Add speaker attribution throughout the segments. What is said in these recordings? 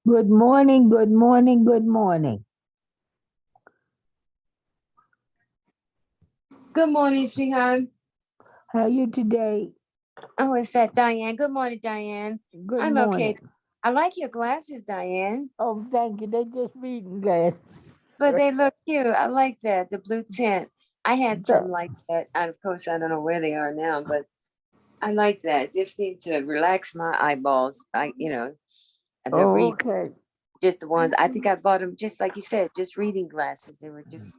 Speaker 1: Good morning, good morning, good morning.
Speaker 2: Good morning, sweetheart.
Speaker 1: How are you today?
Speaker 2: Oh, it's that Diane. Good morning, Diane.
Speaker 1: Good
Speaker 2: I'm okay.
Speaker 1: morning.
Speaker 2: I like your glasses, Diane,
Speaker 1: Oh, thank you. They just reading glasses.
Speaker 2: but they look cute. I like that, the blue tint. I had
Speaker 1: Th-
Speaker 2: some like that. Of course, I don't know where they are now, but I like that. Just need to relax my eyeballs. The
Speaker 1: Oh,
Speaker 2: read,
Speaker 1: okay.
Speaker 2: just the ones. I think I bought them just like you said, just reading glasses. They were just,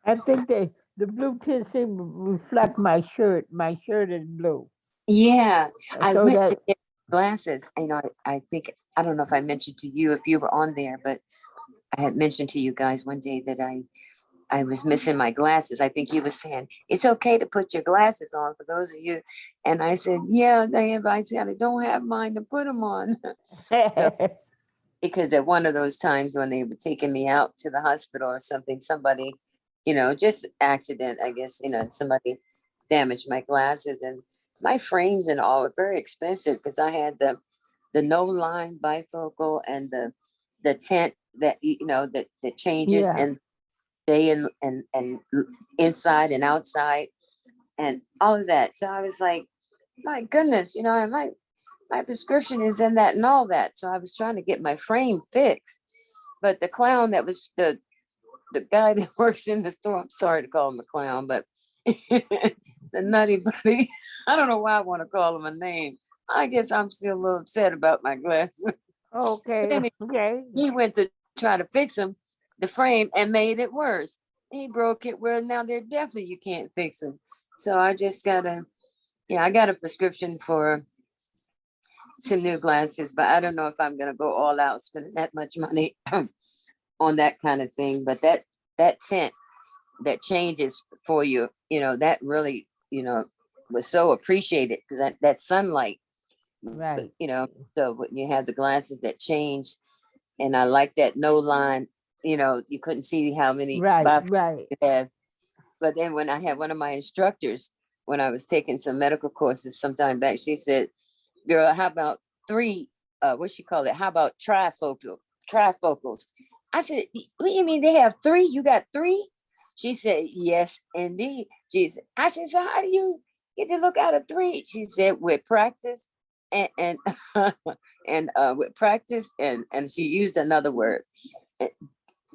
Speaker 1: I think the blue tint seem to reflect my shirt. My shirt is blue.
Speaker 2: yeah. I
Speaker 1: So
Speaker 2: went
Speaker 1: that
Speaker 2: to get glasses. I think, I don't know if I mentioned to you if you were on there, but I had mentioned to you guys one day that I was missing my glasses. I think you were saying it's okay to put your glasses on for those of you. And I said, yeah, I said I don't have mine to put them on. So because at one of those times when they were taking me out to the hospital or something, somebody, just accident, I guess, somebody damaged my glasses and my frames and all were very expensive because I had the no line bifocal and the tent that that changes
Speaker 1: yeah.
Speaker 2: and day and inside and outside and all of that. So I was like, my goodness, and my prescription is in that and all that. So I was trying to get my frame fixed. But the clown that was the guy that works in the store, I'm sorry to call him a clown, but the nutty buddy. I don't know why I want to call him a name. I guess I'm still a little upset about my glasses. But
Speaker 1: Okay.
Speaker 2: anyway,
Speaker 1: Okay.
Speaker 2: he went to try to fix them, the frame, and made it worse. He broke it where now they're definitely you can't fix them. So I just gotta, I got a prescription for some new glasses, but I don't know if I'm gonna go all out spending that much money on that kind of thing. But that tint that changes for you, that really, was so appreciated because that sunlight,
Speaker 1: Right.
Speaker 2: you know. So when you have the glasses that change, and I like that no line, you couldn't see how many
Speaker 1: Right.
Speaker 2: bifocals
Speaker 1: Right.
Speaker 2: you have. But then when I had one of my instructors, when I was taking some medical courses sometime back, she said, girl, how about three, what she called it? How about trifocals? I said, what do you mean they have three? You got three? She said, yes, indeed. I said, so how do you get to look out of three? She said, with practice and and with practice and she used another word. Eh,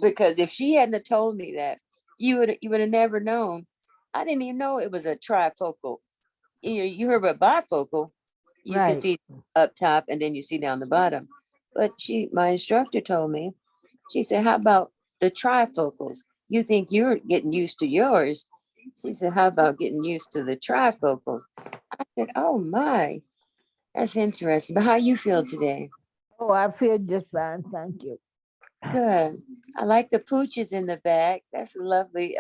Speaker 2: because if she hadn't have told me that, you would have never known. I didn't even know it was a trifocal. You heard about bifocal, you can
Speaker 1: Right.
Speaker 2: see up top and then you see down the bottom. But my instructor told me, she said, how about the trifocals? You think you're getting used to yours. She said, how about getting used to the trifocals? I said, oh my, that's interesting. But how you feel today?
Speaker 1: Oh, I feel just fine. Thank you.
Speaker 2: Good. I like the pooches in the back. That's lovely.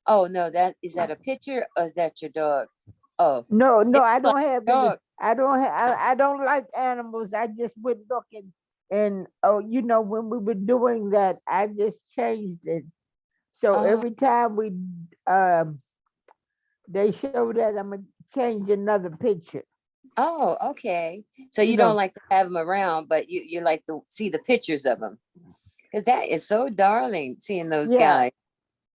Speaker 2: Oh no, that is that a picture or is that your dog? Oh,
Speaker 1: No, no,
Speaker 2: it's
Speaker 1: I
Speaker 2: like
Speaker 1: don't have
Speaker 2: a
Speaker 1: any.
Speaker 2: dog.
Speaker 1: I don't like animals. I just went looking, and oh, when we were doing that, I just changed it. So
Speaker 2: Oh,
Speaker 1: every time um they show that, I'm gonna change another picture.
Speaker 2: oh, okay. So
Speaker 1: You
Speaker 2: you don't
Speaker 1: know,
Speaker 2: like to have them around, but you like to see the pictures of them because that is so darling seeing those
Speaker 1: yeah.
Speaker 2: guys.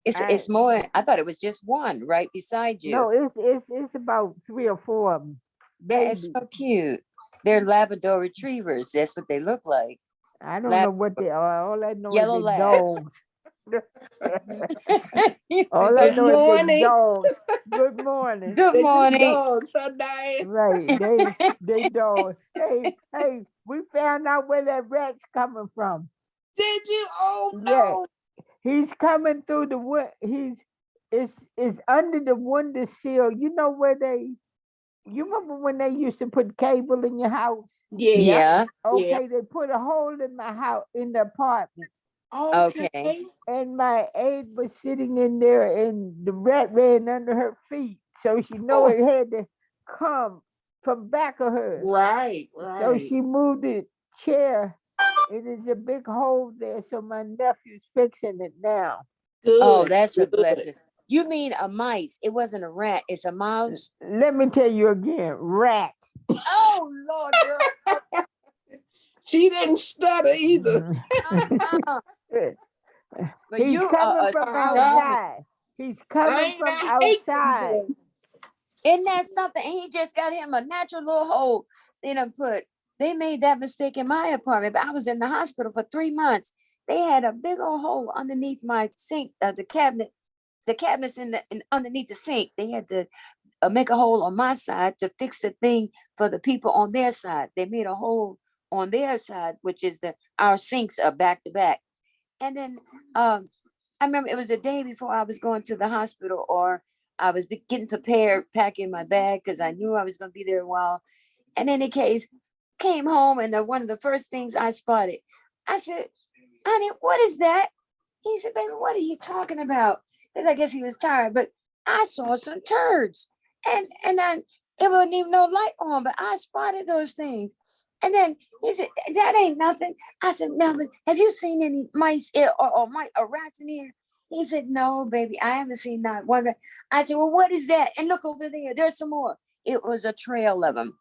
Speaker 2: It's
Speaker 1: I
Speaker 2: it's more. I thought it was just one right beside you.
Speaker 1: no, it's about 3 or 4 of them,
Speaker 2: Yeah, it's
Speaker 1: baby.
Speaker 2: so cute. They're Labrador retrievers. That's what they look like.
Speaker 1: I don't know
Speaker 2: Lab
Speaker 1: what they are. All I know is
Speaker 2: yellow
Speaker 1: they
Speaker 2: labs.
Speaker 1: dogs.
Speaker 2: You said
Speaker 1: All I
Speaker 2: they-
Speaker 3: Good
Speaker 1: know is they
Speaker 3: morning.
Speaker 1: dogs. Good morning.
Speaker 2: Good
Speaker 3: They're just
Speaker 2: morning.
Speaker 3: dogs, huh, Diane?
Speaker 1: Right. They don't. Hey, we found out where that rat's coming from.
Speaker 3: Did you? Oh
Speaker 1: Yeah,
Speaker 3: no.
Speaker 1: he's coming through the wood. It's under the windowsill. You know where you remember when they used to put cable in your house?
Speaker 3: Yeah.
Speaker 2: Yeah.
Speaker 3: Yeah.
Speaker 1: Okay, they put a hole in my house in the apartment.
Speaker 2: Okay.
Speaker 3: Okay.
Speaker 1: And my aide was sitting in there and the rat ran under her feet. So she know
Speaker 3: Oh,
Speaker 1: it had to come from back of her.
Speaker 3: right.
Speaker 1: So
Speaker 3: Right.
Speaker 1: she moved the chair. It is a big hole there, so my nephew's fixing it now.
Speaker 2: Oh,
Speaker 3: Good.
Speaker 2: that's a
Speaker 3: Good.
Speaker 2: blessing. You mean a mice? It wasn't a rat. It's a mouse.
Speaker 1: Let me tell you again, rat.
Speaker 2: Oh Lord, girl.
Speaker 3: She didn't stutter either.
Speaker 2: Uh-uh. But
Speaker 1: He's
Speaker 2: you
Speaker 1: coming
Speaker 2: are a
Speaker 1: from
Speaker 2: strong woman.
Speaker 1: outside. He's coming from
Speaker 3: I hate them
Speaker 1: outside.
Speaker 3: boys.
Speaker 2: Isn't that something? And he just got him a natural little hole. They made that mistake in my apartment, but I was in the hospital for 3 months. They had a big old hole underneath my sink, the cabinets underneath the sink. They had to make a hole on my side to fix the thing for the people on their side. They made a hole on their side, which is our sinks are back to back. And then I remember it was a day before I was going to the hospital, or I was getting prepared, packing my bag because I knew I was going to be there a while. And in any case, came home, and one of the first things I spotted, I said, honey, what is that? He said, baby, what are you talking about? Because I guess he was tired, but I saw some turds. And then it wasn't even no light on, but I spotted those things. And then he said, that ain't nothing. I said, Melvin, have you seen any mice or rats in here? He said, no, baby, I haven't seen not one. I said, well, what is that? And look over there, there's some more. It was a trail of them.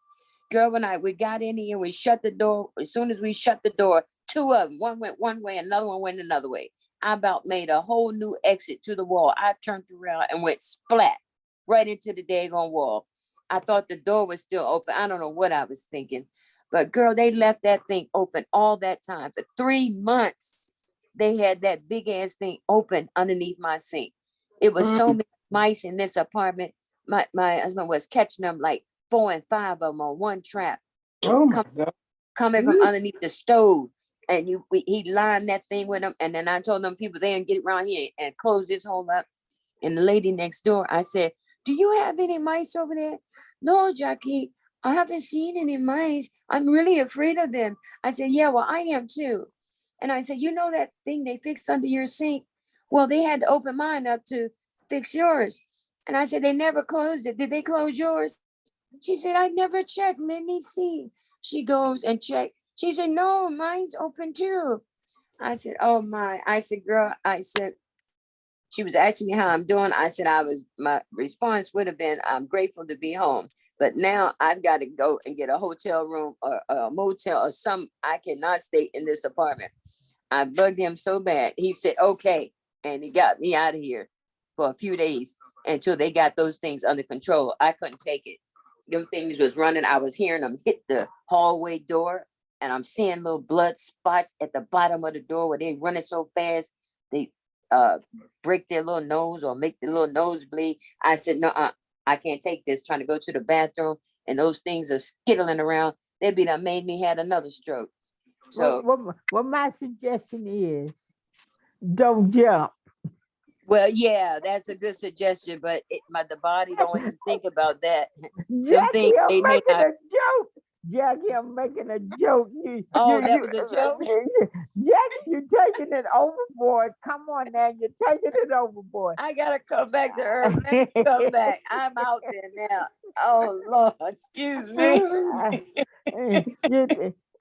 Speaker 2: Girl and we got in here, we shut the door. As soon as we shut the door, 2 of them, one went one way, another one went another way. I about made a whole new exit to the wall. I turned around and went splat right into the daggone wall. I thought the door was still open. I don't know what I was thinking. But girl, they left that thing open all that time. For 3 months, they had that big ass thing open underneath my sink. It was so many mice in this apartment. My husband was catching them like 4 and 5 of them on one trap.
Speaker 3: Oh my God.
Speaker 2: Coming from underneath the stove. And he lined that thing with them. And then I told them people they didn't get around here and close this hole up. And the lady next door, I said, do you have any mice over there? No, Jackie, I haven't seen any mice. I'm really afraid of them. I said, yeah, well, I am too. And I said, you know that thing they fixed under your sink? Well, they had to open mine up to fix yours. And I said, they never closed it. Did they close yours? She said, I never checked. Let me see. She goes and checked. She said, no, mine's open too. I said, oh my. I said, girl, she was asking me how I'm doing. I said, my response would have been, I'm grateful to be home. But now I've got to go and get a hotel room or a motel or some. I cannot stay in this apartment. I bugged him so bad. He said, okay. And he got me out of here for a few days until they got those things under control. I couldn't take it. Them things was running. I was hearing them hit the hallway door, and I'm seeing little blood spots at the bottom of the door where they running so fast. They break their little nose or make their little nose bleed. I said, no, I can't take this. Trying to go to the bathroom and those things are skittling around. They'd be done made me had another stroke. So,
Speaker 1: what my suggestion is, don't jump.
Speaker 2: well, yeah, that's a good suggestion, but the body don't even think about that.
Speaker 1: Jackie, I'm making a joke. Jackie, I'm making a joke.
Speaker 2: That was a joke?
Speaker 1: Jackie, you're taking it overboard. Come on now, you're taking it overboard.
Speaker 2: I gotta come back to Earth. Let me come back. I'm out there now. Oh Lord, excuse me.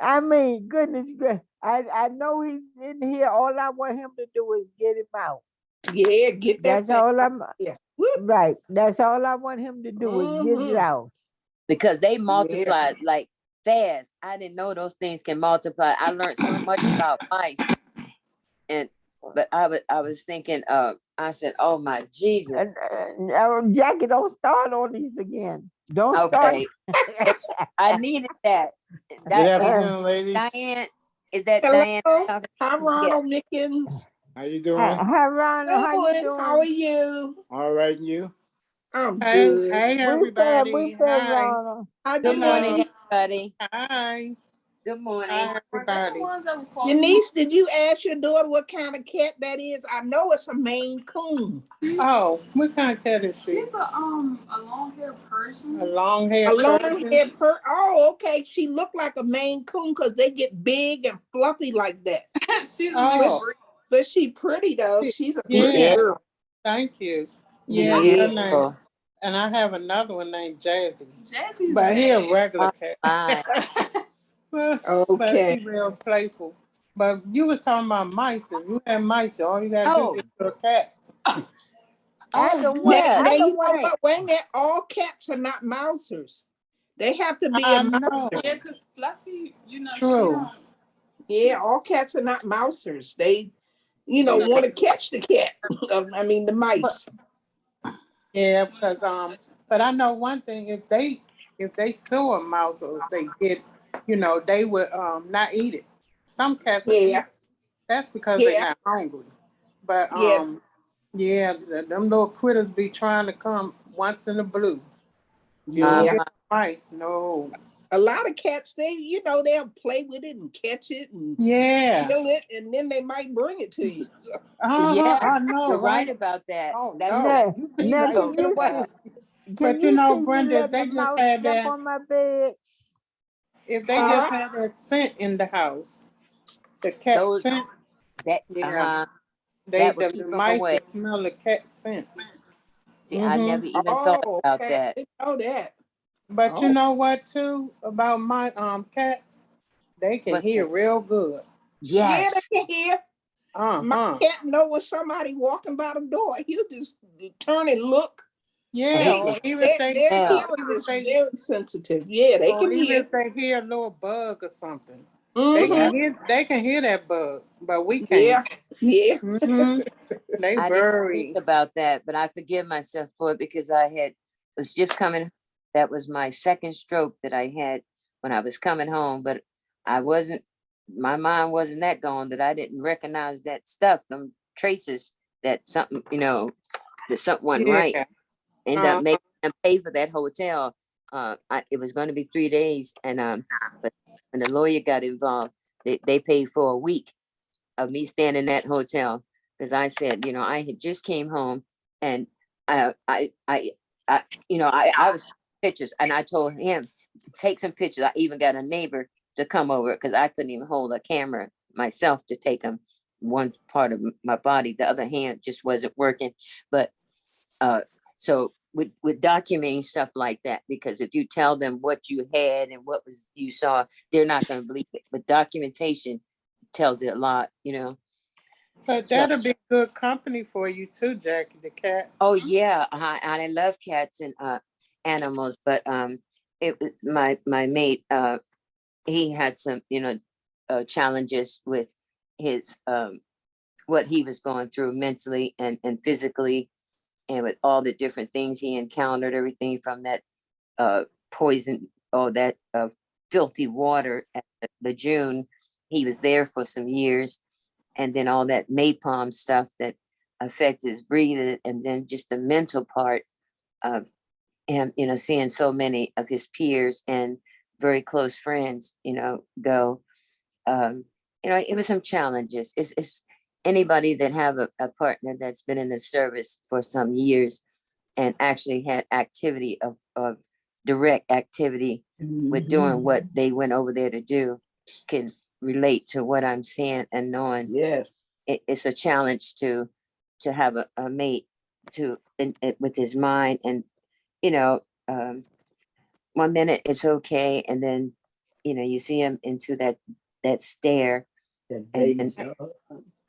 Speaker 1: I mean, goodness gracious. I know he's in here. All I want him to do is get him out.
Speaker 3: Yeah, get that.
Speaker 1: That's all I'm.
Speaker 3: Yeah.
Speaker 1: Right. That's all I want him to do is get it out.
Speaker 2: Because they multiply like fast. I didn't know those things can multiply. I learned so much about mice. But I was thinking, I said, oh my Jesus.
Speaker 1: Jackie, don't start on these again. Don't
Speaker 2: okay.
Speaker 1: start.
Speaker 2: I needed that.
Speaker 4: Good afternoon, ladies.
Speaker 2: Diane, is that
Speaker 3: Hello?
Speaker 2: Diane?
Speaker 3: Hi, Ronald Nickens.
Speaker 4: How you doing?
Speaker 1: Hi, Ronald. How you doing?
Speaker 3: How are you?
Speaker 4: All right, and you?
Speaker 3: I'm
Speaker 5: Hey,
Speaker 3: good.
Speaker 5: hey everybody.
Speaker 1: We fed
Speaker 5: Hi.
Speaker 1: Ronald.
Speaker 3: How
Speaker 2: Good
Speaker 3: you
Speaker 2: morning,
Speaker 3: doing?
Speaker 2: everybody.
Speaker 5: Hi.
Speaker 2: Good morning.
Speaker 5: Hi, everybody.
Speaker 3: Denise, did you ask your daughter what kind of cat that is? I know it's a Maine Coon.
Speaker 5: Oh, what kind of cat is she?
Speaker 6: She's a long-haired Persian.
Speaker 5: A long-haired
Speaker 3: A
Speaker 5: Persian?
Speaker 3: long-haired Oh, okay. She looked like a Maine Coon because they get big and fluffy like that.
Speaker 6: She's
Speaker 3: But she pretty though. She's a
Speaker 5: Yeah.
Speaker 3: pretty girl.
Speaker 5: Thank you.
Speaker 2: Yeah.
Speaker 5: Yeah, her name. And I have another one named Jazzy.
Speaker 6: Jazzy,
Speaker 5: But he a regular cat. But
Speaker 3: Okay.
Speaker 5: he real playful. But you was talking about mice. If you have mice, all you gotta do is get a cat.
Speaker 3: Now you know what? Wait a minute. All cats are not mousers. They have to be a mouser.
Speaker 6: Yeah, because Fluffy,
Speaker 5: True.
Speaker 3: Yeah, all cats are not mousers. They, want to catch the cat. The mice.
Speaker 5: Yeah, because but I know one thing, if they sue a mouse or if they get, they would not eat it. Some cats will eat
Speaker 3: Yeah,
Speaker 5: it. That's because they're
Speaker 3: yeah,
Speaker 5: not hungry. But
Speaker 3: yeah,
Speaker 5: yeah, them little critters be trying to come once in a blue. You don't
Speaker 3: yeah.
Speaker 5: get mice, no.
Speaker 3: A lot of cats, they'll play with it and catch it and
Speaker 5: Yeah.
Speaker 3: kill it, and then they might bring it to you. So,
Speaker 2: Yeah,
Speaker 5: I know,
Speaker 2: you're right
Speaker 5: right?
Speaker 2: about that.
Speaker 5: Oh
Speaker 2: That's
Speaker 5: no,
Speaker 2: right.
Speaker 1: Now,
Speaker 5: you be
Speaker 1: now
Speaker 5: like,
Speaker 2: So
Speaker 1: can
Speaker 5: get
Speaker 1: you
Speaker 5: away.
Speaker 1: see,
Speaker 5: But
Speaker 1: you
Speaker 5: Brenda,
Speaker 1: let
Speaker 5: they
Speaker 1: a
Speaker 5: just
Speaker 1: mouse
Speaker 5: had
Speaker 1: jump
Speaker 5: that.
Speaker 1: on my bed?
Speaker 5: If they just
Speaker 3: uh-huh.
Speaker 5: had that scent in the house, the cat
Speaker 2: those
Speaker 5: scent,
Speaker 2: that
Speaker 5: yeah,
Speaker 2: that would
Speaker 5: the
Speaker 2: keep them
Speaker 5: mice
Speaker 2: away.
Speaker 5: will smell the cat scent.
Speaker 2: See, I never even thought
Speaker 3: Oh,
Speaker 2: about
Speaker 3: okay.
Speaker 2: that.
Speaker 3: I didn't know that.
Speaker 5: But you
Speaker 3: Oh,
Speaker 5: know what too about my cats? They can
Speaker 2: What's
Speaker 5: hear
Speaker 2: that?
Speaker 5: real good.
Speaker 3: yeah,
Speaker 2: Yes.
Speaker 3: they can hear. My
Speaker 5: Uh-huh.
Speaker 3: cat know when somebody walking by the door. He'll just turn and look.
Speaker 5: Yeah,
Speaker 2: They
Speaker 5: or
Speaker 2: can
Speaker 5: even if they
Speaker 3: Their
Speaker 2: smell.
Speaker 3: hearing
Speaker 5: even if
Speaker 3: is
Speaker 5: they
Speaker 3: very sensitive. Yeah, they
Speaker 5: or
Speaker 3: can
Speaker 5: even
Speaker 3: hear.
Speaker 5: if they hear a little bug or something.
Speaker 2: Yeah.
Speaker 5: They can hear that bug, but we can't.
Speaker 3: Yeah, yeah.
Speaker 5: Mm-hmm. They
Speaker 2: I didn't think
Speaker 5: very
Speaker 2: about that, but I forgive myself for it because was just coming. That was my second stroke that I had when I was coming home, but I wasn't. My mind wasn't that gone that I didn't recognize that stuff, them traces that something, that something wasn't right.
Speaker 5: yeah.
Speaker 2: End up making them pay for that hotel. It was going to be 3 days, and but when the lawyer got involved, they paid for a week of me staying in that hotel because I said, I had just came home and I was pictures and I told him take some pictures. I even got a neighbor to come over because I couldn't even hold a camera myself to take them. One part of my body, the other hand just wasn't working. But so with documenting stuff like that, because if you tell them what you had and what was you saw, they're not going to believe it. But documentation tells it a lot.
Speaker 5: But
Speaker 2: So,
Speaker 5: that'll be good company for you too, Jackie the cat.
Speaker 2: oh yeah, I love cats and animals, but it was my mate. He had some challenges with his what he was going through mentally and physically, and with all the different things he encountered, everything from that poison or that filthy water at the June. He was there for some years, and then all that napalm stuff that affected his breathing, and then just the mental part of him, seeing so many of his peers and very close friends, go. Um, it was some challenges. It's anybody that have a partner that's been in the service for some years and actually had activity of direct activity with doing what they went over there to do can relate to what I'm saying and knowing.
Speaker 3: Yes.
Speaker 2: It's a challenge to have a mate with his mind and um, 1 minute it's okay and then you see him into that stare and
Speaker 5: And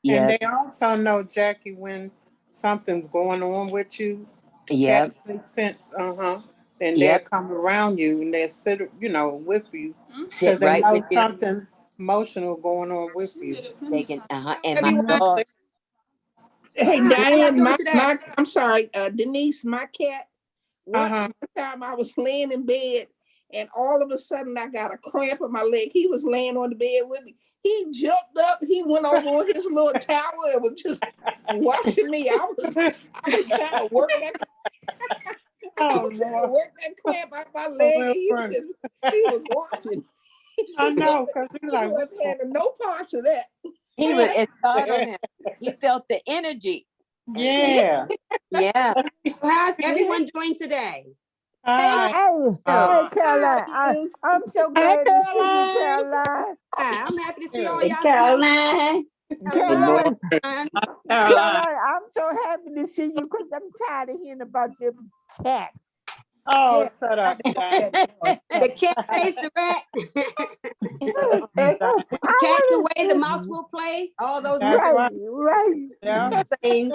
Speaker 2: yeah,
Speaker 5: they also know, Jackie, when something's going on with you.
Speaker 2: yeah,
Speaker 5: Cats they sense, and they'll
Speaker 2: yep,
Speaker 5: come around you and they'll sit, with you
Speaker 2: sit
Speaker 5: because they
Speaker 2: right
Speaker 5: know
Speaker 2: with you.
Speaker 5: something emotional going on with you.
Speaker 2: They can and my
Speaker 3: Everyone,
Speaker 2: dogs.
Speaker 3: hey
Speaker 7: How y'all
Speaker 3: Diane,
Speaker 7: doing today?
Speaker 3: I'm sorry, Denise, my cat. One
Speaker 5: Uh-huh.
Speaker 3: time I was laying in bed and all of a sudden I got a cramp in my leg. He was laying on the bed with me. He jumped up, he went over on his little tower and was just watching me. I was trying to work that
Speaker 5: Oh Lord.
Speaker 3: cramp out my
Speaker 5: Oh,
Speaker 3: leg and
Speaker 5: well, funny.
Speaker 3: he was watching.
Speaker 5: I know, because he's
Speaker 3: He
Speaker 5: like, what's
Speaker 3: wasn't having no parts of that.
Speaker 2: He was it startled
Speaker 5: going
Speaker 2: him. He felt the energy. And
Speaker 5: Yeah.
Speaker 2: yeah.
Speaker 7: How's everyone doing today?
Speaker 5: Hi.
Speaker 1: Hey, Caroline, I'm so
Speaker 7: Hey,
Speaker 1: glad to see you,
Speaker 7: Caroline.
Speaker 1: Caroline.
Speaker 7: Hi, I'm happy to see all
Speaker 5: Hey,
Speaker 7: y'all.
Speaker 5: Caroline.
Speaker 7: Hello,
Speaker 4: Good morning.
Speaker 7: everyone.
Speaker 1: Caroline, I'm so happy to see you because I'm tired of hearing about them cats.
Speaker 5: Oh,
Speaker 3: Yeah.
Speaker 5: shut up, Diane.
Speaker 7: The cat faced the rat.
Speaker 1: I
Speaker 7: Cats
Speaker 1: want
Speaker 7: away, the mouse will play. All those
Speaker 5: That's
Speaker 1: right,
Speaker 5: right.
Speaker 1: right.
Speaker 5: Yeah.
Speaker 7: things.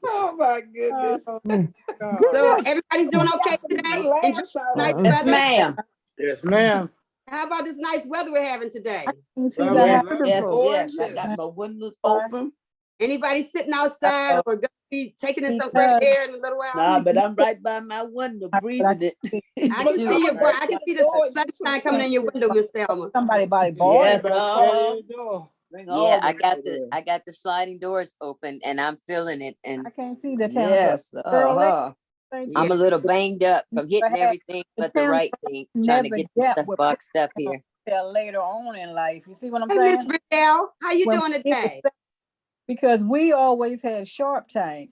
Speaker 3: Oh my goodness.
Speaker 5: Oh,
Speaker 1: Good
Speaker 5: God.
Speaker 7: So
Speaker 1: luck.
Speaker 7: everybody's doing okay
Speaker 3: Got some good
Speaker 7: today. Enjoy
Speaker 3: laughs out
Speaker 7: the
Speaker 3: of
Speaker 7: nice
Speaker 3: it.
Speaker 7: weather.
Speaker 4: Yes, ma'am.
Speaker 7: How about this nice weather we're having today?
Speaker 8: You see
Speaker 4: Well,
Speaker 8: that?
Speaker 4: yes,
Speaker 8: happen?
Speaker 1: Beautiful.
Speaker 6: Yes, I
Speaker 3: Gorgeous.
Speaker 6: got my windows open.
Speaker 7: Anybody sitting outside or gonna be taking in some fresh
Speaker 8: Because-
Speaker 7: air in a little while?
Speaker 6: Nah, but I'm right by my window breathing it.
Speaker 7: I can see your, I can see the sunshine coming in your window, Miss Thelma.
Speaker 8: Somebody by boy.
Speaker 6: Yes,
Speaker 4: There you go.
Speaker 6: Bring
Speaker 2: Yeah,
Speaker 6: all
Speaker 2: I
Speaker 6: the
Speaker 2: got
Speaker 6: light
Speaker 2: the
Speaker 6: in.
Speaker 2: I got the sliding doors open and I'm feeling it and
Speaker 8: I can't see the town.
Speaker 6: Yes,
Speaker 8: Girl,
Speaker 2: I'm a little banged up from hitting
Speaker 8: had-
Speaker 2: everything but the
Speaker 8: town
Speaker 2: right thing, trying to
Speaker 8: never
Speaker 2: get the
Speaker 8: get
Speaker 2: stuff
Speaker 8: what
Speaker 2: boxed up
Speaker 8: people
Speaker 2: here.
Speaker 8: Till later on in life. You see what I'm
Speaker 7: Hey,
Speaker 8: saying?
Speaker 7: Miss Riddell, how you
Speaker 8: When
Speaker 7: doing
Speaker 8: people
Speaker 7: today?
Speaker 8: say- Because we always had Sharp Tank,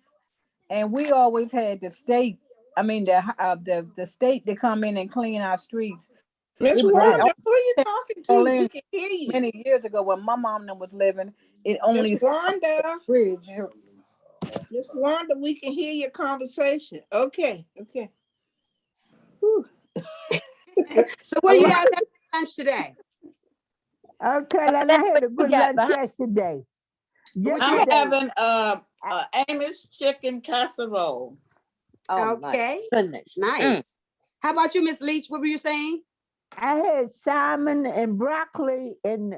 Speaker 8: and we always had the state. I mean, the state to come in and clean our streets.
Speaker 3: Miss
Speaker 8: It was
Speaker 3: Wanda,
Speaker 8: like-
Speaker 3: who you talking to?
Speaker 8: All
Speaker 3: We
Speaker 8: in
Speaker 3: can hear you.
Speaker 8: many years ago when my mom and them was living. It only
Speaker 3: Miss Wanda,
Speaker 8: bridge.
Speaker 3: Miss Wanda, we can hear your conversation. Okay.
Speaker 7: So what do you guys have for lunch today?
Speaker 1: Okay, and I had a good
Speaker 2: got
Speaker 1: lunch yesterday.
Speaker 6: I'm
Speaker 1: Yesterday,
Speaker 6: having Amos chicken casserole.
Speaker 2: Oh
Speaker 7: Okay,
Speaker 2: my goodness.
Speaker 7: nice. How about you, Miss Leach? What were you saying?
Speaker 1: I had salmon and broccoli and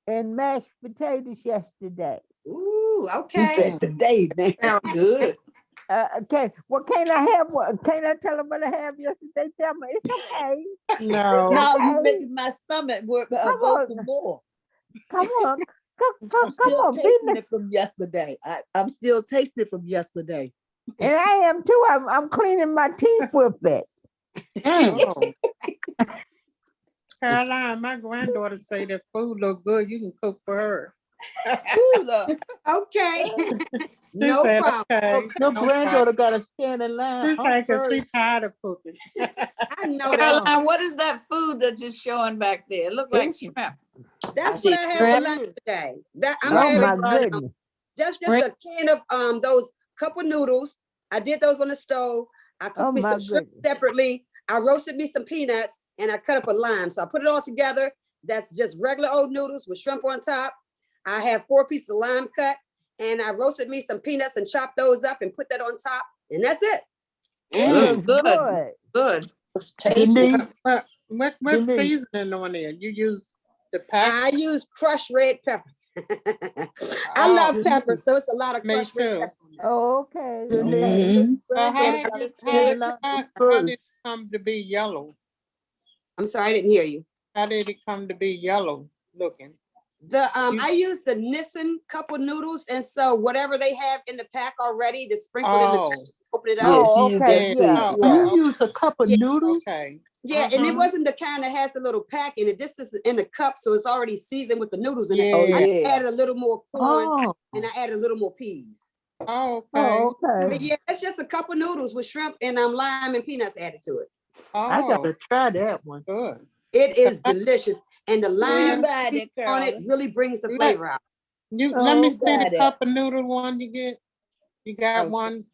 Speaker 1: mashed potatoes yesterday.
Speaker 7: Ooh,
Speaker 6: You
Speaker 7: okay.
Speaker 6: said today, man.
Speaker 3: Sounds good.
Speaker 1: Okay, well, can I have what? Can I tell them what I have yesterday? Tell me it's okay.
Speaker 5: No.
Speaker 6: Now
Speaker 1: Okay.
Speaker 6: you making my stomach work.
Speaker 1: Come
Speaker 6: Go
Speaker 1: on.
Speaker 6: for more.
Speaker 1: Come on,
Speaker 6: I'm
Speaker 1: come
Speaker 6: still
Speaker 1: on, be
Speaker 6: tasting it from yesterday. I'm still tasting it from yesterday.
Speaker 1: And I am too. I'm cleaning my teeth with it.
Speaker 5: Oh. Caroline, my granddaughter say that food look good. You can cook for her.
Speaker 6: Ooh, look.
Speaker 7: Okay.
Speaker 5: She
Speaker 7: No
Speaker 5: said,
Speaker 7: problem.
Speaker 5: okay.
Speaker 4: Your
Speaker 5: no
Speaker 4: granddaughter
Speaker 5: problem.
Speaker 4: gotta stand in line.
Speaker 5: She said, cause she tired of cooking.
Speaker 7: I know that.
Speaker 6: Caroline, what is that food that you're showing back there? It look like
Speaker 1: It's-
Speaker 6: shrimp.
Speaker 7: That's
Speaker 2: I see
Speaker 7: what I had for
Speaker 2: shrimp.
Speaker 7: lunch today. That I'm
Speaker 1: Oh
Speaker 7: having
Speaker 1: my goodness!
Speaker 7: just a can of those cup of noodles. I did those on the stove. I cooked
Speaker 1: Oh
Speaker 7: me
Speaker 1: my
Speaker 7: some shrimp
Speaker 1: goodness!
Speaker 7: separately. I roasted me some peanuts and I cut up a lime. So I put it all together. That's just regular old noodles with shrimp on top. I have 4 pieces of lime cut and I roasted me some peanuts and chopped those up and put that on top. And that's it.
Speaker 6: Looks
Speaker 1: It's
Speaker 6: good. Good.
Speaker 2: Looks tasty.
Speaker 4: Denise,
Speaker 5: What
Speaker 4: Denise.
Speaker 5: seasoning on there? You use the pack?
Speaker 7: I use crushed red pepper. I
Speaker 5: Oh,
Speaker 7: love pepper, so it's a lot of
Speaker 5: Me
Speaker 7: crushed red
Speaker 5: too.
Speaker 7: pepper.
Speaker 1: Oh, okay.
Speaker 4: Denise.
Speaker 1: Okay.
Speaker 6: Mhm.
Speaker 5: How
Speaker 7: Yeah,
Speaker 5: did
Speaker 7: but
Speaker 5: it,
Speaker 4: stand in line
Speaker 5: how did
Speaker 4: first.
Speaker 5: it come to be yellow?
Speaker 7: I'm sorry, I didn't hear you.
Speaker 5: How did it come to be yellow looking?
Speaker 7: I use the Nissan cup of noodles, and so whatever they have in the pack already, to sprinkle in the
Speaker 5: Oh.
Speaker 7: pack, open it
Speaker 6: Yeah,
Speaker 7: up.
Speaker 1: Oh,
Speaker 6: she used
Speaker 1: okay.
Speaker 6: that
Speaker 1: Yeah,
Speaker 6: season.
Speaker 1: yeah.
Speaker 4: You use a cup of
Speaker 7: Yeah.
Speaker 4: noodles?
Speaker 5: Okay.
Speaker 7: Yeah, and it
Speaker 5: Mhm.
Speaker 7: wasn't the kind that has the little pack in it. This is in the cup, so it's already seasoned with the noodles in
Speaker 5: Yeah.
Speaker 6: Oh,
Speaker 7: it. I
Speaker 6: yeah.
Speaker 7: added a little more corn
Speaker 4: Oh,
Speaker 7: and I added a little more peas.
Speaker 5: Oh, okay.
Speaker 1: Oh,
Speaker 7: But
Speaker 1: okay.
Speaker 7: yeah, it's just a cup of noodles with shrimp and lime and peanuts added to it.
Speaker 4: I
Speaker 5: Oh,
Speaker 4: gotta try that one.
Speaker 5: good.
Speaker 7: It is delicious, and the
Speaker 6: Where you
Speaker 7: lime
Speaker 6: buy
Speaker 7: seasoning
Speaker 6: that,
Speaker 7: on it
Speaker 6: Carolyn?
Speaker 7: really brings the
Speaker 5: Let-
Speaker 7: flavor out.
Speaker 5: Let me
Speaker 1: Oh,
Speaker 5: see
Speaker 6: got
Speaker 5: the
Speaker 6: it.
Speaker 5: cup of noodle one you get. You got
Speaker 7: Okay.
Speaker 5: one?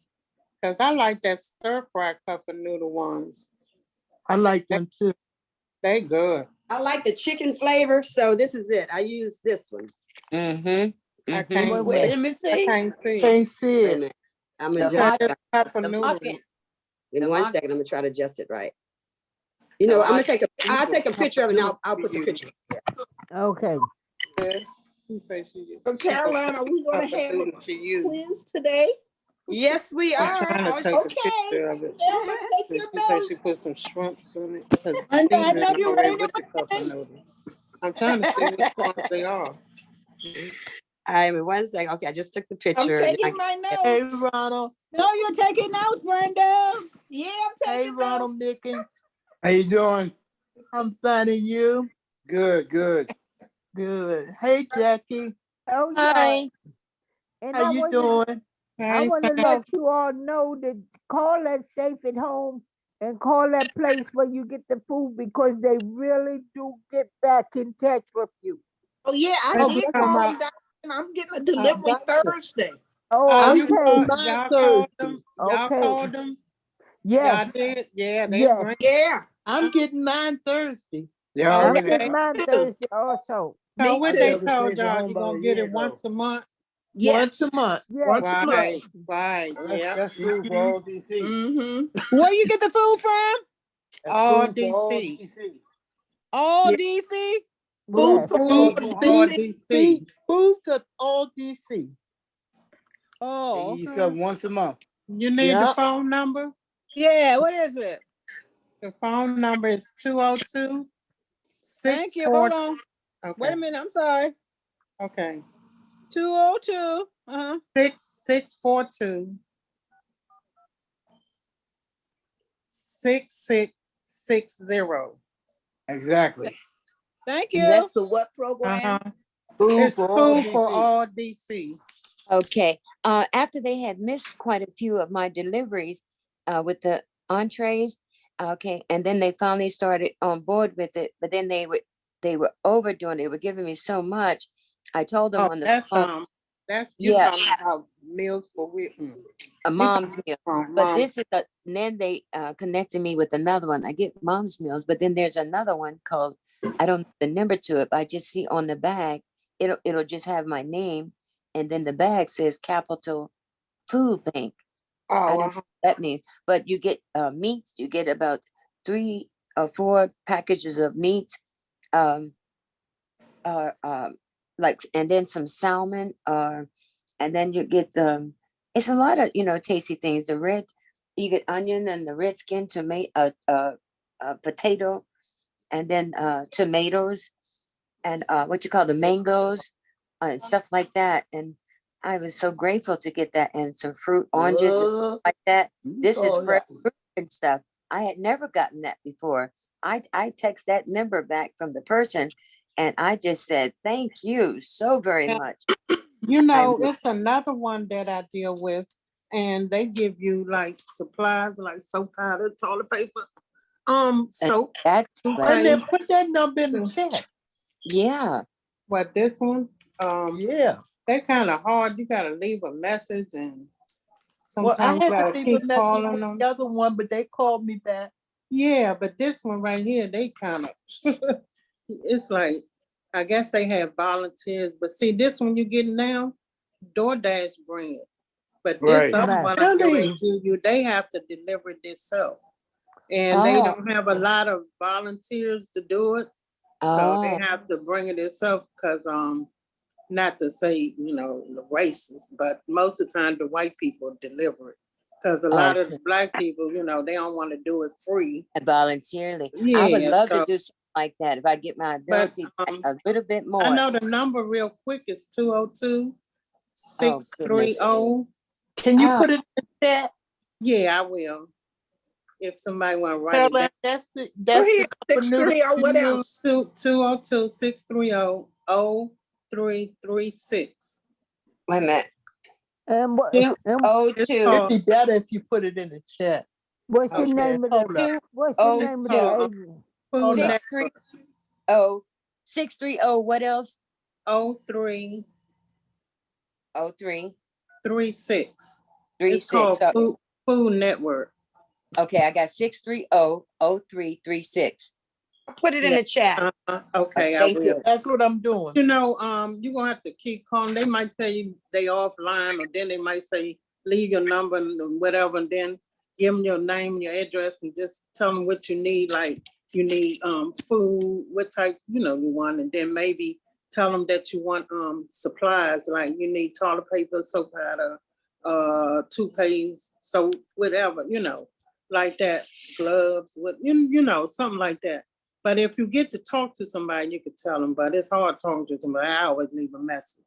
Speaker 5: Cause I like that stir fry cup of noodle ones.
Speaker 4: I like them too.
Speaker 5: They good.
Speaker 7: I like the chicken flavor, so this is it. I use this one.
Speaker 2: Mm-hmm.
Speaker 5: I
Speaker 2: Mm-hmm.
Speaker 5: can't
Speaker 6: Wait,
Speaker 5: see.
Speaker 6: let me
Speaker 5: I
Speaker 6: see.
Speaker 5: can't see.
Speaker 4: Can't see
Speaker 7: Wait a
Speaker 4: it.
Speaker 7: minute. I'm
Speaker 2: The
Speaker 5: It
Speaker 7: adjusting.
Speaker 5: says cup of
Speaker 2: The
Speaker 5: noodle.
Speaker 2: muffin.
Speaker 7: In
Speaker 2: the
Speaker 7: one
Speaker 2: mock-
Speaker 7: second, I'm gonna try to adjust it right. You know, I'll take a picture of it and I'll put the picture.
Speaker 1: Okay.
Speaker 5: She say she.
Speaker 3: So Caroline, are we gonna
Speaker 5: cup of
Speaker 3: have a
Speaker 5: noodle she used.
Speaker 3: quiz today?
Speaker 7: Yes, we
Speaker 5: I'm
Speaker 7: are.
Speaker 5: trying to
Speaker 7: Oh,
Speaker 5: take
Speaker 7: she's-
Speaker 5: a picture of it.
Speaker 3: Thelma, take
Speaker 5: She
Speaker 3: your
Speaker 5: said
Speaker 3: belt.
Speaker 5: she put some shrimps in it. 'Cause
Speaker 8: I know
Speaker 5: seasoning
Speaker 8: you're
Speaker 5: already
Speaker 8: ready
Speaker 5: with the cup of noodle. I'm trying to see which ones they are.
Speaker 7: I'm in one second. Okay, I just took the
Speaker 3: I'm
Speaker 7: picture. and
Speaker 3: taking
Speaker 7: I-
Speaker 3: my notes.
Speaker 4: Hey, Ronald.
Speaker 8: No, you're taking notes, Brenda.
Speaker 3: Yeah, I'm
Speaker 4: Hey,
Speaker 3: taking notes.
Speaker 4: Ronald Mickens.
Speaker 9: How you doing?
Speaker 4: I'm finding you.
Speaker 9: Good, good.
Speaker 4: Good. Hey, Jackie.
Speaker 1: Oh, yeah. And
Speaker 4: How you doing?
Speaker 1: I
Speaker 5: Hey,
Speaker 1: want to
Speaker 5: Sam.
Speaker 1: let you all know that call that Safe at Home and call that place where you get the food because they really do get back in touch with you.
Speaker 3: Oh, yeah, I
Speaker 5: Oh,
Speaker 3: did
Speaker 5: good.
Speaker 3: call them down and I'm getting a delivery
Speaker 4: gotcha.
Speaker 3: Thursday.
Speaker 1: Oh,
Speaker 5: You
Speaker 1: okay.
Speaker 5: called,
Speaker 4: mine
Speaker 5: y'all called
Speaker 4: Thursday.
Speaker 5: them? Y'all
Speaker 1: Okay.
Speaker 5: called them? Y'all
Speaker 1: Yes.
Speaker 5: did? Yeah, they
Speaker 1: Yes.
Speaker 5: bring.
Speaker 7: Yeah.
Speaker 4: I'm getting mine Thursday.
Speaker 9: Yeah,
Speaker 1: I'm
Speaker 5: Okay.
Speaker 1: getting mine Thursday also.
Speaker 5: So
Speaker 3: Me
Speaker 5: what
Speaker 3: too.
Speaker 5: they
Speaker 9: They
Speaker 5: told
Speaker 9: stayed at
Speaker 5: y'all,
Speaker 9: home
Speaker 5: you
Speaker 9: about
Speaker 5: gonna
Speaker 9: a
Speaker 5: get
Speaker 9: year
Speaker 5: it once a month?
Speaker 3: Yes.
Speaker 4: Once a month.
Speaker 1: Yes.
Speaker 9: Once a month.
Speaker 5: Right, right,
Speaker 9: That's,
Speaker 5: yeah.
Speaker 9: that's food for all DC.
Speaker 3: Mm-hmm.
Speaker 8: Where you get the food from?
Speaker 9: That's
Speaker 5: All
Speaker 9: food for all
Speaker 5: DC.
Speaker 9: DC.
Speaker 8: All
Speaker 5: Yeah.
Speaker 8: DC?
Speaker 3: Food
Speaker 1: Yes.
Speaker 3: for
Speaker 5: Food
Speaker 3: all
Speaker 5: for all
Speaker 3: DC.
Speaker 5: DC.
Speaker 4: Food for all DC.
Speaker 9: They
Speaker 8: Oh,
Speaker 9: give you
Speaker 8: okay.
Speaker 9: something once a month.
Speaker 5: You need the
Speaker 4: Yep.
Speaker 5: phone number?
Speaker 8: Yeah, what is it?
Speaker 5: The phone number is 202
Speaker 8: Thank you. Hold
Speaker 5: 642.
Speaker 8: on. Wait
Speaker 5: Okay,
Speaker 8: a minute. I'm sorry.
Speaker 5: okay.
Speaker 8: 202. Uh-huh.
Speaker 5: 642 6660.
Speaker 9: Exactly.
Speaker 8: Thank
Speaker 6: And
Speaker 8: you.
Speaker 6: that's the what program?
Speaker 5: Uh-huh.
Speaker 9: Food
Speaker 5: It's
Speaker 9: for all
Speaker 5: food for
Speaker 9: DC.
Speaker 5: all DC.
Speaker 2: Okay, after they had missed quite a few of my deliveries, with the entrees, okay, and then they finally started on board with it, but then they were overdoing it. They were giving me so much. I told them
Speaker 5: Oh,
Speaker 2: on the
Speaker 5: that's
Speaker 2: phone,
Speaker 5: you
Speaker 2: yeah,
Speaker 5: talking about meals for women.
Speaker 2: a
Speaker 5: You
Speaker 2: mom's
Speaker 5: talking
Speaker 2: meal.
Speaker 5: about
Speaker 2: But
Speaker 5: mom.
Speaker 2: this is a, and then they connected me with another one. I get mom's meals, but then there's another one called, I don't know the number to it, but I just see on the bag, it'll just have my name, and then the bag says Capital Food Bank. I
Speaker 5: Oh,
Speaker 2: don't know what that means, but you get meats, you get about 3 or 4 packages of meat, um, like, and then some salmon, and then you get it's a lot of, tasty things. The red, you get onion and the red skin tomato, potato, and then tomatoes, and what you call the mangoes, and stuff like that. And I was so grateful to get that, and some fruit, oranges, and stuff like that. This is fresh fruit and stuff. I had never gotten that before. I text that number back from the person, and I just said, thank you so very
Speaker 5: Yeah.
Speaker 2: much.
Speaker 5: you know,
Speaker 2: I-
Speaker 5: it's another one that I deal with, and they give you like supplies like soap powder, toilet paper, soap,
Speaker 2: That's
Speaker 4: And
Speaker 5: toothpaste.
Speaker 4: then put that number in the chat.
Speaker 2: yeah.
Speaker 5: What this one?
Speaker 4: Yeah.
Speaker 5: They kind of hard. You gotta leave a message, and
Speaker 4: Well, I
Speaker 5: sometimes you
Speaker 4: had to
Speaker 5: gotta
Speaker 4: leave
Speaker 5: keep
Speaker 4: a message
Speaker 5: calling
Speaker 4: with
Speaker 5: them.
Speaker 4: the other one, but they called me back.
Speaker 5: Yeah, but this one right here, they kind of, it's like, I guess they have volunteers, but see, this one you getting now, DoorDash bring it. But this
Speaker 9: Right.
Speaker 5: other
Speaker 1: Right.
Speaker 5: one I'm getting ready
Speaker 4: Really?
Speaker 5: to do, they have to deliver it themselves. And they
Speaker 2: Oh,
Speaker 5: don't have a lot of volunteers to do it, so they
Speaker 2: oh,
Speaker 5: have to bring it themselves, because, not to say, the racist, but most of the time the white people deliver it. Because a lot of
Speaker 2: okay.
Speaker 5: the black people, they don't want to do it free.
Speaker 2: Voluntarily. I would
Speaker 5: Yeah,
Speaker 2: love to
Speaker 5: so,
Speaker 2: do something like that if I get my
Speaker 5: but
Speaker 2: ability a little bit
Speaker 5: I
Speaker 2: more.
Speaker 5: know the number real quick is 202
Speaker 2: Oh, goodness.
Speaker 5: 630.
Speaker 4: Can you
Speaker 2: Oh,
Speaker 4: put it in the chat?
Speaker 5: Yeah, I will. If somebody want to write it
Speaker 4: Caroline,
Speaker 5: down.
Speaker 4: that's the
Speaker 3: Go
Speaker 4: that's the
Speaker 3: ahead,
Speaker 4: cup of noodles
Speaker 3: 630, or
Speaker 4: you
Speaker 3: what
Speaker 4: use.
Speaker 3: else?
Speaker 5: 202 630 0336.
Speaker 2: wait a minute.
Speaker 1: And what?
Speaker 2: Two
Speaker 1: And
Speaker 2: oh
Speaker 5: It's
Speaker 2: two
Speaker 4: It'd
Speaker 5: called,
Speaker 4: be better if you put it in the chat.
Speaker 1: what's the
Speaker 5: okay,
Speaker 1: name of
Speaker 4: Hold
Speaker 1: the?
Speaker 4: up.
Speaker 2: two
Speaker 1: What's the
Speaker 2: oh
Speaker 1: name of
Speaker 2: two
Speaker 1: the
Speaker 5: called
Speaker 1: agency?
Speaker 5: Food
Speaker 4: Hold up.
Speaker 2: six three
Speaker 5: Network
Speaker 2: oh 630. What else?
Speaker 5: 0336.
Speaker 2: 0336.
Speaker 5: It's
Speaker 2: 36.
Speaker 5: called
Speaker 2: So,
Speaker 5: Food Network.
Speaker 2: okay, I got 630 0336.
Speaker 7: Put it in
Speaker 5: Yeah.
Speaker 7: the chat.
Speaker 5: Okay, I
Speaker 2: Thank
Speaker 5: will.
Speaker 2: you.
Speaker 4: That's what I'm doing.
Speaker 5: You're gonna have to keep calling. They might tell you they offline, or then they might say, leave your number and whatever, and then give them your name and your address, and just tell them what you need, like you need food, what type, you want, and then maybe tell them that you want supplies, like you need toilet paper, soap powder, toothpaste, soap, whatever, like that, gloves, something like that. But if you get to talk to somebody, you could tell them, but it's hard talking to somebody. I always leave a message.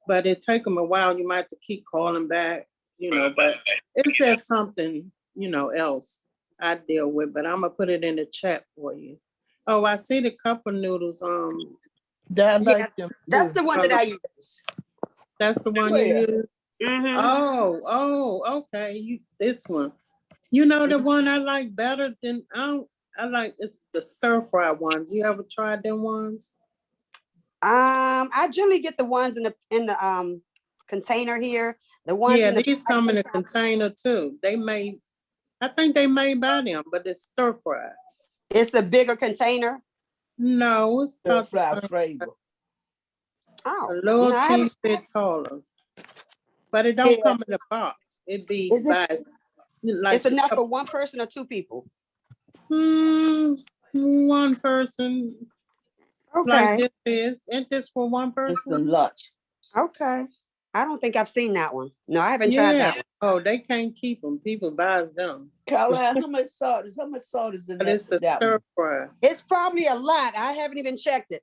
Speaker 5: But it take them a while. You might have to keep calling back, but it's just something, else I deal with, but I'm gonna put it in the chat for you. Oh, I see the cup of noodles.
Speaker 4: That I
Speaker 7: Yeah,
Speaker 4: like them
Speaker 7: that's
Speaker 4: too.
Speaker 7: the one that I use.
Speaker 5: That's the one
Speaker 4: Where?
Speaker 5: you use.
Speaker 7: Mhm.
Speaker 5: Oh, okay. This one. The one I like better than I like it's the stir fry ones. You ever tried them ones?
Speaker 7: I generally get the ones in the container here. The ones
Speaker 5: Yeah,
Speaker 7: in the
Speaker 5: these
Speaker 7: bag
Speaker 5: come in a
Speaker 7: sometimes-
Speaker 5: container too. I think they made by them, but it's stir fry.
Speaker 7: It's a bigger container.
Speaker 5: No, it's
Speaker 4: Stir
Speaker 5: about
Speaker 4: fry
Speaker 5: the same,
Speaker 4: flavor.
Speaker 7: Oh,
Speaker 5: a little
Speaker 7: I
Speaker 5: teeny
Speaker 7: haven't-
Speaker 5: bit taller. But it don't
Speaker 7: Yeah.
Speaker 5: come in a box. It be
Speaker 7: Is it?
Speaker 5: by like
Speaker 7: It's enough for one person or two people.
Speaker 5: Hmm, one person, like
Speaker 7: Okay,
Speaker 5: this is, ain't this for one
Speaker 6: It's the
Speaker 5: person?
Speaker 6: lunch.
Speaker 7: okay. I don't think I've seen that one. No, I haven't tried that
Speaker 5: Yeah,
Speaker 7: one.
Speaker 5: oh, they can't keep them, people buys them,
Speaker 6: Caroline, how much salt is in
Speaker 5: but it's the
Speaker 6: that
Speaker 5: stir
Speaker 6: one?
Speaker 5: fry.
Speaker 7: It's probably a lot. I haven't even checked it.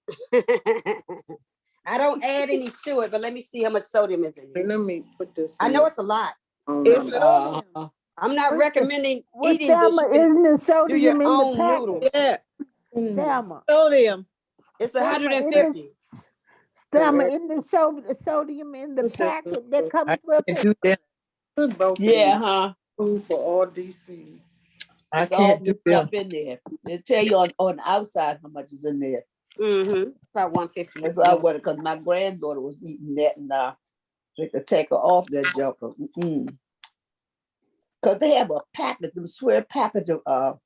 Speaker 7: I don't add any to it, but let me see how much sodium is in it.
Speaker 5: Let me put this.
Speaker 7: I
Speaker 5: in.
Speaker 7: know it's a lot.
Speaker 5: Oh,
Speaker 6: It's
Speaker 5: no.
Speaker 7: I'm not recommending
Speaker 1: Well,
Speaker 7: eating this.
Speaker 1: Thelma,
Speaker 7: You can
Speaker 1: isn't the
Speaker 7: do your
Speaker 1: sodium in the
Speaker 7: own
Speaker 1: packet?
Speaker 7: noodles.
Speaker 6: yeah,
Speaker 1: Thelma.
Speaker 6: sodium.
Speaker 7: It's
Speaker 1: Thelma,
Speaker 7: 150.
Speaker 1: Thelma,
Speaker 7: Yeah.
Speaker 1: isn't the sodium in the
Speaker 5: Put this
Speaker 1: packet that
Speaker 5: in.
Speaker 1: comes
Speaker 4: I
Speaker 1: with
Speaker 4: can't
Speaker 1: it?
Speaker 4: do that.
Speaker 5: Put both of
Speaker 6: Yeah,
Speaker 5: these.
Speaker 6: huh?
Speaker 5: Food for all DC.
Speaker 4: I
Speaker 6: It's all
Speaker 4: can't do
Speaker 6: mixed
Speaker 4: them.
Speaker 6: up in there. They tell you on the outside how much is in there.
Speaker 7: Mm-hmm. About 150.
Speaker 6: That's why I wanted, because my granddaughter was eating that and they could take her off that joker. Because they have a package, them swear package of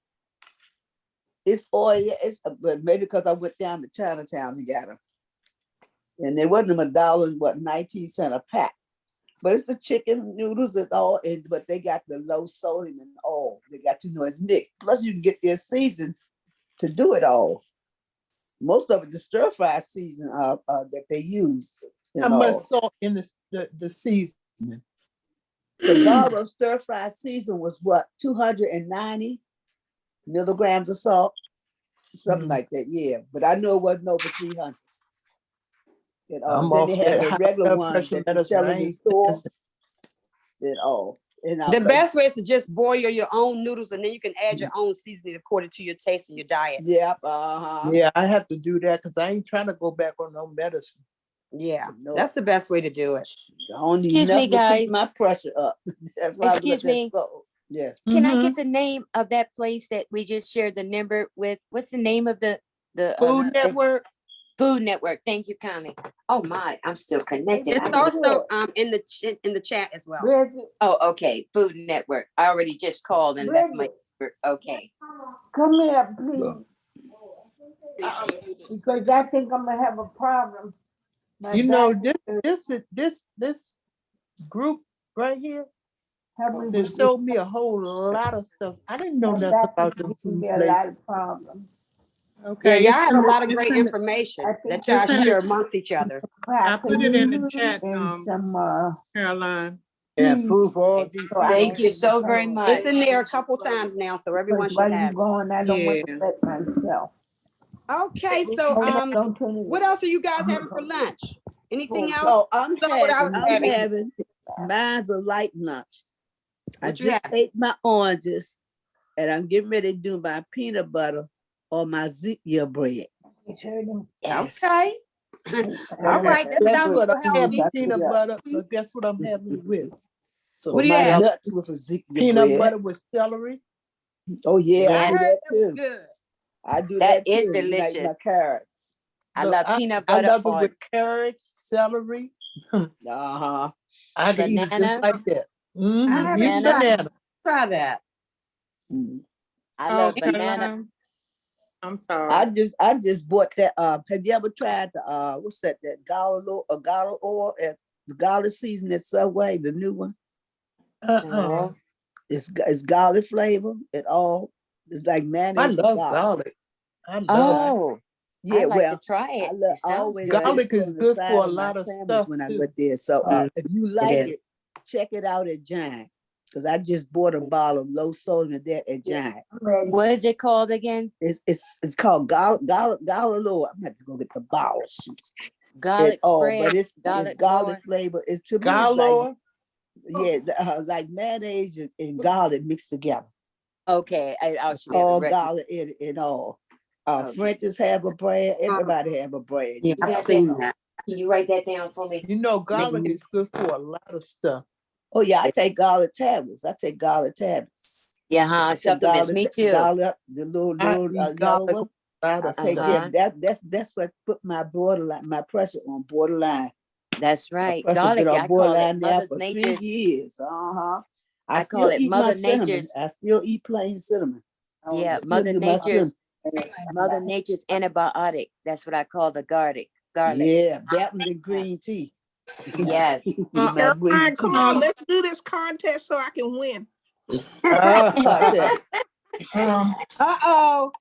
Speaker 6: it's oil, but maybe because I went down to Chinatown to get them. And they wasn't $1 and what, 19 cents a pack. But it's the chicken noodles and all, but they got the low sodium and all. They got, it's mixed. Plus you can get their season to do it all. Most of it, the stir fry season that they use.
Speaker 4: How much salt in the seasoning?
Speaker 6: The Gallo stir fry season was what, 290 milligrams of salt? Something like that, yeah. But I know it wasn't over 300.
Speaker 4: I'm
Speaker 6: Then
Speaker 4: off
Speaker 6: they have
Speaker 4: that
Speaker 6: the
Speaker 4: high
Speaker 6: regular
Speaker 4: blood
Speaker 6: ones
Speaker 4: pressure
Speaker 6: that they
Speaker 4: medicine.
Speaker 6: sell
Speaker 4: I
Speaker 6: in the
Speaker 4: ain't
Speaker 6: store.
Speaker 4: dancing.
Speaker 7: The best way is to just boil your own noodles, and then you can add your own seasoning according to your taste and your diet.
Speaker 6: Yep,
Speaker 4: Yeah, I have to do that because I ain't trying to go back on no medicine.
Speaker 7: Yeah,
Speaker 6: No.
Speaker 7: that's the best way to do it.
Speaker 6: I don't need
Speaker 2: Excuse me,
Speaker 6: nothing to keep
Speaker 2: guys.
Speaker 6: my pressure up. That's why
Speaker 2: Excuse
Speaker 6: I let
Speaker 2: me.
Speaker 6: that salt. Yes.
Speaker 2: Can I get the name of that place that we just shared the number with? What's the name of the
Speaker 4: Food Network.
Speaker 2: Food Network? Thank you, Connie. Oh my, I'm still connected.
Speaker 7: It's also in the chat as well.
Speaker 1: Bridget,
Speaker 2: Oh, okay. Food Network. I already just called and left my
Speaker 1: Bridget,
Speaker 2: number. Okay.
Speaker 1: come here, please. Because I think I'm gonna have a problem. My
Speaker 4: You know,
Speaker 1: back is
Speaker 4: this group right here,
Speaker 1: helping
Speaker 4: they
Speaker 1: with
Speaker 4: showed me a whole lot of stuff. I didn't know
Speaker 1: my
Speaker 4: nothing
Speaker 1: back
Speaker 4: about
Speaker 1: is
Speaker 4: them
Speaker 1: giving
Speaker 4: food
Speaker 1: me a
Speaker 4: places.
Speaker 1: lot of problems.
Speaker 7: Yeah,
Speaker 5: Okay,
Speaker 7: y'all
Speaker 5: it's
Speaker 7: have
Speaker 5: in
Speaker 7: a
Speaker 5: the-
Speaker 7: lot of
Speaker 5: it's
Speaker 7: great
Speaker 5: in the-
Speaker 7: information
Speaker 1: I think
Speaker 7: that y'all
Speaker 5: it's in the-
Speaker 7: share amongst each other.
Speaker 5: I put it in the chat,
Speaker 1: And some
Speaker 5: Caroline.
Speaker 6: Yeah,
Speaker 1: cheese.
Speaker 6: food for all
Speaker 1: So
Speaker 6: these.
Speaker 1: I
Speaker 2: Thank
Speaker 1: can
Speaker 2: you
Speaker 1: get
Speaker 2: so
Speaker 1: the
Speaker 2: very
Speaker 1: color.
Speaker 2: much.
Speaker 7: It's in there a couple times now, so everyone
Speaker 1: Because while
Speaker 7: should
Speaker 1: you
Speaker 7: have it.
Speaker 1: going, I don't want to
Speaker 5: Yeah.
Speaker 1: let myself.
Speaker 7: Okay, so
Speaker 1: Don't turn it.
Speaker 7: what else are you guys having for lunch? Anything
Speaker 6: So
Speaker 7: else?
Speaker 6: I'm
Speaker 7: So what I was
Speaker 6: having mine's a light lunch. I
Speaker 7: What you
Speaker 6: just
Speaker 7: having?
Speaker 6: ate my oranges and I'm getting ready to do my peanut butter or my Ezekiel bread.
Speaker 2: Yes.
Speaker 7: Okay. All right, that
Speaker 4: Guess
Speaker 7: sounds
Speaker 4: what
Speaker 7: real
Speaker 4: I'm having?
Speaker 7: healthy.
Speaker 4: Peanut butter. But guess what I'm having it with? So
Speaker 7: What do you
Speaker 6: my
Speaker 7: have?
Speaker 6: nuts with Ezekiel
Speaker 4: peanut
Speaker 6: bread.
Speaker 4: butter with celery.
Speaker 6: Oh yeah,
Speaker 2: Yeah.
Speaker 6: I
Speaker 7: I
Speaker 6: do
Speaker 7: heard
Speaker 6: that
Speaker 7: that was
Speaker 6: too.
Speaker 7: good.
Speaker 6: I do
Speaker 2: That
Speaker 6: that
Speaker 2: is
Speaker 6: too. Like my
Speaker 2: delicious.
Speaker 6: carrots.
Speaker 2: I
Speaker 4: Look,
Speaker 2: love peanut
Speaker 4: I
Speaker 2: butter
Speaker 4: love it
Speaker 2: on
Speaker 4: with carrots, celery.
Speaker 6: Uh-huh.
Speaker 4: I can eat it
Speaker 2: banana.
Speaker 4: just like that.
Speaker 7: I
Speaker 4: Mm-hmm.
Speaker 7: haven't
Speaker 4: Even
Speaker 2: Banana.
Speaker 4: banana.
Speaker 7: Try that.
Speaker 6: Mm.
Speaker 2: I
Speaker 5: Oh,
Speaker 2: love banana.
Speaker 5: Caroline. I'm sorry.
Speaker 6: I just bought that. Have you ever tried the what's that? That gala oil at the gala season at Subway, the new one?
Speaker 2: No.
Speaker 6: It's garlic flavor at all. It's like
Speaker 4: I
Speaker 6: mayonnaise.
Speaker 4: love
Speaker 6: garlic.
Speaker 4: garlic. I love
Speaker 2: Oh,
Speaker 6: Yeah,
Speaker 2: I'd like
Speaker 6: well,
Speaker 2: to try it.
Speaker 6: I
Speaker 2: It sounds
Speaker 6: always
Speaker 2: good.
Speaker 4: Garlic
Speaker 6: put
Speaker 4: is
Speaker 6: on the
Speaker 4: good
Speaker 6: side
Speaker 4: for a
Speaker 6: of my
Speaker 4: lot of
Speaker 6: sandwich
Speaker 4: stuff,
Speaker 6: when I
Speaker 4: too.
Speaker 6: go there. So if you like
Speaker 7: is.
Speaker 6: it, check it out at Giant. Because I just bought a bottle of low sodium there at Giant.
Speaker 2: What is it called again?
Speaker 6: It's called Gala. I'm gonna have to go get the bottle.
Speaker 2: Garlic spread.
Speaker 6: But it's
Speaker 2: garlic
Speaker 6: garlic
Speaker 2: Lord.
Speaker 6: flavor. It's to me, it's like,
Speaker 4: Galore.
Speaker 6: like mayonnaise and garlic mixed together.
Speaker 2: Okay, I should be
Speaker 6: All
Speaker 2: able to recognize.
Speaker 6: garlic in it and all.
Speaker 2: Okay.
Speaker 6: French's have a brand. Everybody have a brand.
Speaker 7: Yeah,
Speaker 2: You
Speaker 7: I've
Speaker 2: got
Speaker 7: seen
Speaker 2: that?
Speaker 7: that.
Speaker 2: Can you write that down for me?
Speaker 4: You know, garlic is good for a lot of stuff.
Speaker 6: Oh yeah, I take garlic tablets.
Speaker 2: Yeah, huh?
Speaker 6: Take
Speaker 2: Supplements. Me too.
Speaker 6: Garlic, the little
Speaker 4: I
Speaker 6: yellow
Speaker 4: eat
Speaker 6: one.
Speaker 4: garlic a lot
Speaker 6: I
Speaker 4: of
Speaker 6: take
Speaker 2: Uh-huh.
Speaker 6: that. That's what put my pressure on borderline.
Speaker 2: That's
Speaker 6: My
Speaker 2: right.
Speaker 6: pressure
Speaker 2: Garlic,
Speaker 6: been on
Speaker 2: I call
Speaker 6: borderline
Speaker 2: it
Speaker 6: now
Speaker 2: Mother
Speaker 6: for 3
Speaker 2: Nature's.
Speaker 6: years. I
Speaker 2: I call
Speaker 6: still
Speaker 2: it
Speaker 6: eat my
Speaker 2: Mother
Speaker 6: cinnamon.
Speaker 2: Nature's.
Speaker 6: I still eat plain cinnamon.
Speaker 2: Yeah,
Speaker 6: I still
Speaker 2: Mother
Speaker 6: do my
Speaker 2: Nature's.
Speaker 6: cinnamon.
Speaker 2: Mother Nature's antibiotic. That's what I call the garlic. Garlic.
Speaker 6: Yeah, that one the green tea.
Speaker 2: Yes.
Speaker 6: My green
Speaker 3: Caroline, come
Speaker 6: tea.
Speaker 3: on, let's do this contest so I can win.
Speaker 6: Contest.
Speaker 7: Uh-oh.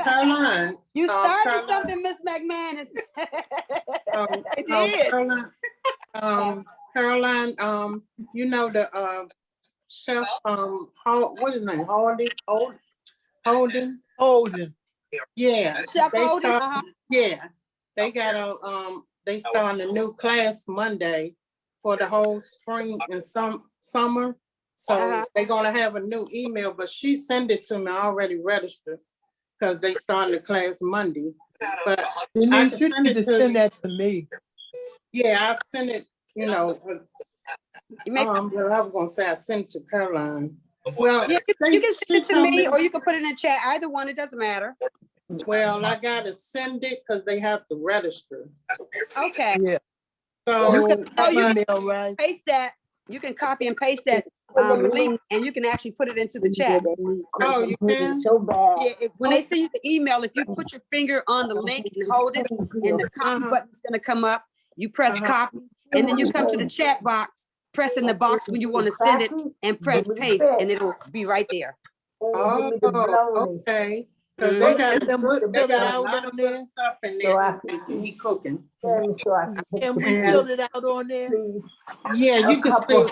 Speaker 5: Caroline.
Speaker 7: You started
Speaker 5: Caroline.
Speaker 7: something, Miss McManus.
Speaker 3: I did.
Speaker 5: Caroline, you know the chef, what is his name? Holden?
Speaker 4: Holden.
Speaker 5: Yeah.
Speaker 7: Chef
Speaker 5: they
Speaker 7: Holden,
Speaker 5: start- Yeah, they got they starting a new class Monday for the whole spring and summer. So they're gonna have a new email, but she sent it to me. I already registered because they starting the class Monday. But
Speaker 4: Denise,
Speaker 5: can
Speaker 4: you
Speaker 5: send
Speaker 4: need
Speaker 5: it
Speaker 4: to
Speaker 5: to
Speaker 4: send
Speaker 5: you.
Speaker 4: that to me.
Speaker 5: Yeah, I sent it, you know,
Speaker 7: You may-
Speaker 5: well, I was gonna say I sent it to Caroline. Well,
Speaker 7: Yeah, you can send it to
Speaker 5: she told
Speaker 7: me or you can put it in the chat. Either one, it doesn't matter.
Speaker 5: Well, I gotta send it because they have to register.
Speaker 7: Okay.
Speaker 4: Yeah.
Speaker 5: So,
Speaker 4: You got
Speaker 7: Oh,
Speaker 4: my
Speaker 7: you-
Speaker 4: email, right?
Speaker 7: Paste that. You can copy and paste that link and you can actually put it into the chat.
Speaker 5: Oh, you can?
Speaker 1: So bad.
Speaker 7: Yeah, when they send you the email, if you put your finger on the link and hold it, and the copy button's gonna come up, you press copy, and then you come to the chat box, press in the box when you want to send it, and press paste, and it'll be right there.
Speaker 5: Oh, okay. Cause
Speaker 7: Mhm.
Speaker 5: they got
Speaker 4: And then
Speaker 5: good, they
Speaker 4: fill it
Speaker 5: got a
Speaker 4: out
Speaker 5: lot
Speaker 4: on
Speaker 5: of good
Speaker 4: there.
Speaker 5: stuff in
Speaker 1: So I
Speaker 5: there. He cooking.
Speaker 4: Can we fill it out on there?
Speaker 5: Yeah, you can still,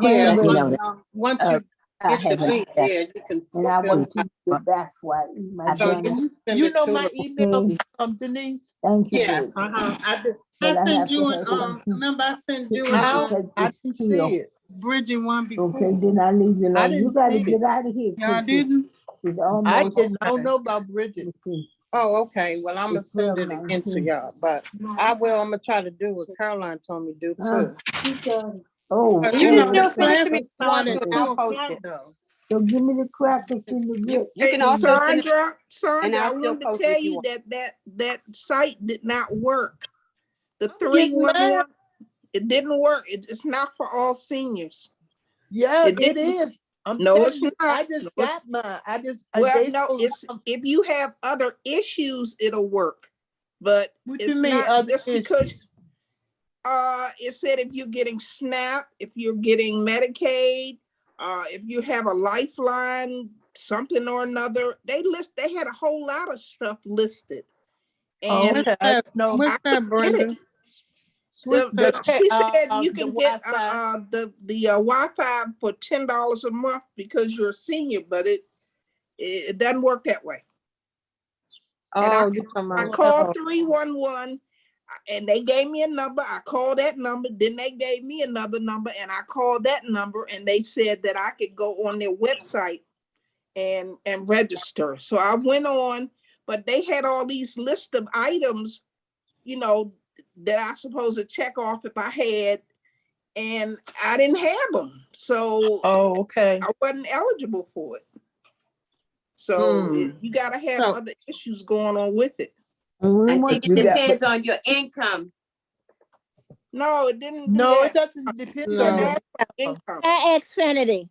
Speaker 5: yeah,
Speaker 1: Wait a
Speaker 5: once,
Speaker 1: minute.
Speaker 5: once you
Speaker 1: I
Speaker 5: get the
Speaker 1: haven't
Speaker 5: link,
Speaker 1: done-
Speaker 5: yeah, you can.
Speaker 1: And I
Speaker 5: fill
Speaker 1: want
Speaker 5: it
Speaker 1: to get back why my
Speaker 5: So
Speaker 1: son.
Speaker 5: you send
Speaker 4: You
Speaker 5: it
Speaker 4: know
Speaker 5: to
Speaker 4: my
Speaker 5: her.
Speaker 4: email, Denise?
Speaker 1: Thank you.
Speaker 5: Yes,
Speaker 1: baby.
Speaker 5: I did.
Speaker 1: But
Speaker 5: I
Speaker 1: I
Speaker 5: sent
Speaker 1: have
Speaker 5: you
Speaker 1: to
Speaker 5: an,
Speaker 1: have something
Speaker 5: remember I sent you
Speaker 1: to
Speaker 5: an,
Speaker 1: eat.
Speaker 4: I, I didn't see it.
Speaker 5: Bridget one before.
Speaker 1: Okay, then I leave you
Speaker 4: I
Speaker 1: alone. You
Speaker 4: didn't
Speaker 1: gotta
Speaker 4: see
Speaker 1: get out of here.
Speaker 5: Y'all
Speaker 1: 'cause
Speaker 5: didn't?
Speaker 1: it's
Speaker 4: I
Speaker 1: almost.
Speaker 4: didn't. I don't know about Bridget.
Speaker 5: Oh, okay. Well, I'm gonna
Speaker 1: It's
Speaker 5: send it
Speaker 1: 12:19.
Speaker 5: again to y'all, but I'm gonna try to do what Caroline told me to do too.
Speaker 1: Oh,
Speaker 5: But
Speaker 7: You
Speaker 5: you
Speaker 7: can
Speaker 5: know,
Speaker 7: still
Speaker 5: the
Speaker 7: send it to me if
Speaker 5: classes
Speaker 7: you want
Speaker 5: start
Speaker 7: to,
Speaker 5: at
Speaker 7: and
Speaker 5: 2
Speaker 7: I'll post
Speaker 5: o'clock
Speaker 7: it.
Speaker 5: though.
Speaker 1: so give me the crackers in the whip.
Speaker 7: You can
Speaker 3: Hey,
Speaker 7: also send it,
Speaker 3: Sandra,
Speaker 7: and I'll
Speaker 3: I
Speaker 7: still
Speaker 3: wanted to
Speaker 7: post it
Speaker 3: tell
Speaker 7: if you
Speaker 3: you
Speaker 7: want.
Speaker 3: that site did not work. The
Speaker 4: getting
Speaker 3: 311, it didn't work. It's not for all seniors.
Speaker 4: Yeah,
Speaker 3: It
Speaker 4: it
Speaker 3: didn't-
Speaker 4: is. I'm
Speaker 3: No,
Speaker 4: telling
Speaker 3: it's
Speaker 4: you, I
Speaker 3: not.
Speaker 4: just
Speaker 3: No,
Speaker 4: got mine. I just,
Speaker 3: Well,
Speaker 4: they
Speaker 3: no,
Speaker 4: told-
Speaker 3: it's if you have other issues, it'll work. But
Speaker 4: What
Speaker 3: it's
Speaker 4: you mean,
Speaker 3: not
Speaker 4: other
Speaker 3: just because
Speaker 4: issues?
Speaker 3: it said if you're getting SNAP, if you're getting Medicaid, if you have a lifeline, something or another, they had a whole lot of stuff listed.
Speaker 4: Oh,
Speaker 3: And
Speaker 4: okay, I didn't know.
Speaker 5: What's that, Brenda? What's
Speaker 3: the,
Speaker 5: that?
Speaker 3: she said you
Speaker 4: the
Speaker 3: can get
Speaker 4: Wi-Fi.
Speaker 3: the Wi-Fi for $10 a month because you're a senior, but it doesn't work that way. And
Speaker 5: Oh, you talking
Speaker 3: I
Speaker 5: about-
Speaker 3: called 311 and they gave me a number. I called that number. Then they gave me another number and I called that number and they said that I could go on their website and register. So I went on, but they had all these list of items, you know, that I supposed to check off if I had, and I didn't have them. So
Speaker 4: Oh, okay.
Speaker 3: I wasn't eligible for it. So you gotta have
Speaker 5: So-
Speaker 3: other issues going on with it.
Speaker 2: I think it depends on your income.
Speaker 3: No, it didn't. Do
Speaker 4: No,
Speaker 3: that.
Speaker 4: it doesn't depend
Speaker 5: No.
Speaker 4: on
Speaker 3: Didn't
Speaker 4: the
Speaker 3: ask for income.
Speaker 10: I Xfinity.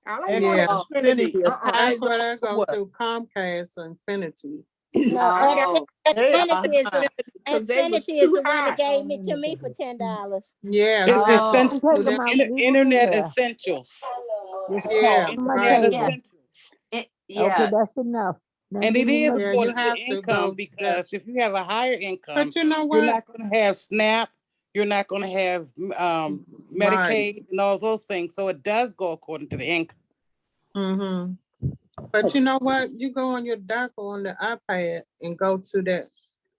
Speaker 3: I don't
Speaker 5: Yeah.
Speaker 3: want Xfinity.
Speaker 5: That's where they go
Speaker 4: What?
Speaker 5: through Comcast and Infinity.
Speaker 10: No,
Speaker 2: Oh.
Speaker 10: Xfinity is the
Speaker 3: Because they was
Speaker 10: Xfinity is
Speaker 3: too
Speaker 10: the one
Speaker 3: high.
Speaker 10: that gave me to me for $10.
Speaker 5: Yeah.
Speaker 9: It's
Speaker 2: Oh.
Speaker 9: essential, internet essentials.
Speaker 5: Yeah.
Speaker 1: My
Speaker 5: right.
Speaker 1: table.
Speaker 2: Yeah.
Speaker 1: Okay,
Speaker 2: Yeah,
Speaker 1: that's enough. Now
Speaker 9: And
Speaker 1: give
Speaker 9: it
Speaker 1: me
Speaker 9: is
Speaker 1: my-
Speaker 5: Yeah, you
Speaker 9: according to
Speaker 5: have to go
Speaker 9: income
Speaker 5: to
Speaker 9: because if you have a higher income,
Speaker 5: But you know
Speaker 9: you're
Speaker 5: what?
Speaker 9: not gonna have SNAP, you're not gonna have Medicaid and all those things. So it does go according to the income.
Speaker 5: Mm-hmm. But you know what? You go on your DACA on the iPad and go to that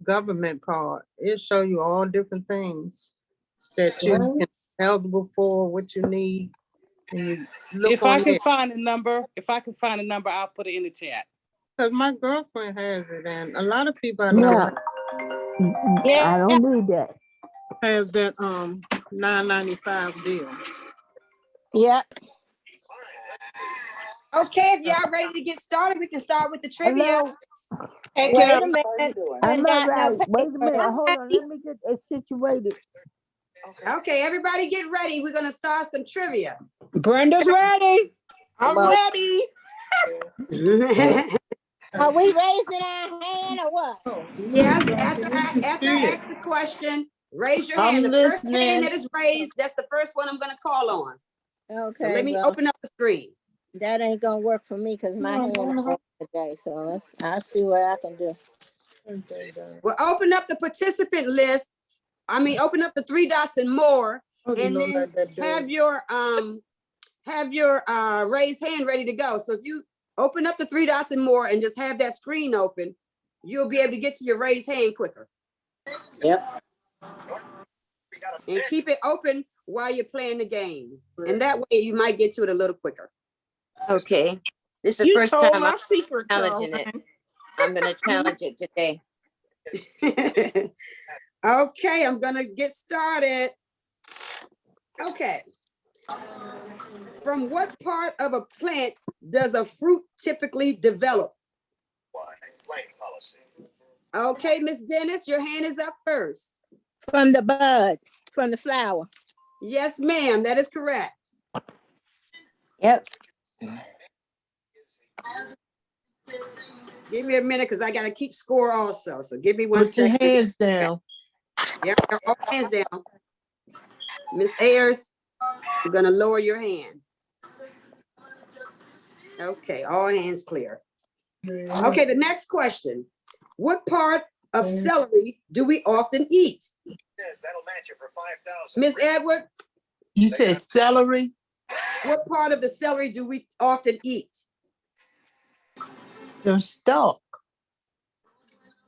Speaker 5: government part. It'll show you all different things that you can eligible for, what you need. And you look
Speaker 9: If I
Speaker 5: on
Speaker 9: can
Speaker 5: it.
Speaker 9: find a number, I'll put it in the chat.
Speaker 5: Because my girlfriend has it, and a lot of people I know
Speaker 1: Yeah. I don't need that.
Speaker 5: have that $9.95 deal.
Speaker 10: Yep.
Speaker 7: Okay, if y'all ready to get started, we can start with the trivia.
Speaker 1: Hello?
Speaker 3: Hey,
Speaker 10: Wait
Speaker 3: Carol,
Speaker 10: a minute.
Speaker 1: I'm
Speaker 10: got
Speaker 1: all
Speaker 10: no
Speaker 1: right. Wait a minute.
Speaker 10: paper.
Speaker 1: Hold on. Let me get it situated.
Speaker 7: Okay, everybody get ready. We're gonna start some trivia.
Speaker 8: Brenda's ready.
Speaker 3: I'm ready.
Speaker 10: Are we raising our hand or what?
Speaker 7: Yes, after I ask the question, raise your hand.
Speaker 6: I'm
Speaker 7: The first hand
Speaker 6: listening.
Speaker 7: that is raised, that's the first one I'm gonna call on.
Speaker 10: Okay.
Speaker 7: So let me
Speaker 10: well,
Speaker 7: open up the screen.
Speaker 10: that ain't gonna work for me because my hand is off today. So I'll see what I can do.
Speaker 7: Well, open up the participant list. I mean, open up the three dots and more, and then have your raised hand ready to go. So if you open up the three dots and more and just have that screen open, you'll be able to get to your raised hand quicker.
Speaker 6: Yep.
Speaker 7: And keep it open while you're playing the game. And that way you might get to it a little quicker.
Speaker 2: Okay, this is the
Speaker 3: You
Speaker 2: first
Speaker 3: told
Speaker 2: time
Speaker 3: my
Speaker 2: I'm
Speaker 3: secret,
Speaker 2: challenging it.
Speaker 3: Caroline.
Speaker 2: I'm gonna challenge it today.
Speaker 7: Okay, I'm gonna get started. Okay. From what part of a plant does a fruit typically develop? Okay, Miss Dennis, your hand is up first.
Speaker 10: From the bud, from the flower.
Speaker 7: Yes, ma'am, that is correct.
Speaker 2: Yep.
Speaker 7: Give me a minute because I gotta keep score also. So give me one
Speaker 4: Put your
Speaker 7: second.
Speaker 4: hands down.
Speaker 7: Yeah, all hands down. Miss Ayers, you're gonna lower your hand. Okay, all hands clear. Okay, the next question. What part of celery do we often eat? Miss Edward,
Speaker 4: You said celery?
Speaker 7: what part of the celery do we often eat?
Speaker 4: The stalk.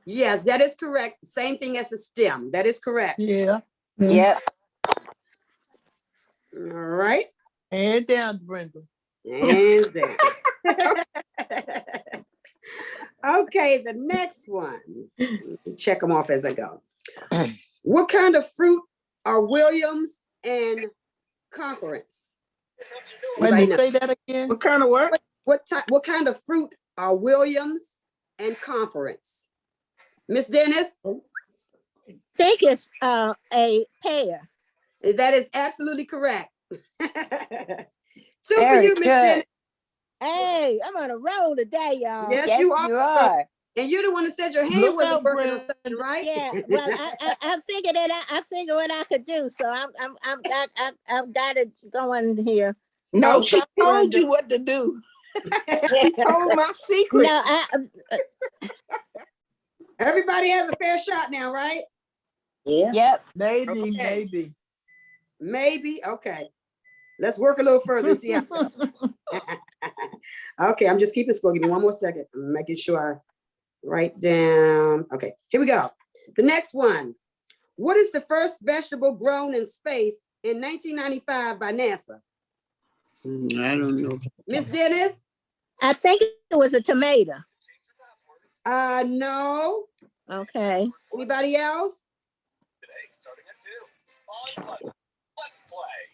Speaker 7: Yes, that is correct. Same thing as the stem. That is correct.
Speaker 4: Yeah.
Speaker 2: Yep.
Speaker 7: All right.
Speaker 4: Hand down, Brenda.
Speaker 7: Hands down. Okay, the next one. Check them off as I go. What kind of fruit are Williams and Conference?
Speaker 4: Wait a
Speaker 7: Anybody
Speaker 4: minute,
Speaker 7: know?
Speaker 4: say that again.
Speaker 3: What kind of work?
Speaker 7: What kind of fruit are Williams and Conference? Miss Dennis?
Speaker 10: Think it's a pear.
Speaker 7: That is absolutely correct. Two for
Speaker 2: Very
Speaker 7: you, Miss Dennis.
Speaker 2: good.
Speaker 10: Hey, I'm on a roll today, y'all.
Speaker 7: Yes,
Speaker 2: Yes,
Speaker 7: you
Speaker 2: you
Speaker 7: are.
Speaker 2: are.
Speaker 7: And you're the one that said your hand
Speaker 4: Look
Speaker 7: wasn't
Speaker 4: out,
Speaker 7: working or
Speaker 4: Brenda.
Speaker 7: something, right?
Speaker 10: Yeah, well, I figured that I figured what I could do, so I've got it going here.
Speaker 3: No,
Speaker 4: Oh,
Speaker 3: she
Speaker 4: stop,
Speaker 3: told
Speaker 4: Brenda.
Speaker 3: you what to do. She told my secret.
Speaker 10: No,
Speaker 7: Everybody has a fair shot now, right?
Speaker 6: Yeah.
Speaker 2: Yep.
Speaker 4: Maybe,
Speaker 3: Okay.
Speaker 4: maybe.
Speaker 7: Maybe. Okay. Let's work a little further and see how. Okay, I'm just keeping score. Give me one more second. I'm making sure I write down. Okay, here we go. The next one. What is the first vegetable grown in space in 1995 by NASA?
Speaker 5: I don't know.
Speaker 7: Miss Dennis?
Speaker 10: I think it was a tomato.
Speaker 7: No.
Speaker 10: Okay.
Speaker 7: Anybody else?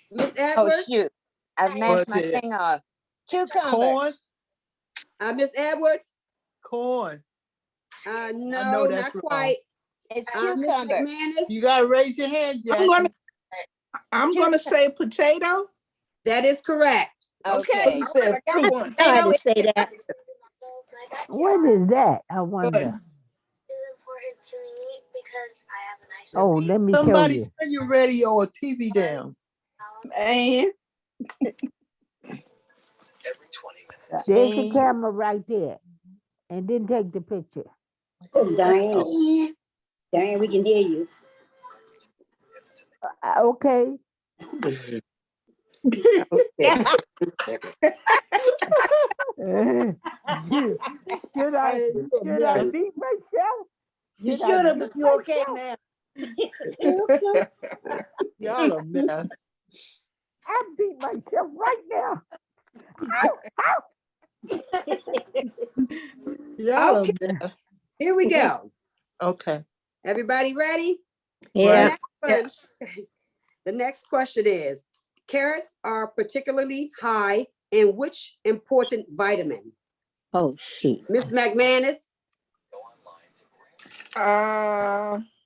Speaker 7: Miss
Speaker 2: Oh,
Speaker 7: Edwards?
Speaker 2: shoot. I've mashed my
Speaker 4: What's it?
Speaker 2: thing off. Cucumber.
Speaker 4: Corn?
Speaker 7: Miss Edwards?
Speaker 4: Corn.
Speaker 7: No,
Speaker 4: that's
Speaker 7: not
Speaker 4: wrong.
Speaker 7: quite.
Speaker 2: It's
Speaker 7: Miss
Speaker 2: cucumber.
Speaker 7: McManus?
Speaker 4: You gotta raise your hand,
Speaker 3: I'm
Speaker 4: Jackie.
Speaker 3: gonna say potato.
Speaker 7: That is correct.
Speaker 2: Okay.
Speaker 3: All right, I got one.
Speaker 10: I had to say that.
Speaker 1: What is that? I wonder. Oh, let me show
Speaker 4: Somebody
Speaker 1: you.
Speaker 4: turn your radio or TV down.
Speaker 6: Man.
Speaker 1: There's the camera right there. And then take the picture.
Speaker 6: Diane. Diane, we can hear you.
Speaker 1: Okay. Should I beat myself?
Speaker 6: You
Speaker 1: Should I
Speaker 6: should have,
Speaker 1: beat
Speaker 6: but you okay
Speaker 1: myself?
Speaker 6: now.
Speaker 4: Y'all a mess.
Speaker 1: I beat myself right now. Ow, ow.
Speaker 4: Y'all
Speaker 7: Okay.
Speaker 4: a mess.
Speaker 7: Here we go.
Speaker 4: Okay.
Speaker 7: Everybody ready?
Speaker 10: Yeah.
Speaker 3: Yes.
Speaker 7: The next question is, carrots are particularly high in which important vitamin?
Speaker 10: Oh, shoot.
Speaker 7: Miss McManus?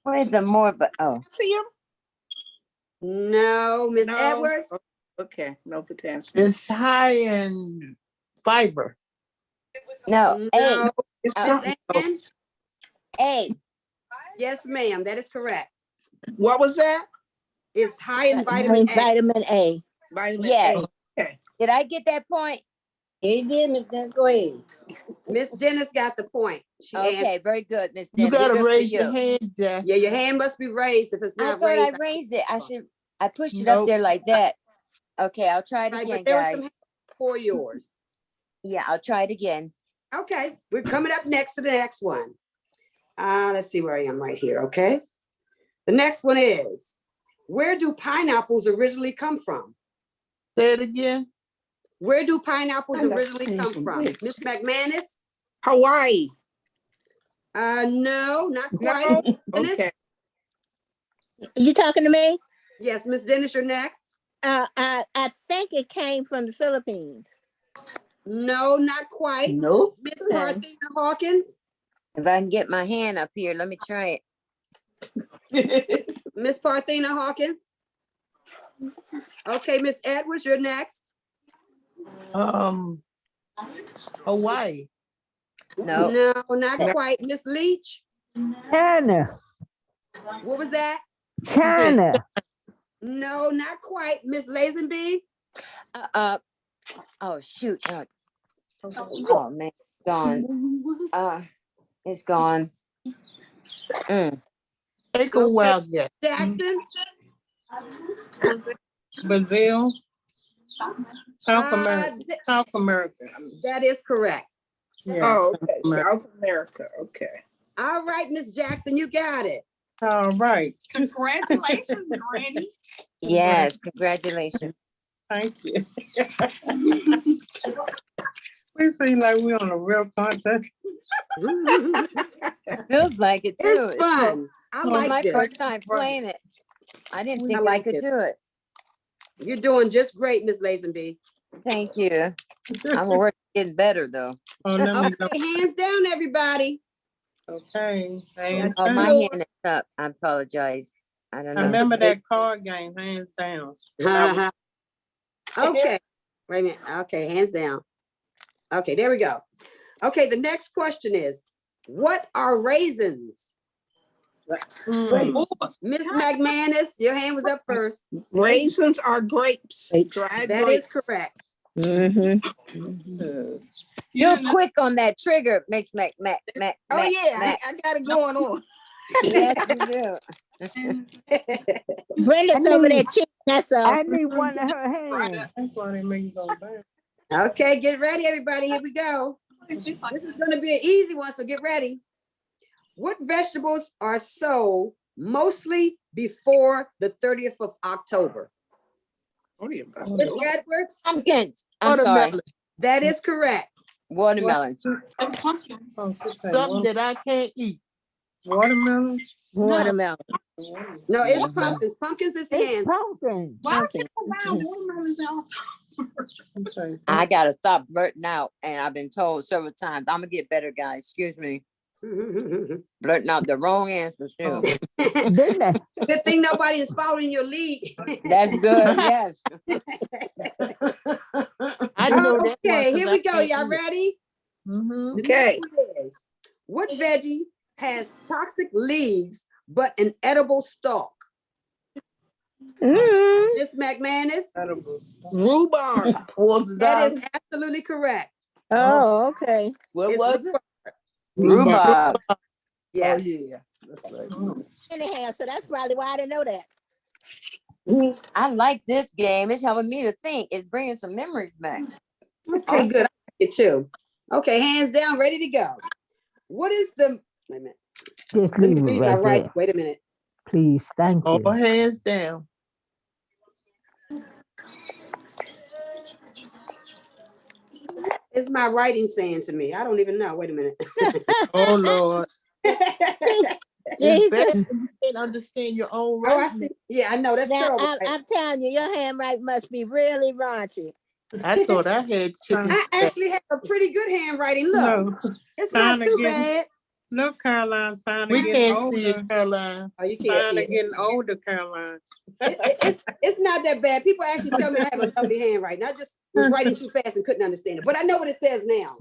Speaker 2: Where's the more, but, oh,
Speaker 3: See him?
Speaker 7: No. Miss
Speaker 3: No.
Speaker 7: Edwards?
Speaker 3: Okay, no potassium.
Speaker 4: It's high in fiber.
Speaker 2: no, A,
Speaker 7: No.
Speaker 3: It's
Speaker 7: Miss
Speaker 3: something
Speaker 7: Ann?
Speaker 3: else.
Speaker 2: A.
Speaker 7: Yes, ma'am, that is correct.
Speaker 3: What was that?
Speaker 7: It's high in vitamin A.
Speaker 10: Vitamin A.
Speaker 3: Vitamin
Speaker 2: Yes.
Speaker 3: A. Okay.
Speaker 2: Did I get that point?
Speaker 10: You did, Miss Dennis, go ahead.
Speaker 7: Miss Dennis got the point. She
Speaker 2: Okay,
Speaker 7: answered.
Speaker 2: very good, Miss
Speaker 4: You
Speaker 2: Dennis.
Speaker 4: gotta
Speaker 2: Good for
Speaker 4: raise your
Speaker 2: you.
Speaker 4: hand, Jack.
Speaker 7: Yeah, your hand must be raised. If it's
Speaker 2: I
Speaker 7: not
Speaker 2: thought I
Speaker 7: raised.
Speaker 2: raised it. I pushed it up
Speaker 4: Nope.
Speaker 2: there like that. Okay, I'll try it
Speaker 7: Right,
Speaker 2: again,
Speaker 7: but there was
Speaker 2: guys.
Speaker 7: some hands for yours.
Speaker 2: Yeah, I'll try it again.
Speaker 7: Okay, we're coming up next to the next one. Let's see where I am right here, okay? The next one is, where do pineapples originally come from?
Speaker 4: Say it again.
Speaker 7: Where do pineapples
Speaker 6: Pineapple
Speaker 7: originally
Speaker 6: came
Speaker 7: come
Speaker 6: from
Speaker 7: from?
Speaker 6: where?
Speaker 7: Miss McManus?
Speaker 3: Hawaii.
Speaker 7: No, not quite.
Speaker 3: No?
Speaker 7: Dennis?
Speaker 3: Okay.
Speaker 10: You talking to me?
Speaker 7: Yes, Miss Dennis, you're next.
Speaker 10: I think it came from the Philippines.
Speaker 7: No, not quite.
Speaker 6: Nope.
Speaker 7: Miss
Speaker 10: Okay.
Speaker 7: Parthena Hawkins?
Speaker 2: If I can get my hand up here, let me try it.
Speaker 7: Miss Parthena Hawkins? Okay, Miss Edwards, you're next.
Speaker 4: Hawaii.
Speaker 2: No,
Speaker 7: No, not quite. Miss Leach?
Speaker 1: China,
Speaker 7: What was that?
Speaker 1: China,
Speaker 7: No, not quite. Miss Lazenby?
Speaker 2: oh, shoot. Oh, man, gone. It's gone. Mm.
Speaker 4: Take a
Speaker 7: Okay.
Speaker 4: wild guess.
Speaker 7: Jackson?
Speaker 5: Brazil, South America,
Speaker 7: th-
Speaker 5: South America.
Speaker 7: That is correct.
Speaker 5: Yeah,
Speaker 3: Oh,
Speaker 5: South
Speaker 3: okay.
Speaker 5: America.
Speaker 3: South America. Okay.
Speaker 7: All right, Miss Jackson, you got it.
Speaker 5: All right,
Speaker 11: Congratulations, Granny.
Speaker 2: Yes, congratulations.
Speaker 5: thank you. We seem like we're on a real contest.
Speaker 2: Feels like it too.
Speaker 7: It's fun. I
Speaker 2: It was
Speaker 7: like
Speaker 2: my
Speaker 7: this.
Speaker 2: first time playing it. I didn't think I
Speaker 7: like
Speaker 2: could
Speaker 7: it.
Speaker 2: do it.
Speaker 7: You're doing just great, Miss Lazenby.
Speaker 2: Thank you. I'm working getting better though.
Speaker 5: Oh, let me know.
Speaker 7: Okay, hands down, everybody.
Speaker 5: Okay. Hands
Speaker 2: Oh, my
Speaker 5: down.
Speaker 2: hand is up. I apologize. I don't
Speaker 5: I
Speaker 2: know.
Speaker 5: remember that card game, hands down.
Speaker 7: Okay, wait a minute. Okay, hands down. Okay, there we go. Okay, the next question is, what are raisins?
Speaker 5: Mm.
Speaker 7: Miss McManus, your hand was up first.
Speaker 3: Raisins are grapes.
Speaker 10: Grapes.
Speaker 3: Dried
Speaker 7: That
Speaker 3: grapes.
Speaker 7: is correct.
Speaker 10: Mm-hmm.
Speaker 2: You're quick on that trigger, makes Mac.
Speaker 3: Oh yeah,
Speaker 2: Mac.
Speaker 3: I got it going on.
Speaker 2: Yes, you do.
Speaker 10: Brenda's
Speaker 1: I
Speaker 10: over
Speaker 1: need-
Speaker 10: there cheating, that's all.
Speaker 1: I need one of her hands.
Speaker 5: That's why they make you go back.
Speaker 7: Okay, get ready, everybody. Here we go. This is gonna be an easy one, so get ready. What vegetables are sold mostly before the 30th of October?
Speaker 3: What are you about?
Speaker 7: Miss Edwards,
Speaker 2: Pumpkins. I'm sorry.
Speaker 4: Watermelon.
Speaker 7: that is correct.
Speaker 2: Watermelon.
Speaker 5: Oh, she said
Speaker 4: Something that I can't eat.
Speaker 5: watermelon.
Speaker 10: Watermelon.
Speaker 7: No, it's pumpkins. Pumpkins is the
Speaker 1: It's
Speaker 7: answer.
Speaker 1: pumpkins.
Speaker 11: Why are people buying watermelons out?
Speaker 5: She said,
Speaker 2: I gotta stop blurting out, and I've been told several times. I'm gonna get better, guys. Excuse me. Blurting out the wrong answers too.
Speaker 1: Didn't they?
Speaker 7: Good thing nobody is following your lead.
Speaker 2: That's good. Yes.
Speaker 4: I know that.
Speaker 7: Okay, here we go. Y'all ready?
Speaker 1: Mhm.
Speaker 7: The
Speaker 3: Okay.
Speaker 7: next one is, what veggie has toxic leaves but an edible stalk?
Speaker 10: Mm-hmm.
Speaker 7: Miss McManus,
Speaker 5: edibles.
Speaker 3: Rhubarb.
Speaker 6: Water
Speaker 7: that
Speaker 6: down.
Speaker 7: is absolutely correct.
Speaker 10: Oh, okay.
Speaker 6: What
Speaker 7: It's
Speaker 6: was it?
Speaker 2: Rhubarb.
Speaker 6: Oh,
Speaker 7: Yes.
Speaker 6: yeah. That's right.
Speaker 5: Mm.
Speaker 10: Anyhow, so that's probably why I didn't know that.
Speaker 2: I like this game. It's helping me to think. It's bringing some memories back.
Speaker 7: Okay, good. I like it too. Okay, hands down, ready to go. What is the, wait a minute.
Speaker 1: Just
Speaker 7: Let me
Speaker 1: leave it
Speaker 7: read my
Speaker 1: right
Speaker 7: right,
Speaker 1: there,
Speaker 7: wait a minute.
Speaker 1: please. Thank you.
Speaker 4: All hands down.
Speaker 7: It's my writing saying to me. I don't even know. Wait a minute.
Speaker 4: Oh, Lord.
Speaker 10: Jesus.
Speaker 4: Better you can't understand your own
Speaker 7: Oh, I
Speaker 4: writing.
Speaker 7: see. Yeah, I know. That's
Speaker 10: Now,
Speaker 7: terrible.
Speaker 10: I'm telling you, your handwriting must be really raunchy.
Speaker 4: I thought I had chicken.
Speaker 7: I actually have a pretty good handwriting. Look,
Speaker 5: No,
Speaker 7: it's not
Speaker 5: Kinda
Speaker 7: too
Speaker 5: getting-
Speaker 7: bad.
Speaker 5: look, Caroline, sign
Speaker 4: We
Speaker 5: of getting
Speaker 4: can't see
Speaker 5: older.
Speaker 4: it, Caroline.
Speaker 7: Oh, you can't
Speaker 5: Sign
Speaker 7: see
Speaker 5: of
Speaker 7: it.
Speaker 5: getting older, Caroline.
Speaker 7: It's not that bad. People actually tell me I have a lovely handwriting. I just was writing too fast and couldn't understand it. But I know what it says now.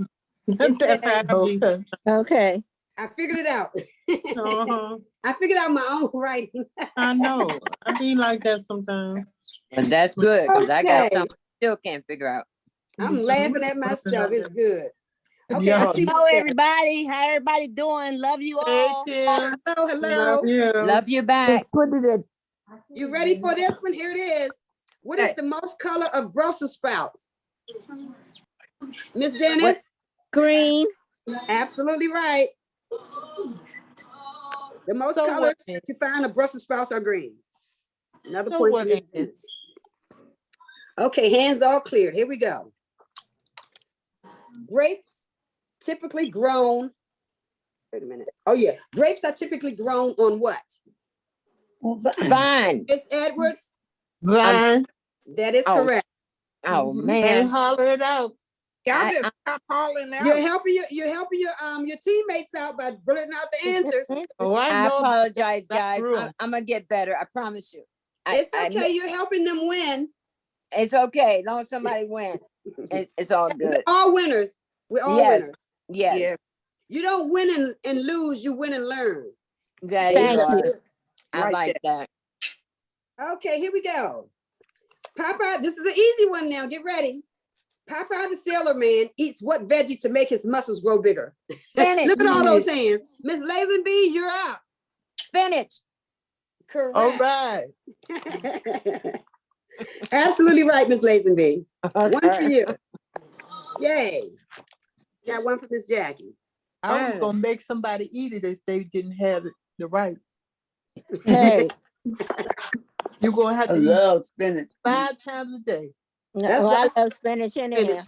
Speaker 5: That's
Speaker 7: says-
Speaker 5: how I be.
Speaker 4: Okay.
Speaker 10: Okay.
Speaker 7: I figured it out.
Speaker 5: Uh-huh.
Speaker 7: I figured out my own writing.
Speaker 5: I know. I be like that sometimes.
Speaker 2: But that's good because I got
Speaker 7: Okay.
Speaker 2: something I still can't figure out.
Speaker 7: I'm laughing at myself. It's good. Okay,
Speaker 4: Yeah.
Speaker 7: I see
Speaker 10: Hello,
Speaker 7: what's there.
Speaker 10: everybody. How everybody doing? Love you
Speaker 4: Hey,
Speaker 10: all.
Speaker 4: Tim.
Speaker 7: Hello, hello.
Speaker 2: Love you
Speaker 1: Just
Speaker 2: back.
Speaker 1: put it at,
Speaker 7: You ready for this one? Here it is. What is the most color of Brussels sprouts? Miss Dennis?
Speaker 10: Green.
Speaker 7: Absolutely right. The most
Speaker 4: So
Speaker 7: colors
Speaker 4: what?
Speaker 7: you find of Brussels sprouts are green. Another
Speaker 4: So
Speaker 7: point
Speaker 4: what
Speaker 7: for Miss
Speaker 4: is it?
Speaker 7: Dennis. Okay, hands all cleared. Here we go. Grapes typically grown. Wait a minute. Oh yeah, grapes are typically grown on what?
Speaker 2: Fine.
Speaker 7: Miss Edwards?
Speaker 4: Vine.
Speaker 7: That is
Speaker 2: Oh,
Speaker 7: correct.
Speaker 2: Oh,
Speaker 7: Mhm.
Speaker 4: Hey,
Speaker 2: man.
Speaker 4: holler it out.
Speaker 3: Y'all
Speaker 2: I-
Speaker 3: just stop hollering
Speaker 7: You're
Speaker 3: out.
Speaker 7: helping your teammates out by blurting out the answers.
Speaker 4: Oh, I
Speaker 2: I
Speaker 4: know.
Speaker 2: apologize,
Speaker 4: That's
Speaker 2: guys.
Speaker 4: true.
Speaker 2: I'm gonna get better. I promise you.
Speaker 7: It's okay. You're helping them win.
Speaker 2: It's okay. As long as somebody wins, it's all
Speaker 7: We're
Speaker 2: good.
Speaker 7: all winners. We're all
Speaker 2: Yes.
Speaker 7: winners.
Speaker 2: Yes.
Speaker 3: Yeah.
Speaker 7: You don't win and lose. You win and learn.
Speaker 2: That
Speaker 10: Thank
Speaker 2: is
Speaker 10: you.
Speaker 2: right. I
Speaker 3: Like
Speaker 2: like that.
Speaker 7: Okay, here we go. Popeye, this is an easy one now. Get ready. Popeye the Sailor Man eats what veggie to make his muscles grow bigger?
Speaker 2: Spinach.
Speaker 7: Look at all those hands. Miss Lazenby, you're up.
Speaker 2: Spinach.
Speaker 7: Correct.
Speaker 4: All right.
Speaker 7: Absolutely right, Miss Lazenby. One for
Speaker 2: Okay.
Speaker 7: you. Yay. Got one for Miss Jackie.
Speaker 4: I was
Speaker 2: Mm.
Speaker 4: gonna make somebody eat it if they didn't have it the right.
Speaker 10: Hey,
Speaker 4: You're gonna have
Speaker 6: I
Speaker 4: to eat
Speaker 6: love spinach.
Speaker 4: 5 times a day.
Speaker 7: That's
Speaker 10: well, I
Speaker 7: why
Speaker 10: love spinach anyhow.
Speaker 7: spinach.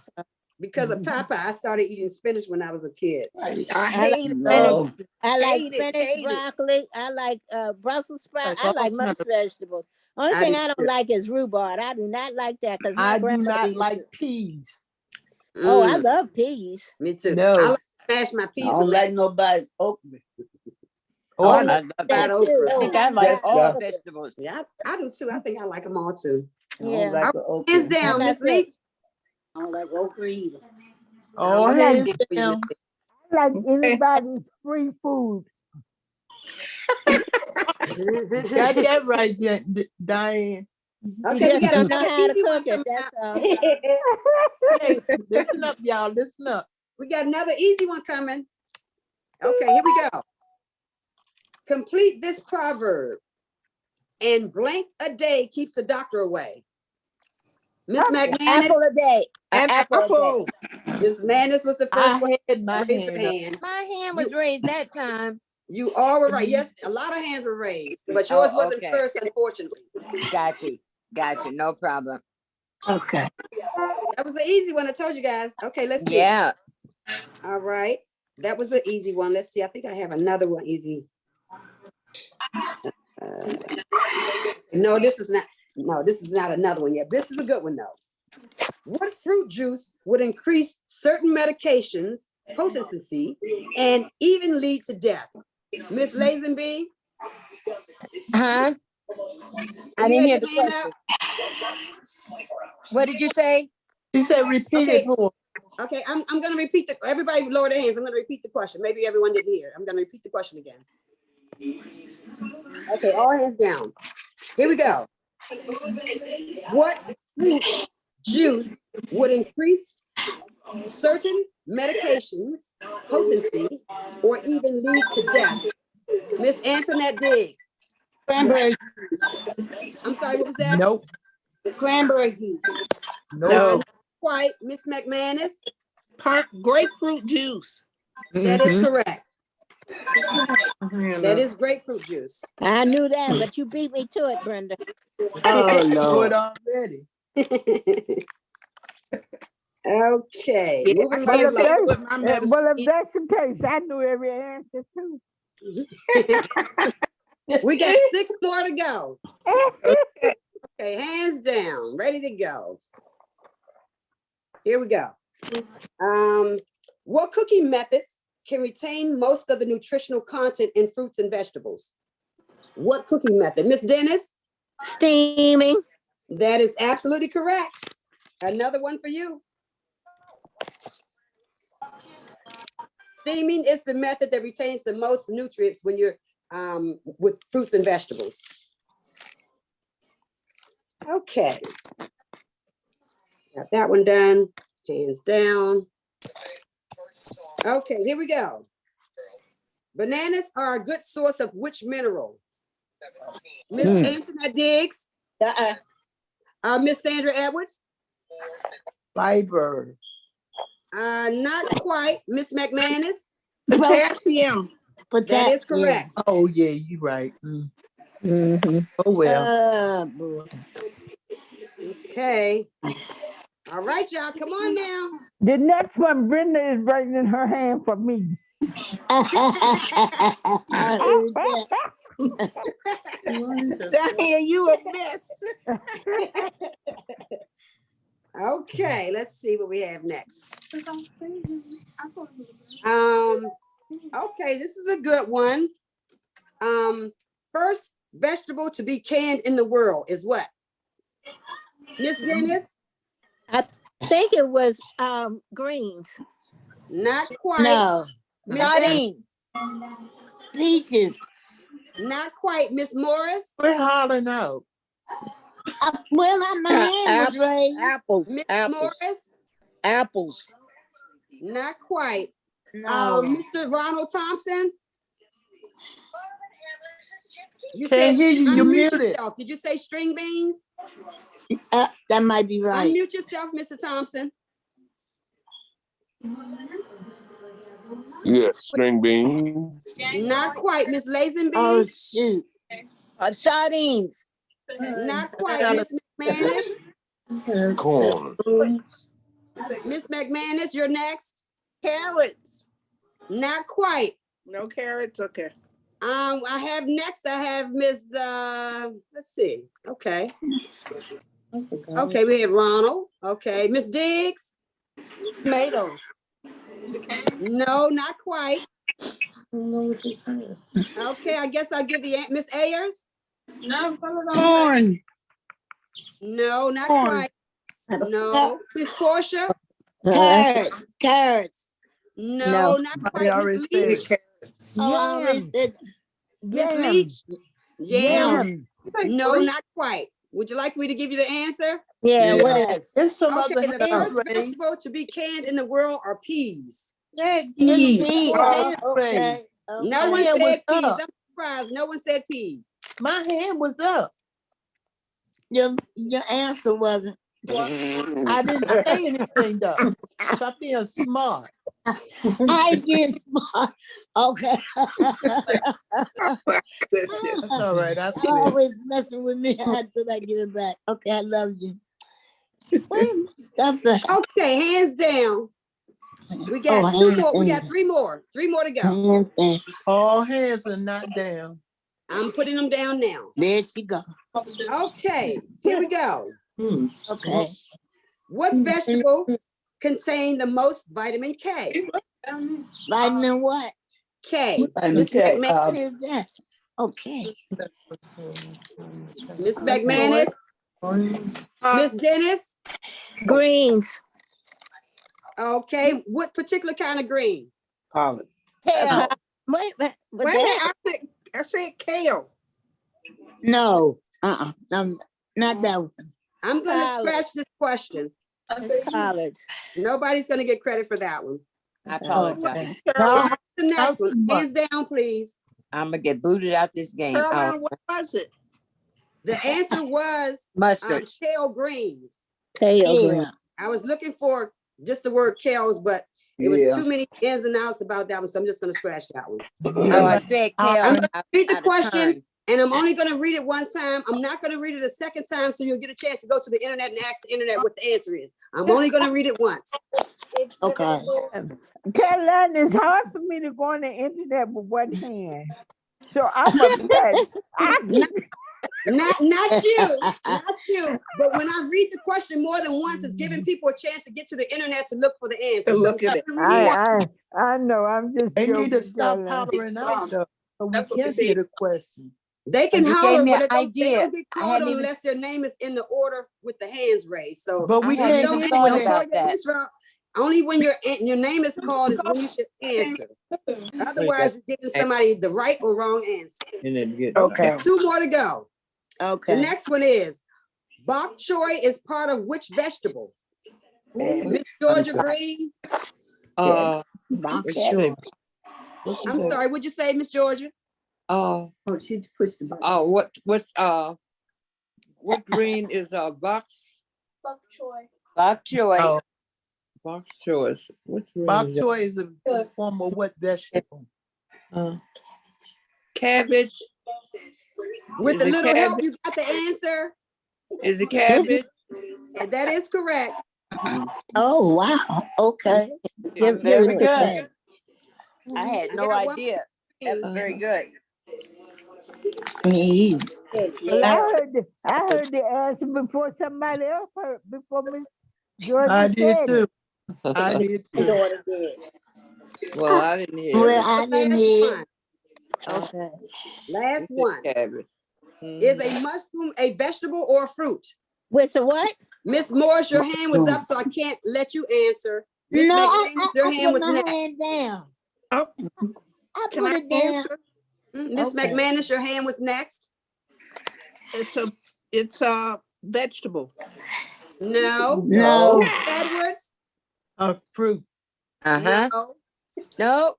Speaker 7: Because of Popeye, I started eating spinach when I was a kid.
Speaker 3: I
Speaker 10: I
Speaker 3: hate it.
Speaker 6: No.
Speaker 10: I like
Speaker 3: Hate it,
Speaker 10: spinach,
Speaker 3: hate it.
Speaker 10: broccoli. I like Brussels sprouts.
Speaker 4: Like
Speaker 10: I
Speaker 4: all
Speaker 10: like most
Speaker 4: kinds of-
Speaker 10: vegetables. Only
Speaker 7: I
Speaker 10: thing
Speaker 7: do
Speaker 10: I don't
Speaker 7: too.
Speaker 10: like is rhubarb. I do not like that because my
Speaker 4: I do
Speaker 10: grandmother
Speaker 4: not
Speaker 10: used
Speaker 4: like
Speaker 10: to.
Speaker 4: peas.
Speaker 10: Oh, I
Speaker 7: Mm,
Speaker 10: love peas.
Speaker 7: me too. I
Speaker 4: No.
Speaker 7: like to mash my
Speaker 6: I
Speaker 7: peas
Speaker 6: don't
Speaker 7: with
Speaker 6: like nobody's okra.
Speaker 4: Oh,
Speaker 2: Oh,
Speaker 4: I
Speaker 2: I
Speaker 4: like
Speaker 2: love
Speaker 7: bad
Speaker 2: that.
Speaker 7: okra.
Speaker 2: I think I
Speaker 10: Oh,
Speaker 2: like
Speaker 6: That's
Speaker 2: all
Speaker 6: the-
Speaker 2: vegetables.
Speaker 7: Yeah, I do too. I think I like them all too.
Speaker 6: I don't
Speaker 10: Yeah.
Speaker 6: like the okra.
Speaker 7: Hands down,
Speaker 10: Like I
Speaker 7: Miss
Speaker 10: said,
Speaker 7: Lee.
Speaker 11: I don't like okra either.
Speaker 4: all
Speaker 1: I like-
Speaker 4: hands
Speaker 7: Can't believe
Speaker 4: down.
Speaker 7: this.
Speaker 1: I like anybody's free food.
Speaker 4: Got that right, Diane.
Speaker 10: you
Speaker 7: Okay, we
Speaker 10: just
Speaker 7: got
Speaker 10: don't know
Speaker 7: another
Speaker 10: how to
Speaker 7: easy one
Speaker 10: cook it.
Speaker 7: coming
Speaker 10: That's
Speaker 7: up.
Speaker 10: all.
Speaker 4: Hey, listen up, y'all. Listen up.
Speaker 7: We got another easy one coming. Okay, here we go. Complete this proverb. And blank a day keeps the doctor away. Miss McManus.
Speaker 10: Apple a day.
Speaker 3: An apple.
Speaker 7: Miss McManus was the first one
Speaker 4: I had my
Speaker 7: to raise her
Speaker 4: hand up.
Speaker 7: hand.
Speaker 2: My hand was raised that time.
Speaker 7: You all were right. Yes, a lot of hands were raised, but yours
Speaker 2: Oh,
Speaker 7: wasn't
Speaker 2: okay.
Speaker 7: first, unfortunately.
Speaker 2: Got you. Got you. No problem.
Speaker 3: Okay.
Speaker 7: That was an easy one. I told you guys. Okay, let's see.
Speaker 2: Yeah.
Speaker 7: All right. That was an easy one. Let's see. I think I have another one easy. No, this is not. No, this is not another one yet. This is a good one though. What fruit juice would increase certain medications potency and even lead to death? Miss Lazenby?
Speaker 2: Huh? I didn't hear the question. What did you say?
Speaker 4: He said, repeat it.
Speaker 7: Okay. Okay, I'm gonna repeat everybody lower their hands. I'm gonna repeat the question. Maybe everyone didn't hear. I'm gonna repeat the question again. Okay, all hands down. Here we go. What fruit juice would increase certain medications potency or even lead to death? Miss Antoinette Diggs.
Speaker 11: Cranberry,
Speaker 7: I'm sorry, what was that?
Speaker 4: Nope.
Speaker 11: cranberry juice.
Speaker 4: No.
Speaker 7: Quite, Miss McManus.
Speaker 3: Grapefruit juice.
Speaker 7: That is
Speaker 2: Mhm.
Speaker 7: correct. That is grapefruit juice.
Speaker 10: I knew that, but you beat me to it, Brenda.
Speaker 7: Oh,
Speaker 4: Do it already.
Speaker 7: Okay,
Speaker 3: Yeah, I
Speaker 7: moving
Speaker 3: can't
Speaker 7: right
Speaker 3: tell you
Speaker 7: along.
Speaker 3: what my medicine
Speaker 1: Well, if
Speaker 3: is.
Speaker 1: that's the case, I knew every answer too.
Speaker 7: We got 6 more to go. Okay, hands down, ready to go. Here we go. What cooking methods can retain most of the nutritional content in fruits and vegetables? What cooking method? Miss Dennis?
Speaker 10: Steaming.
Speaker 7: That is absolutely correct. Another one for you. Steaming is the method that retains the most nutrients when you're with fruits and vegetables. Okay. Got that one done. Hands down. Okay, here we go. Bananas are a good source of which mineral? Miss Antoinette Diggs, Miss Sandra Edwards,
Speaker 4: Fiber.
Speaker 7: not quite. Miss McManus,
Speaker 3: Potassium.
Speaker 7: that is correct.
Speaker 4: Oh, yeah, you're right.
Speaker 1: Mhm.
Speaker 4: Oh, well.
Speaker 11: Boy.
Speaker 7: Okay. All right, y'all, come on now.
Speaker 1: The next one, Brenda is raising her hand for me.
Speaker 11: I heard that.
Speaker 3: Diane, you a mess.
Speaker 7: Okay, let's see what we have next. Okay, this is a good one. First vegetable to be canned in the world is what? Miss Dennis?
Speaker 10: I think it was greens.
Speaker 7: Not quite.
Speaker 11: No.
Speaker 7: Miss
Speaker 11: Sardine. Peaches.
Speaker 7: Not quite. Miss Morris?
Speaker 4: We're hollering out.
Speaker 11: Well, my hand was raised.
Speaker 12: Apples,
Speaker 7: Miss
Speaker 12: apples,
Speaker 7: Morris?
Speaker 12: apples.
Speaker 7: Not quite.
Speaker 11: No.
Speaker 7: Mr. Ronald Thompson? You
Speaker 4: Can't hear you, you're
Speaker 7: unmute
Speaker 4: muted.
Speaker 7: yourself. Did you say string beans?
Speaker 11: That might be right.
Speaker 7: Unmute yourself, Mr. Thompson.
Speaker 13: Yes, string beans.
Speaker 7: Not quite. Miss Lazenby?
Speaker 11: Oh, shoot. Sardines.
Speaker 7: Not quite. Miss McManus?
Speaker 13: Corn.
Speaker 7: Miss McManus, you're next.
Speaker 3: Carrots.
Speaker 7: Not quite.
Speaker 3: No carrots, okay.
Speaker 7: I have next, I have Miss, let's see. Okay. Okay, we had Ronald. Okay, Miss Diggs?
Speaker 11: Tomatoes.
Speaker 7: No, not quite. Okay, I guess I'll give the, Miss Ayers?
Speaker 5: Corn.
Speaker 7: No, not
Speaker 11: Corn.
Speaker 7: quite. No. Miss Portia?
Speaker 11: Carrots. Carrots.
Speaker 7: No,
Speaker 1: No.
Speaker 7: not
Speaker 4: I
Speaker 7: quite.
Speaker 4: already
Speaker 7: Miss
Speaker 4: said
Speaker 7: Leach?
Speaker 11: Oh, I always said
Speaker 7: Miss
Speaker 1: Yams.
Speaker 7: Leach? Yams?
Speaker 1: Yams.
Speaker 7: No, not quite. Would you like me to give you the answer?
Speaker 10: Yeah, what is
Speaker 11: yes.
Speaker 4: There's some
Speaker 7: Okay,
Speaker 4: other
Speaker 7: the
Speaker 4: hands
Speaker 7: first
Speaker 4: raised.
Speaker 7: vegetable to be canned in the world are peas.
Speaker 11: Peas.
Speaker 4: Hand
Speaker 11: Okay.
Speaker 4: raised.
Speaker 7: No
Speaker 4: My
Speaker 7: one
Speaker 4: hand
Speaker 7: said
Speaker 4: was
Speaker 7: peas.
Speaker 4: up.
Speaker 7: I'm surprised. No one said peas.
Speaker 4: My hand was up.
Speaker 11: Your answer wasn't.
Speaker 4: I didn't say anything though. Stop being smart.
Speaker 11: I get smart. Okay.
Speaker 4: That's all right. I
Speaker 11: You're
Speaker 4: quit.
Speaker 11: always messing with me until I get it back. Okay, I love you. Where's my stuff at?
Speaker 7: Okay, hands down. We got
Speaker 11: Oh,
Speaker 7: two
Speaker 11: hands
Speaker 7: more. We
Speaker 11: down.
Speaker 7: got three more. Three more to go.
Speaker 11: Hand thing.
Speaker 4: All hands are not down.
Speaker 7: I'm putting them down now.
Speaker 11: There she go.
Speaker 7: Okay, here we go.
Speaker 11: Okay.
Speaker 7: What vegetable contain the most vitamin K?
Speaker 11: Vitamin what?
Speaker 7: K.
Speaker 6: Vitamin
Speaker 7: Miss
Speaker 6: K,
Speaker 7: McManus.
Speaker 11: What is that? Okay.
Speaker 7: Miss McManus. Miss Dennis.
Speaker 10: greens?
Speaker 7: Okay, what particular kind of green?
Speaker 1: Collard.
Speaker 10: Kale. Wait,
Speaker 3: Wait a minute, I said kale.
Speaker 11: No. Not that one.
Speaker 7: I'm gonna
Speaker 10: Collard.
Speaker 7: scratch this question.
Speaker 10: Collard.
Speaker 7: Nobody's gonna get credit for that one.
Speaker 2: I apologize.
Speaker 7: The next
Speaker 4: How's
Speaker 7: one,
Speaker 4: the
Speaker 7: hands down, please.
Speaker 2: I'm gonna get booted out this game.
Speaker 3: Caroline,
Speaker 2: Oh,
Speaker 3: what was it?
Speaker 7: The answer was
Speaker 2: mustard.
Speaker 7: kale greens.
Speaker 10: Kale green.
Speaker 11: Yeah.
Speaker 7: I was looking for just the word kales, but it was
Speaker 6: Yeah.
Speaker 7: too many ins and outs about that one, so I'm just gonna scratch that one.
Speaker 2: Oh, I said kale.
Speaker 7: I'm gonna read the
Speaker 2: out of
Speaker 7: question,
Speaker 2: turn.
Speaker 7: and I'm only gonna read it one time. I'm not gonna read it a second time, so you'll get a chance to go to the internet and ask the internet what the answer is. I'm only gonna read it once.
Speaker 11: Okay.
Speaker 1: Caroline, it's hard for me to go on the internet with one hand. So I'm upset.
Speaker 7: Not you, not you. But when I read the question more than once, it's giving people a chance to get to the internet to look for the answer.
Speaker 3: To
Speaker 7: So
Speaker 3: look at it.
Speaker 7: I'm gonna read it.
Speaker 1: I know. I'm just
Speaker 4: They need to
Speaker 1: joking,
Speaker 4: stop
Speaker 1: Caroline.
Speaker 4: hollering out though. So we
Speaker 3: That's what they
Speaker 4: can't
Speaker 3: said.
Speaker 4: hear the question.
Speaker 7: They can
Speaker 2: You
Speaker 7: holler,
Speaker 2: gave me
Speaker 7: but
Speaker 2: an
Speaker 7: it don't, they
Speaker 2: idea.
Speaker 7: don't get
Speaker 2: I
Speaker 7: called
Speaker 2: hadn't
Speaker 7: on
Speaker 2: even-
Speaker 7: unless their name is in the order with the hands raised. So
Speaker 4: But we
Speaker 2: I hadn't
Speaker 4: can't
Speaker 2: even
Speaker 4: hear
Speaker 2: thought
Speaker 4: when
Speaker 2: about
Speaker 4: they,
Speaker 2: that.
Speaker 7: this route, only when your name is called is when you should answer. Otherwise, you're giving somebody the right or wrong answer.
Speaker 11: Okay.
Speaker 7: Two more to go. The
Speaker 11: Okay.
Speaker 7: next one is bok choy is part of which vegetable? Miss Georgia Green.
Speaker 11: Bok
Speaker 12: What's your-
Speaker 7: I'm sorry, what'd you say, Miss Georgia?
Speaker 6: Oh, she pushed the button.
Speaker 12: What green is box?
Speaker 2: Bok choy.
Speaker 5: Oh,
Speaker 12: Box choice. What green
Speaker 4: Bok
Speaker 12: is that?
Speaker 4: choy is a form of what vegetable?
Speaker 12: Cabbage.
Speaker 7: With
Speaker 12: Is
Speaker 7: a
Speaker 12: it
Speaker 7: little help,
Speaker 12: cabbage?
Speaker 7: you got the answer.
Speaker 12: Is it cabbage?
Speaker 7: And that is correct.
Speaker 11: Oh, wow. Okay. Give
Speaker 2: Very
Speaker 11: it a
Speaker 2: good.
Speaker 11: credit.
Speaker 2: I had
Speaker 7: I
Speaker 2: no
Speaker 7: got one
Speaker 2: idea. That was very good.
Speaker 11: Me.
Speaker 1: Well, I heard the answer before somebody else heard, before Miss
Speaker 4: I
Speaker 1: Georgia
Speaker 4: did
Speaker 1: said
Speaker 4: too.
Speaker 1: it.
Speaker 4: I did
Speaker 11: My
Speaker 4: too.
Speaker 11: daughter did.
Speaker 12: Well, I didn't hear
Speaker 11: Well,
Speaker 12: it.
Speaker 11: I didn't
Speaker 7: Last
Speaker 11: hear.
Speaker 7: one.
Speaker 11: Okay.
Speaker 7: Last
Speaker 12: It's
Speaker 7: one.
Speaker 12: cabbage.
Speaker 7: Is a mushroom a vegetable or a fruit?
Speaker 10: With a what?
Speaker 7: Miss Morris, your hand was up, so I can't let you answer. Miss
Speaker 11: No,
Speaker 7: McGreen, your
Speaker 11: I
Speaker 7: hand
Speaker 11: put
Speaker 7: was
Speaker 11: my
Speaker 7: next.
Speaker 11: hand down.
Speaker 3: Oh,
Speaker 11: I
Speaker 3: can
Speaker 11: put
Speaker 3: I
Speaker 11: it down.
Speaker 3: answer?
Speaker 7: Miss
Speaker 11: Okay.
Speaker 7: McManus, your hand was next.
Speaker 3: It's a vegetable.
Speaker 7: No.
Speaker 11: No.
Speaker 7: Miss Edwards?
Speaker 4: A fruit.
Speaker 2: Uh-huh.
Speaker 7: No.
Speaker 2: No.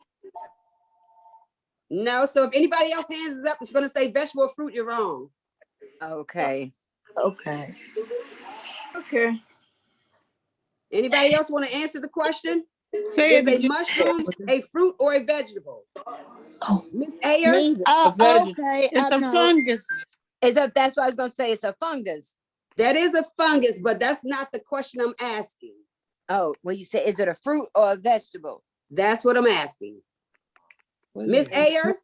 Speaker 7: No. So if anybody else hands is up, it's gonna say vegetable or fruit, you're wrong.
Speaker 2: Okay.
Speaker 11: Okay.
Speaker 3: Okay.
Speaker 7: Anybody else want to answer the question?
Speaker 5: say
Speaker 7: Is
Speaker 5: it
Speaker 7: a
Speaker 5: again.
Speaker 7: mushroom a fruit or a vegetable? Miss Ayers?
Speaker 11: Me.
Speaker 12: vegetable.
Speaker 11: Okay.
Speaker 5: It's
Speaker 11: I
Speaker 5: a
Speaker 11: know.
Speaker 5: fungus.
Speaker 2: That's what I was gonna say. It's a fungus.
Speaker 7: That is a fungus, but that's not the question I'm asking.
Speaker 2: Oh, well, you say, is it a fruit or a vegetable?
Speaker 7: That's what I'm asking.
Speaker 12: What
Speaker 7: Miss
Speaker 12: is it?
Speaker 7: Ayers?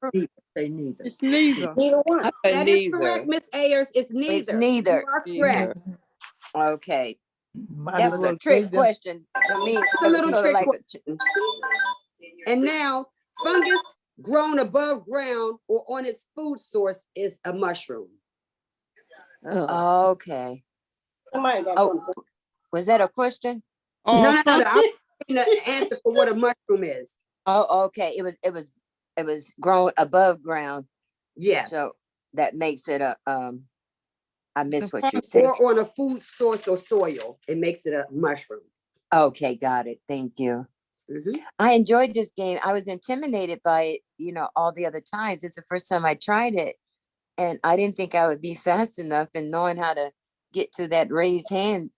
Speaker 6: Say neither.
Speaker 5: It's neither.
Speaker 11: Neither one.
Speaker 12: I say
Speaker 7: That is
Speaker 12: neither.
Speaker 7: correct, Miss Ayers. It's neither.
Speaker 2: neither.
Speaker 7: You are correct.
Speaker 12: Neither.
Speaker 2: Okay.
Speaker 4: Might
Speaker 2: That
Speaker 4: as
Speaker 2: was
Speaker 4: well
Speaker 2: a trick
Speaker 4: say that.
Speaker 2: question for me.
Speaker 7: It's a little
Speaker 2: Sorta
Speaker 7: trick
Speaker 2: like
Speaker 7: question. And now, fungus grown above ground or on its food source is a mushroom.
Speaker 2: Okay.
Speaker 11: Somebody got
Speaker 2: Oh, was that a question?
Speaker 5: Oh,
Speaker 7: No. I'm
Speaker 5: fungus.
Speaker 7: giving the answer for what a mushroom is.
Speaker 2: Oh, okay. It was grown above ground,
Speaker 7: Yes.
Speaker 2: so that makes it a I
Speaker 5: It's a
Speaker 2: missed what you
Speaker 5: fungus.
Speaker 2: said.
Speaker 7: Or on a food source or soil, it makes it a mushroom.
Speaker 2: Okay, got it. Thank you.
Speaker 7: Mhm.
Speaker 2: I enjoyed this game. I was intimidated by it, all the other times. It's the first time I tried it. And I didn't think I would be fast enough in knowing how to get to that raised hand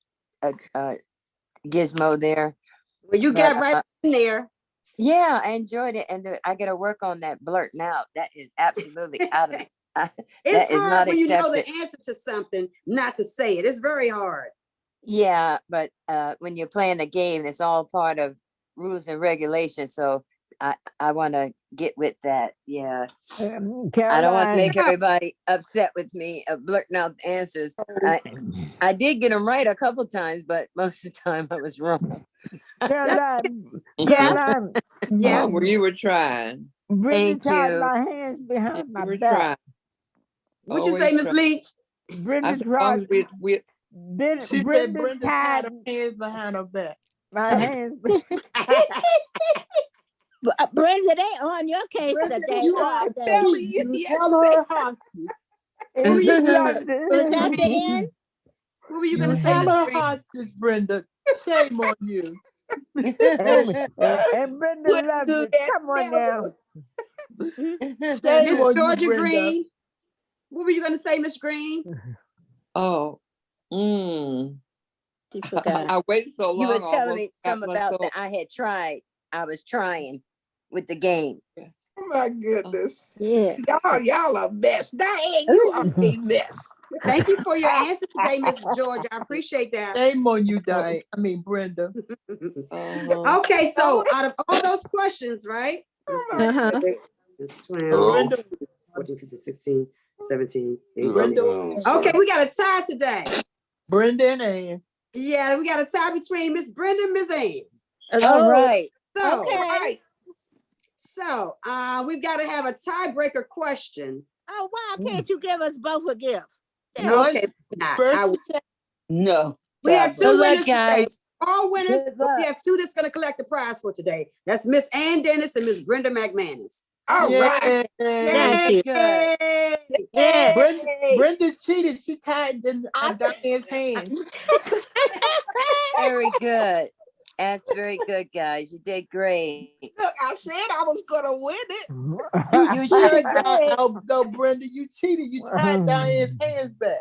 Speaker 2: gizmo there.
Speaker 7: Well, you
Speaker 2: But,
Speaker 7: got right in there.
Speaker 2: yeah, I enjoyed it. And I got to work on that blurting out. That is absolutely out of
Speaker 7: It's
Speaker 2: that is
Speaker 7: hard
Speaker 2: not
Speaker 7: when you know the
Speaker 2: accepted.
Speaker 7: answer to something, not to say it. It's very hard.
Speaker 2: Yeah, but when you're playing a game, it's all part of rules and regulations. So I want to get with that. Yeah. I don't want to
Speaker 1: Caroline,
Speaker 2: make everybody upset with me blurting out the answers. I did get them right a couple times, but most of the time I was wrong.
Speaker 1: Caroline,
Speaker 7: Yes.
Speaker 1: Caroline,
Speaker 7: Yes.
Speaker 12: Well, you were trying.
Speaker 1: Brenda
Speaker 2: Thank
Speaker 1: tied
Speaker 2: you.
Speaker 1: my hands behind
Speaker 12: You
Speaker 1: my
Speaker 12: were
Speaker 1: back.
Speaker 12: trying.
Speaker 7: What'd you
Speaker 12: Always
Speaker 7: say, Miss
Speaker 12: try.
Speaker 7: Leach?
Speaker 12: I
Speaker 1: Brenda
Speaker 12: said, as long as
Speaker 1: tried.
Speaker 12: we
Speaker 4: She said
Speaker 1: Brenda
Speaker 4: Brenda
Speaker 1: tied
Speaker 4: tied her hands behind her back.
Speaker 1: my hands.
Speaker 10: Brenda, they on your case
Speaker 3: Brenda,
Speaker 10: today
Speaker 3: you
Speaker 10: all
Speaker 3: are
Speaker 10: day.
Speaker 3: telling you.
Speaker 4: You
Speaker 3: Yes.
Speaker 4: tell her how she.
Speaker 7: Who you
Speaker 1: It's
Speaker 7: gonna
Speaker 1: like
Speaker 7: say?
Speaker 10: Is
Speaker 1: the-
Speaker 10: that the end?
Speaker 7: What were you
Speaker 4: You
Speaker 7: gonna say,
Speaker 4: tell
Speaker 7: Miss
Speaker 4: her
Speaker 7: Green?
Speaker 4: hostage, Brenda. Shame on you.
Speaker 1: and Brenda
Speaker 3: What
Speaker 1: loves
Speaker 3: good
Speaker 1: it.
Speaker 3: that
Speaker 1: Come on now.
Speaker 4: Shame
Speaker 7: Miss
Speaker 4: on you,
Speaker 7: Georgia
Speaker 4: Brenda.
Speaker 7: Green. What were you gonna say, Miss Green?
Speaker 10: She forgot.
Speaker 12: I waited so
Speaker 2: You
Speaker 12: long.
Speaker 2: was
Speaker 12: I
Speaker 2: telling
Speaker 12: almost
Speaker 2: me
Speaker 12: got
Speaker 2: something about
Speaker 12: myself.
Speaker 2: that I had tried. I was trying with the game.
Speaker 3: Oh my goodness.
Speaker 10: Yeah.
Speaker 3: Y'all are mess. Diane, you are a mess.
Speaker 7: Thank you for your answer today, Miss Georgia. I appreciate that.
Speaker 4: Shame on you, Diane. I mean, Brenda.
Speaker 7: Okay, so out of all those questions, right?
Speaker 10: Uh-huh.
Speaker 7: It's 12,
Speaker 4: Brenda.
Speaker 7: 14, 15, 16, 17, 18.
Speaker 4: Brenda.
Speaker 7: Okay, we got a tie today.
Speaker 4: Brenda and Ann.
Speaker 7: Yeah, we got a tie between Miss Brenda and Miss Ann.
Speaker 2: All right.
Speaker 7: So,
Speaker 10: Okay.
Speaker 7: so we've got to have a tiebreaker question.
Speaker 10: Oh, why can't you give us both a gift?
Speaker 4: No,
Speaker 7: Okay, not.
Speaker 4: First,
Speaker 6: No.
Speaker 7: We have two
Speaker 2: Good luck,
Speaker 7: winners today.
Speaker 2: guys.
Speaker 7: All winners,
Speaker 2: Good
Speaker 7: but we
Speaker 2: luck.
Speaker 7: have two that's going to collect the prize for today. That's Miss Ann Dennis and Miss Brenda McManus.
Speaker 3: All right.
Speaker 10: Thank you.
Speaker 2: Good.
Speaker 7: Yay!
Speaker 10: Yeah.
Speaker 4: Brenda cheated. She tied Diane's hands.
Speaker 2: Very very good. That's very good, guys. You did great.
Speaker 3: Look, I said I was gonna win it.
Speaker 2: You sure did.
Speaker 4: No, Brenda, you cheated. You tied Diane's hands back.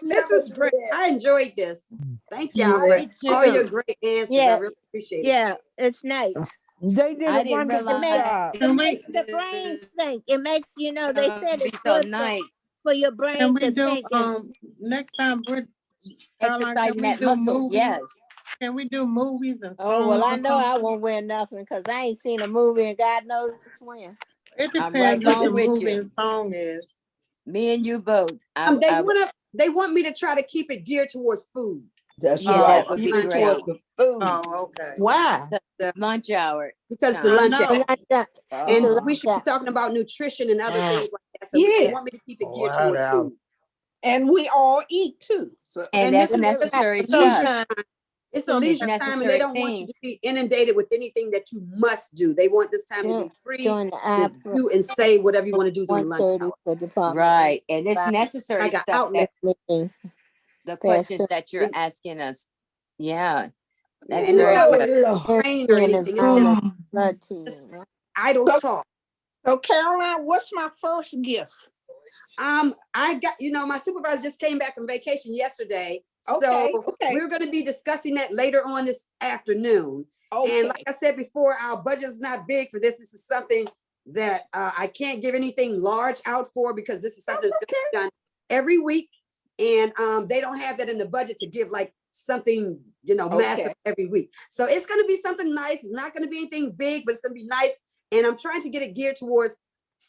Speaker 7: This was great. I enjoyed this. Thank y'all
Speaker 2: Yeah,
Speaker 7: for
Speaker 2: me
Speaker 7: all your
Speaker 2: too.
Speaker 7: great answers. I
Speaker 10: Yeah,
Speaker 7: really appreciate it.
Speaker 10: yeah, it's nice.
Speaker 1: They did
Speaker 2: I
Speaker 1: a
Speaker 2: didn't
Speaker 1: wonderful
Speaker 2: realize
Speaker 1: job.
Speaker 10: It makes the brain think. It makes, you know, they said
Speaker 2: be
Speaker 10: it's
Speaker 2: so
Speaker 10: good
Speaker 2: nice.
Speaker 10: for your
Speaker 5: Can
Speaker 10: brain
Speaker 5: we
Speaker 10: to
Speaker 5: do,
Speaker 10: think. And
Speaker 5: next time, Caroline,
Speaker 2: Exercising
Speaker 5: can we
Speaker 2: that
Speaker 5: do
Speaker 2: muscle.
Speaker 5: movies?
Speaker 2: Yes.
Speaker 5: Can we do movies and
Speaker 10: oh, well,
Speaker 5: songs
Speaker 10: I
Speaker 5: or
Speaker 10: know I
Speaker 5: something?
Speaker 10: won't win nothing because I ain't seen a movie and God knows when.
Speaker 5: It
Speaker 2: I'm right
Speaker 5: depends what the
Speaker 2: along with
Speaker 5: movie
Speaker 2: you.
Speaker 5: and song is.
Speaker 2: Me and you both.
Speaker 7: They want me to try to keep it geared towards food.
Speaker 6: That's
Speaker 2: Yeah,
Speaker 6: right.
Speaker 2: that would
Speaker 6: Keep
Speaker 2: be
Speaker 6: it towards
Speaker 2: great.
Speaker 6: the food.
Speaker 5: Oh, okay.
Speaker 4: Why?
Speaker 2: The lunch hour.
Speaker 7: Because the
Speaker 2: time.
Speaker 7: lunch
Speaker 5: know.
Speaker 7: hour.
Speaker 10: It's
Speaker 7: And
Speaker 10: a
Speaker 7: we should be
Speaker 10: lunch
Speaker 7: talking about nutrition and other
Speaker 4: Ah.
Speaker 7: things like that. So they
Speaker 3: Yeah.
Speaker 7: want me to keep it
Speaker 4: Oh,
Speaker 7: geared towards
Speaker 4: wow.
Speaker 7: food.
Speaker 3: And we all eat too. So
Speaker 2: And
Speaker 7: this
Speaker 2: that's
Speaker 7: is
Speaker 2: necessary
Speaker 7: a leisure
Speaker 2: stuff.
Speaker 7: time. It's a
Speaker 2: It's
Speaker 7: leisure time, and
Speaker 2: necessary
Speaker 7: they don't want you to
Speaker 2: things.
Speaker 7: be inundated with anything that you must do. They want this time to be free
Speaker 10: during the
Speaker 7: to
Speaker 10: hour
Speaker 7: do and say whatever you want to do during lunch
Speaker 10: 1:30
Speaker 7: hour.
Speaker 10: for Department.
Speaker 2: Right. And it's
Speaker 10: Right.
Speaker 7: I
Speaker 2: necessary
Speaker 7: got
Speaker 2: stuff
Speaker 7: outlet.
Speaker 2: that
Speaker 10: Meeting.
Speaker 2: the questions that you're
Speaker 7: And
Speaker 2: asking us. Yeah. That's
Speaker 7: it's
Speaker 2: very
Speaker 7: not
Speaker 2: good.
Speaker 7: like training or anything. It's just
Speaker 10: Blood
Speaker 7: just
Speaker 10: team.
Speaker 7: idle talk.
Speaker 3: So Caroline, what's my first gift?
Speaker 7: I got, my supervisor just came back from vacation yesterday.
Speaker 3: Okay,
Speaker 7: So
Speaker 3: okay.
Speaker 7: we're going to be discussing that later on this afternoon.
Speaker 3: Okay.
Speaker 7: And like I said before, our budget is not big for this. This is something that I can't give anything large out for because this is something that's going to be done every week. And they don't have that in the budget to give like something, massive every week. So it's going to be something nice. It's not going to be anything big, but it's going to be nice. And I'm trying to get it geared towards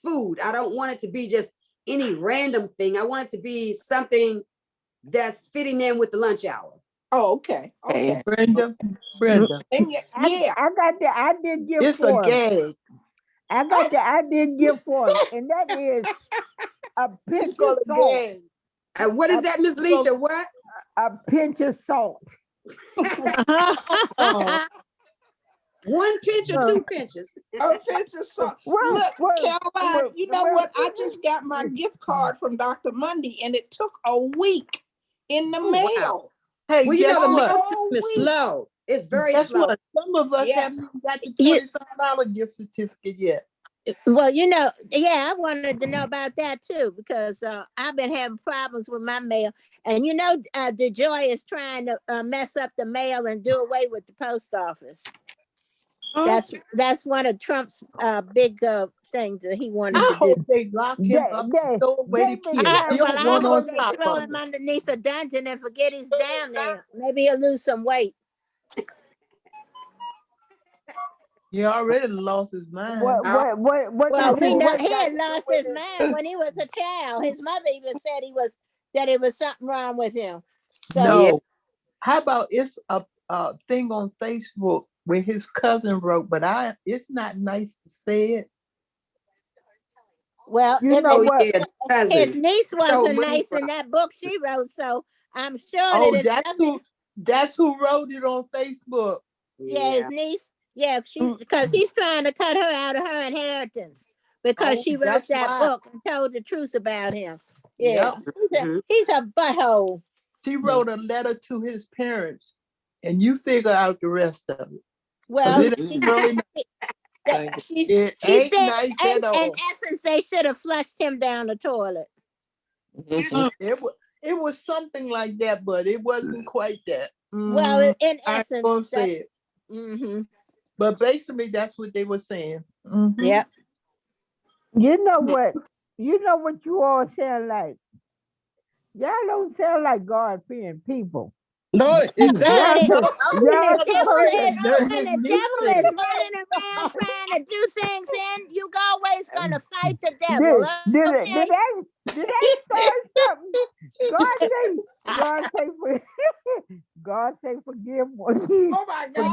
Speaker 7: food. I don't want it to be just any random thing. I want it to be something that's fitting in with the lunch hour.
Speaker 3: Oh, okay. Okay.
Speaker 4: Brenda.
Speaker 3: And yeah,
Speaker 1: I did give
Speaker 4: It's a
Speaker 1: for him.
Speaker 4: gag.
Speaker 1: I did give for him, and that is a pinch of salt.
Speaker 7: What is that, Miss Leach, or what?
Speaker 1: A pinch of salt.
Speaker 7: One pinch or two pinches?
Speaker 3: A pinch of salt. Look, Caroline, you know what? I just got my gift card from Dr. Monday, and it took a week in the mail.
Speaker 7: Wow.
Speaker 4: Hey,
Speaker 7: Well,
Speaker 4: guess
Speaker 7: the
Speaker 4: what?
Speaker 7: mail system is slow. It's very
Speaker 4: Guess
Speaker 7: slow.
Speaker 4: what? Some of us haven't even got the $25 gift certificate yet.
Speaker 10: Well, I wanted to know about that too, because I've been having problems with my mail. And DeJoy is trying to mess up the mail and do away with the post office. That's one of Trump's big things that he wanted to do.
Speaker 4: I hope they lock him up and throw away the key.
Speaker 10: I
Speaker 4: on
Speaker 10: hope they
Speaker 4: top
Speaker 10: throw
Speaker 4: of
Speaker 10: him
Speaker 4: it.
Speaker 10: underneath a dungeon and forget he's down there. Maybe he'll lose some weight.
Speaker 4: He already lost his mind.
Speaker 10: Well, we know he had lost his mind when he was a child. His mother even said that it was something wrong with him. So
Speaker 4: No. How about it's a thing on Facebook where his cousin wrote, but it's not nice to say it.
Speaker 10: Well, his niece wasn't nice in that book she wrote, so I'm sure that it's
Speaker 4: that's who wrote it on Facebook.
Speaker 10: Yeah, his niece. Yeah, because he's trying to cut her out of her inheritance because she wrote that book and told the truth about him. Yeah, he's a butthole.
Speaker 4: She wrote a letter to his parents, and you figure out the rest of it.
Speaker 10: Well,
Speaker 4: it ain't really
Speaker 10: she said,
Speaker 4: nice at all.
Speaker 10: in essence, they should have flushed him down the toilet.
Speaker 4: It was something like that, but it wasn't quite that.
Speaker 10: Well, in essence,
Speaker 4: I'm gonna say it.
Speaker 10: Mm-hmm.
Speaker 4: But basically, that's what they were saying.
Speaker 10: Yeah.
Speaker 1: You know what? You know what you all sound like? Y'all don't sound like God-fearing people.
Speaker 4: Lord,
Speaker 10: when the devil is running around trying to do things, and you always gonna fight the devil.
Speaker 1: Did they start something? God say forgive one.
Speaker 3: Oh my God.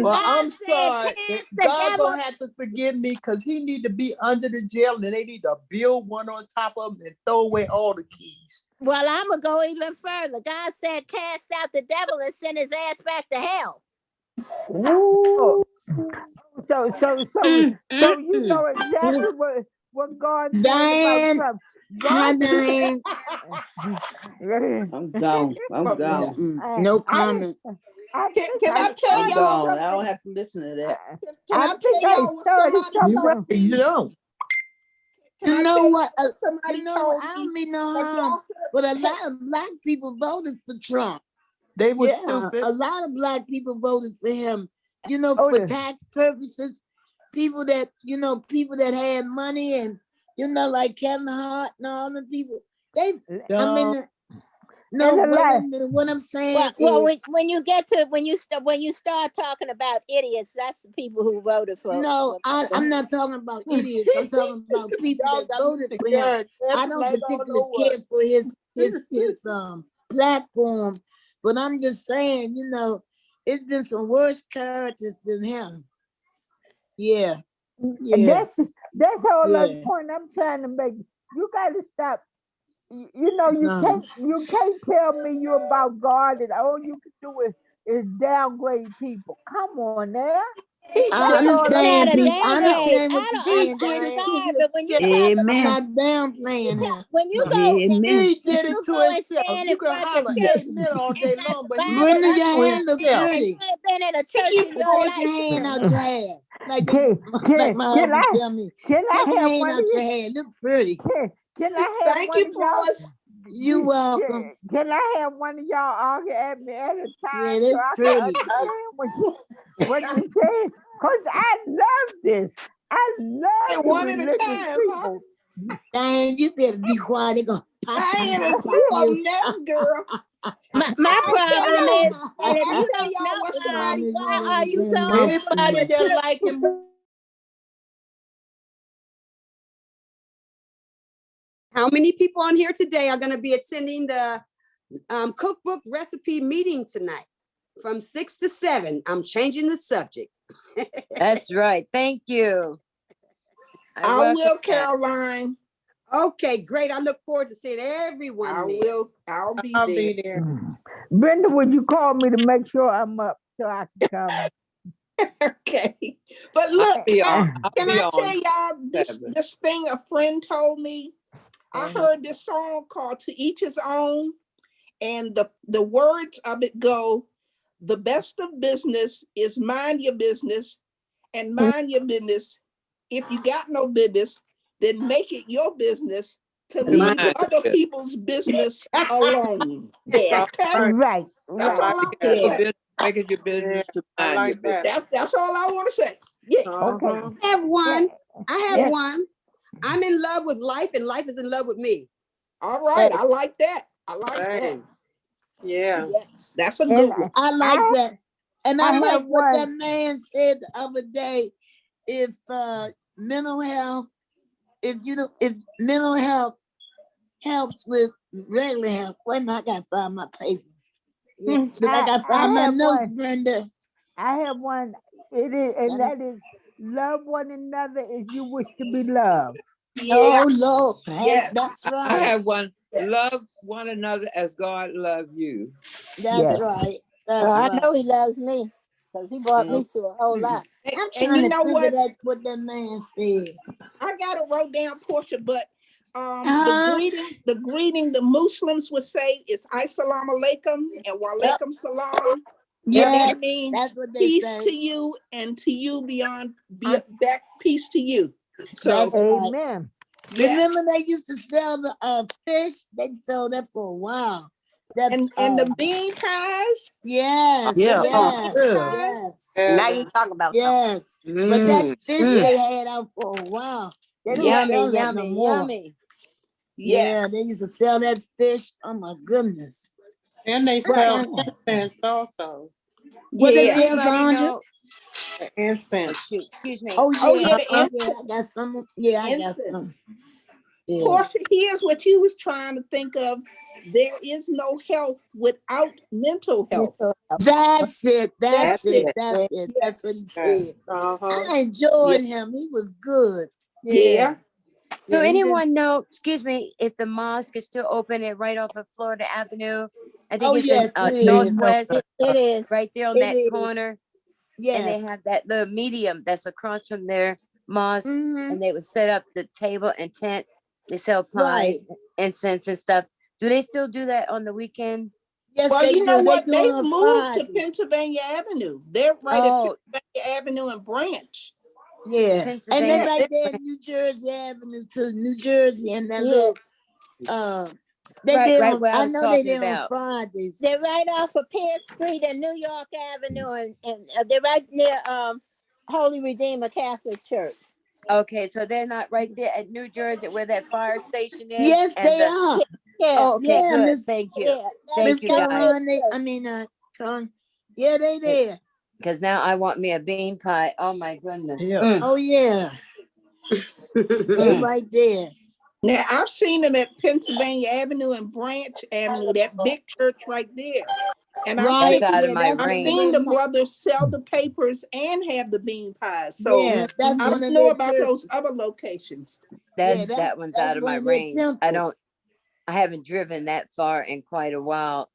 Speaker 4: Well, I'm sorry. God gonna have to forgive me because he need to be under the jail and they need to build one on top of him and throw away all the keys.
Speaker 10: Well, I'm gonna go even further. God said, "Cast out the devil and send his ass back to hell."
Speaker 1: Ooh. So you know exactly what God said about Trump.
Speaker 11: Hi, Diane.
Speaker 6: I'm gone. I'm gone.
Speaker 11: No comment.
Speaker 3: Can I tell
Speaker 6: I'm
Speaker 3: y'all
Speaker 6: gone. I
Speaker 3: something?
Speaker 6: don't have to listen to that.
Speaker 3: Can I tell y'all what somebody told me?
Speaker 4: You don't.
Speaker 3: Can
Speaker 11: You
Speaker 3: I
Speaker 11: know
Speaker 3: tell
Speaker 11: what?
Speaker 3: y'all somebody
Speaker 11: You know,
Speaker 3: told
Speaker 11: I
Speaker 3: me?
Speaker 11: don't mean no
Speaker 3: Like,
Speaker 11: harm,
Speaker 3: y'all
Speaker 11: but a lot of black people voted for Trump.
Speaker 4: They were
Speaker 11: Yeah,
Speaker 4: stupid.
Speaker 11: a lot of black people voted for him. You know, for tax purposes, people that had money and like Kevin Hart and all the people. They, I mean, no, wait a minute. What I'm saying
Speaker 10: Well,
Speaker 11: is,
Speaker 10: when you start talking about idiots, that's the people who voted for.
Speaker 11: no, I'm not talking about idiots. I'm talking about people
Speaker 4: Y'all
Speaker 11: that
Speaker 4: got
Speaker 11: voted
Speaker 4: Mr.
Speaker 11: for him.
Speaker 4: Garrett.
Speaker 11: I don't
Speaker 4: Everybody don't
Speaker 11: particularly
Speaker 4: know what.
Speaker 11: care for his platform, but I'm just saying, it's been some worse characters than him. Yeah. Yeah.
Speaker 1: That's all
Speaker 11: Yeah.
Speaker 1: the point I'm trying to make. You got to stop. You know,
Speaker 11: No.
Speaker 1: you can't tell me you about God and all you can do is downgrade people. Come on now.
Speaker 11: I understand, Pete. I understand what you're saying,
Speaker 10: I'm
Speaker 11: Diane.
Speaker 10: sorry, but when you talk
Speaker 11: I'm
Speaker 10: about
Speaker 11: not downplaying him.
Speaker 10: when you go
Speaker 4: He did it
Speaker 10: you
Speaker 4: to
Speaker 10: go and
Speaker 4: himself.
Speaker 10: stand
Speaker 4: You
Speaker 10: in
Speaker 4: can
Speaker 10: front of
Speaker 4: holler
Speaker 10: church
Speaker 4: 8 minutes all day
Speaker 10: and got
Speaker 4: long,
Speaker 10: the
Speaker 4: but he
Speaker 10: Bible
Speaker 4: did
Speaker 11: Brenda,
Speaker 4: it
Speaker 11: your
Speaker 4: to
Speaker 11: hand look
Speaker 4: himself.
Speaker 10: and
Speaker 11: pretty.
Speaker 10: you ain't been in a church in your
Speaker 11: Take your
Speaker 10: life.
Speaker 11: hand out your hair. Like my
Speaker 1: Can
Speaker 11: husband
Speaker 1: I
Speaker 11: tell me.
Speaker 1: can I
Speaker 11: Take your
Speaker 1: have
Speaker 11: hand
Speaker 1: one
Speaker 11: out
Speaker 1: of
Speaker 11: your
Speaker 1: you?
Speaker 11: hair. Look pretty.
Speaker 1: Can I have
Speaker 3: Thank
Speaker 1: one
Speaker 3: you,
Speaker 1: of y'all?
Speaker 3: boys.
Speaker 11: You welcome.
Speaker 1: Can I have one of y'all argue at me at a
Speaker 11: Yeah,
Speaker 1: time so
Speaker 11: that's
Speaker 1: I
Speaker 11: pretty.
Speaker 1: can understand what you're saying? Cause I love this. I love the
Speaker 3: One at a
Speaker 1: religious
Speaker 3: time, huh?
Speaker 1: people.
Speaker 11: Diane, you better be quiet. They're gonna
Speaker 3: Diana, you a mess, girl.
Speaker 10: My problem is that if
Speaker 3: I
Speaker 10: you
Speaker 3: tell
Speaker 10: don't
Speaker 3: y'all
Speaker 10: know
Speaker 3: what
Speaker 10: God,
Speaker 3: somebody
Speaker 10: why
Speaker 3: told
Speaker 10: are
Speaker 3: me.
Speaker 10: you going
Speaker 4: Anybody
Speaker 10: to
Speaker 4: that like him,
Speaker 7: How many people on here today are going to be attending the cookbook recipe meeting tonight from 6 to 7? I'm changing the subject.
Speaker 2: That's right. Thank you.
Speaker 3: I
Speaker 2: welcome
Speaker 3: will,
Speaker 2: that.
Speaker 3: Caroline.
Speaker 7: Okay, great. I look forward to seeing everyone
Speaker 3: I
Speaker 7: there.
Speaker 3: will. I'll be
Speaker 5: I'll
Speaker 3: there.
Speaker 5: be there.
Speaker 1: Brenda, would you call me to make sure I'm up so I can come?
Speaker 3: Okay. But look,
Speaker 12: be on.
Speaker 3: can I tell
Speaker 12: on
Speaker 3: y'all this
Speaker 12: 7.
Speaker 3: this thing a friend told me? I heard this song called To Each His Own, and the words of it go, the best of business is mind your business, and mind your business. If you got no business, then make it your business to leave
Speaker 12: Mind
Speaker 3: other
Speaker 12: your
Speaker 3: people's business alone. Yeah, okay.
Speaker 1: Right,
Speaker 3: That's
Speaker 1: right.
Speaker 3: all I
Speaker 12: Yeah,
Speaker 3: want to
Speaker 12: your
Speaker 3: say.
Speaker 12: business, make it your business to
Speaker 5: I
Speaker 12: mind your
Speaker 5: like that.
Speaker 12: business.
Speaker 3: That's all I want to say. Yeah.
Speaker 1: Okay.
Speaker 5: Uh-huh.
Speaker 7: I have one. I have
Speaker 1: Yeah.
Speaker 7: one. I'm in love with life and life is in love with me.
Speaker 3: All right. I like that. I like that.
Speaker 5: Right. Yeah.
Speaker 3: Yes, that's a
Speaker 1: And
Speaker 3: good one.
Speaker 11: I like that. And I
Speaker 1: I
Speaker 11: like
Speaker 1: have
Speaker 11: what
Speaker 1: one.
Speaker 11: that man said the other day. If mental health, if mental health helps with regular health, wait a minute, I gotta find my paper. Yeah, I gotta find my
Speaker 1: have
Speaker 11: notes,
Speaker 1: one.
Speaker 11: Brenda.
Speaker 1: I have one. It is, and that is love one another as you wish to be loved.
Speaker 3: Yeah.
Speaker 11: Oh Lord,
Speaker 3: Yeah.
Speaker 11: that's
Speaker 12: I
Speaker 11: right.
Speaker 12: have one.
Speaker 3: Yes.
Speaker 12: Love one another as God loved you.
Speaker 11: That's
Speaker 1: Yes.
Speaker 11: right. That's
Speaker 10: I
Speaker 11: right.
Speaker 10: know he loves me because he brought me through a whole lot.
Speaker 11: I'm
Speaker 3: And
Speaker 11: trying
Speaker 3: you
Speaker 11: to
Speaker 3: know
Speaker 11: think
Speaker 3: what?
Speaker 11: of what that man said.
Speaker 3: I got it wrote down, Portia, but
Speaker 11: Uh-huh.
Speaker 3: the greeting the Muslims would say is Assalamu alaikum and wa
Speaker 11: Yep.
Speaker 3: alaikum salam. And
Speaker 11: Yes,
Speaker 3: that means
Speaker 11: that's what they
Speaker 3: peace
Speaker 11: say.
Speaker 3: to you and to you beyond back peace to you. So
Speaker 11: That's right.
Speaker 1: Amen.
Speaker 3: yes.
Speaker 11: Remember they used to sell the fish? They sold that for a while. That
Speaker 3: And the bean pies.
Speaker 11: yes,
Speaker 7: Yeah.
Speaker 11: yes,
Speaker 3: Pies.
Speaker 11: yes,
Speaker 7: Now you talk about
Speaker 11: yes. But that fish
Speaker 3: Yeah.
Speaker 11: they had out for a while. They don't
Speaker 3: Yeah.
Speaker 11: sell that no more.
Speaker 10: Yummy.
Speaker 11: Yeah,
Speaker 3: Yes.
Speaker 11: they used to sell that fish. Oh my goodness.
Speaker 5: And they
Speaker 11: What
Speaker 5: sell
Speaker 11: kind of-
Speaker 5: incense also.
Speaker 11: what they
Speaker 3: Yeah.
Speaker 11: sell,
Speaker 2: Anybody
Speaker 11: Sandra?
Speaker 2: know?
Speaker 5: The incense.
Speaker 2: Shoot, excuse me.
Speaker 11: Oh
Speaker 3: Oh
Speaker 11: yeah,
Speaker 3: yeah, the
Speaker 11: yeah, I got some. Yeah, I got
Speaker 3: infant.
Speaker 11: some. Yeah.
Speaker 3: Portia, here's what you was trying to think of. There is no health without mental health.
Speaker 11: That's it. That's
Speaker 3: That's
Speaker 11: it.
Speaker 3: it.
Speaker 11: That's it. That's what he said.
Speaker 5: Uh-huh.
Speaker 11: I enjoyed him. He was good.
Speaker 3: Yeah.
Speaker 2: So
Speaker 11: Yeah, he did.
Speaker 2: anyone know, excuse me, if the mosque is still open at right off of Florida Avenue? I think
Speaker 11: Oh
Speaker 2: it's
Speaker 11: yes,
Speaker 2: in
Speaker 11: it is.
Speaker 2: Northwest,
Speaker 10: It is.
Speaker 2: right there on
Speaker 11: It
Speaker 2: that
Speaker 11: is.
Speaker 2: corner. And they
Speaker 11: Yes.
Speaker 2: have that little medium that's across from their mosque.
Speaker 11: Mhm.
Speaker 2: And they would set up the table and tent They sell
Speaker 11: Right.
Speaker 2: pies, incense and stuff. Do they still do that on the weekend?
Speaker 11: Yes,
Speaker 3: Well,
Speaker 11: they
Speaker 3: you know
Speaker 11: do. They
Speaker 3: what?
Speaker 11: do
Speaker 3: They
Speaker 11: it on
Speaker 3: moved to
Speaker 11: Fridays.
Speaker 3: Pennsylvania Avenue. They're right
Speaker 2: Oh,
Speaker 3: at Pennsylvania Avenue and Branch.
Speaker 11: Yeah. And they
Speaker 2: Pennsylvania.
Speaker 11: right there in New Jersey Avenue to New Jersey and that
Speaker 10: Yeah,
Speaker 11: little they
Speaker 2: Right,
Speaker 11: there
Speaker 2: right
Speaker 11: on
Speaker 2: where I
Speaker 11: I
Speaker 2: was
Speaker 11: know they
Speaker 2: talking
Speaker 11: there on
Speaker 2: about.
Speaker 11: Fridays.
Speaker 10: they're right off of Pierce Street and New York Avenue, and they're right near Holy Redeemer Catholic Church.
Speaker 2: Okay, so they're not right there at New Jersey where that fire station is?
Speaker 11: Yes,
Speaker 2: And
Speaker 11: they
Speaker 2: the,
Speaker 11: are.
Speaker 10: Yeah,
Speaker 2: oh, okay,
Speaker 11: Yeah,
Speaker 2: good.
Speaker 11: Miss
Speaker 2: Thank you.
Speaker 10: yeah,
Speaker 11: Miss
Speaker 2: Thank you, guys.
Speaker 11: Caroline, Con. Yeah, they there.
Speaker 2: Because now I want me a bean pie. Oh, my goodness.
Speaker 4: Yeah.
Speaker 2: Mm,
Speaker 11: Oh yeah, they
Speaker 2: mm.
Speaker 11: right there.
Speaker 3: Now I've seen them at Pennsylvania Avenue and Branch Avenue, that big church right there. And I've
Speaker 11: Right.
Speaker 2: That's out of
Speaker 11: Yeah,
Speaker 2: my
Speaker 11: that's
Speaker 3: I've
Speaker 11: one of
Speaker 2: range.
Speaker 3: seen
Speaker 11: their
Speaker 3: the brothers sell the papers and have the bean pies. So
Speaker 11: yeah, that's
Speaker 3: I
Speaker 11: one
Speaker 3: don't
Speaker 11: of
Speaker 3: know
Speaker 11: their
Speaker 3: about those
Speaker 11: churches.
Speaker 3: other locations.
Speaker 11: Yeah,
Speaker 2: That one's out
Speaker 11: that's
Speaker 2: of
Speaker 11: one
Speaker 2: my
Speaker 11: of their
Speaker 2: range.
Speaker 11: temples.
Speaker 2: I haven't driven that far in quite a while.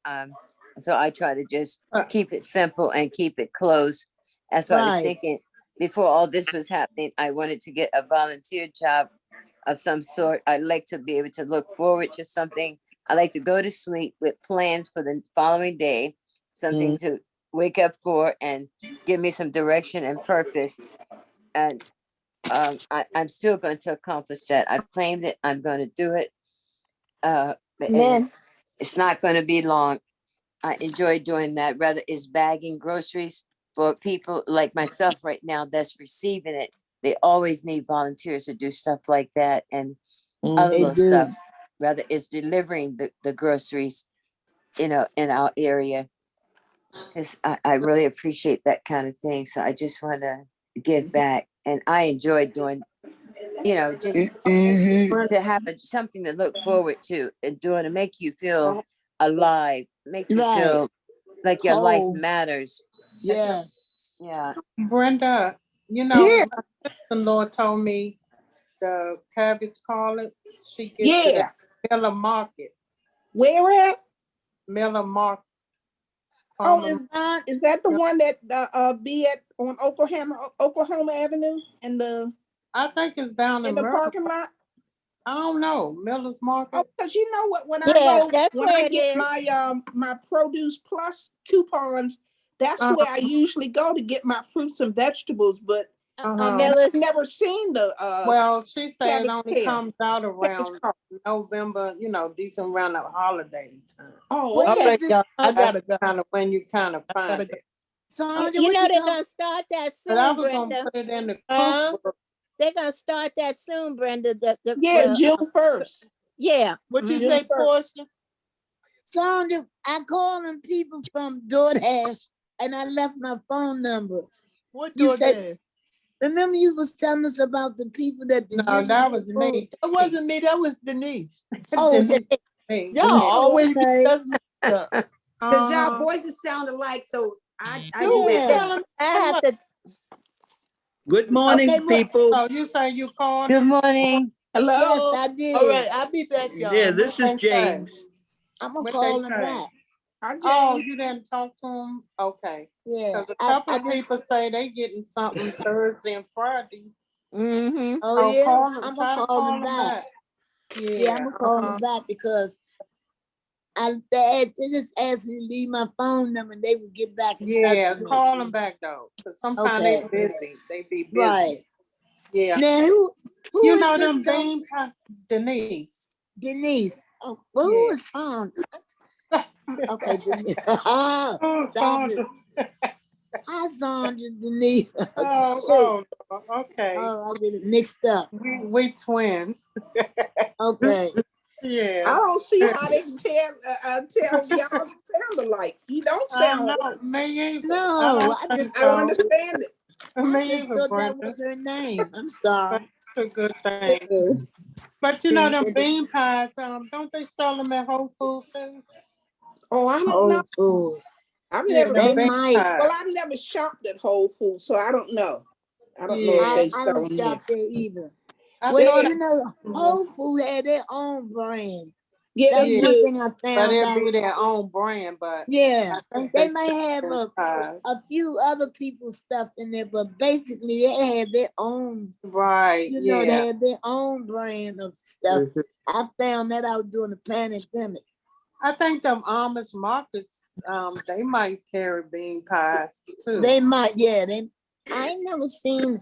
Speaker 2: So I try to just keep it simple and keep it close. That's what I was
Speaker 11: Right.
Speaker 2: thinking. Before all this was happening, I wanted to get a volunteer job of some sort. I'd like to be able to look forward to something. I like to go to sleep with plans for the following day, something to wake up for and give me some direction and purpose. And I'm still going to accomplish that. I've claimed it. I'm going to do it. And
Speaker 10: man.
Speaker 2: it's not going to be long. I enjoy doing that. Rather is bagging groceries for people like myself right now that's receiving it. They always need volunteers to do stuff like that and other
Speaker 11: They
Speaker 2: little
Speaker 11: do.
Speaker 2: stuff. Rather is delivering the groceries, in our area. Because I really appreciate that kind of thing. So I just want to give back. And I enjoy doing, just to have something to look forward to and doing to make you feel alive, make you
Speaker 11: Right.
Speaker 2: feel like your life
Speaker 11: Whole.
Speaker 2: matters.
Speaker 11: Yes.
Speaker 2: Yeah.
Speaker 5: Brenda,
Speaker 11: Yeah.
Speaker 5: my sister-in-law told me the Cabbage Carlet, she gets it
Speaker 3: Yeah.
Speaker 5: at Miller Market.
Speaker 3: Where at?
Speaker 5: Miller Market.
Speaker 3: Oh, is that the one that be at on Oklahoma Avenue in the
Speaker 5: I think it's down
Speaker 3: in
Speaker 5: in
Speaker 3: the parking lot?
Speaker 5: I don't know. Miller's Market.
Speaker 3: Oh, because you know what? When
Speaker 10: Yeah, that's
Speaker 3: when
Speaker 10: where
Speaker 3: I
Speaker 10: it
Speaker 3: get
Speaker 10: is.
Speaker 3: my my Produce Plus coupons, that's where I usually go to get my fruits and vegetables. But and I've never seen the
Speaker 5: well, she said it
Speaker 3: Cabbage
Speaker 5: only
Speaker 3: Fair.
Speaker 5: comes out around November, decent around the holiday time.
Speaker 3: Oh,
Speaker 11: Where
Speaker 3: okay.
Speaker 11: is it?
Speaker 4: I gotta
Speaker 5: That's kind of when you kind of find it.
Speaker 11: Sandra,
Speaker 10: You
Speaker 11: what
Speaker 10: know
Speaker 11: you
Speaker 10: they're
Speaker 11: talking?
Speaker 10: gonna start that
Speaker 5: But I
Speaker 10: soon,
Speaker 5: was gonna
Speaker 10: Brenda.
Speaker 5: put it in the cookbook.
Speaker 10: They're gonna start that soon, Brenda.
Speaker 3: Yeah, June 1st.
Speaker 10: Yeah.
Speaker 4: What you
Speaker 10: Mhm.
Speaker 4: say, Portia?
Speaker 11: Sandra, I calling people from DoorDash and I left my phone number.
Speaker 4: What
Speaker 11: You
Speaker 4: DoorDash?
Speaker 11: said, remember you was telling us about the people that
Speaker 5: No, that was me.
Speaker 4: That wasn't me. That was Denise.
Speaker 11: Oh,
Speaker 5: Denise.
Speaker 4: Y'all always
Speaker 11: okay.
Speaker 4: get us mixed up.
Speaker 7: Because y'all voices sound alike, so I
Speaker 4: Who was
Speaker 11: Yeah.
Speaker 4: telling
Speaker 10: I have to.
Speaker 12: Good morning,
Speaker 11: Okay, well,
Speaker 12: people.
Speaker 5: Oh, you say you called?
Speaker 2: Good morning.
Speaker 3: Hello.
Speaker 11: yes, I did.
Speaker 4: All right, I'll be back, y'all.
Speaker 12: Yeah, this is
Speaker 5: What they say?
Speaker 12: James.
Speaker 11: I'm gonna
Speaker 5: What
Speaker 11: call
Speaker 5: they
Speaker 11: him
Speaker 5: say?
Speaker 11: back.
Speaker 3: Hi,
Speaker 5: Oh,
Speaker 3: James.
Speaker 5: you didn't talk to him? Okay.
Speaker 11: Yeah.
Speaker 5: Because a couple of people say they getting something Thursday and Friday.
Speaker 10: Mm-hmm.
Speaker 11: Oh yeah,
Speaker 5: call him.
Speaker 11: I'm
Speaker 5: Try
Speaker 11: gonna
Speaker 5: to
Speaker 11: call
Speaker 5: call
Speaker 11: him
Speaker 5: him
Speaker 11: back.
Speaker 5: back.
Speaker 11: Yeah, I'm gonna call him back because they just asked me to leave my phone number and they would get back in touch
Speaker 5: Yeah,
Speaker 11: with me.
Speaker 5: call them back though. Because sometimes
Speaker 11: Okay.
Speaker 5: they busy. They be busy.
Speaker 11: Right.
Speaker 5: Yeah.
Speaker 11: Now who
Speaker 5: You
Speaker 11: is
Speaker 5: know
Speaker 11: this
Speaker 5: them
Speaker 11: talking?
Speaker 5: bean pie, Denise.
Speaker 11: Denise. Oh, well, who is Sandra? Okay, Denise.
Speaker 5: Oh,
Speaker 11: Stop
Speaker 5: Sandra.
Speaker 11: it. Hi, Sandra, Denise.
Speaker 5: Oh, okay.
Speaker 11: Oh, I get it mixed up.
Speaker 5: We twins.
Speaker 11: Okay.
Speaker 5: Yeah.
Speaker 3: I don't see how they can tell y'all sound alike. You don't sound
Speaker 5: no,
Speaker 3: alike.
Speaker 5: me either.
Speaker 11: No, I
Speaker 5: think
Speaker 11: just
Speaker 3: I don't understand it.
Speaker 11: I
Speaker 5: Me
Speaker 11: just
Speaker 5: either,
Speaker 11: thought that
Speaker 5: Brenda.
Speaker 11: was her name. I'm sorry.
Speaker 5: That's a good thing. But you know them bean pies, don't they sell them at Whole Foods too?
Speaker 3: Oh, I don't
Speaker 11: Whole
Speaker 3: know.
Speaker 11: Foods.
Speaker 3: I've
Speaker 5: Yeah,
Speaker 3: never.
Speaker 11: They
Speaker 5: bean
Speaker 11: might.
Speaker 5: pies.
Speaker 3: Well, I've never shopped at Whole Foods, so I don't know. I don't know
Speaker 5: Yeah.
Speaker 3: if they
Speaker 11: I
Speaker 3: sell
Speaker 11: don't
Speaker 3: them
Speaker 11: shop
Speaker 3: there.
Speaker 11: there either.
Speaker 5: I
Speaker 11: Well,
Speaker 5: thought
Speaker 11: you know, Whole Foods had their own brand.
Speaker 3: Yeah,
Speaker 11: That's
Speaker 3: they
Speaker 11: one
Speaker 3: do.
Speaker 11: thing I
Speaker 5: But
Speaker 11: found
Speaker 5: it'll
Speaker 11: out.
Speaker 5: be their own brand, but
Speaker 11: Yeah,
Speaker 5: I think
Speaker 11: they
Speaker 5: they
Speaker 11: might
Speaker 5: sell
Speaker 11: have
Speaker 5: their pies.
Speaker 11: a few other people's stuff in there, but basically they have their own,
Speaker 5: Right,
Speaker 11: you know,
Speaker 5: yeah.
Speaker 11: they have their own brand of stuff.
Speaker 6: Mhm.
Speaker 11: I found that out during the pandemic.
Speaker 5: I think them Amish markets, they might carry bean pies too.
Speaker 11: They might, yeah. I ain't never seen.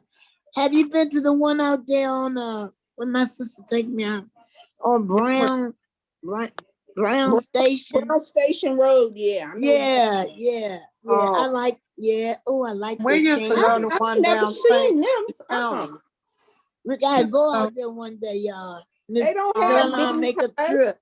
Speaker 11: Have you been to the one out there on when my sister take me out on Brown Station?
Speaker 3: Brown Station Road, yeah. I know
Speaker 11: Yeah,
Speaker 3: exactly.
Speaker 11: yeah.
Speaker 5: Oh.
Speaker 11: I like. Yeah. Oh, I like.
Speaker 5: We
Speaker 11: the
Speaker 5: used to
Speaker 11: candy.
Speaker 5: go to
Speaker 3: I've
Speaker 5: one
Speaker 3: never
Speaker 5: down
Speaker 3: seen
Speaker 5: St.
Speaker 3: them.
Speaker 5: County.
Speaker 11: We gotta go out there one day, y'all. Miss
Speaker 3: They don't have
Speaker 11: Caroline,
Speaker 3: bean
Speaker 11: make a
Speaker 3: pies.
Speaker 11: trip.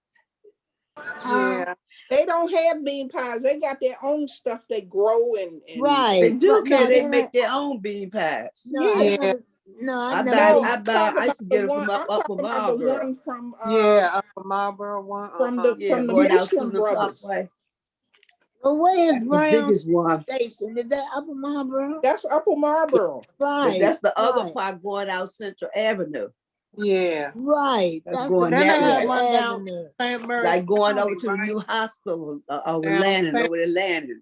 Speaker 5: Yeah.
Speaker 3: They don't have bean pies. They got their own stuff they grow and
Speaker 11: Right.
Speaker 6: They do,
Speaker 11: but no,
Speaker 6: can they
Speaker 11: they
Speaker 6: make
Speaker 11: don't.
Speaker 6: their own bean pies?
Speaker 11: No, I
Speaker 3: Yeah.
Speaker 11: never. No, I
Speaker 6: I
Speaker 11: never.
Speaker 6: buy,
Speaker 3: No,
Speaker 6: I
Speaker 3: I'm
Speaker 6: buy,
Speaker 3: talking
Speaker 6: I used to
Speaker 3: about
Speaker 6: get
Speaker 3: the
Speaker 6: it from
Speaker 3: one.
Speaker 6: up
Speaker 3: I'm
Speaker 6: Upper
Speaker 3: talking about the
Speaker 6: Marlboro.
Speaker 3: one from
Speaker 5: Yeah, Upper Marlboro one.
Speaker 6: Yeah,
Speaker 3: from the
Speaker 6: going out
Speaker 3: Michelin
Speaker 6: through the
Speaker 3: Brothers.
Speaker 6: Parkway.
Speaker 11: Well, where is
Speaker 6: That's the
Speaker 11: Brown
Speaker 6: biggest one.
Speaker 11: Station? Is that Upper Marlboro?
Speaker 3: That's Upper Marlboro.
Speaker 6: But
Speaker 11: Right.
Speaker 6: that's the other
Speaker 11: right,
Speaker 6: part going out Central Avenue.
Speaker 5: Yeah.
Speaker 11: right.
Speaker 6: That's
Speaker 11: That's
Speaker 6: going
Speaker 11: the
Speaker 5: Then they
Speaker 6: that
Speaker 5: have
Speaker 6: way.
Speaker 5: one
Speaker 11: Central
Speaker 5: down
Speaker 11: Avenue.
Speaker 5: St. Mary's
Speaker 6: Like going
Speaker 5: County,
Speaker 6: over to the
Speaker 5: right?
Speaker 6: new hospital over
Speaker 5: Down
Speaker 6: landing,
Speaker 5: St.
Speaker 6: over the landing.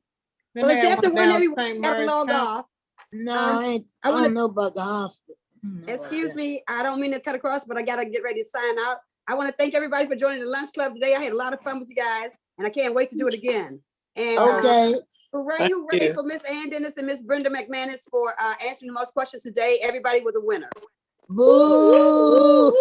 Speaker 5: Then
Speaker 7: Well,
Speaker 5: they
Speaker 7: let's
Speaker 5: have
Speaker 7: have to
Speaker 5: one
Speaker 7: run
Speaker 5: down
Speaker 7: everyone.
Speaker 5: St.
Speaker 7: Gotta
Speaker 5: Mary's
Speaker 7: log
Speaker 5: County.
Speaker 7: off.
Speaker 11: No,
Speaker 7: Um,
Speaker 11: I
Speaker 7: I want
Speaker 11: don't
Speaker 7: to,
Speaker 11: know about the hospital. I don't know about
Speaker 7: excuse
Speaker 11: that.
Speaker 7: me, I don't mean to cut across, but I gotta get ready to sign out. I want to thank everybody for joining the lunch club today. I had a lot of fun with you guys, and I can't wait to do it again. And
Speaker 11: Okay.
Speaker 7: hooray, hooray for Miss Ann Dennis and Miss Brenda McManus for answering the most questions today. Everybody was a winner.
Speaker 11: Boo!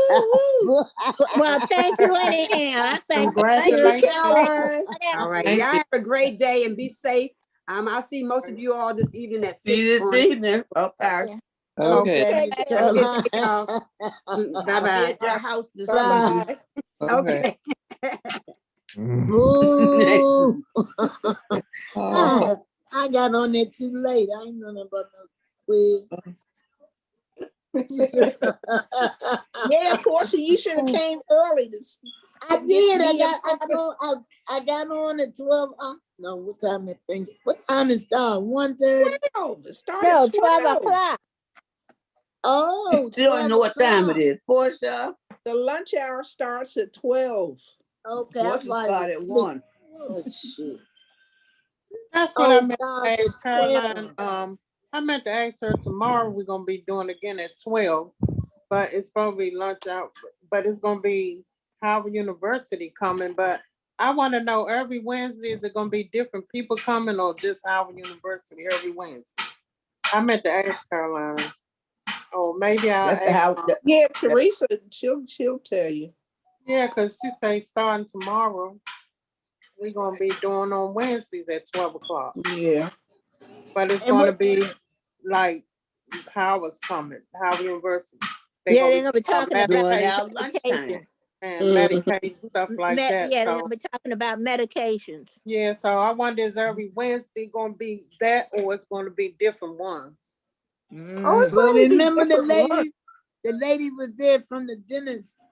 Speaker 10: Well, thank you anyhow. I thank you.
Speaker 7: Thank you,
Speaker 5: Congratulations.
Speaker 7: Caroline.
Speaker 10: Whatever.
Speaker 7: All right,
Speaker 12: Thank
Speaker 7: y'all
Speaker 12: you.
Speaker 7: have a great day and be safe. I'll see most of you all this evening at
Speaker 6: See you
Speaker 7: 6.
Speaker 6: this evening. Okay.
Speaker 12: Okay.
Speaker 11: Okay, Miss
Speaker 7: Have a good
Speaker 11: Caroline.
Speaker 7: day, y'all.
Speaker 6: I'll be
Speaker 7: Bye-bye.
Speaker 6: at your house this
Speaker 11: Bye.
Speaker 6: evening.
Speaker 12: Okay.
Speaker 7: Okay.
Speaker 11: Boo!
Speaker 12: Oh,
Speaker 11: I got on there too late. I ain't know nothing about no quiz.
Speaker 3: Yeah, Portia, you should have came early.
Speaker 11: I did.
Speaker 3: Me and
Speaker 11: I got on at 12. No, what time it things? What time it start? 1:30.
Speaker 3: 12. It started
Speaker 10: No,
Speaker 3: at
Speaker 10: 12
Speaker 3: 12.
Speaker 10: o'clock.
Speaker 11: Oh,
Speaker 6: Still don't know what time
Speaker 11: 12
Speaker 6: it is. Portia.
Speaker 3: The lunch hour starts at 12.
Speaker 11: Okay, I
Speaker 6: Portia
Speaker 11: probably
Speaker 6: started
Speaker 11: was
Speaker 6: at
Speaker 11: asleep.
Speaker 6: 1.
Speaker 11: Oh shit.
Speaker 5: That's what I
Speaker 11: Oh,
Speaker 5: meant
Speaker 11: it
Speaker 5: to
Speaker 11: starts
Speaker 5: ask
Speaker 11: at
Speaker 5: Caroline.
Speaker 11: 12.
Speaker 5: I meant to ask her tomorrow. We're gonna be doing again at 12, but it's probably lunch out. But it's gonna be Howard University coming. But I want to know every Wednesday is it gonna be different people coming or just Howard University every Wednesday? I meant to ask Caroline. Or maybe I'll
Speaker 6: That's
Speaker 5: ask.
Speaker 6: how.
Speaker 3: Yeah, Teresa, she'll tell you.
Speaker 5: Yeah, because she say starting tomorrow, we're gonna be doing on Wednesdays at 12 o'clock.
Speaker 3: Yeah.
Speaker 5: But it's
Speaker 11: And
Speaker 5: gonna
Speaker 11: what-
Speaker 5: be like Howard's coming, Howard University.
Speaker 10: Yeah, they're gonna be talking about
Speaker 6: During
Speaker 5: medication
Speaker 6: our lunchtime.
Speaker 10: medications.
Speaker 5: and
Speaker 3: Mhm.
Speaker 5: Medicaid, stuff like that.
Speaker 10: Yeah, they're
Speaker 5: So,
Speaker 10: gonna be talking about medications.
Speaker 5: yeah, so I wonder is every Wednesday gonna be that or it's gonna be different ones?
Speaker 3: Oh,
Speaker 6: Mm.
Speaker 3: it's
Speaker 11: Well,
Speaker 3: probably
Speaker 11: remember the
Speaker 3: different ones.
Speaker 11: lady? The lady was there from the dentist,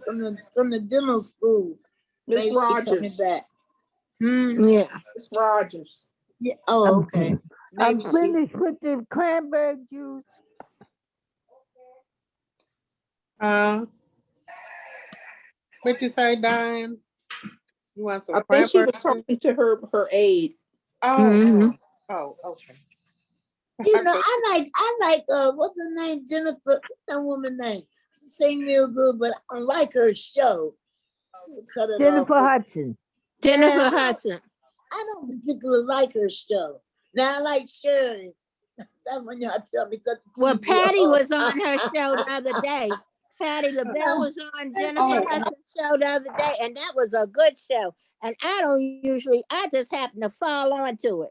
Speaker 11: from the dental school.
Speaker 3: Miss
Speaker 11: Maybe she coming
Speaker 3: Rogers.
Speaker 11: back. Hmm.
Speaker 10: Yeah.
Speaker 3: Miss Rogers.
Speaker 11: Yeah. Oh, okay.
Speaker 1: I'm
Speaker 11: Maybe she.
Speaker 1: finished with the cranberry juice.
Speaker 5: What you say, Diane? You want some
Speaker 3: I think she was
Speaker 5: cranberry?
Speaker 3: talking to her aide.
Speaker 5: Oh, okay.
Speaker 11: You know, I like what's her name? Jennifer, what's that woman name? She sing real good, but I don't like her show. Cut it
Speaker 1: Jennifer
Speaker 11: off.
Speaker 1: Hudson.
Speaker 10: Jennifer
Speaker 11: Yeah,
Speaker 10: Hudson.
Speaker 11: I don't particularly like her show. Now I like Shirley. That's when y'all tell me cut the
Speaker 10: Well,
Speaker 11: TV
Speaker 10: Patty
Speaker 11: off.
Speaker 10: was on her show the other day. Patty LaBelle was on Jennifer
Speaker 5: Oh.
Speaker 10: Hudson's show the other day, and that was a good show. And I just happen to fall onto it.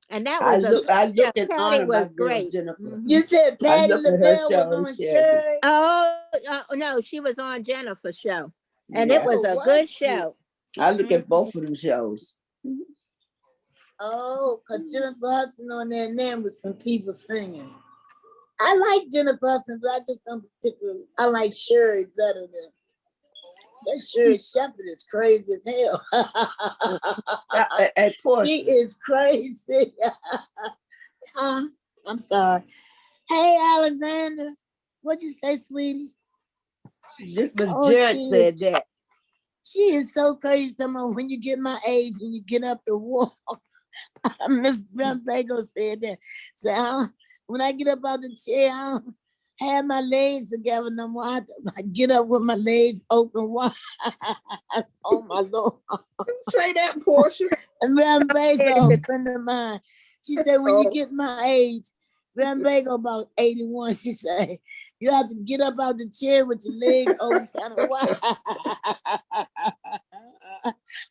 Speaker 10: And that
Speaker 6: I
Speaker 10: was a
Speaker 6: look
Speaker 10: good show.
Speaker 6: in
Speaker 10: Patty
Speaker 6: honor
Speaker 10: was
Speaker 6: of my girl
Speaker 10: great.
Speaker 6: Jennifer.
Speaker 10: Mhm.
Speaker 11: You said
Speaker 6: I
Speaker 11: Patty
Speaker 6: look at her
Speaker 11: LaBelle
Speaker 6: show
Speaker 11: was
Speaker 6: and
Speaker 11: on
Speaker 6: Shirley.
Speaker 11: Shirley.
Speaker 10: Oh, no, she was on Jennifer's show. And
Speaker 6: Yeah.
Speaker 10: it was a
Speaker 11: was
Speaker 10: good
Speaker 11: she?
Speaker 10: show.
Speaker 6: I look at both of them shows.
Speaker 11: Oh, cause Jennifer Hudson on there now with some people singing. I like Jennifer Hudson, but I just don't particularly. I like Sherry better than that. Sherry Shepherd is crazy as hell.
Speaker 6: At Portia.
Speaker 11: She is crazy. I'm sorry. Hey, Alexander, what'd you say, sweetie?
Speaker 6: Just Miss
Speaker 11: Oh,
Speaker 6: Jared
Speaker 11: she
Speaker 6: said
Speaker 11: is-
Speaker 6: that.
Speaker 11: She is so crazy. Talking about when you get my age and you get up to walk. Miss Bagel said that. So when I get up out the chair, I don't have my legs together no more. I get up with my legs open wide. Oh my Lord.
Speaker 3: Say that, Portia.
Speaker 11: And Ram Bagel, a friend of mine, she said, when you get my age, Ram Bagel about 81, she said, you have to get up out the chair with your legs open kind of wide.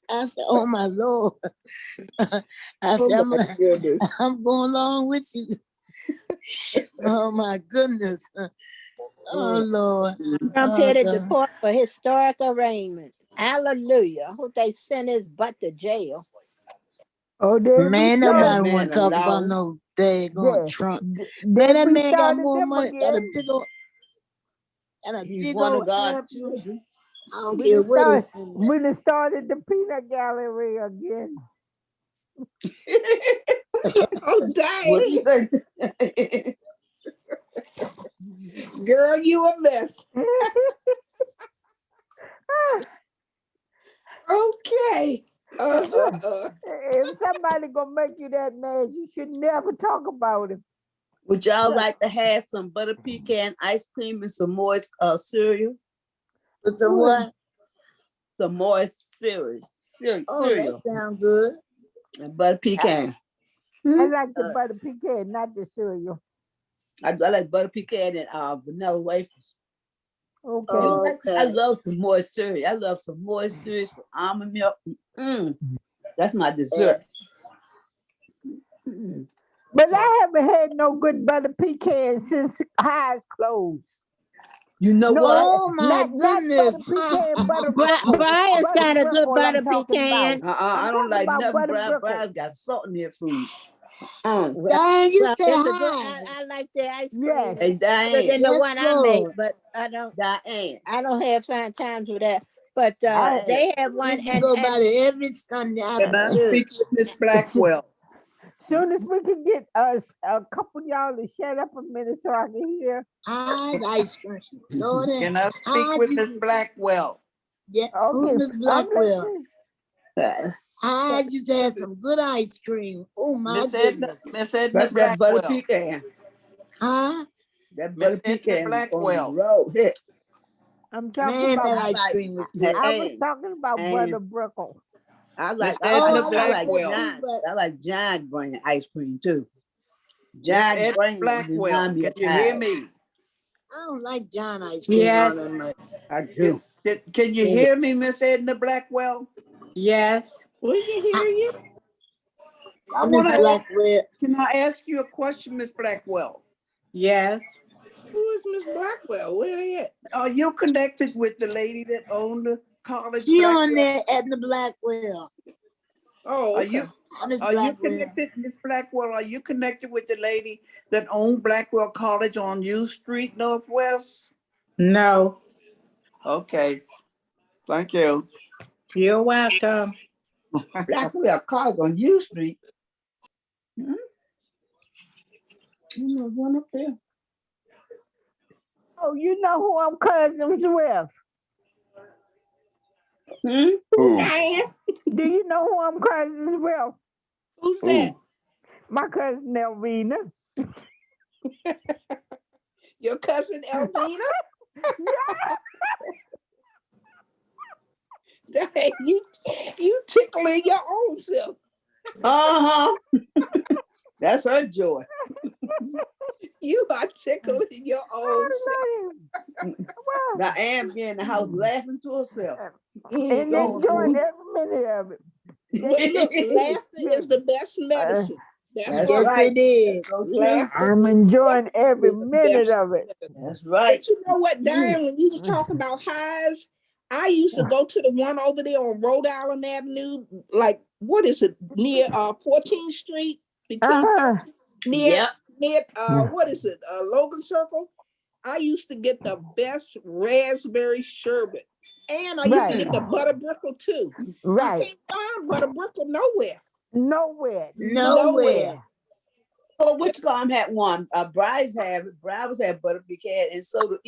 Speaker 11: I said, oh my Lord. I said, I'm going along with you. Oh my goodness. Oh Lord.
Speaker 10: Trump headed to court for historic arraignment. Hallelujah. I hope they send his butt to jail.
Speaker 1: Oh, there
Speaker 11: Man,
Speaker 1: we
Speaker 11: nobody
Speaker 1: go.
Speaker 11: want to talk about no daggone
Speaker 1: Yeah.
Speaker 11: Trump.
Speaker 1: There
Speaker 11: Man, that
Speaker 1: we
Speaker 11: man got
Speaker 1: started
Speaker 11: more
Speaker 1: them
Speaker 11: money and a
Speaker 1: again.
Speaker 11: big old
Speaker 6: He's
Speaker 11: big
Speaker 6: one of
Speaker 11: old
Speaker 6: God's
Speaker 11: ass.
Speaker 6: children.
Speaker 11: I don't
Speaker 1: We
Speaker 11: care
Speaker 1: done
Speaker 11: what they
Speaker 1: started,
Speaker 11: say.
Speaker 1: we done started the peanut gallery again.
Speaker 3: Oh,
Speaker 6: What
Speaker 3: dang.
Speaker 6: you say?
Speaker 3: Girl, you a mess. Okay.
Speaker 1: If somebody gonna make you that mad, you should never talk about him.
Speaker 6: Would y'all like to have some butter pecan ice cream and some moist cereal?
Speaker 11: With some what?
Speaker 6: Some moist cereal.
Speaker 11: Oh,
Speaker 6: Cereal.
Speaker 11: that sounds good.
Speaker 6: And butter pecan.
Speaker 1: I like the butter pecan, not the cereal.
Speaker 6: I like butter pecan and vanilla wafers.
Speaker 1: Okay.
Speaker 11: Oh,
Speaker 6: I
Speaker 11: okay.
Speaker 6: love some moist cereal. I love some moist cereal with almond milk. That's my dessert.
Speaker 1: But I haven't had no good butter pecan since High's closed.
Speaker 6: You know
Speaker 1: No,
Speaker 6: what?
Speaker 11: Oh my
Speaker 1: not
Speaker 11: goodness.
Speaker 1: butter pecan, butter
Speaker 10: Brian's
Speaker 1: butter
Speaker 10: got a good
Speaker 1: brickle
Speaker 10: butter
Speaker 1: I'm talking
Speaker 10: pecan.
Speaker 1: about.
Speaker 6: I
Speaker 1: I'm
Speaker 6: don't
Speaker 1: talking
Speaker 6: like
Speaker 1: about
Speaker 6: nothing
Speaker 1: butter
Speaker 6: brown.
Speaker 1: brickle.
Speaker 6: Brown's got salt in their food.
Speaker 10: Well,
Speaker 11: Dang, you
Speaker 10: well,
Speaker 11: said
Speaker 10: it's a good.
Speaker 11: hi.
Speaker 10: I like the ice cream
Speaker 1: Yes.
Speaker 6: Hey,
Speaker 10: better than
Speaker 6: Diane.
Speaker 10: the
Speaker 11: Yes,
Speaker 10: one I make,
Speaker 11: Lord.
Speaker 10: but I don't.
Speaker 6: Diane.
Speaker 10: I don't have fine times with that. But
Speaker 1: I-
Speaker 10: they have one,
Speaker 11: Used to go by there every Sunday
Speaker 4: Can
Speaker 11: after
Speaker 4: I speak
Speaker 11: church.
Speaker 4: with Miss Blackwell?
Speaker 1: Soon as we can get us a couple of y'all to shut up a minute so I can hear.
Speaker 11: High's ice cream. Lord,
Speaker 4: Can I speak
Speaker 11: High's
Speaker 4: with
Speaker 11: used
Speaker 4: Miss
Speaker 11: to,
Speaker 4: Blackwell?
Speaker 11: yeah,
Speaker 1: Okay,
Speaker 11: who's Miss
Speaker 1: I'm
Speaker 11: Blackwell?
Speaker 1: listening.
Speaker 11: High's used to have some good ice cream. Oh my
Speaker 4: Miss Edna,
Speaker 11: goodness.
Speaker 4: Miss Edna
Speaker 6: That's that butter
Speaker 4: Blackwell.
Speaker 6: pecan.
Speaker 11: Huh?
Speaker 6: That
Speaker 4: Miss
Speaker 6: butter
Speaker 4: Edna
Speaker 6: pecan is on the
Speaker 4: Blackwell.
Speaker 6: road. Hit.
Speaker 1: I'm talking
Speaker 11: Man,
Speaker 1: about.
Speaker 11: that
Speaker 6: I
Speaker 11: ice
Speaker 6: like
Speaker 11: cream is good.
Speaker 1: I was
Speaker 6: and
Speaker 1: talking about butter brickle.
Speaker 6: I
Speaker 4: Miss
Speaker 6: like
Speaker 11: Oh,
Speaker 4: Edna
Speaker 11: I like that
Speaker 4: Blackwell.
Speaker 11: too, but
Speaker 6: I like giant brand ice cream too.
Speaker 4: Miss
Speaker 6: Giant
Speaker 4: Edna
Speaker 6: brand
Speaker 4: Blackwell.
Speaker 6: remind me
Speaker 4: Can
Speaker 6: of
Speaker 4: you hear
Speaker 6: Tide.
Speaker 4: me?
Speaker 11: I don't like John ice cream
Speaker 9: Yes.
Speaker 11: all that much.
Speaker 6: I do.
Speaker 4: Can you hear me, Miss Edna Blackwell?
Speaker 9: Yes.
Speaker 3: We can hear you.
Speaker 4: I
Speaker 11: Miss
Speaker 4: want to.
Speaker 11: Blackwell.
Speaker 4: Can I ask you a question, Miss Blackwell?
Speaker 9: Yes.
Speaker 3: Who is Miss Blackwell? Where they at?
Speaker 4: Are you connected with the lady that owned the college?
Speaker 11: She
Speaker 4: Blackwell?
Speaker 11: on there at the Blackwell.
Speaker 3: Oh,
Speaker 4: Are
Speaker 3: okay.
Speaker 4: you?
Speaker 11: Miss
Speaker 4: Are you
Speaker 11: Blackwell.
Speaker 4: connected, Miss Blackwell? Are you connected with the lady that owned Blackwell College on U Street Northwest?
Speaker 9: No.
Speaker 4: Okay. Thank you.
Speaker 9: You're welcome.
Speaker 6: Blackwell College on U Street. There's one up there.
Speaker 1: Oh, you know who I'm cousins with?
Speaker 13: Who?
Speaker 3: Diane,
Speaker 1: Do you know who I'm cousins with?
Speaker 3: who's that?
Speaker 1: My cousin Elvina.
Speaker 3: Your cousin Elvina? Dang, you tickling your own self.
Speaker 6: That's her joy.
Speaker 3: You are tickling your own self.
Speaker 6: Diane be in the house laughing to herself.
Speaker 1: And enjoying every minute of it.
Speaker 3: But look, laughter is the best medicine. That's
Speaker 6: Yes,
Speaker 3: right.
Speaker 11: it is.
Speaker 3: Laughter
Speaker 1: I'm enjoying every
Speaker 3: is the
Speaker 1: minute
Speaker 3: best
Speaker 1: of it.
Speaker 6: That's right.
Speaker 3: But you know what, Diane, when you was talking about highs, I used to go to the one over there on Rhode Island Avenue, like, what is it, near 14th Street? Between near what is it, Logan Circle? I used to get the best raspberry sherbet. And I used to get the butter brickle too.
Speaker 1: Right.
Speaker 3: I can't find butter brickle nowhere.
Speaker 1: Nowhere.
Speaker 6: So which one had one? Bryce had it. Bryce had butter pecan, and so did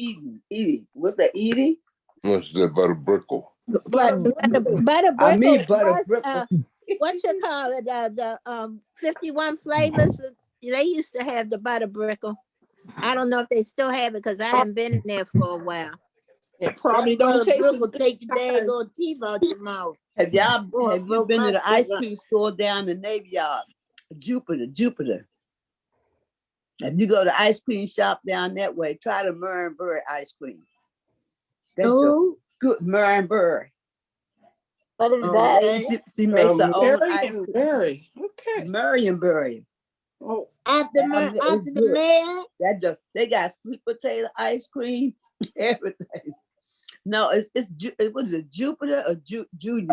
Speaker 6: Edie. What's that, Edie?
Speaker 13: What's that butter brickle?
Speaker 10: Butter
Speaker 6: I mean,
Speaker 10: Brickle
Speaker 6: butter
Speaker 10: was,
Speaker 6: brickle.
Speaker 10: what you call it, the 51 flavors, they used to have the Butter Brickle. I don't know if they still have it because I haven't been in there for a while.
Speaker 3: It probably don't taste as
Speaker 11: will
Speaker 3: good.
Speaker 11: take the daggone teeth out your mouth.
Speaker 6: Have y'all
Speaker 11: Boy,
Speaker 6: have you
Speaker 11: broke
Speaker 6: been
Speaker 11: my
Speaker 6: to the ice
Speaker 11: teeth out.
Speaker 6: cream store down in Navy Yard? Jupiter. If you go to ice cream shop down that way, try the Murray ice cream. That's a good Murray.
Speaker 10: What is
Speaker 11: that?
Speaker 6: She makes her own ice cream.
Speaker 3: Berry. Okay.
Speaker 6: Marionberry.
Speaker 3: Oh,
Speaker 11: After the mayor.
Speaker 6: That just they got sweet potato ice cream, everything. No, it's what is it? Jupiter or Judy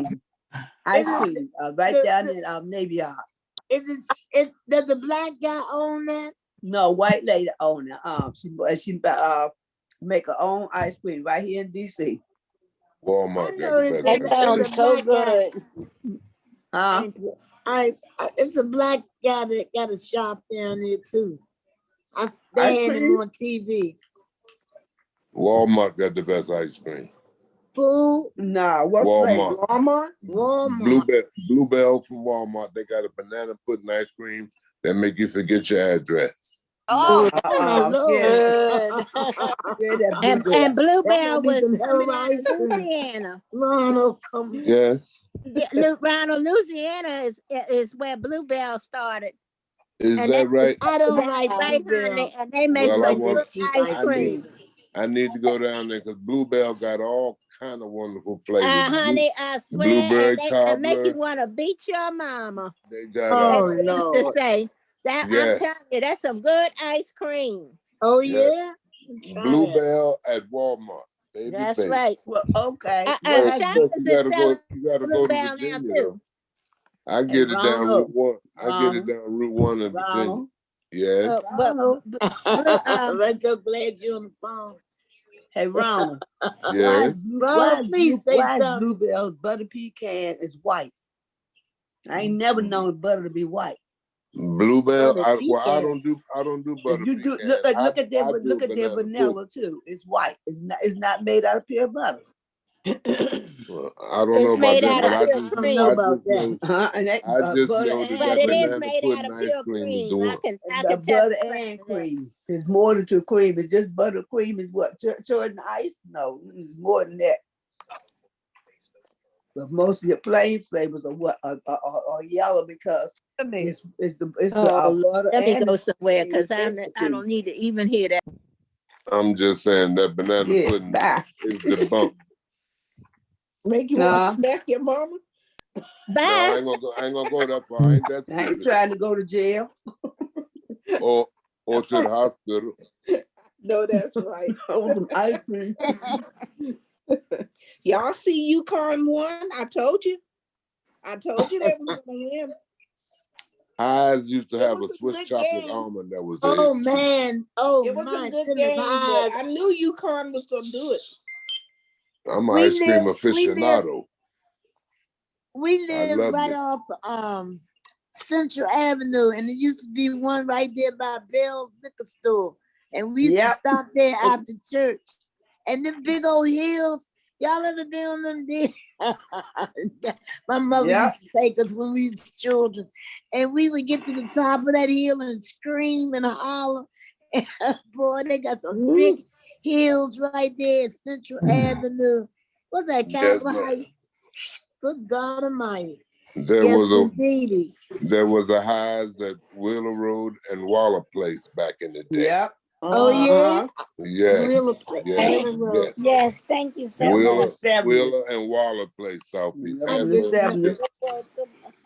Speaker 6: ice cream right down in Navy Yard.
Speaker 11: Does the black guy own that?
Speaker 6: No, white lady own it. She make her own ice cream right here in DC.
Speaker 13: Walmart.
Speaker 10: That sounds so good.
Speaker 11: It's a black guy that got a shop down there too. They had him on TV.
Speaker 13: Walmart got the best ice cream.
Speaker 11: Who?
Speaker 6: Nah, what's
Speaker 13: Walmart.
Speaker 11: Walmart.
Speaker 13: Bluebell from Walmart. They got a banana pudding ice cream that make you forget your address.
Speaker 11: Oh,
Speaker 10: and Bluebell was coming out of Louisiana.
Speaker 11: Ronald, come on.
Speaker 13: Yes.
Speaker 10: Ronald, Louisiana is where Bluebell started.
Speaker 13: Is that right?
Speaker 11: I don't like
Speaker 10: Bluebell. And they make some good ice cream.
Speaker 13: I need to go down there because Bluebell got all kind of wonderful flavors.
Speaker 10: Honey, I swear,
Speaker 13: Blueberry
Speaker 10: they make you want to beat your mama.
Speaker 13: They got
Speaker 10: used to say that.
Speaker 13: Yes.
Speaker 10: I'm telling you, that's some good ice cream.
Speaker 11: Oh
Speaker 13: yes. Bluebell at Walmart. Baby
Speaker 10: That's
Speaker 13: face.
Speaker 10: right.
Speaker 6: Well, okay.
Speaker 10: Shoppers is selling
Speaker 13: you gotta go to
Speaker 10: Bluebell now
Speaker 13: Virginia.
Speaker 10: too.
Speaker 13: I get it down
Speaker 6: Ronald.
Speaker 13: Route 1. I get it down Route 1 in Virginia.
Speaker 6: Ronald.
Speaker 13: Yes.
Speaker 11: I'm so glad you're on the phone.
Speaker 6: Hey, Ronald.
Speaker 13: Yes.
Speaker 11: Ronald, please say
Speaker 6: why
Speaker 11: something.
Speaker 6: Bluebell's butter pecan is white? I ain't never known butter to be white.
Speaker 13: Bluebell. I
Speaker 6: pecan.
Speaker 13: don't do butter.
Speaker 6: You do
Speaker 13: pecan.
Speaker 6: look at their
Speaker 13: I do
Speaker 6: their vanilla too. It's white. It's not made out of pure butter.
Speaker 13: Well, I don't know about that, but I just know. I just know that
Speaker 10: But it is
Speaker 13: banana
Speaker 10: made out
Speaker 13: pudding
Speaker 10: of
Speaker 13: ice
Speaker 10: pure
Speaker 13: cream is the
Speaker 10: cream. I
Speaker 13: one.
Speaker 10: can
Speaker 6: The
Speaker 10: tell.
Speaker 6: butter and cream. It's more than two cream. It's just butter cream is what? Jordan ice? No, it's more than that. But most of your plain flavors are what are yellow because it's the butter.
Speaker 10: Let me
Speaker 6: and
Speaker 10: go
Speaker 6: the
Speaker 10: somewhere
Speaker 6: cream.
Speaker 10: because I don't need to even hear that.
Speaker 13: I'm just saying that banana pudding is the bump.
Speaker 3: Make you want to smack your mama?
Speaker 10: Bye.
Speaker 13: No, I ain't gonna go that far. I ain't that
Speaker 6: I ain't
Speaker 13: stupid.
Speaker 6: trying to go to jail.
Speaker 13: or to the hospital.
Speaker 3: No, that's right.
Speaker 6: Ice cream.
Speaker 3: Y'all see UConn won? I told you they was gonna win.
Speaker 13: Highs used to
Speaker 3: It
Speaker 13: have a
Speaker 3: was a
Speaker 13: Swiss
Speaker 3: good
Speaker 13: chocolate
Speaker 3: game.
Speaker 13: almond that was
Speaker 11: Oh
Speaker 13: it.
Speaker 11: man.
Speaker 3: It was a good game, but I knew UConn was gonna do it.
Speaker 13: I'm an ice cream aficionado.
Speaker 11: We live right off Central Avenue, and there used to be one right there by Bell's liquor store. And we used to stop there after church. And them big old hills, y'all ever been on them there? My mother used to take us when we was children. And we would get to the top of that hill and scream and holler. Boy, they got some big hills right there at Central Avenue. What's that, Capitol Heights? Good God Almighty.
Speaker 13: There
Speaker 11: There
Speaker 13: was a Highs at Wheeler Road and Waller Place back in the day.
Speaker 6: Yep.
Speaker 11: Oh yeah.
Speaker 10: Yes, thank you so much.
Speaker 13: Wheeler and Waller Place, Southeast.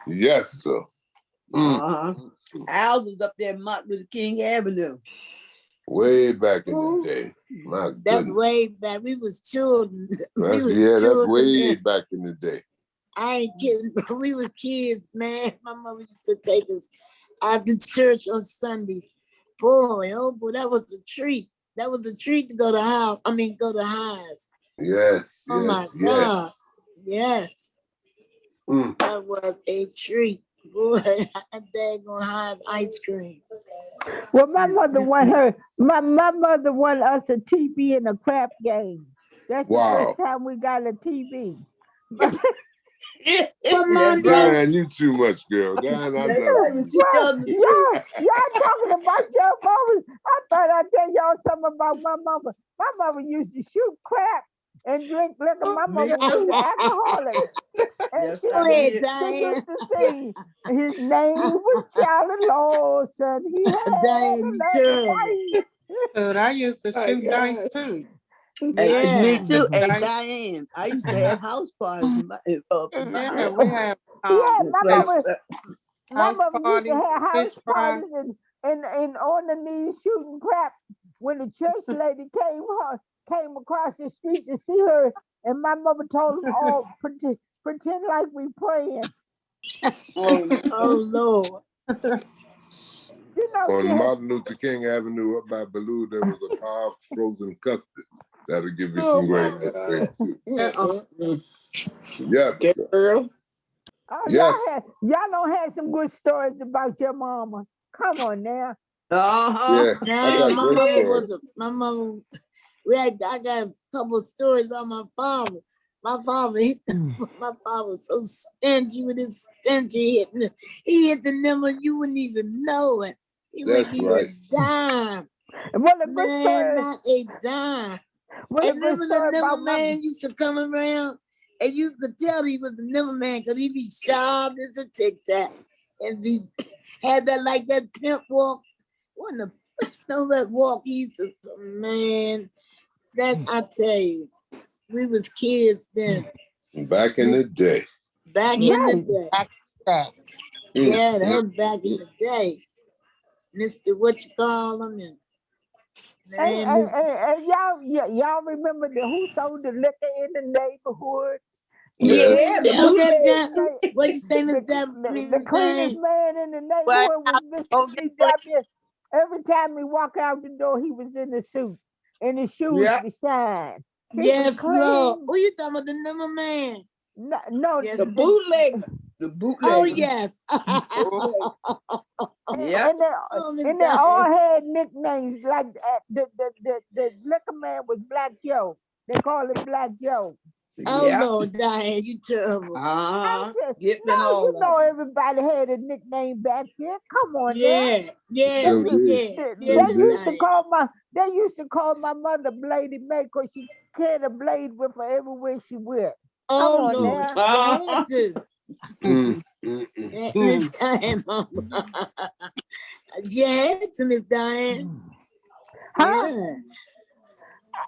Speaker 13: Yes, sir.
Speaker 6: Al was up there, Martin Luther King Avenue.
Speaker 13: Way back in the day. My goodness.
Speaker 11: That's way back. We was children.
Speaker 13: That's way back in the day.
Speaker 11: I ain't kidding. We was kids, man. My mother used to take us after church on Sundays. Boy, oh boy, that was a treat. That was a treat to go to Highs.
Speaker 13: Yes.
Speaker 11: Oh my God. Yes. That was a treat. Boy, that daggone Highs ice cream.
Speaker 1: Well, my mother won us a TV in a crap game. That's the first time we got a TV.
Speaker 11: Come on,
Speaker 13: Diane, you too much, girl. Diane, I love you.
Speaker 1: Y'all talking about your mama. I thought I'd tell y'all something about my mama. My mama used to shoot crap and drink liquor. My mama was an alcoholic. And she used to sing. His name was Charlie Lawson. He had
Speaker 11: Diane, you
Speaker 5: But I used to shoot dice too.
Speaker 6: Hey, me too. Hey,
Speaker 5: Dice.
Speaker 6: Diane, I used to have house parties in my
Speaker 5: Yeah, we have
Speaker 1: yeah, my mama
Speaker 5: house
Speaker 1: used to
Speaker 5: parties,
Speaker 1: have house
Speaker 5: fish fry.
Speaker 1: parties and on the knees shooting crap. When the church lady came across the street to see her, and my mother told them all pretend like we praying.
Speaker 11: Oh Lord.
Speaker 1: You know,
Speaker 13: on Martin Luther King Avenue up by Baloo, there was a pub frozen custard. That'll give you some great too. Yeah.
Speaker 1: Oh,
Speaker 13: Yes.
Speaker 1: y'all don't have some good stories about your mamas. Come on now.
Speaker 13: Yeah, I got
Speaker 11: my
Speaker 13: great
Speaker 11: mother
Speaker 13: stories.
Speaker 11: my mother. I got a couple of stories about my father. My father, my father was so stingy with his stingy. He hit the number you wouldn't even know it. He
Speaker 13: That's
Speaker 11: wouldn't
Speaker 13: right.
Speaker 11: even dime.
Speaker 1: Well, a good
Speaker 11: Man,
Speaker 1: story.
Speaker 11: not a dime.
Speaker 1: Well,
Speaker 11: And remember the number man used to come around, and you could tell he was the number man because he'd be sharp as a tic-tac, and he had that like that pimp walk. What you know that walk he used to, man, that I tell you, we was kids then.
Speaker 13: Back in the day.
Speaker 11: Back in the day. Yeah, that was back in the day. Mr. What you call him? And
Speaker 1: Hey, y'all remember who sold the liquor in the neighborhood?
Speaker 11: Yeah, what you say, Miss
Speaker 1: The cleanest man in the neighborhood was Mr. C.W. Every time he walked out the door, he was in the suit and his shoes would shine.
Speaker 11: Yes, Lord. Who you talking about? The number man?
Speaker 1: No,
Speaker 11: yes,
Speaker 3: the bootlegger.
Speaker 6: The bootlegger.
Speaker 11: Oh yes.
Speaker 6: Yeah.
Speaker 1: And they all had nicknames like the liquor man was Black Joe. They call him Black Joe.
Speaker 11: Oh Lord, Diane, you terrible.
Speaker 1: You know everybody had a nickname back then. Come on,
Speaker 11: yeah.
Speaker 1: They used to call my mother Blady May because she carried a blade with her everywhere she went.
Speaker 11: Oh
Speaker 1: Come on
Speaker 11: Lord,
Speaker 1: now.
Speaker 11: they had to. Miss Diane, Mama. You had to, Miss Diane.
Speaker 1: Huh?
Speaker 11: Yeah.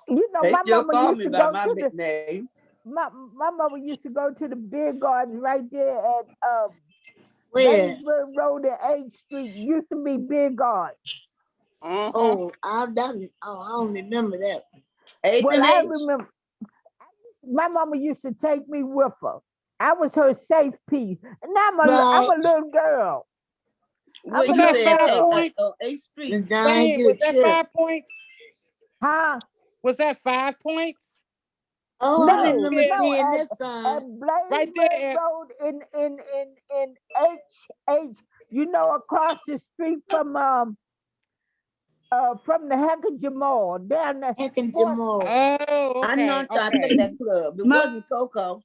Speaker 1: You know,
Speaker 6: They
Speaker 1: my
Speaker 6: still
Speaker 1: mama
Speaker 6: call
Speaker 1: used
Speaker 6: me
Speaker 1: to
Speaker 6: by
Speaker 1: go
Speaker 6: my
Speaker 1: to
Speaker 6: nickname.
Speaker 1: my mama used to go to the beer gardens right there at
Speaker 11: Where?
Speaker 1: Lanesburg Road and 8th Street. Used to be beer gardens.
Speaker 11: Oh, I don't remember that.
Speaker 1: Well, I remember my mama used to take me with her. I was her safe piece. And I'm a little girl.
Speaker 6: What
Speaker 9: Was
Speaker 6: you
Speaker 9: that
Speaker 6: said
Speaker 9: 5 points?
Speaker 6: 8th Street.
Speaker 9: Diane, was that 5 points?
Speaker 1: Huh?
Speaker 9: Was that 5 points?
Speaker 11: Oh, I remember seeing
Speaker 1: at,
Speaker 11: this song.
Speaker 1: At Bladensburg Road in H, you know, across the street from the Heck Jamal down there.
Speaker 11: Heck Jamal.
Speaker 9: Oh, okay.
Speaker 6: I know I think that club. It wasn't Coco.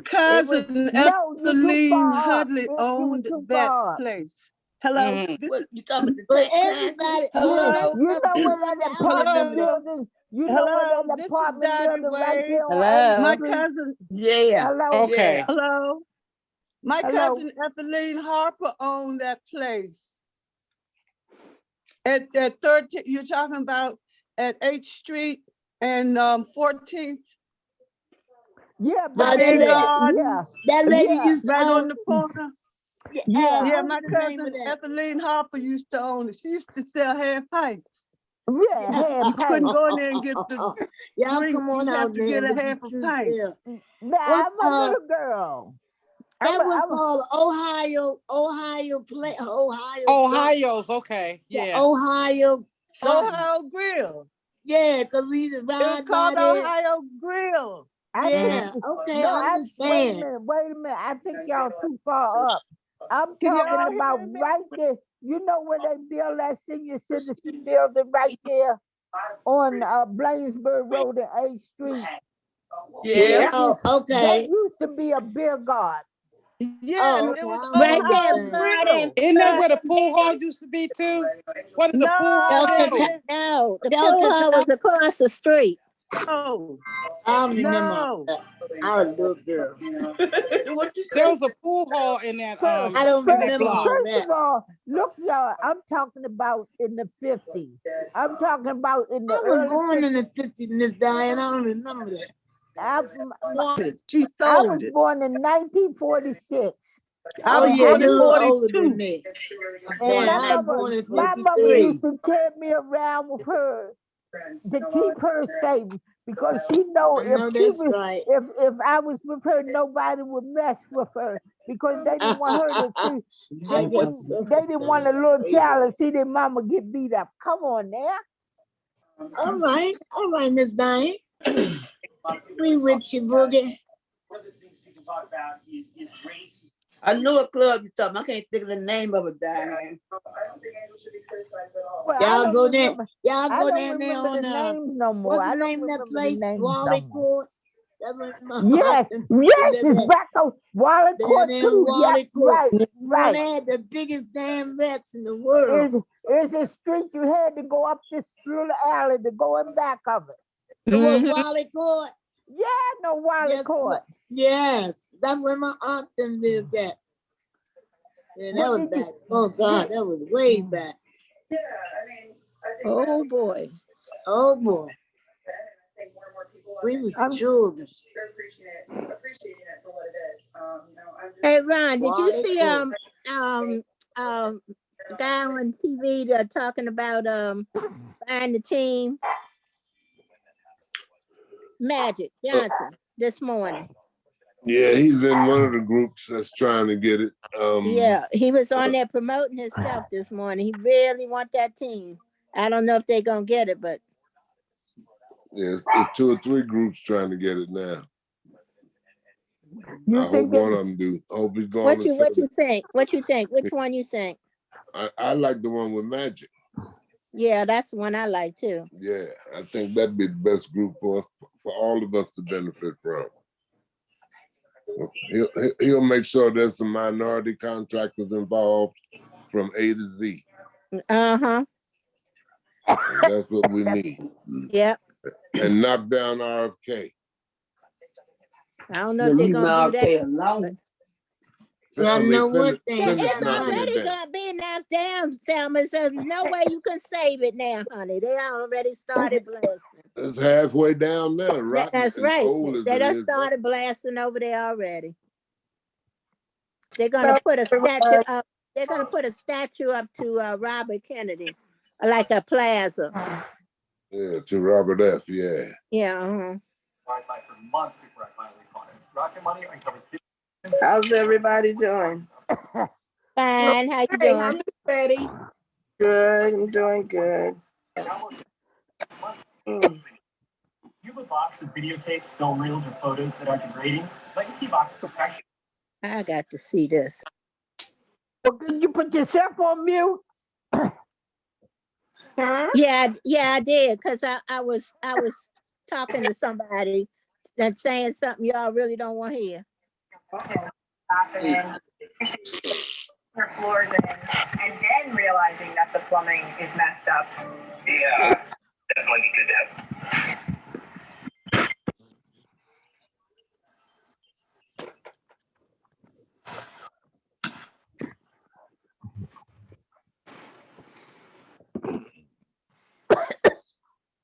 Speaker 8: Cousin Etheline Hudley owned that place. Hello.
Speaker 6: What you talking about?
Speaker 11: But everybody,
Speaker 8: Hello.
Speaker 1: You know where that apartment building? You know where that apartment building right there on 8th
Speaker 8: My
Speaker 1: Street?
Speaker 8: cousin.
Speaker 6: Yeah.
Speaker 1: Hello.
Speaker 9: Okay.
Speaker 8: Hello. My
Speaker 1: Hello.
Speaker 8: cousin Etheline Harper owned that place. At 13, you're talking about at 8th Street and 14th.
Speaker 1: Yeah,
Speaker 11: that lady used to
Speaker 8: right
Speaker 11: own
Speaker 8: on the corner.
Speaker 1: Yeah,
Speaker 8: my cousin Etheline Harper used to own it. She used to sell half pints.
Speaker 1: Yeah,
Speaker 8: you couldn't go in there and get the
Speaker 11: y'all
Speaker 8: drink.
Speaker 11: come on
Speaker 8: You
Speaker 11: out
Speaker 8: have to
Speaker 11: there
Speaker 8: get a
Speaker 11: with
Speaker 8: half
Speaker 11: the
Speaker 8: a
Speaker 11: true
Speaker 8: pint.
Speaker 11: self.
Speaker 1: I'm a little girl.
Speaker 11: That was called Ohio play.
Speaker 9: Ohio's okay. Yeah.
Speaker 11: Ohio.
Speaker 8: Ohio Grill.
Speaker 11: Yeah, because we used to ride
Speaker 8: It was called
Speaker 11: by there.
Speaker 8: Ohio Grill.
Speaker 11: Yeah, okay, I'm just saying.
Speaker 1: Wait a minute. I think y'all too far up. I'm talking about right there. You know where they build that senior citizen building right there on Bladensburg Road and 8th Street?
Speaker 11: Yeah. Oh,
Speaker 1: That
Speaker 11: okay.
Speaker 1: used to be a beer garden.
Speaker 8: Yeah,
Speaker 11: Oh,
Speaker 8: and it
Speaker 11: okay.
Speaker 8: was
Speaker 11: I
Speaker 10: Right
Speaker 11: remember
Speaker 10: there,
Speaker 11: that.
Speaker 10: Florida.
Speaker 9: Isn't that where the pool hall used to be too? What is the pool hall
Speaker 11: Delta
Speaker 9: there?
Speaker 11: Town.
Speaker 10: No, the
Speaker 11: Delta
Speaker 10: pool hall
Speaker 11: Town.
Speaker 10: was across the street.
Speaker 8: No,
Speaker 11: I remember
Speaker 8: no.
Speaker 11: that. I was a little girl. What you
Speaker 9: There
Speaker 11: say?
Speaker 9: was a pool hall in that
Speaker 11: I don't
Speaker 9: in that
Speaker 11: remember
Speaker 9: block.
Speaker 11: all
Speaker 1: First
Speaker 11: that.
Speaker 1: of all, look, y'all, I'm talking about in the 50s. I'm talking about in the
Speaker 11: I was
Speaker 1: early
Speaker 11: born
Speaker 1: 50s.
Speaker 11: in the 50s, Miss Diane. I don't remember that.
Speaker 8: She
Speaker 1: I
Speaker 8: sold
Speaker 1: was
Speaker 8: it.
Speaker 1: born in 1946.
Speaker 11: Oh
Speaker 1: And
Speaker 11: yeah,
Speaker 1: my
Speaker 11: you
Speaker 1: mother,
Speaker 11: older than me.
Speaker 1: and
Speaker 11: Yeah,
Speaker 1: my
Speaker 11: I was
Speaker 1: mother,
Speaker 11: born in
Speaker 1: my mother
Speaker 11: 53.
Speaker 1: used to carry me around with her to keep her safe because she know
Speaker 11: I know that's right.
Speaker 1: if I was with her, nobody would mess with her because they didn't want her to see.
Speaker 11: I
Speaker 1: They
Speaker 11: guess
Speaker 1: didn't.
Speaker 11: so.
Speaker 1: They didn't want a little child to see their mama get beat up. Come on now.
Speaker 11: All right, Miss Diane. We with you, Boogie.
Speaker 6: I know a club you're talking. I can't think of the name of it, Diane.
Speaker 1: Well, I
Speaker 11: Y'all
Speaker 1: don't
Speaker 11: go there.
Speaker 1: remember.
Speaker 11: Y'all
Speaker 1: I
Speaker 11: go
Speaker 1: don't
Speaker 11: down there
Speaker 1: remember
Speaker 11: on
Speaker 1: the names no more.
Speaker 11: what's
Speaker 1: I
Speaker 11: the
Speaker 1: don't
Speaker 11: name of that
Speaker 1: remember the
Speaker 11: place?
Speaker 1: names
Speaker 11: Wally
Speaker 1: no more.
Speaker 11: Court. That's what my
Speaker 1: Yes, it's back on Wally Court
Speaker 11: down
Speaker 1: too.
Speaker 11: Wally
Speaker 1: Yep,
Speaker 11: Court.
Speaker 1: right,
Speaker 11: Well,
Speaker 1: right.
Speaker 11: they had the biggest damn rats in the world.
Speaker 1: It's a street you had to go up this little alley to go in back of it.
Speaker 11: The what, Wally Court?
Speaker 1: Yeah, no Wally
Speaker 11: Yes,
Speaker 1: Court.
Speaker 11: yes, that's where my aunt them lived at. Yeah, that was back. Oh God, that was way back.
Speaker 10: Oh boy.
Speaker 11: Oh boy. We was children.
Speaker 10: Hey Ron, did you
Speaker 11: Wally
Speaker 10: see
Speaker 11: Court.
Speaker 10: guy on TV talking about buying the team? Magic Johnson this morning.
Speaker 13: Yeah, he's in one of the groups that's trying to get it.
Speaker 10: Yeah, he was on there promoting himself this morning. He really want that team. I don't know if they're gonna get it, but
Speaker 13: Yeah, it's 2 or 3 groups trying to get it now.
Speaker 1: You
Speaker 13: I hope
Speaker 1: think
Speaker 13: one of them do. I hope he's going
Speaker 10: what
Speaker 13: to
Speaker 10: you
Speaker 13: sell it.
Speaker 10: think? What you think? Which one you think?
Speaker 13: I like the one with Magic.
Speaker 10: Yeah, that's the one I like too.
Speaker 13: Yeah, I think that'd be the best group for us, for all of us to benefit from. He'll make sure there's some minority contractors involved from A to Z.
Speaker 10: Uh-huh.
Speaker 13: That's what we need.
Speaker 10: Yep.
Speaker 13: And knock down RFK.
Speaker 10: I don't know if they're gonna do that.
Speaker 6: Alone.
Speaker 11: I know what they
Speaker 10: It's already gonna be knocked down, Selma. So there's no way you can save it now, honey. They already started blasting.
Speaker 13: It's halfway down now, right?
Speaker 10: That's right. They done started blasting over there already. They're gonna put a statue up. They're gonna put a statue up to Robert Kennedy, like a plaza.
Speaker 13: Yeah, to Robert F. Yeah.
Speaker 10: Yeah. Uh-huh.
Speaker 12: How's everybody doing?
Speaker 10: Fine. How you doing?
Speaker 3: Betty.
Speaker 12: Good. I'm doing good.
Speaker 14: Box of videotapes, film reels, or photos that are degrading. Legacy Box professional.
Speaker 10: I got to see this.
Speaker 1: Well, can you put yourself on mute?
Speaker 10: Huh? Yeah, I did, because I was talking to somebody and saying something y'all really don't want to hear.
Speaker 15: Their floors in, and then realizing that the plumbing is messed up.
Speaker 14: Yeah, definitely be good to have.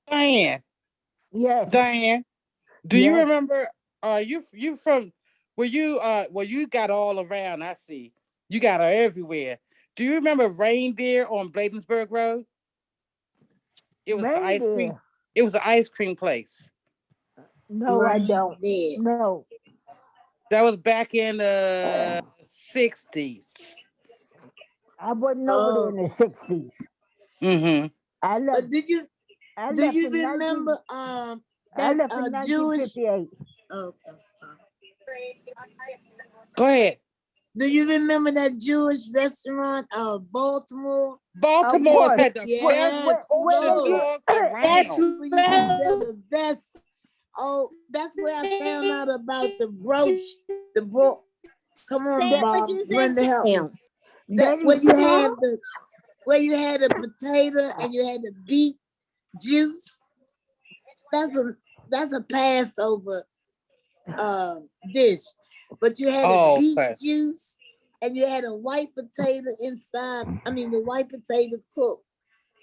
Speaker 9: Diane.
Speaker 1: Yes.
Speaker 9: Diane, do you remember? You from where you got all around? I see you got her everywhere. Do you remember Reindeer on Bladensburg Road? It was the ice cream. It was an ice cream place.
Speaker 1: No, I don't. No.
Speaker 9: That was back in the 60s.
Speaker 1: I wasn't over there in the 60s.
Speaker 9: Mm-hmm.
Speaker 1: I left.
Speaker 11: Do you remember that Jewish? Oh, I'm sorry.
Speaker 9: Go ahead.
Speaker 11: Do you remember that Jewish restaurant, Baltimore?
Speaker 9: Baltimore's had the
Speaker 11: yes,
Speaker 9: best open dogs around.
Speaker 11: That's the best Oh, that's where I found out about the brooch, the book. Come on, Bob,
Speaker 10: Sandwiches and
Speaker 11: Brenda, help me.
Speaker 10: jam.
Speaker 11: That where you had the potato and you had the beet juice. That's a Passover dish. But you had a beet juice and you had a white potato inside. I mean, the white potato cooked,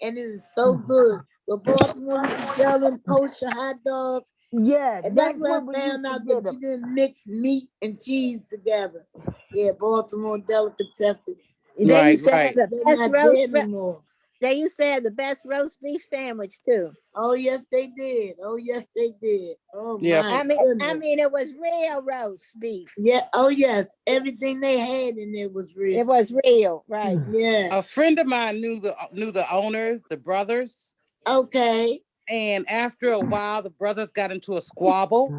Speaker 11: and it is so good. But Baltimore used to sell them kosher hot dogs.
Speaker 1: Yeah,
Speaker 11: And that's where I found out that you didn't mix meat and cheese together. Yeah, Baltimore delicatessen.
Speaker 10: They used to have the
Speaker 11: They're
Speaker 10: best
Speaker 11: not
Speaker 10: roast.
Speaker 11: there anymore.
Speaker 10: They used to have the best roast beef sandwich too.
Speaker 11: Oh yes, they did. Oh yes, they did. Oh
Speaker 9: Yeah.
Speaker 11: my
Speaker 10: I
Speaker 11: goodness.
Speaker 10: mean, it was real roast beef.
Speaker 11: Yeah. Oh yes, everything they had in there was real.
Speaker 10: It was real, right?
Speaker 11: Yes.
Speaker 9: A friend of mine knew the owners, the brothers.
Speaker 11: Okay.
Speaker 9: And after a while, the brothers got into a squabble.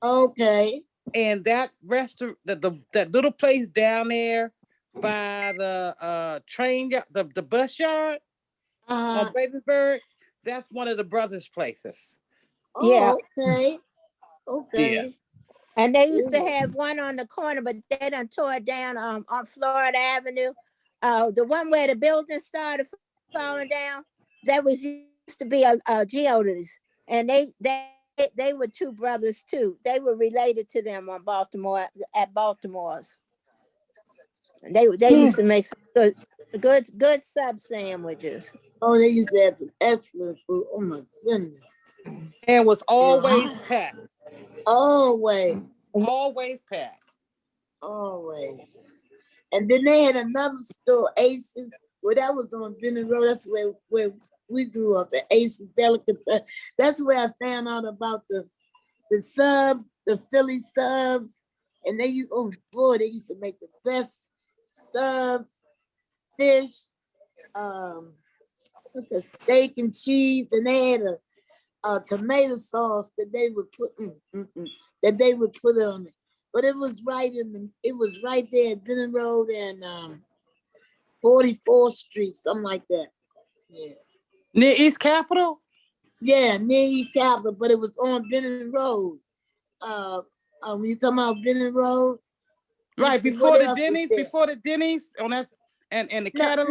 Speaker 11: Okay.
Speaker 9: And that restaurant, that little place down there by the train, the bus yard on Bladensburg, that's one of the brothers' places.
Speaker 10: Yeah.
Speaker 11: Okay. Okay.
Speaker 9: Yeah.
Speaker 10: And they used to have one on the corner, but they done tore it down on Florida Avenue. The one where the building started falling down, that was used to be a Geodes. And they were two brothers too. They were related to them on Baltimore at Baltimore's. They used to make some good sub sandwiches.
Speaker 11: Oh, they used to have some excellent food. Oh my goodness.
Speaker 9: And it was always packed.
Speaker 11: Always.
Speaker 9: Always packed.
Speaker 11: Always. And then they had another store, Aces. Well, that was on Benning Road. That's where we grew up at Aces Delicatessen. That's where I found out about the sub, the Philly subs. And they used, oh boy, they used to make the best subs, fish, what's a steak and cheese, and they had a tomato sauce that they would put on it. But it was right there at Benning Road and 44th Street, something like that. Yeah.
Speaker 9: Near East Capitol?
Speaker 11: Yeah, near East Capitol, but it was on Benning Road. When you come out Benning Road.
Speaker 9: Right, before the Denny's on that and the Cadillac.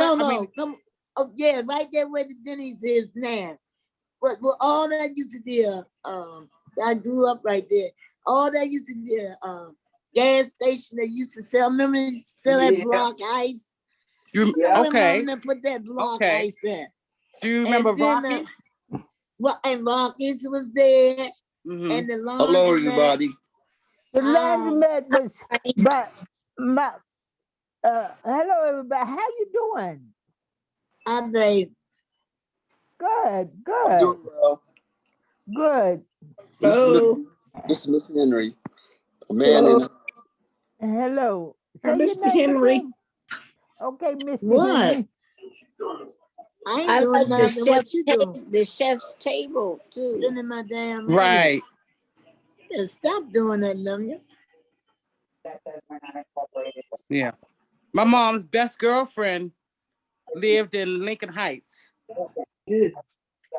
Speaker 11: No. Oh yeah, right there where the Denny's is now. But all that used to be I grew up right there. All that used to be a gas station that used to sell. Remember they used to sell that block ice?
Speaker 9: Okay.
Speaker 11: Put that block ice in.
Speaker 9: Do you remember Rockies?
Speaker 11: And Rockies was there.
Speaker 9: Mm-hmm.
Speaker 11: And the laundromat.
Speaker 13: Hello, everybody.
Speaker 1: The laundromat was, but hello everybody. How you doing?
Speaker 11: I'm great.
Speaker 1: Good.
Speaker 13: I'm doing well.
Speaker 1: Good.
Speaker 13: This is Miss Henry. A man in.
Speaker 1: Hello.
Speaker 3: Mr. Henry.
Speaker 1: Okay, Mr.
Speaker 11: What?
Speaker 1: Henry.
Speaker 11: I ain't doing nothing. What you doing?
Speaker 10: The chef's table too.
Speaker 11: Spending my damn money.
Speaker 9: Right.
Speaker 11: Yeah, stop doing that, Lumia.
Speaker 9: Yeah. My mom's best girlfriend lived in Lincoln Heights.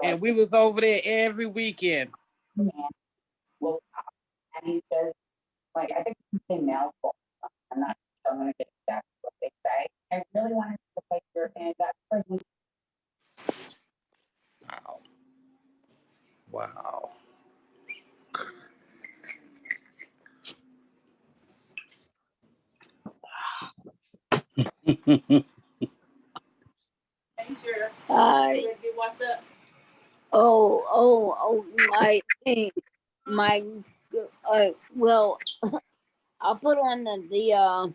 Speaker 9: And we was over there every weekend.
Speaker 15: Well, and he says, like, I think they now, I'm not sure I'm gonna get exactly what they say. I really wanted to play your and that person.
Speaker 9: Wow.
Speaker 16: Hi. Oh, well, I'll put on the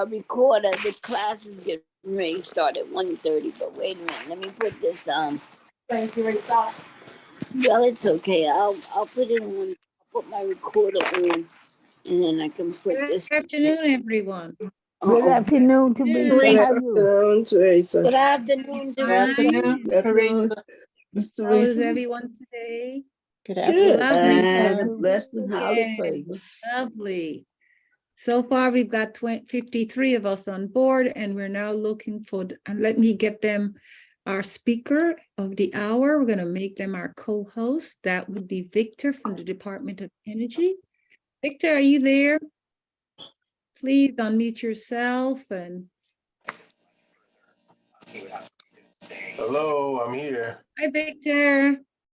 Speaker 16: recorder. The classes get ready to start at 1:30, but wait a minute, let me put this
Speaker 15: Thank you, Rachel.
Speaker 16: well, it's okay. I'll put it on, I'll put my recorder on, and then I can put this.
Speaker 17: Good afternoon, everyone.
Speaker 1: Good afternoon, Teresa. How are you?
Speaker 12: Teresa.
Speaker 16: Good afternoon,
Speaker 11: Good afternoon, Teresa.
Speaker 6: Mr.
Speaker 17: How is
Speaker 6: Teresa.
Speaker 17: everyone today?
Speaker 11: Good
Speaker 6: Good.
Speaker 17: Lovely.
Speaker 6: And blessed and highly
Speaker 17: Yeah,
Speaker 6: favored.
Speaker 17: lovely. So far, we've got 53 of us on board, and we're now looking for, and let me get them our speaker of the hour. We're going to make them our co-host. That would be Victor from the Department of Energy. Victor, are you there? Please unmute yourself and.
Speaker 18: Hello, I'm here.
Speaker 17: Hi, Victor.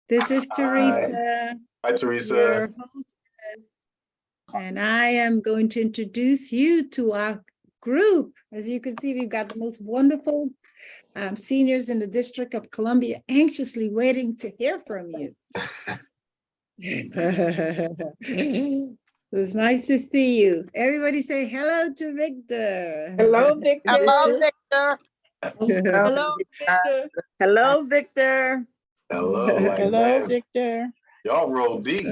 Speaker 17: This is Teresa.
Speaker 18: Hi, Teresa.
Speaker 17: Your hostess. And I am going to introduce you to our group. As you can see, we've got the most wonderful seniors in the District of Columbia anxiously waiting to hear from you. It was nice to see you. Everybody say hello to Victor.
Speaker 3: Hello, Victor.
Speaker 5: Hello, Victor.
Speaker 3: Hello, Victor.
Speaker 5: Hello, Victor.
Speaker 18: Hello, like,
Speaker 5: Hello,
Speaker 18: man,
Speaker 5: Victor.
Speaker 18: y'all roll deep.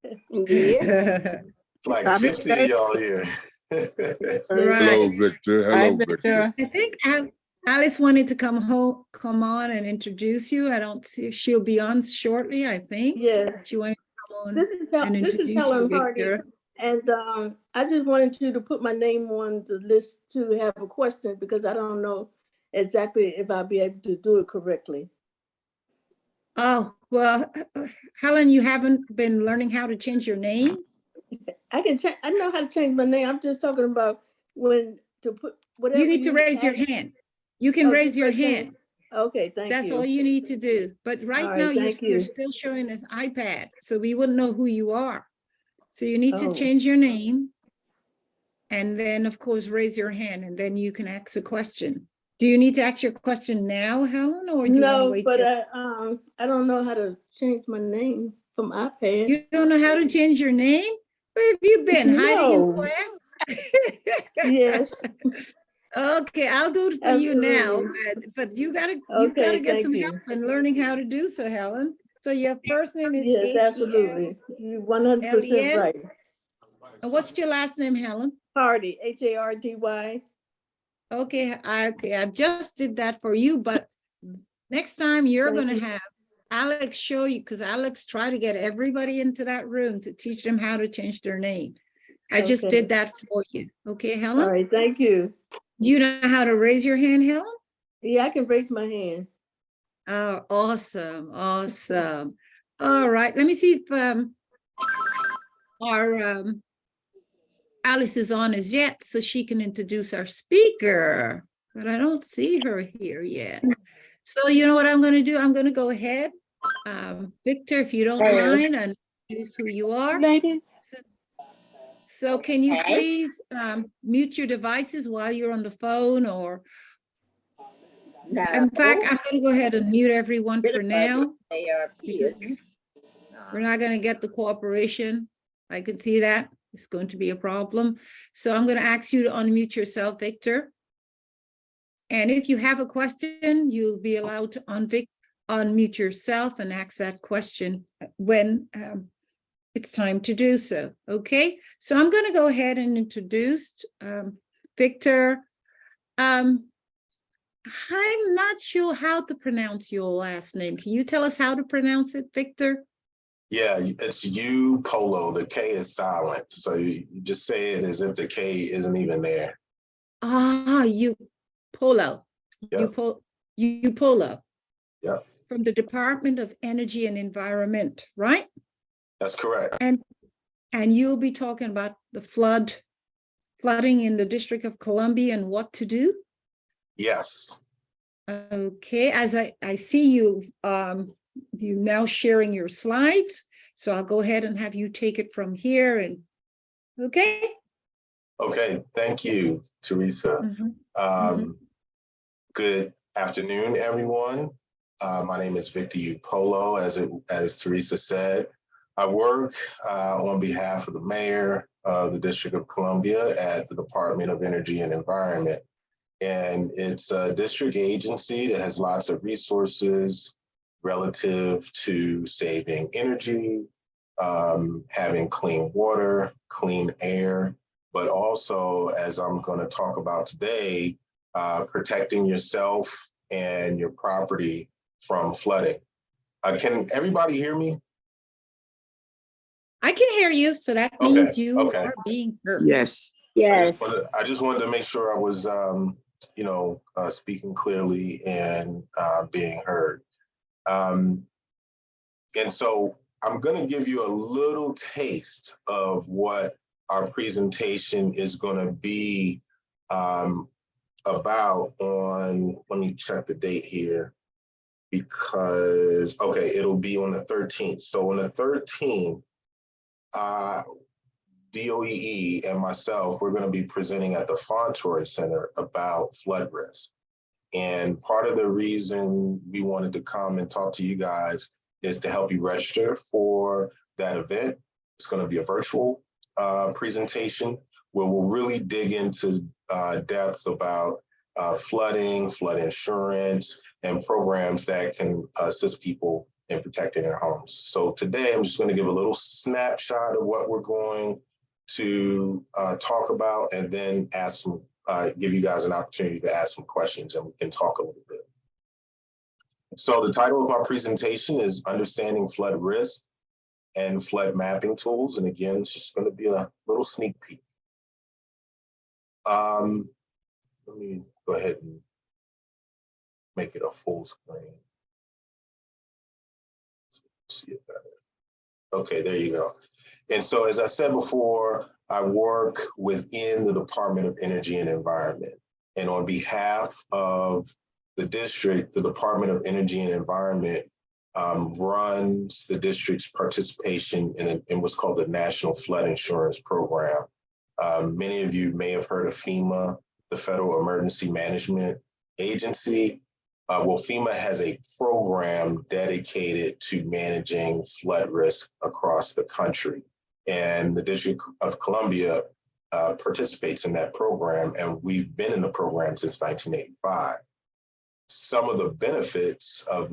Speaker 3: Yeah.
Speaker 18: It's like
Speaker 5: Happy
Speaker 18: 50 of y'all here.
Speaker 13: Hello, Victor. Hello, Victor.
Speaker 17: I think Alice wanted to come on and introduce you. I don't see, she'll be on shortly, I think.
Speaker 16: Yeah.
Speaker 17: She wanted to come on
Speaker 16: This is
Speaker 17: and introduce you,
Speaker 16: Helen Hardy,
Speaker 17: Victor.
Speaker 16: and I just wanted you to put my name on the list to have a question because I don't know exactly if I'll be able to do it correctly.
Speaker 17: Oh, well, Helen, you haven't been learning how to change your name?
Speaker 16: I can change. I know how to change my name. I'm just talking about when to put whatever.
Speaker 17: You need to raise your hand. You can raise your hand.
Speaker 16: Okay, thank you.
Speaker 17: That's all you need to do. But right now you're still showing as iPad, so we wouldn't know who you are. So you need to change your name. And then, of course, raise your hand, and then you can ask a question. Do you need to ask your question now, Helen, or do you want to wait?
Speaker 16: But I don't know how to change my name from iPad.
Speaker 17: You don't know how to change your name? Where have you been? Hiding in class?
Speaker 16: Yes.
Speaker 17: Okay, I'll do it for you now, but you gotta get some help in learning how to do so, Helen. So your first name is
Speaker 16: yes, absolutely. You're 100% right.
Speaker 17: And what's your last name, Helen?
Speaker 16: Hardy, Hardy.
Speaker 17: Okay, I just did that for you, but next time you're going to have Alex show you, because Alex tried to get everybody into that room to teach them how to change their name. I just did that for you. Okay, Helen?
Speaker 16: All right, thank you.
Speaker 17: You know how to raise your hand, Helen?
Speaker 16: Yeah, I can raise my hand.
Speaker 17: Oh, awesome, awesome. All right, let me see if our Alice is on as yet, so she can introduce our speaker, but I don't see her here yet. So you know what I'm going to do? I'm going to go ahead. Victor, if you don't mind, and introduce who you are. So can you please mute your devices while you're on the phone, or in fact, I'm going to go ahead and mute everyone for now. Because we're not going to get the cooperation. I can see that. It's going to be a problem. So I'm going to ask you to unmute yourself, Victor. And if you have a question, you'll be allowed to unmute yourself and ask that question when it's time to do so. Okay, so I'm going to go ahead and introduce Victor. I'm not sure how to pronounce your last name. Can you tell us how to pronounce it, Victor?
Speaker 18: Yeah, it's U Polo. The K is silent. So you just say it as if the K isn't even there.
Speaker 17: Ah, U Polo.
Speaker 18: Yep.
Speaker 17: U Polo.
Speaker 18: Yep.
Speaker 17: From the Department of Energy and Environment, right?
Speaker 18: That's correct.
Speaker 17: And you'll be talking about the flooding in the District of Columbia and what to do?
Speaker 18: Yes.
Speaker 17: Okay, as I see you, you now sharing your slides. So I'll go ahead and have you take it from here. And okay.
Speaker 18: Okay, thank you, Teresa. Good afternoon, everyone. My name is Victor U. Polo, as Teresa said. I work on behalf of the mayor of the District of Columbia at the Department of Energy and Environment. And it's a district agency that has lots of resources relative to saving energy, having clean water, clean air, but also, as I'm going to talk about today, protecting yourself and your property from flooding. Can everybody hear me?
Speaker 17: I can hear you, so that means you are being heard.
Speaker 5: Yes.
Speaker 18: I just wanted to make sure I was speaking clearly and being heard. And so I'm going to give you a little taste of what our presentation is going to be about on, let me check the date here, because, okay, it'll be on the 13th. So on the 13th, DOEE and myself, we're going to be presenting at the Fontour Center about flood risk. And part of the reason we wanted to come and talk to you guys is to help you register for that event. It's going to be a virtual presentation where we'll really dig into depth about flooding, flood insurance, and programs that can assist people in protecting their homes. So today, I'm just going to give a little snapshot of what we're going to talk about, and then ask some, give you guys an opportunity to ask some questions, and we can talk a little bit. So the title of my presentation is Understanding Flood Risk and Flood Mapping Tools. And again, it's just going to be a little sneak peek. Let me go ahead and make it a full screen. See it better. Okay, there you go. And so, as I said before, I work within the Department of Energy and Environment. And on behalf of the district, the Department of Energy and Environment runs the district's participation in what's called the National Flood Insurance Program. Many of you may have heard of FEMA, the Federal Emergency Management Agency. Well, FEMA has a program dedicated to managing flood risk across the country. And the District of Columbia participates in that program, and we've been in the program since 1985. Some of the benefits of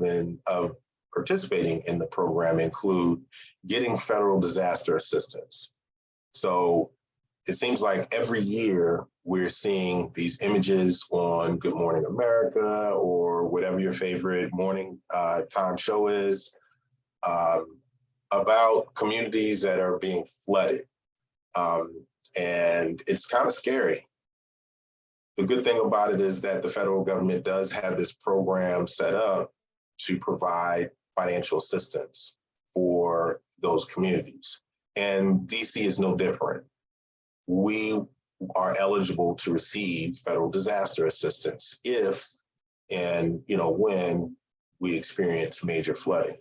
Speaker 18: participating in the program include getting federal disaster assistance. So it seems like every year we're seeing these images on Good Morning America or whatever your favorite morning time show is about communities that are being flooded. And it's kind of scary. The good thing about it is that the federal government does have this program set up to provide financial assistance for those communities. And DC is no different. We are eligible to receive federal disaster assistance if and when we experience major flooding.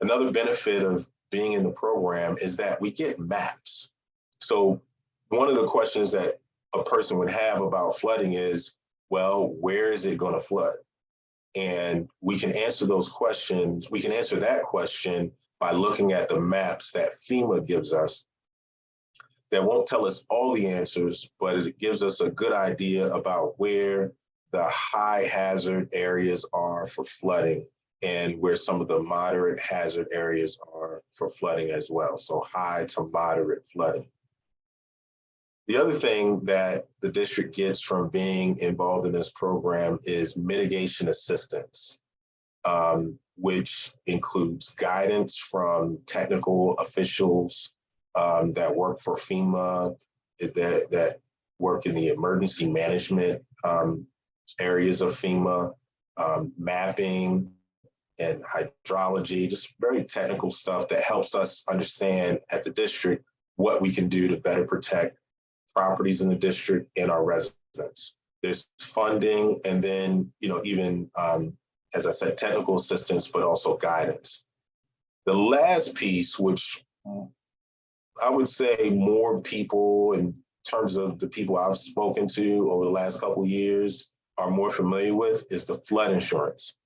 Speaker 18: Another benefit of being in the program is that we get maps. So one of the questions that a person would have about flooding is, well, where is it going to flood? And we can answer those questions. We can answer that question by looking at the maps that FEMA gives us. That won't tell us all the answers, but it gives us a good idea about where the high hazard areas are for flooding and where some of the moderate hazard areas are for flooding as well. So high to moderate flooding. The other thing that the district gets from being involved in this program is mitigation assistance, which includes guidance from technical officials that work for FEMA, that work in the emergency management areas of FEMA, mapping and hydrology, just very technical stuff that helps us understand at the district what we can do to better protect properties in the district and our residents. There's funding, and then, even, as I said, technical assistance, but also guidance. The last piece, which I would say more people, in terms of the people I've spoken to over the last couple of years, are more familiar with, is the flood insurance.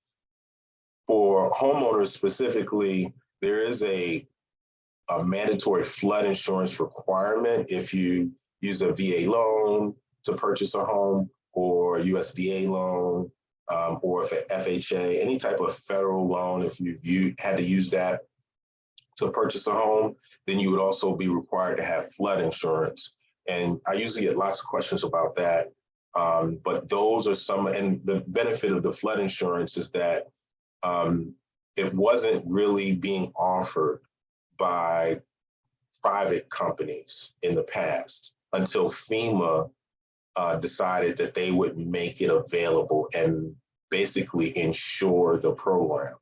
Speaker 18: For homeowners specifically, there is a mandatory flood insurance requirement if you use a VA loan to purchase a home, or a USDA loan, or if FHA, any type of federal loan. If you had to use that to purchase a home, then you would also be required to have flood insurance. And I usually get lots of questions about that. But those are some, and the benefit of the flood insurance is that it wasn't really being offered by private companies in the past until FEMA decided that they would make it available and basically insure the program.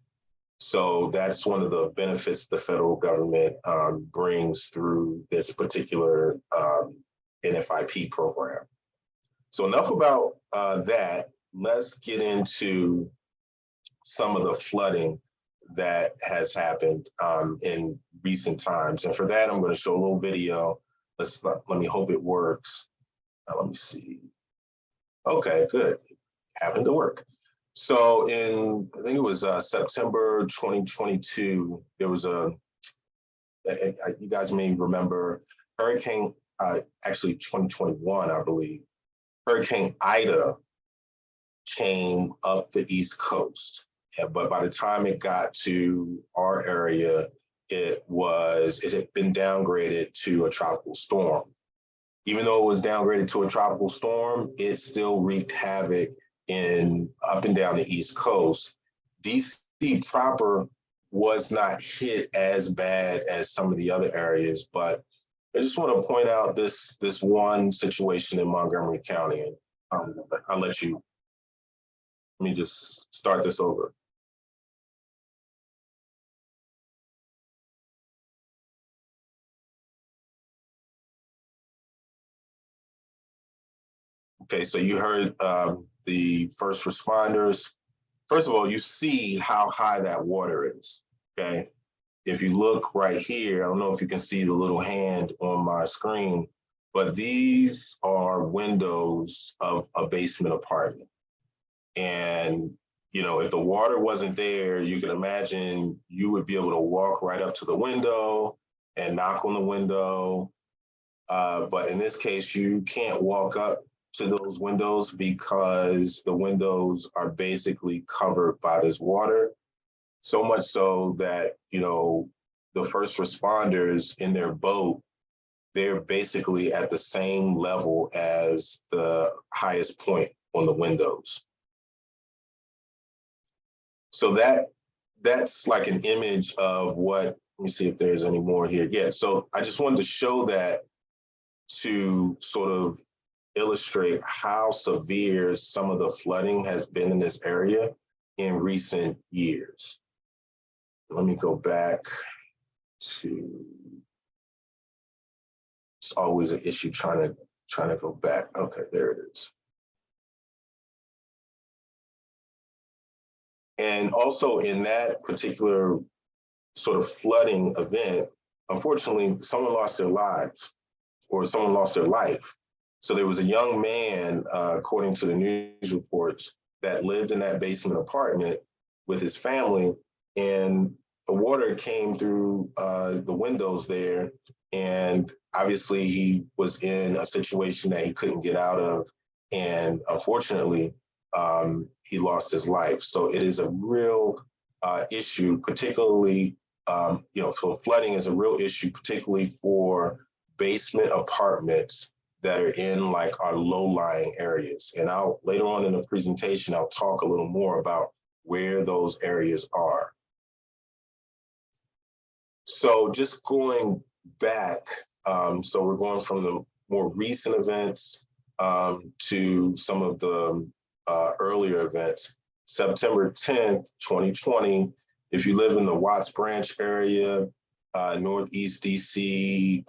Speaker 18: So that's one of the benefits the federal government brings through this particular NFIP program. So enough about that. Let's get into some of the flooding that has happened in recent times. And for that, I'm going to show a little video. Let me hope it works. Let me see. Okay, good. Happened to work. So in, I think it was September 2022, there was you guys may remember Hurricane, actually 2021, I believe, Hurricane Ida came up the East Coast. But by the time it got to our area, it had been downgraded to a tropical storm. Even though it was downgraded to a tropical storm, it still wreaked havoc up and down the East Coast. DC proper was not hit as bad as some of the other areas, but I just want to point out this one situation in Montgomery County, and let me just start this over. Okay, so you heard the first responders. First of all, you see how high that water is, okay? If you look right here, I don't know if you can see the little hand on my screen, but these are windows of a basement apartment. And, you know, if the water wasn't there, you can imagine you would be able to walk right up to the window and knock on the window. But in this case, you can't walk up to those windows because the windows are basically covered by this water. So much so that, you know, the first responders in their boat, they're basically at the same level as the highest point on the windows. So that's like an image of what, let me see if there's any more here. Yeah, so I just wanted to show that to sort of illustrate how severe some of the flooding has been in this area in recent years. Let me go back to, it's always an issue trying to go back. Okay, there it is. And also in that particular sort of flooding event, unfortunately, someone lost their lives or someone lost their life. So there was a young man, according to the news reports, that lived in that basement apartment with his family, and the water came through the windows there. And obviously he was in a situation that he couldn't get out of. And unfortunately, he lost his life. So it is a real issue, particularly, you know, so flooding is a real issue, particularly for basement apartments that are in like our low-lying areas. And I'll later on in the presentation, I'll talk a little more about where those areas are. So just going back, so we're going from the more recent events to some of the earlier events. September 10th, 2020, if you live in the Watts Branch area, Northeast DC,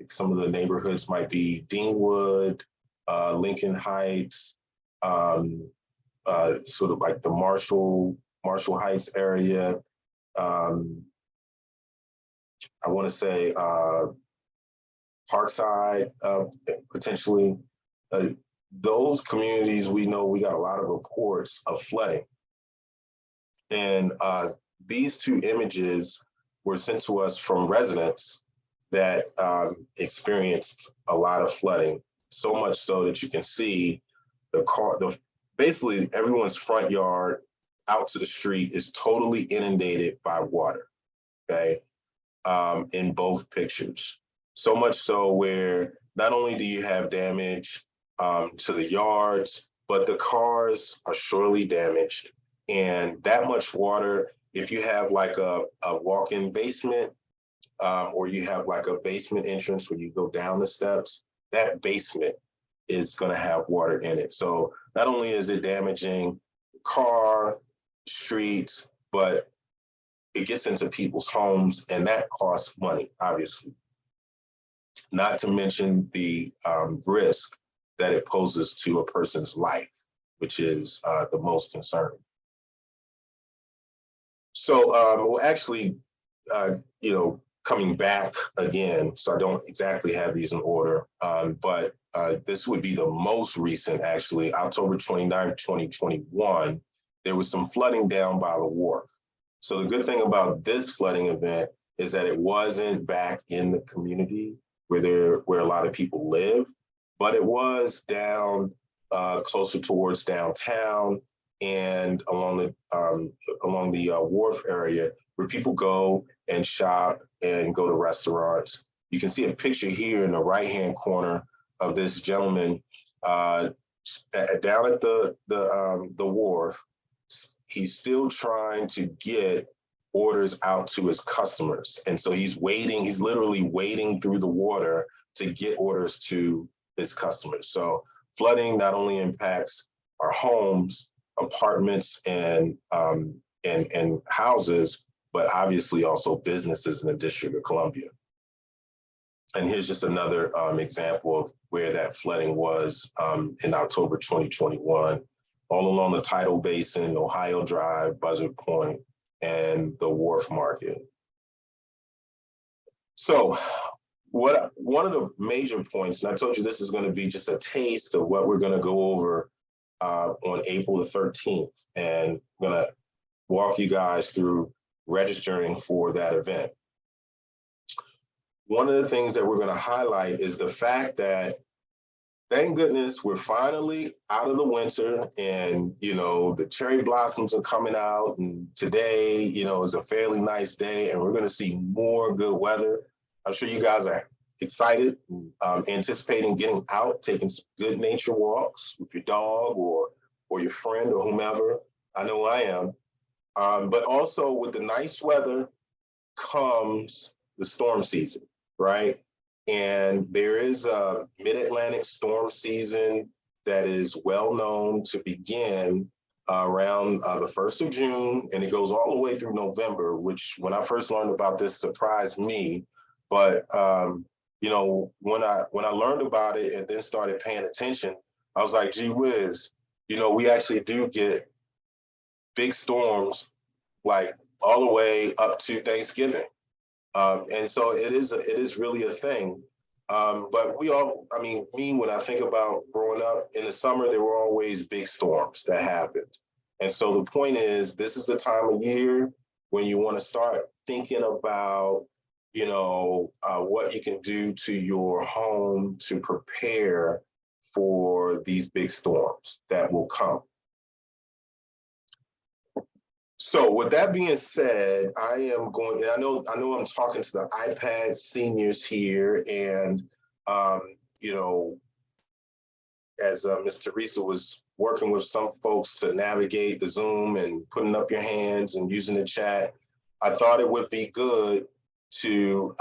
Speaker 18: some of the neighborhoods might be Deanwood, Lincoln Heights, sort of like the Marshall Heights area. I want to say Parkside, potentially. Those communities, we know we got a lot of reports of flooding. And these two images were sent to us from residents that experienced a lot of flooding, so much so that you can see basically everyone's front yard out to the street is totally inundated by water, okay, in both pictures. So much so where not only do you have damage to the yards, but the cars are surely damaged. And that much water, if you have like a walk-in basement, or you have like a basement entrance where you go down the steps, that basement is going to have water in it. So not only is it damaging car, streets, but it gets into people's homes, and that costs money, obviously. Not to mention the risk that it poses to a person's life, which is the most concerning. So we'll actually, coming back again, so I don't exactly have these in order, but this would be the most recent, actually, October 29th, 2021, there was some flooding down by the wharf. So the good thing about this flooding event is that it wasn't back in the community where a lot of people live, but it was down closer towards downtown and along the wharf area where people go and shop and go to restaurants. You can see a picture here in the right-hand corner of this gentleman down at the wharf. He's still trying to get orders out to his customers. And so he's literally wading through the water to get orders to his customers. So flooding not only impacts our homes, apartments, and houses, but obviously also businesses in the District of Columbia. And here's just another example of where that flooding was in October 2021, all along the Tidal Basin, Ohio Drive, Buzzard Point, and the Wharf Market. So one of the major points, and I told you this is going to be just a taste of what we're going to go over on April the 13th, and I'm going to walk you guys through registering for that event. One of the things that we're going to highlight is the fact that, thank goodness, we're finally out of the winter, and the cherry blossoms are coming out, and today is a fairly nice day, and we're going to see more good weather. I'm sure you guys are excited, anticipating getting out, taking some good nature walks with your dog or your friend or whomever. I know I am. But also with the nice weather comes the storm season, right? And there is a mid-Atlantic storm season that is well known to begin around the 1st of June, and it goes all the way through November, which when I first learned about this surprised me. But when I learned about it and then started paying attention, I was like, gee whiz, we actually do get big storms like all the way up to Thanksgiving. And so it is really a thing. But when I think about growing up in the summer, there were always big storms that happened. And so the point is, this is the time of year when you want to start thinking about, what you can do to your home to prepare for these big storms that will come. So with that being said, I am going, and I know I'm talking to the iPad seniors here, and as Ms. Teresa was working with some folks to navigate the Zoom and putting up your hands and using the chat, I thought it would be good to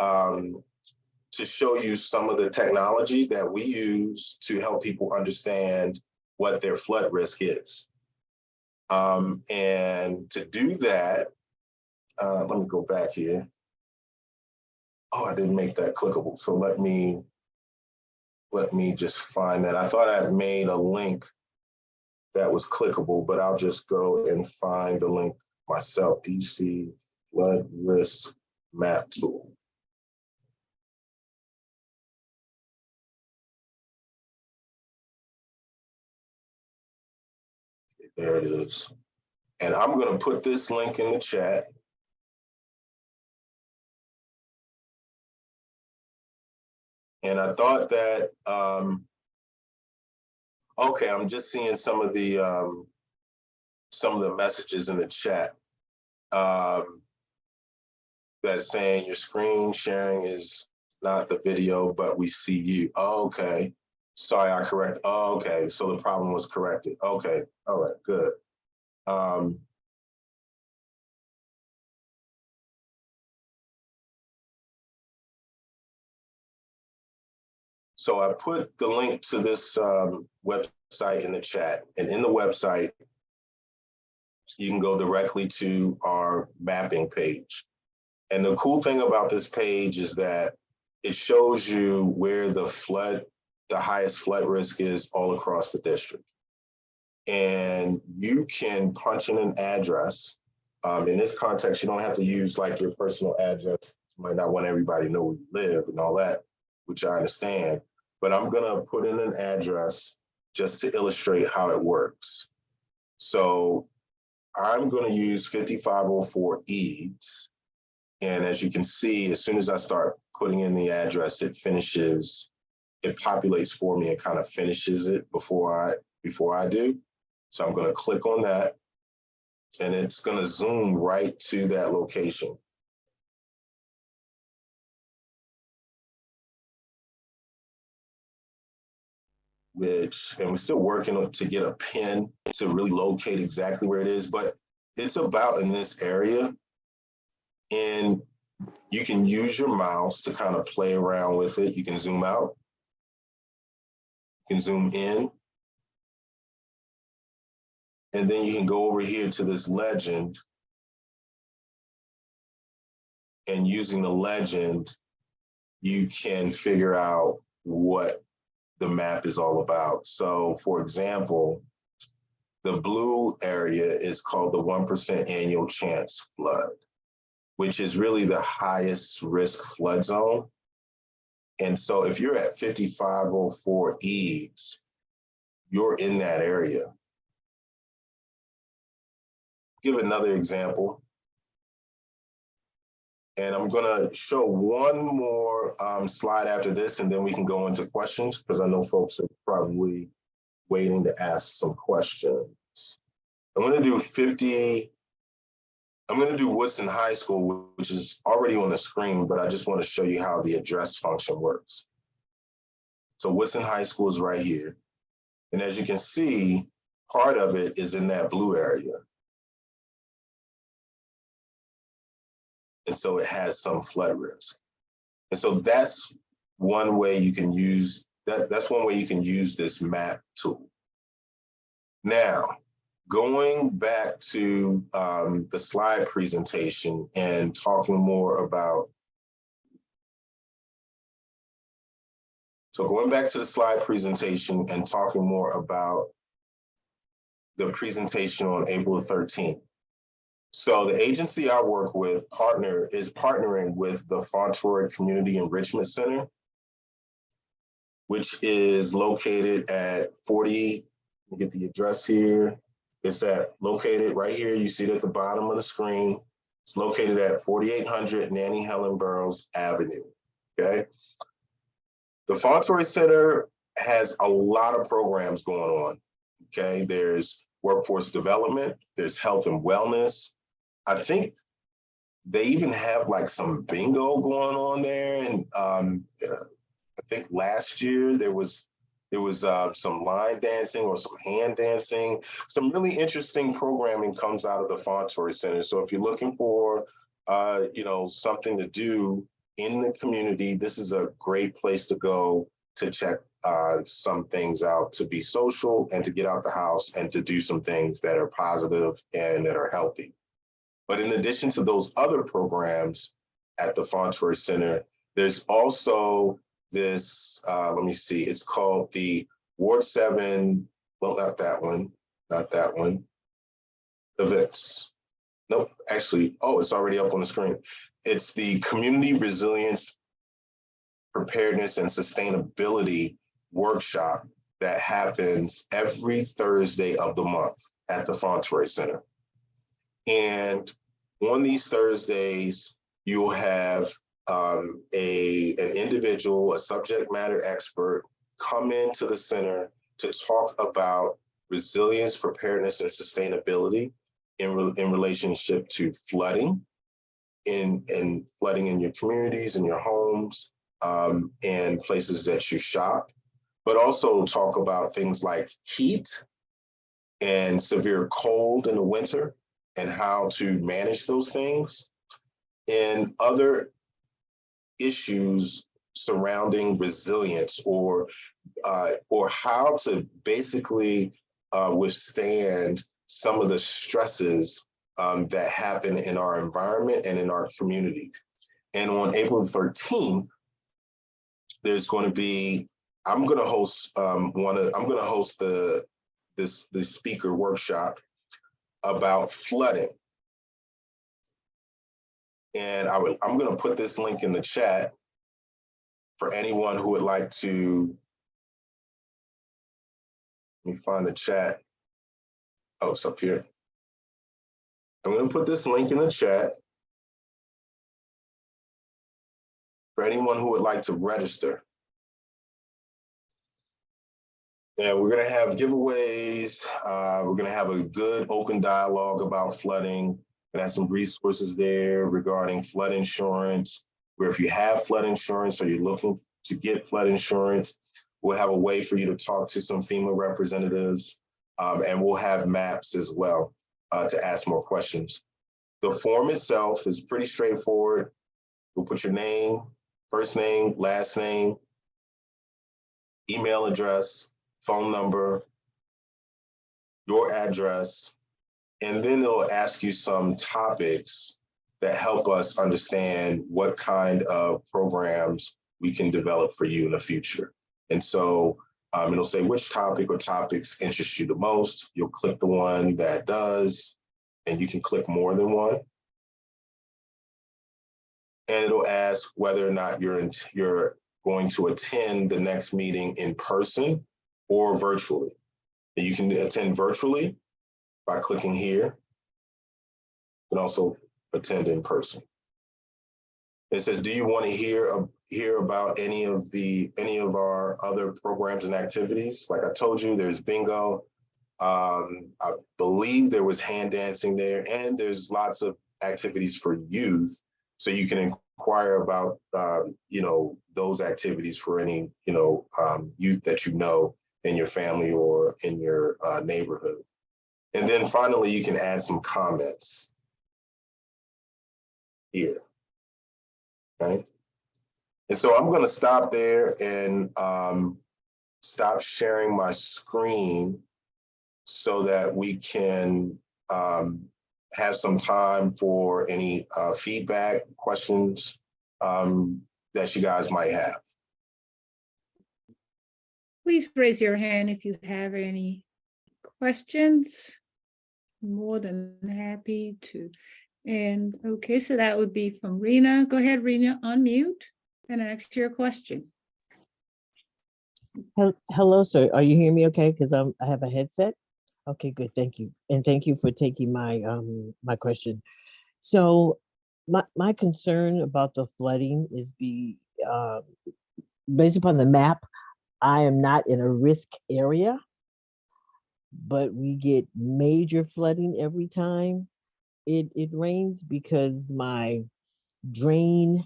Speaker 18: show you some of the technology that we use to help people understand what their flood risk is. And to do that, let me go back here. Oh, I didn't make that clickable. So let me just find that. I thought I made a link that was clickable, but I'll just go and find the link myself. DC Flood Risk Map Tool. There it is. And I'm going to put this link in the chat. And I thought that, okay, I'm just seeing some of the messages in the chat that's saying your screen sharing is not the video, but we see you. Oh, okay. Sorry, I correct. Oh, okay. So the problem was corrected. Okay. All right, good. So I put the link to this website in the chat, and in the website, you can go directly to our mapping page. And the cool thing about this page is that it shows you where the highest flood risk is all across the district. And you can punch in an address. In this context, you don't have to use like your personal address. You might not want everybody to know where you live and all that, which I understand. But I'm gonna put in an address just to illustrate how it works. So I'm gonna use 5504 Eads. And as you can see, as soon as I start putting in the address, it populates for me and kind of finishes it before I do. So I'm gonna click on that, and it's gonna zoom right to that location. And we're still working to get a pin to really locate exactly where it is, but it's about in this area. And you can use your mouse to kind of play around with it. You can zoom out, you can zoom in, and then you can go over here to this legend, and using the legend, you can figure out what the map is all about. So for example, the blue area is called the 1% annual chance flood, which is really the highest risk flood zone. And so if you're at 5504 Eads, you're in that area. Give another example. And I'm gonna show one more slide after this, and then we can go into questions, because I know folks are probably waiting to ask some questions. I'm gonna do Woodson High School, which is already on the screen, but I just wanna show you how the address function works. So Woodson High School is right here. And as you can see, part of it is in that blue area. And so it has some flood risk. And so that's one way you can use that's one way you can use this map tool. Now, going back to the slide presentation and talking more about, going back to the slide presentation and talking more about the presentation on April 13th. So the agency I work with is partnering with the Fauntleroy Community Enrichment Center, which is located at 40, let me get the address here. It's located right here. You see it at the bottom of the screen. It's located at 4800 Nannie Helen Burroughs Avenue, okay? The Fauntleroy Center has a lot of programs going on, okay? There's workforce development, there's health and wellness. I think they even have like some bingo going on there. And I think last year there was some line dancing or some hand dancing. Some really interesting programming comes out of the Fauntleroy Center. So if you're looking for something to do in the community, this is a great place to go to check some things out, to be social and to get out the house and to do some things that are positive and that are healthy. But in addition to those other programs at the Fauntleroy Center, there's also this, let me see, it's called the Ward 7, well, not that one, events. Nope, actually, it's already up on the screen. It's the Community Resilience, Preparedness, and Sustainability Workshop that happens every Thursday of the month at the Fauntleroy Center. And on these Thursdays, you'll have an individual, a subject matter expert, come into the center to talk about resilience, preparedness, and sustainability in relationship to flooding, in flooding in your communities, in your homes, and places that you shop, but also talk about things like heat and severe cold in the winter and how to manage those things, and other issues surrounding resilience, or how to basically withstand some of the stresses that happen in our environment and in our community. And on April 13th, there's going to be, I'm going to host the speaker workshop about flooding. And I'm going to put this link in the chat for anyone who would like to. Let me find the chat. Oh, it's up here. I'm going to put this link in the chat for anyone who would like to register. And we're going to have giveaways. We're going to have a good open dialogue about flooding. And have some resources there regarding flood insurance, where if you have flood insurance or you're looking to get flood insurance, we'll have a way for you to talk to some FEMA representatives, and we'll have maps as well to ask more questions. The form itself is pretty straightforward. We'll put your name, first name, last name, email address, phone number, your address, and then it'll ask you some topics that help us understand what kind of programs we can develop for you in the future. And so it'll say which topic or topics interest you the most. You'll click the one that does, and you can click more than one. And it'll ask whether or not you're going to attend the next meeting in person or virtually. And you can attend virtually by clicking here. You can also attend in person. It says, do you want to hear about any of our other programs and activities? Like I told you, there's bingo. I believe there was hand dancing there, and there's lots of activities for youth. So you can inquire about, those activities for any, youth that you know in your family or in your neighborhood. And then finally, you can add some comments here, okay? And so I'm gonna stop there and stop sharing my screen so that we can have some time for any feedback, questions that you guys might have.
Speaker 17: Please raise your hand if you have any questions. More than happy to. And okay, so that would be from Rena. Go ahead, Rena, unmute and ask your question.
Speaker 19: Hello, sir. Are you hearing me okay? Because I have a headset. Okay, good. Thank you. And thank you for taking my my question. So my concern about the flooding is based upon the map. I am not in a risk area, but we get major flooding every time it rains, because my drain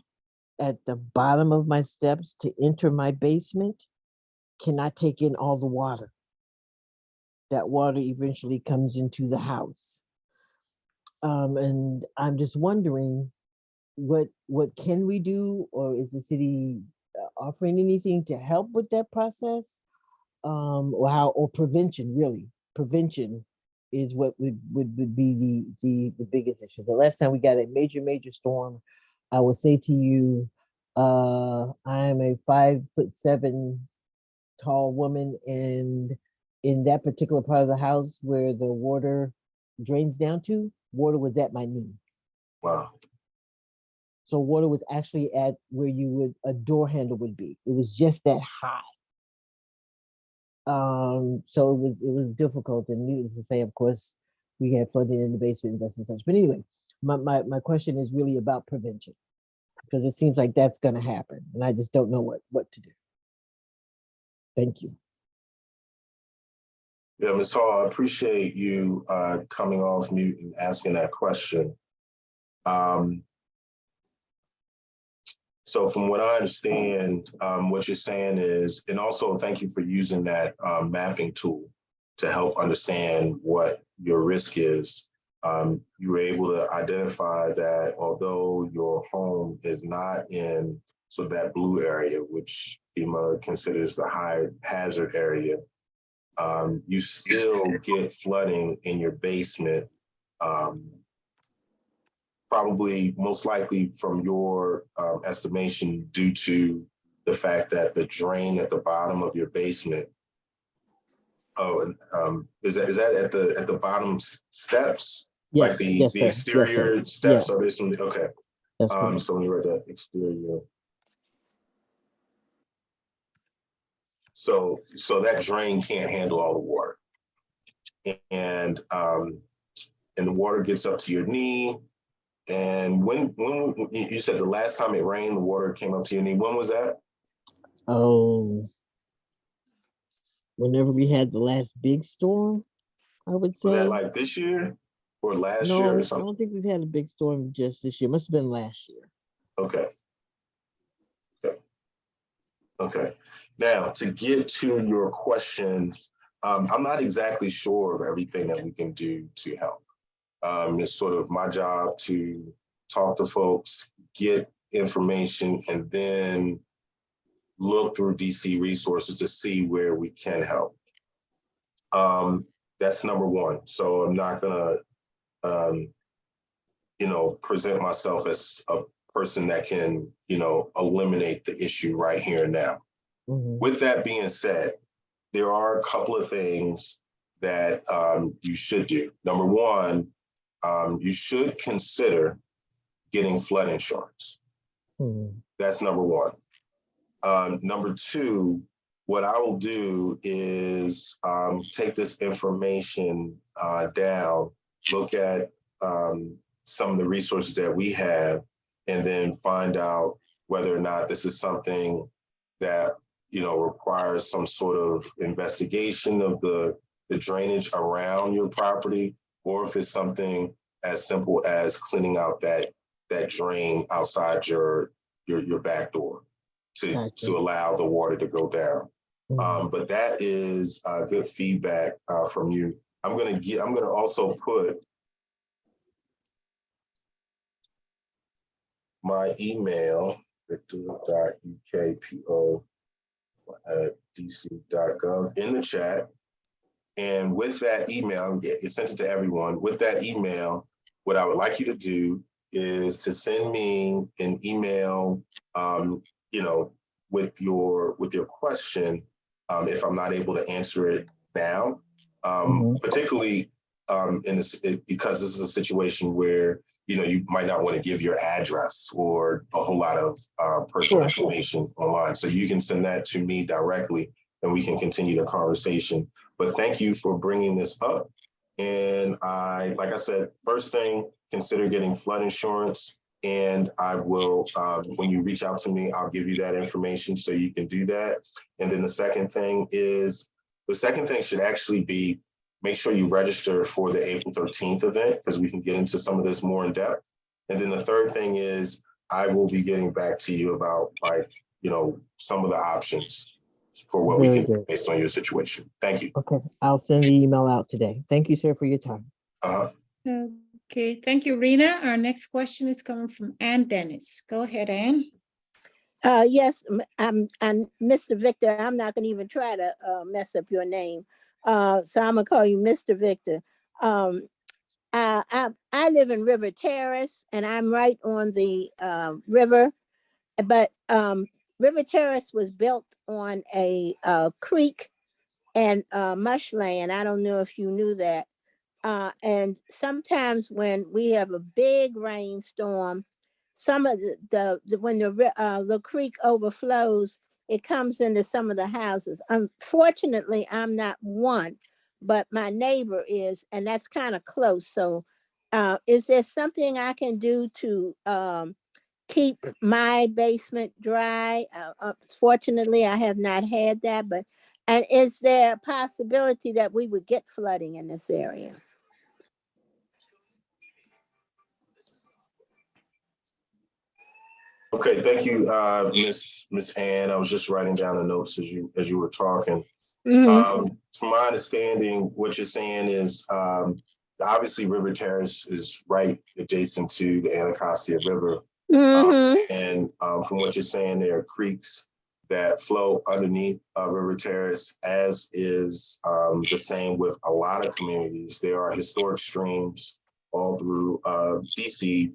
Speaker 19: at the bottom of my steps to enter my basement cannot take in all the water. That water eventually comes into the house. And I'm just wondering, what can we do, or is the city offering anything to help with that process? Or prevention, really. Prevention is what would be the biggest issue. The last time we got a major storm, I will say to you, I am a 5'7" tall woman, and in that particular part of the house where the water drains down to, water was at my knee.
Speaker 18: Wow.
Speaker 19: So water was actually at where a door handle would be. It was just that high. So it was difficult, and needless to say, of course, we had flooding in the basement and such. But anyway, my question is really about prevention, because it seems like that's going to happen, and I just don't know what to do. Thank you.
Speaker 18: Yeah, Ms. Hall, I appreciate you coming off mute and asking that question. So from what I understand, what you're saying is, and also thank you for using that mapping tool to help understand what your risk is. You were able to identify that although your home is not in So that blue area, which FEMA considers the high hazard area, you still get flooding in your basement, probably most likely from your estimation due to the fact that the drain at the bottom of your basement. Is that at the bottom steps?
Speaker 19: Yes,
Speaker 18: Like the
Speaker 19: yes, sir.
Speaker 18: exterior
Speaker 19: Yes,
Speaker 18: steps?
Speaker 19: yes.
Speaker 18: Or there's some, okay.
Speaker 19: That's correct.
Speaker 18: So when you write that exterior. So that drain can't handle all the water. And the water gets up to your knee. And when you said the last time it rained, the water came up to your knee, when was that?
Speaker 19: Oh, whenever we had the last big storm, I would say.
Speaker 18: Was that like this year or last year
Speaker 19: No,
Speaker 18: or
Speaker 19: I
Speaker 18: something?
Speaker 19: don't think we've had a big storm just this year. Must have been last year.
Speaker 18: Okay. Okay. Now, to get to your question, I'm not exactly sure of everything that we can do to help. It's sort of my job to talk to folks, get information, and then look through DC resources to see where we can help. That's number one. So I'm not gonna, present myself as a person that can, eliminate the issue right here and now.
Speaker 19: Mm-hmm.
Speaker 18: With that being said, there are a couple of things that you should do. Number one, you should consider getting flood insurance.
Speaker 19: Mm-hmm.
Speaker 18: That's number one. Number two, what I will do is take this information down, look at some of the resources that we have, and then find out whether or not this is something that requires some sort of investigation of the drainage around your property, or if it's something as simple as cleaning out that drain outside your back door to allow the water to go down.
Speaker 19: Mm-hmm.
Speaker 18: But that is good feedback from you. I'm gonna also put my email, victor.ukpo@dc.gov, in the chat. And with that email, it's sent it to everyone. With that email, what I would like you to do is to send me an email, with your question, if I'm not able to answer it now, particularly because this is a situation where you might not want to give your address or a whole lot of personal information online. So you can send that to me directly and we can continue the conversation. But thank you for bringing this up. And like I said, first thing, consider getting flood insurance. And I will, when you reach out to me, I'll give you that information so you can do that. And then the second thing should actually be, make sure you register for the April 13th event, because we can get into some of this more in depth. And then the third thing is, I will be getting back to you about some of the options for what we can do based on your situation. Thank you.
Speaker 19: Okay, I'll send the email out today. Thank you, sir, for your time.
Speaker 17: Okay, thank you, Rena. Our next question is coming from Ann Dennis. Go ahead, Ann.
Speaker 10: Yes, I'm Mr. Victor. I'm not going to even try to mess up your name. So I'm going to call you Mr. Victor. I live in River Terrace, and I'm right on the river. But River Terrace was built on a creek and mushland. I don't know if you knew that. And sometimes when we have a big rainstorm, some of when the creek overflows, it comes into some of the houses. Unfortunately, I'm not one, but my neighbor is, and that's kind of close. So is there something I can do to keep my basement dry? Fortunately, I have not had that, and is there a possibility that we would get flooding in this area?
Speaker 18: Okay, thank you, Miss Ann. I was just writing down the notes as you were talking.
Speaker 10: Mm-hmm.
Speaker 18: From my understanding, what you're saying is obviously River Terrace is right adjacent to the Anacostia River. And from what you're saying, there are creeks that flow underneath River Terrace, as is the same with a lot of communities. There are historic streams all through DC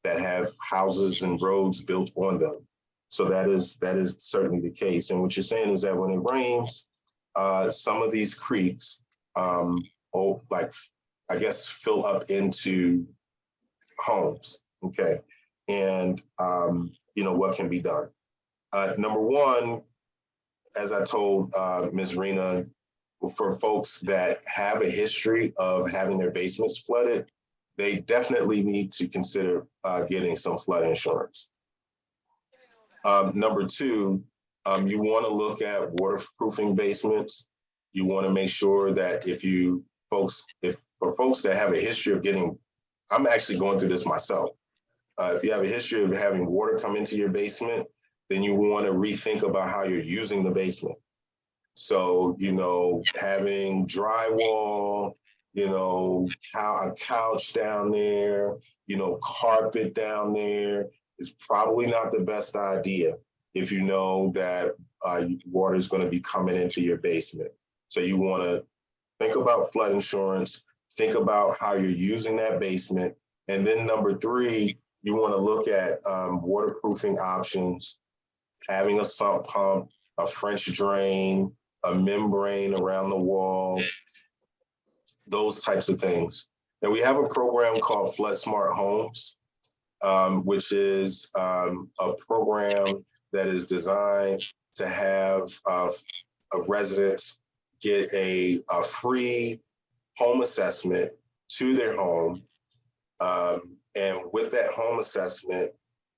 Speaker 18: that have houses and roads built on them. So that is certainly the case. And what you're saying is that when it rains, some of these creeks, I guess, fill up into homes. Okay. And, what can be done? Number one, as I told Ms. Rena, for folks that have a history of having their basements flooded, they definitely need to consider getting some flood insurance. Number two, you want to look at waterproofing basements. You want to make sure that for folks that have a history of getting, I'm actually going through this myself. If you have a history of having water come into your basement, then you want to rethink about how you're using the basement. So, having drywall, a couch down there, carpet down there is probably not the best idea if you know that water is going to be coming into your basement. So you want to think about flood insurance, think about how you're using that basement. And then number three, you want to look at waterproofing options, having a sump pump, a French drain, a membrane around the walls, those types of things. And we have a program called Flood Smart Homes, which is a program that is designed to have residents get a free home assessment to their home. And with that home assessment,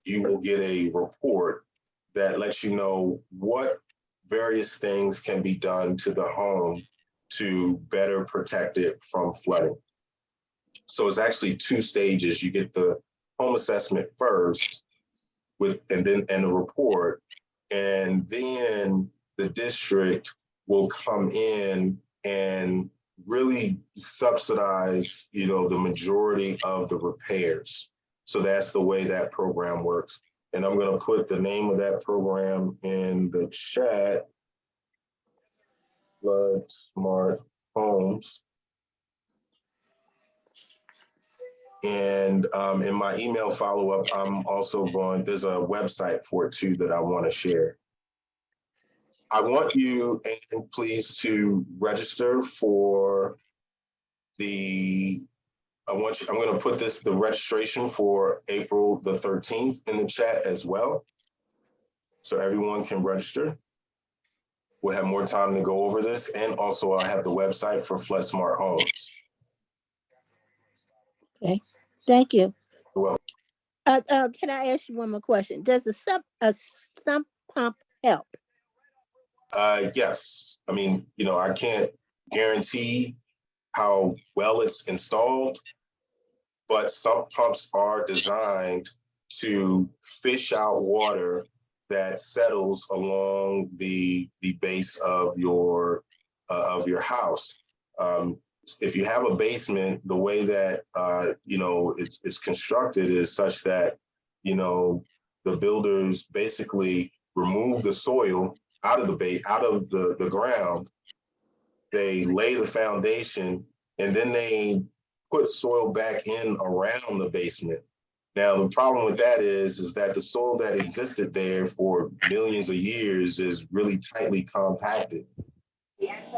Speaker 18: you will get a report that lets you know what various things can be done to the home to better protect it from flooding. So it's actually 2 stages. You get the home assessment first and the report, and then the district will come in and really subsidize, the majority of the repairs. So that's the way that program works. And I'm going to put the name of that program in the chat. Flood Smart Homes. And in my email follow-up, I'm also there's a website for it too that I want to share. I want you, and please, to register for I'm going to put the registration for April the 13th in the chat as well, so everyone can register. We'll have more time to go over this, and also I'll have the website for Flood Smart Homes.
Speaker 10: Okay, thank you.
Speaker 18: You're welcome.
Speaker 10: Can I ask you one more question? Does a sump pump help?
Speaker 18: Yes. I mean, I can't guarantee how well it's installed, but sump pumps are designed to fish out water that settles along the base of your house. If you have a basement, the way that it's constructed is such that the builders basically remove the soil out of the ground. They lay the foundation, and then they put soil back in around the basement. Now, the problem with that is that the soil that existed there for millions of years is really tightly compacted.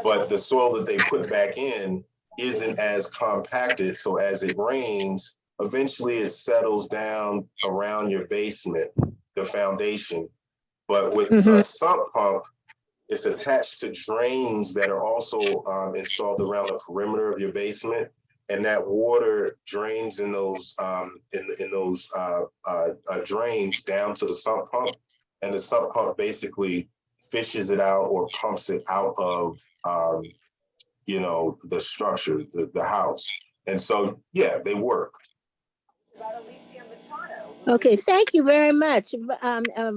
Speaker 18: But the soil that they put back in isn't as compacted. So as it rains, eventually it settles down around your basement, the foundation. But with a sump pump, it's attached to drains that are also installed around the perimeter of your basement, and that water drains in those drains down to the sump pump, and the sump pump basically fishes it out or pumps it out of the structure, the house. And so, yeah, they work.
Speaker 10: Okay, thank you very much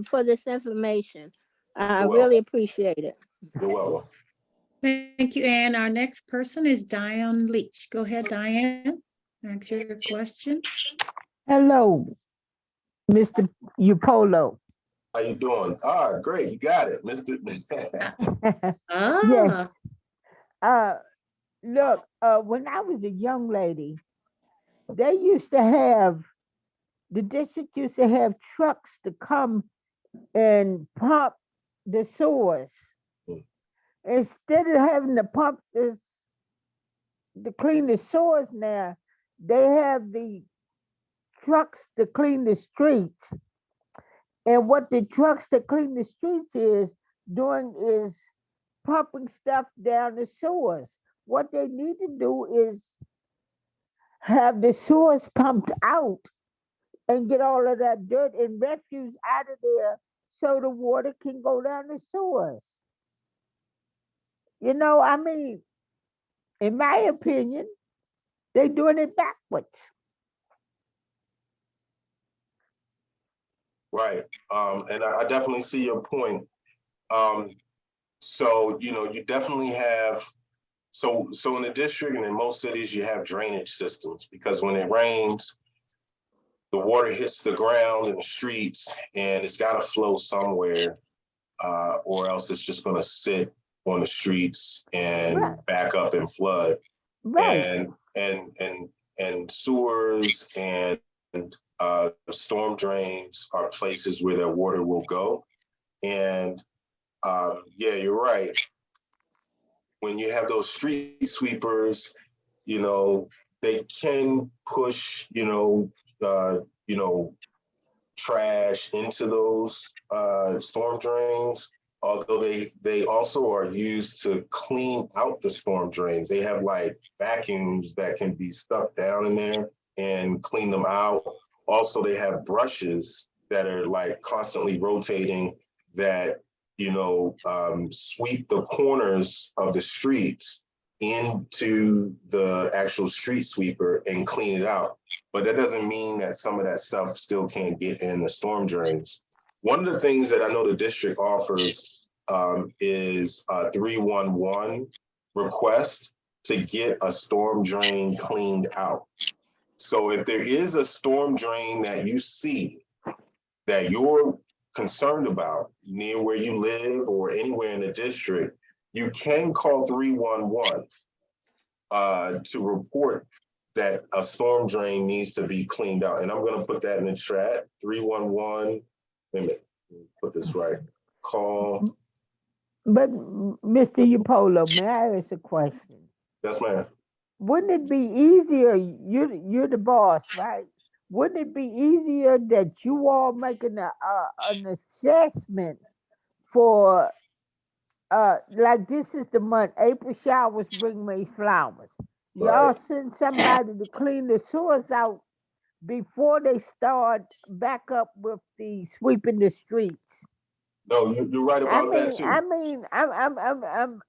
Speaker 10: for this information. I really appreciate it.
Speaker 18: You're welcome.
Speaker 17: Thank you, Anne. Our next person is Diane Leach. Go ahead, Diane. Ask your question.
Speaker 1: Hello. Mr. Upolo.
Speaker 18: How you doing? Great, you got it, Mr.
Speaker 1: Yes. Look, when I was a young lady, they used to have, the district used to have trucks to come and pump the sewers. Instead of having to pump this to clean the sewers now, they have the trucks to clean the streets. And what the trucks to clean the streets is doing is pumping stuff down the sewers. What they need to do is have the sewers pumped out and get all of that dirt and refuse out of there so the water can go down the sewers. You know, I mean, in my opinion, they're doing it backwards.
Speaker 18: Right. And I definitely see your point. So, you know, you definitely have, so in the district and in most cities, you have drainage systems, because when it rains, the water hits the ground in the streets and it's got to flow somewhere, or else it's just going to sit on the streets and back up and flood.
Speaker 1: Right.
Speaker 18: And sewers and storm drains are places where that water will go. And yeah, you're right. When you have those street sweepers, you know, they can push, trash into those storm drains, although they also are used to clean out the storm drains. They have like vacuums that can be stuck down in there and clean them out. Also, they have brushes that are like constantly rotating that, sweep the corners of the streets into the actual street sweeper and clean it out. But that doesn't mean that some of that stuff still can't get in the storm drains. One of the things that I know the district offers is a 311 request to get a storm drain cleaned out. So if there is a storm drain that you see that you're concerned about near where you live or anywhere in the district, you can call 311 to report that a storm drain needs to be cleaned out. And I'm going to put that in the chat. 311. Wait a minute. Let me put this right. Call.
Speaker 1: But Mr. Upolo, may I ask a question?
Speaker 18: Yes, ma'am.
Speaker 1: Wouldn't it be easier? You're the boss, right? Wouldn't it be easier that you all making an assessment for like this is the month, April showers bring me flowers. Y'all send somebody to clean the sewers out before they start back up with the sweeping the streets.
Speaker 18: No, you're right about that too.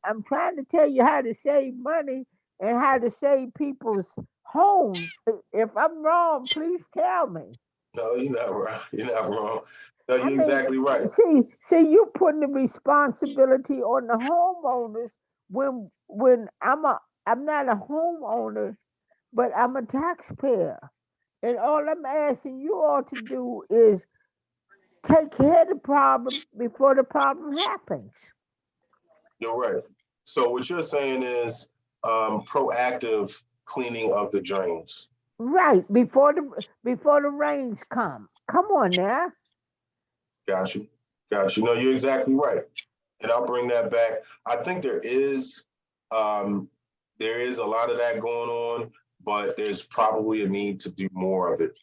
Speaker 1: I'm trying to tell you how to save money and how to save people's homes. If I'm wrong, please tell me.
Speaker 18: No, you're not wrong. You're not wrong. No, you're exactly right.
Speaker 1: See, you're putting the responsibility on the homeowners when I'm not a homeowner, but I'm a taxpayer. And all I'm asking you all to do is take care of the problem before the problem happens.
Speaker 18: You're right. So what you're saying is proactive cleaning of the drains.
Speaker 1: Right, before the rains come. Come on now.
Speaker 18: Got you. No, you're exactly right. And I'll bring that back. I think there is a lot of that going on, but there's probably a need to do more of it.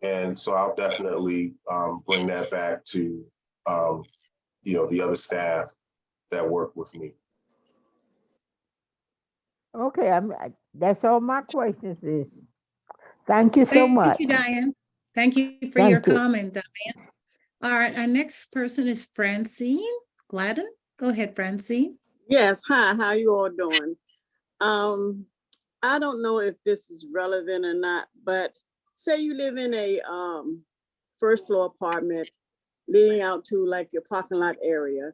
Speaker 18: And so I'll definitely bring that back to the other staff that work with me.
Speaker 1: Okay, that's all my questions is. Thank you so much.
Speaker 17: Thank you, Diane. Thank you for your comment, Diane. All right, our next person is Francine Gladden. Go ahead, Francine.
Speaker 20: Yes, hi, how you all doing? I don't know if this is relevant or not, but say you live in a first floor apartment leading out to like your parking lot area,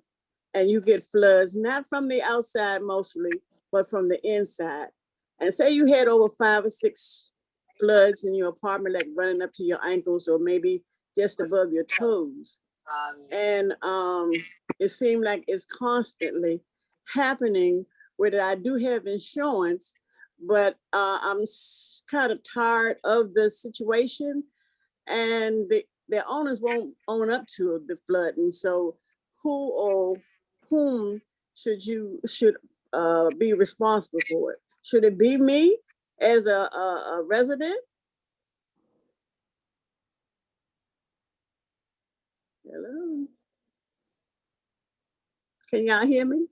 Speaker 20: and you get floods, not from the outside mostly, but from the inside. And say you had over 5 or 6 floods in your apartment, like running up to your ankles or maybe just above your toes. And it seemed like it's constantly happening where that I do have insurance, but I'm kind of tired of the situation, and the owners won't own up to the flooding. So who or whom should be responsible for it? Should it be me as a resident? Hello? Can y'all hear me?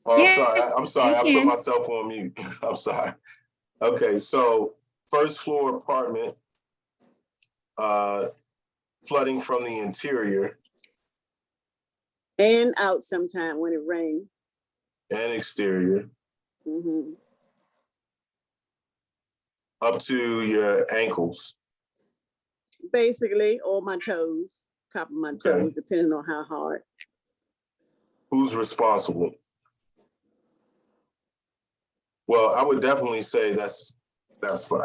Speaker 18: Oh, I'm sorry. I put myself on mute. I'm sorry. Okay, so first floor apartment, flooding from the interior.
Speaker 20: And out sometime when it rains.
Speaker 18: And exterior.
Speaker 20: Mm-hmm.
Speaker 18: Up to your ankles.
Speaker 20: Basically, or my toes, top of my toes, depending on how hard.
Speaker 18: Who's responsible? Well, I would definitely say that's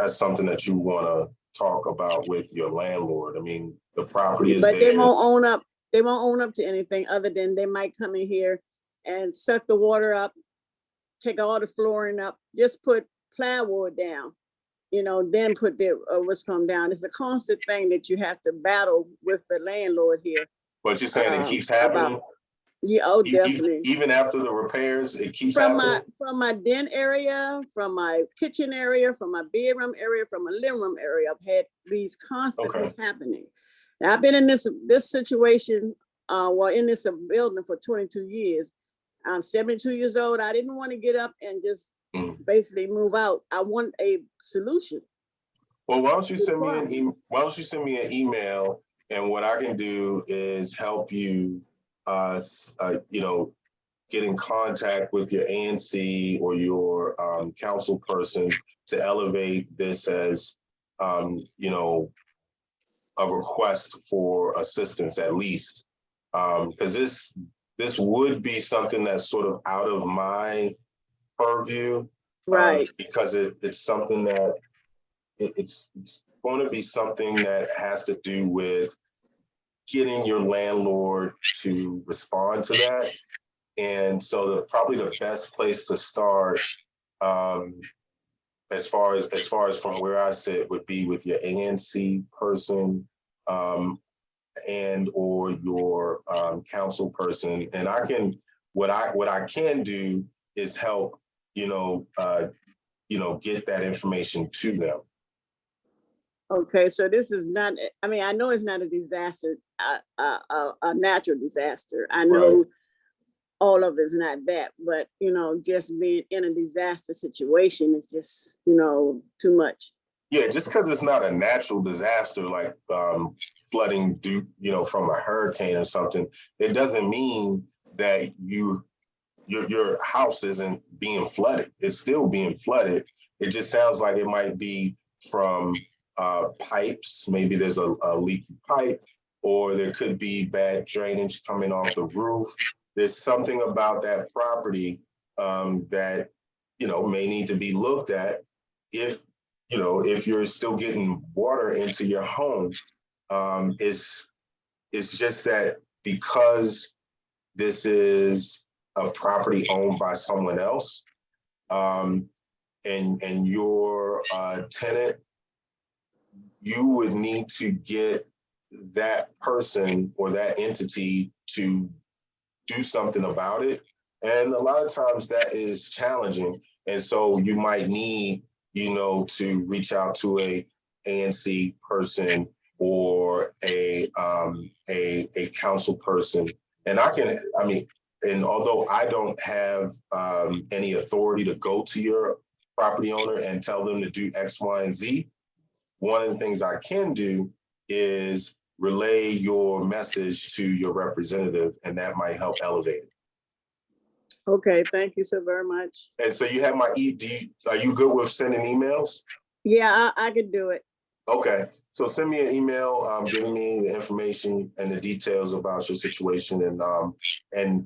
Speaker 18: something that you want to talk about with your landlord. I mean, the property is there.
Speaker 20: But they won't own up. They won't own up to anything other than they might come in here and suck the water up, take all the flooring up, just put plywood down, then put their what's come down. It's a constant thing that you have to battle with the landlord here.
Speaker 18: But you're saying it keeps happening?
Speaker 20: Yeah, oh, definitely.
Speaker 18: Even after the repairs, it keeps happening?
Speaker 20: From my den area, from my kitchen area, from my bedroom area, from my living room area, I've had these constantly happening. Now, I've been in this situation, in this building for 22 years. I'm 72 years old. I didn't want to get up and just basically move out. I want a solution.
Speaker 18: Well, why don't you send me an email, and what I can do is help you, get in contact with your ANC or your council person to elevate this as, a request for assistance at least, because this would be something that's sort of out of my purview,
Speaker 20: right?
Speaker 18: Because it's something that it's going to be something that has to do with getting your landlord to respond to that, and so probably the best place to start, as far as from where I sit, would be with your ANC person, and or your council person. And what I can do is help, get that information to them.
Speaker 20: Okay, so this is not, I know it's not a disaster, a natural disaster. I know all of it's not that, but, just being in a disaster situation is just, too much.
Speaker 18: Yeah, just because it's not a natural disaster like flooding due, from a hurricane or something, it doesn't mean that your house isn't being flooded. It's still being flooded. It just sounds like it might be from pipes. Maybe there's a leaky pipe, or there could be bad drainage coming off the roof. There's something about that property that, may need to be looked at if you're still getting water into your home. It's just that because this is a property owned by someone else, and you're a tenant, you would need to get that person or that entity to do something about it. And a lot of times that is challenging. And so you might need, to reach out to a ANC person or a council person. And and although I don't have any authority to go to your property owner and tell them to do X, Y, and Z, one of the things I can do is relay your message to your representative, and that might help elevate it.
Speaker 20: Okay, thank you so very much.
Speaker 18: And so you have my are you good with sending emails?
Speaker 20: Yeah, I could do it.
Speaker 18: Okay, so send me an email giving me the information and the details about your situation, and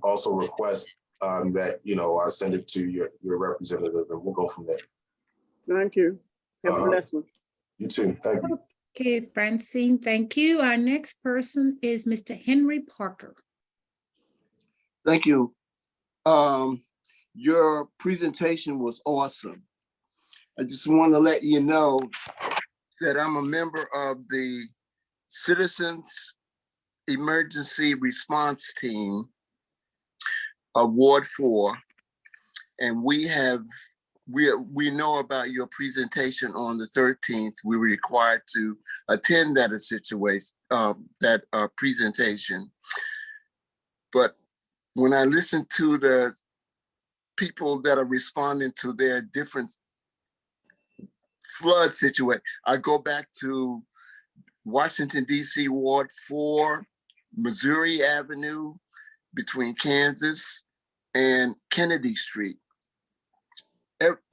Speaker 18: also request that I send it to your representative, and we'll go from there.
Speaker 20: Thank you. Have a blessed one.
Speaker 18: You too. Thank you.
Speaker 17: Okay, Francine, thank you. Our next person is Mr. Henry Parker.
Speaker 21: Thank you. Your presentation was awesome. I just want to let you know that I'm a member of the Citizens Emergency Response Team of Ward 4, and we know about your presentation on the 13th. We were required to attend that presentation. But when I listen to the people that are responding to their different flood situation, I go back to Washington, D.C. Ward 4, Missouri Avenue, between Kansas and Kennedy Street.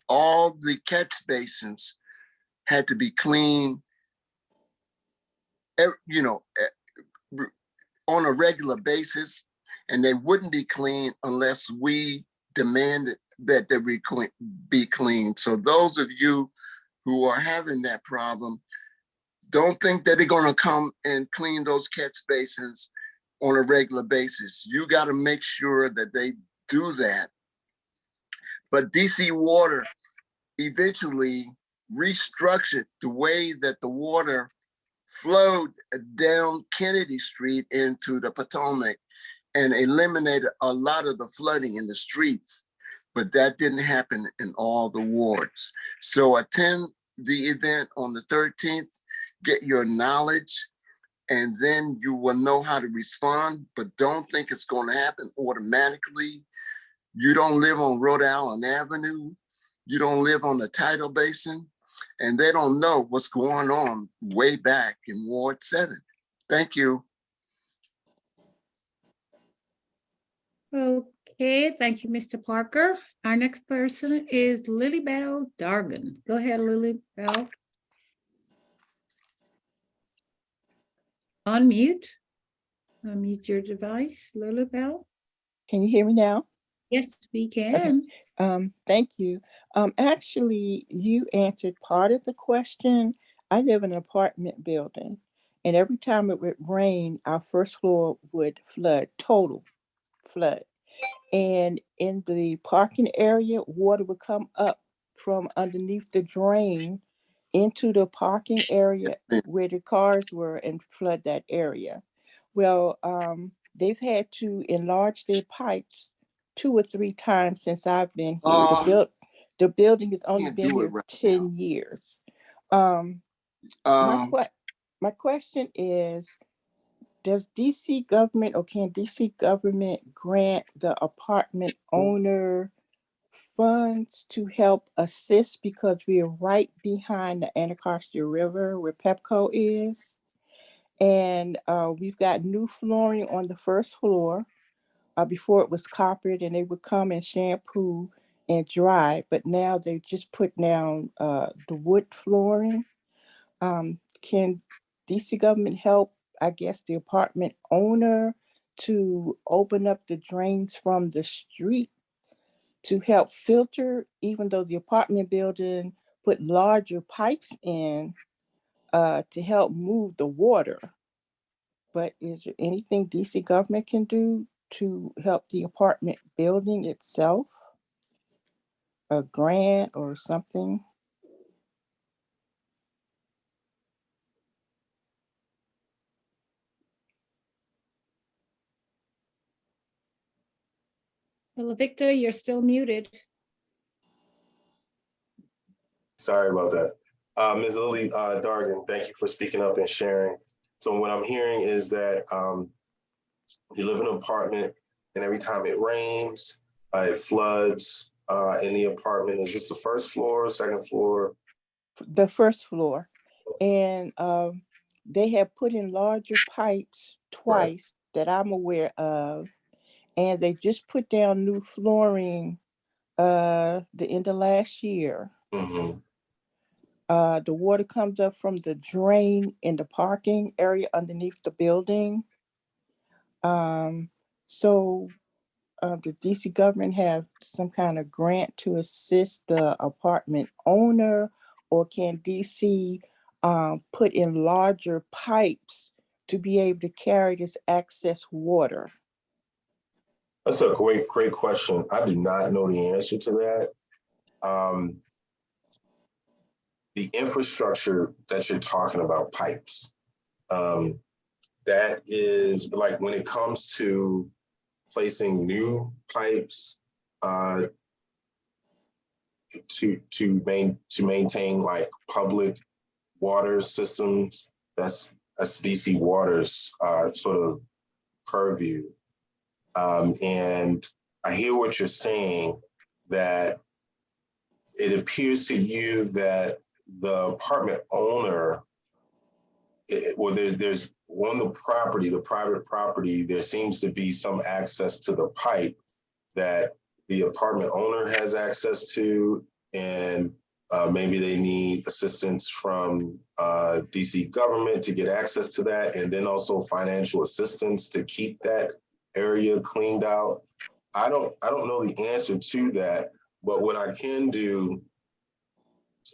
Speaker 21: All the catch basins had to be cleaned, on a regular basis, and they wouldn't be clean unless we demanded that they be cleaned. So those of you who are having that problem, don't think that they're going to come and clean those catch basins on a regular basis. You got to make sure that they do that. But DC Water eventually restructured the way that the water flowed down Kennedy Street into the Potomac and eliminated a lot of the flooding in the streets. But that didn't happen in all the wards. So attend the event on the 13th, get your knowledge, and then you will know how to respond. But don't think it's going to happen automatically. You don't live on Rhode Island Avenue. You don't live on the tidal basin, and they don't know what's going on way back in Ward 7. Thank you.
Speaker 17: Okay, thank you, Mr. Parker. Our next person is Lilybell Dargan. Go ahead, Lilybell. Unmute your device, Lilybell.
Speaker 22: Can you hear me now?
Speaker 17: Yes, we can.
Speaker 22: Okay. Thank you. Actually, you answered part of the question. I live in an apartment building, and every time it would rain, our first floor would flood, total flood. And in the parking area, water would come up from underneath the drain into the parking area where the cars were and flood that area. Well, they've had to enlarge their pipes 2 or 3 times since I've been here. The building has only been here 10 years. My question is, does DC government or can DC government grant the apartment owner funds to help assist, because we are right behind the Anacostia River where Pepco is? And we've got new flooring on the first floor. Before it was coppered, and they would come and shampoo and dry, but now they just put down the wood flooring. Can DC government help, I guess, the apartment owner to open up the drains from the street to help filter, even though the apartment building put larger pipes in to help move the water? But is there anything DC government can do to help the apartment building itself? A grant or something?
Speaker 17: Well, Victor, you're still muted.
Speaker 18: Sorry about that. Ms. Lily Dargan, thank you for speaking up and sharing. So what I'm hearing is that you live in an apartment, and every time it rains, it floods in the apartment. Is this the first floor, second floor?
Speaker 22: The first floor. And they have put in larger pipes twice that I'm aware of. And they just put down new flooring the end of last year.
Speaker 18: Mm-hmm.
Speaker 22: The water comes up from the drain in the parking area underneath the building. So the DC government have some kind of grant to assist the apartment owner, or can DC put in larger pipes to be able to carry this excess water?
Speaker 18: That's a great question. I do not know the answer to that. The infrastructure that you're talking about, pipes, that is like when it comes to placing new pipes to maintain like public water systems. That's DC Water's sort of purview. And I hear what you're saying, that it appears to you that the apartment owner, there's on the property, the private property, there seems to be some access to the pipe that the apartment owner has access to, and maybe they need assistance from DC government to get access to that, and then also financial assistance to keep that area cleaned out. I don't know the answer to that, but what I can do,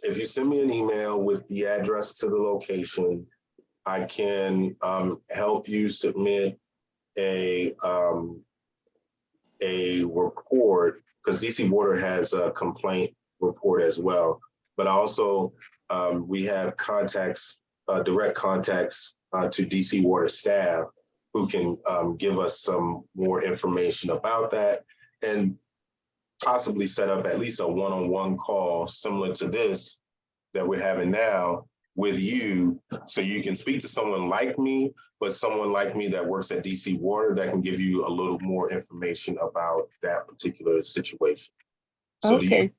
Speaker 18: if you send me an email with the address to the location, I can help you submit a report, because DC Water has a complaint report as well. But also we have contacts, direct contacts to DC Water staff who can give us some more information about that, and possibly set up at least a one-on-one call similar to this that we're having now with you, so you can speak to someone like me, but someone like me that works at DC Water that can give you a little more information about that particular situation. So
Speaker 22: okay.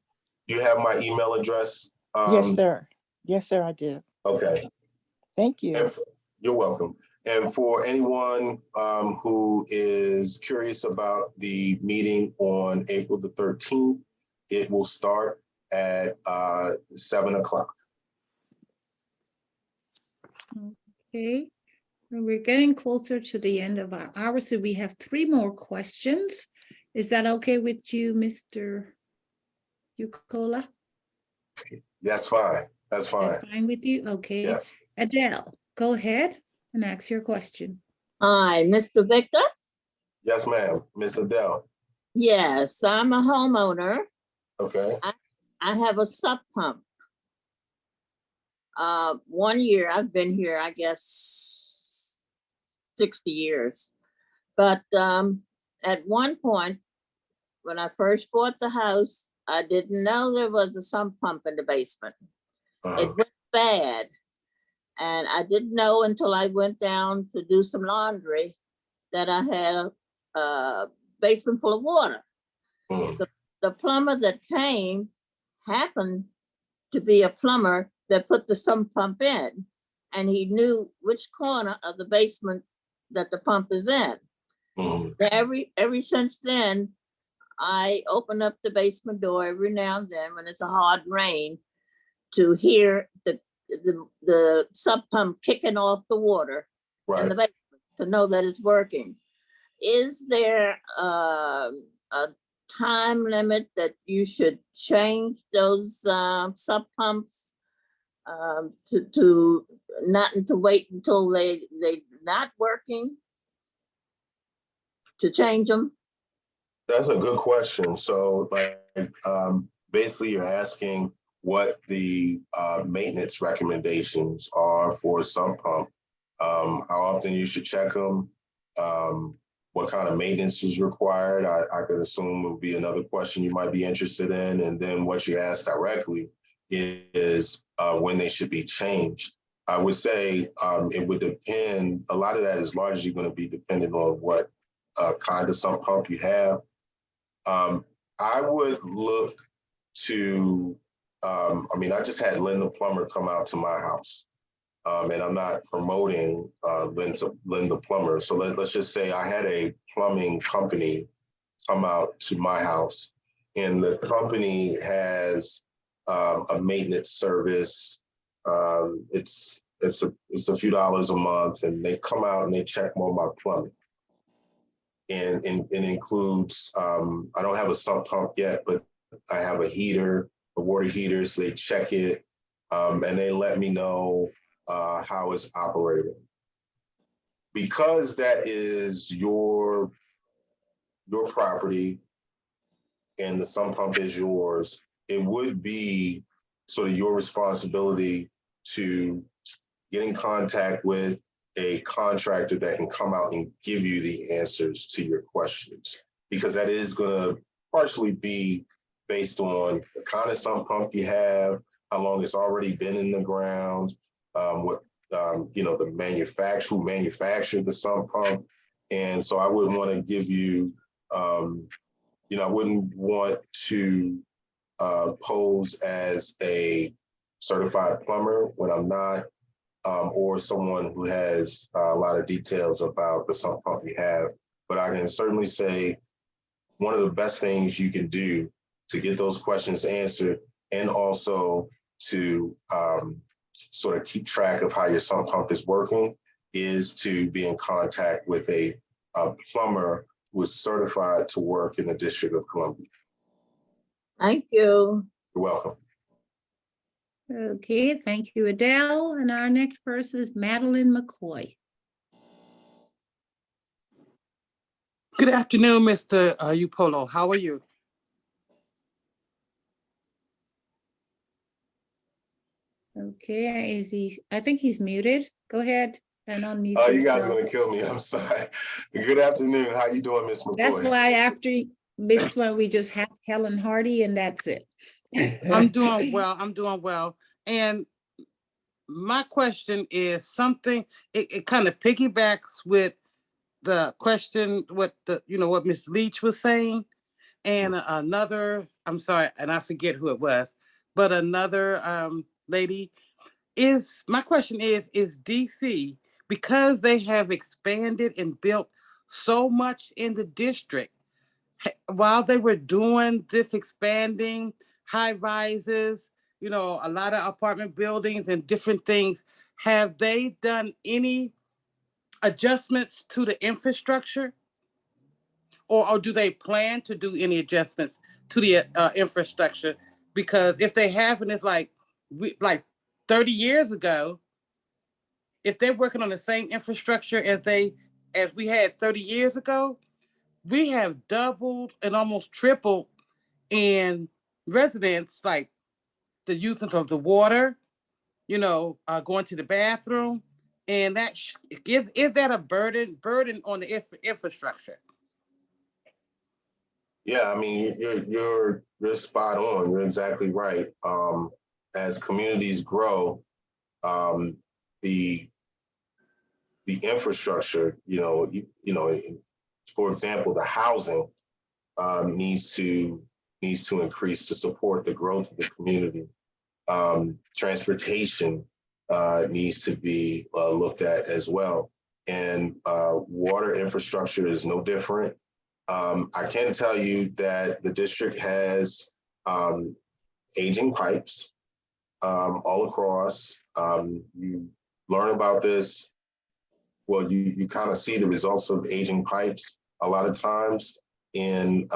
Speaker 18: Do you have my email address?
Speaker 22: Yes, sir. Yes, sir, I do.
Speaker 18: Okay.
Speaker 22: Thank you.
Speaker 18: You're welcome. And for anyone who is curious about the meeting on April the 13th, it will start at 7 o'clock.
Speaker 17: Okay, and we're getting closer to the end of our hour, so we have 3 more questions. Is that okay with you, Mr. Yukola?
Speaker 18: That's fine. That's fine.
Speaker 17: That's fine with you? Okay.
Speaker 18: Yes.
Speaker 17: Adele, go ahead and ask your question.
Speaker 2: Hi, Mr. Victor?
Speaker 18: Yes, ma'am. Miss Adele.
Speaker 2: Yes, I'm a homeowner.
Speaker 18: Okay.
Speaker 2: I have a sub pump. 1 year, I've been here, I guess, 60 years. But at one point, when I first bought the house, I didn't know there was a sump pump in the basement. It went bad. And I didn't know until I went down to do some laundry that I had a basement full of water. The plumber that came happened to be a plumber that put the sump pump in, and he knew which corner of the basement that the pump is in. Every since then, I open up the basement door every now and then when it's a hard rain to hear the sump pump kicking off the water in the basement to know that it's working. Is there a time limit that you should change those sump pumps to not to wait until they're not working to change them?
Speaker 18: That's a good question. So like basically you're asking what the maintenance recommendations are for a sump pump, how often you should check them, what kind of maintenance is required. I could assume would be another question you might be interested in. And then what you asked directly is when they should be changed. I would say it would depend, a lot of that is largely going to be dependent on what kind of sump pump you have. I would look to, I just had Lynn the plumber come out to my house, and I'm not promoting Lynn the plumber. So let's just say I had a plumbing company come out to my house, and the company has a maintenance service. It's a few dollars a month, and they come out and they check all my plumbing. And it includes, I don't have a sump pump yet, but I have a heater, a water heater, so they check it. and they let me know how it's operating. Because that is your property and the sump pump is yours, it would be sort of your responsibility to get in contact with a contractor that can come out and give you the answers to your questions, because that is going to partially be based on the kind of sump pump you have, how long it's already been in the ground, what the who manufactured the sump pump. And so I wouldn't want to give you, I wouldn't want to pose as a certified plumber when I'm not, or someone who has a lot of details about the sump pump you have. But I can certainly say one of the best things you can do to get those questions answered, and also to sort of keep track of how your sump pump is working, is to be in contact with a plumber who is certified to work in the District of Columbia.
Speaker 2: Thank you.
Speaker 18: You're welcome.
Speaker 17: Okay, thank you, Adele. And our next person is Madeline McCoy.
Speaker 9: Good afternoon, Mr. Upolo. How are you?
Speaker 17: Okay, I think he's muted. Go ahead and unmute
Speaker 18: You
Speaker 17: yourself.
Speaker 18: guys are gonna kill me. I'm sorry. Good afternoon. How you doing, Miss McCoy?
Speaker 17: That's why after this one, we just have Helen Hardy and that's it.
Speaker 9: I'm doing well. I'm doing well. And my question is something, it kind of piggybacks with the question, what Ms. Leach was saying. And another, I'm sorry, and I forget who it was, but another lady my question is DC, because they have expanded and built so much in the district, while they were doing this expanding, high rises, a lot of apartment buildings and different things, have they done any adjustments to the infrastructure? Or do they plan to do any adjustments to the infrastructure? Because if they haven't, it's like 30 years ago, if they're working on the same infrastructure as we had 30 years ago, we have doubled and almost tripled in residents, like the usage of the water, going to the bathroom, and that is that a burden on the infrastructure?
Speaker 18: Yeah, I mean, you're spot on. You're exactly right. As communities grow, the infrastructure, for example, the housing needs to increase to support the growth of the community. Transportation needs to be looked at as well, and water infrastructure is no different. I can tell you that the district has aging pipes all across. You learn about this. Well, you kind of see the results of aging pipes a lot of times in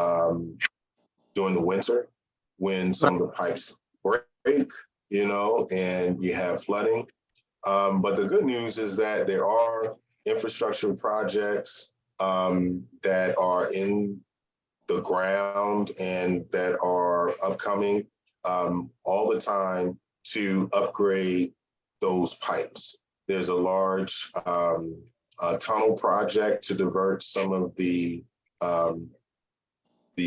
Speaker 18: during the winter when some of the pipes break, and you have flooding. But the good news is that there are infrastructure projects that are in the ground and that are upcoming all the time to upgrade those pipes. There's a large tunnel project to divert some of the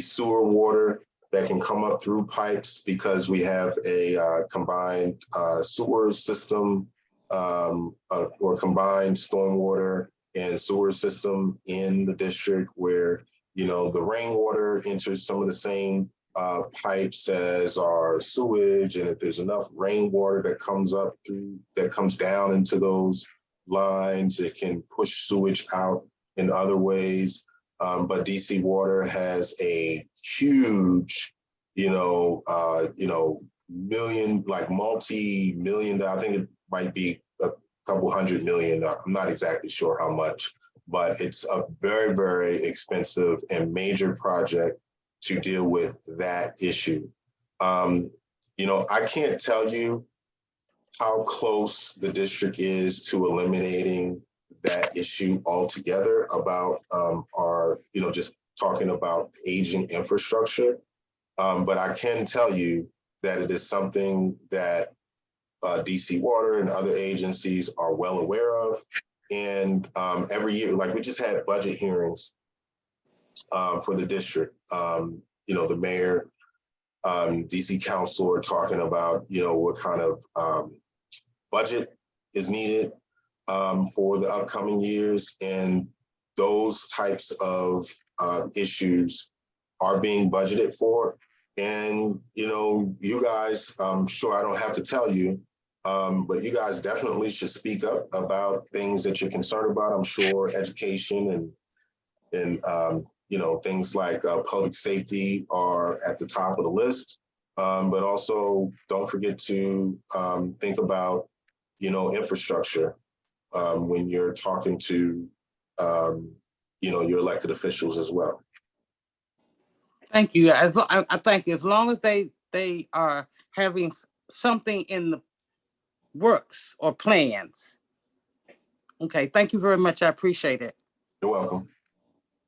Speaker 18: sewer water that can come up through pipes, because we have a combined sewer system or combined stormwater and sewer system in the district, where the rainwater enters some of the same pipes as our sewage, and if there's enough rainwater that comes down into those lines, it can push sewage out in other ways. But DC Water has a huge, multi-million, I think it might be a couple $100 million. I'm not exactly sure how much, but it's a very, very expensive and major project to deal with that issue. I can't tell you how close the district is to eliminating that issue altogether about our, just talking about aging infrastructure. But I can tell you that it is something that DC Water and other agencies are well aware of. And every year, like we just had budget hearings for the district. The mayor, DC council are talking about, what kind of budget is needed for the upcoming years. And those types of issues are being budgeted for. And, you guys, I'm sure I don't have to tell you, but you guys definitely should speak up about things that you're concerned about. I'm sure education and things like public safety are at the top of the list. But also don't forget to think about, infrastructure when you're talking to, your elected officials as well.
Speaker 9: Thank you. I think as long as they are having something in the works or plans. Okay, thank you very much. I appreciate it.
Speaker 18: You're welcome.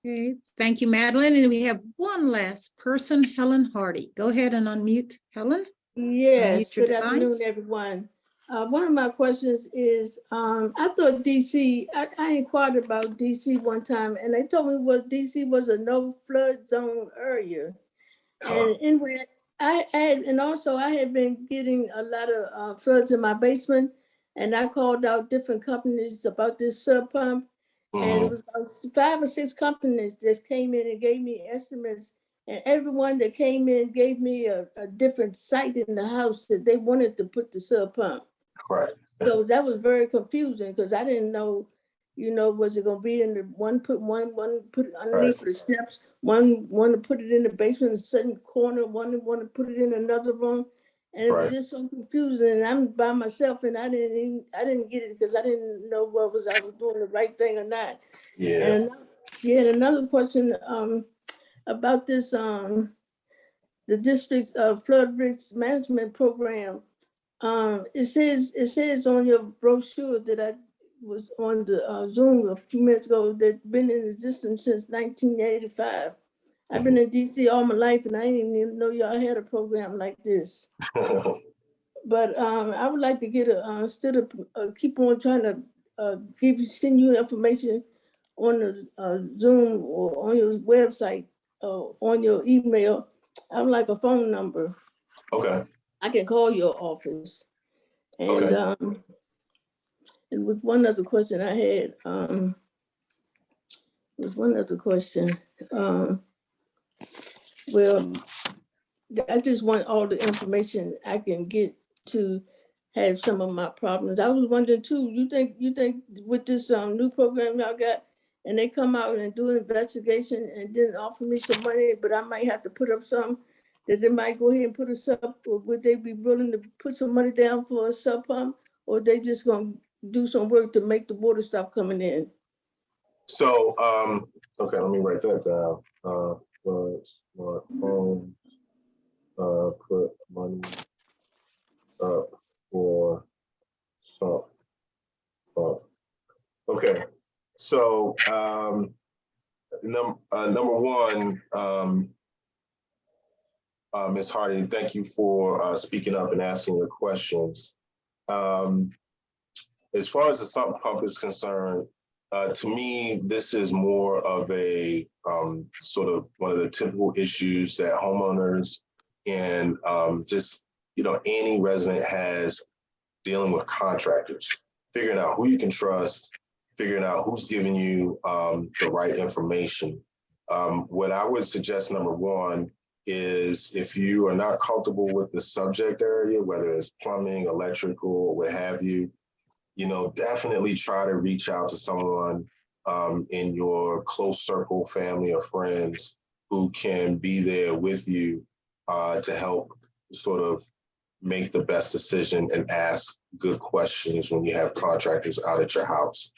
Speaker 17: Okay, thank you, Madeline. And we have one last person, Helen Hardy. Go ahead and unmute, Helen.
Speaker 16: Yes,
Speaker 17: Unmute your
Speaker 16: good afternoon,
Speaker 17: device.
Speaker 16: everyone. One of my questions is, I thought DC, I inquired about DC one time, and they told me DC was a no flood zone area. And anyway, I had been getting a lot of floods in my basement, and I called out different companies about this sub pump. And it was about 5 or 6 companies that came in and gave me estimates. And everyone that came in gave me a different site in the house that they wanted to put the sub pump.
Speaker 18: Right.
Speaker 16: So that was very confusing because I didn't know, was it going to be in the one put it underneath the steps, one to put it in the basement, in a certain corner, one to put it in another room. And it was just so confusing. And I'm by myself, and I didn't get it because I didn't know I was doing the right thing or not.
Speaker 18: Yeah.
Speaker 16: And another question about this the district's flood risk management program. It says on your brochure that I was on the Zoom a few minutes ago that been in existence since 1985. I've been in DC all my life, and I didn't even know y'all had a program like this. But I would like to get instead of keep on trying to send you information on the Zoom or on your website or on your email. I would like a phone number.
Speaker 18: Okay.
Speaker 16: I can call your office. And
Speaker 18: okay.
Speaker 16: And with one other question I had, well, I just want all the information I can get to have some of my problems. I was wondering too, you think with this new program y'all got, and they come out and do an investigation and then offer me some money, but I might have to put up some, that they might go ahead and put a sub, or would they be willing to put some money down for a sub pump, or they just gonna do some work to make the water stop coming in?
Speaker 18: So, okay, let me write that down. Smartphone, put money up for sub pump. Okay, so number one, Ms. Hardy, thank you for speaking up and asking your questions. As far as the sump pump is concerned, to me, this is more of a sort of one of the typical issues that homeowners and just, any resident has dealing with contractors, figuring out who you can trust, figuring out who's giving you the right information. What I would suggest, number one, is if you are not comfortable with the subject area, whether it's plumbing, electrical, or what have you, definitely try to reach out to someone in your close circle, family or friends who can be there with you to help sort of make the best decision and ask good questions when you have contractors out at your house.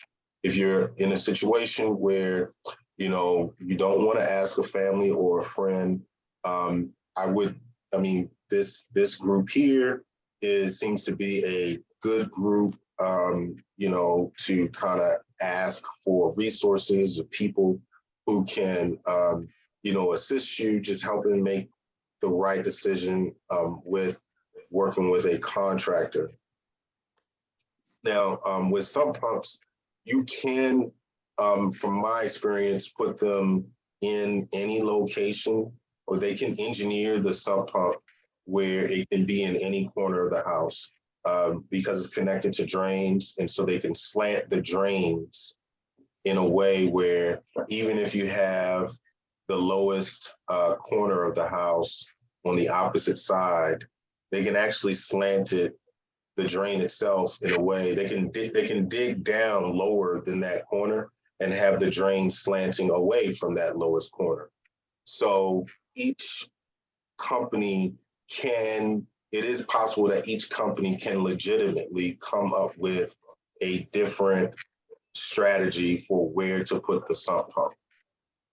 Speaker 18: If you're in a situation where, you don't want to ask a family or a friend, this group here seems to be good group, you know, to kind of ask for resources of people who can, you know, assist you, just helping make the right decision with working with a contractor. Now, with sump pumps, you can, from my experience, put them in any location, or they can engineer the sump pump where it can be in any corner of the house because it's connected to drains. And so they can slant the drains in a way where even if you have the lowest corner of the house on the opposite side, they can actually slant it, the drain itself, in a way they can dig down lower than that corner and have the drain slanting away from that lowest corner. So each company can, it is possible that each company can legitimately come up with a different strategy for where to put the sump pump.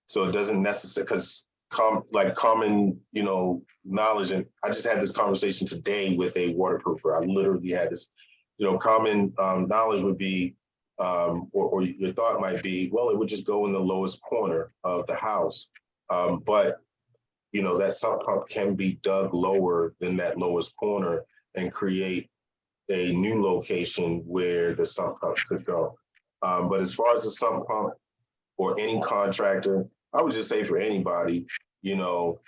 Speaker 18: So it doesn't necessarily, because common, you know, knowledge, and I just had this conversation today with a waterproofer. I literally had this, you know, common knowledge would be, or your thought might be, well, it would just go in the lowest corner of the house. But, you know, that sump pump can be dug lower than that lowest corner and create a new location where the sump pump could go. But as far as the sump pump or any contractor, I would just say for anybody, you know,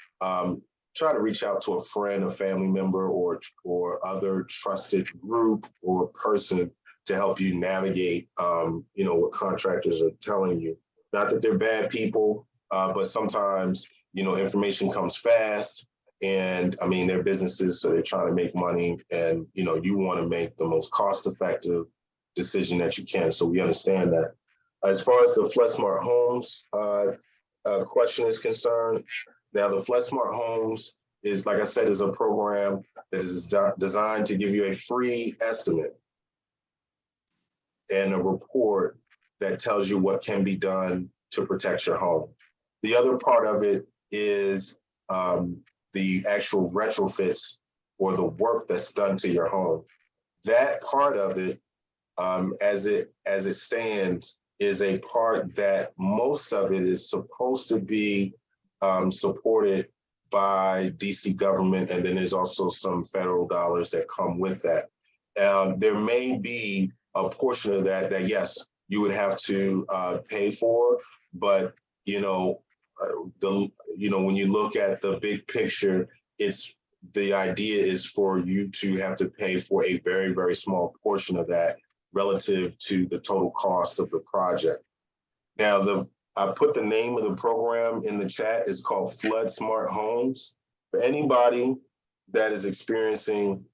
Speaker 18: try to reach out to a friend, a family member, or other trusted group or person to help you navigate, you know, what contractors are telling you. Not that they're bad people, but sometimes, you know, information comes fast, and I mean, they're businesses, so they're trying to make money, and, you know, you want to make the most cost-effective decision that you can. So we understand that. As far as the Flood Smart Homes question is concerned, now the Flood Smart Homes is, like I said, is a program that is designed to give you a free estimate and a report that tells you what can be done to protect your home. The other part of it is the actual retrofits or the work that's done to your home. That part of it, as it stands, is a part that most of it is supposed to be supported by DC government, and then there's also some federal dollars that come with that. There may be a portion of that yes, you would have to pay for, but you know, when you look at the big picture, the idea is for you to have to pay for a very, very small portion of that relative to the total cost of the project. Now, I put the name of the program in the chat. It's called Flood Smart Homes. For anybody that is experiencing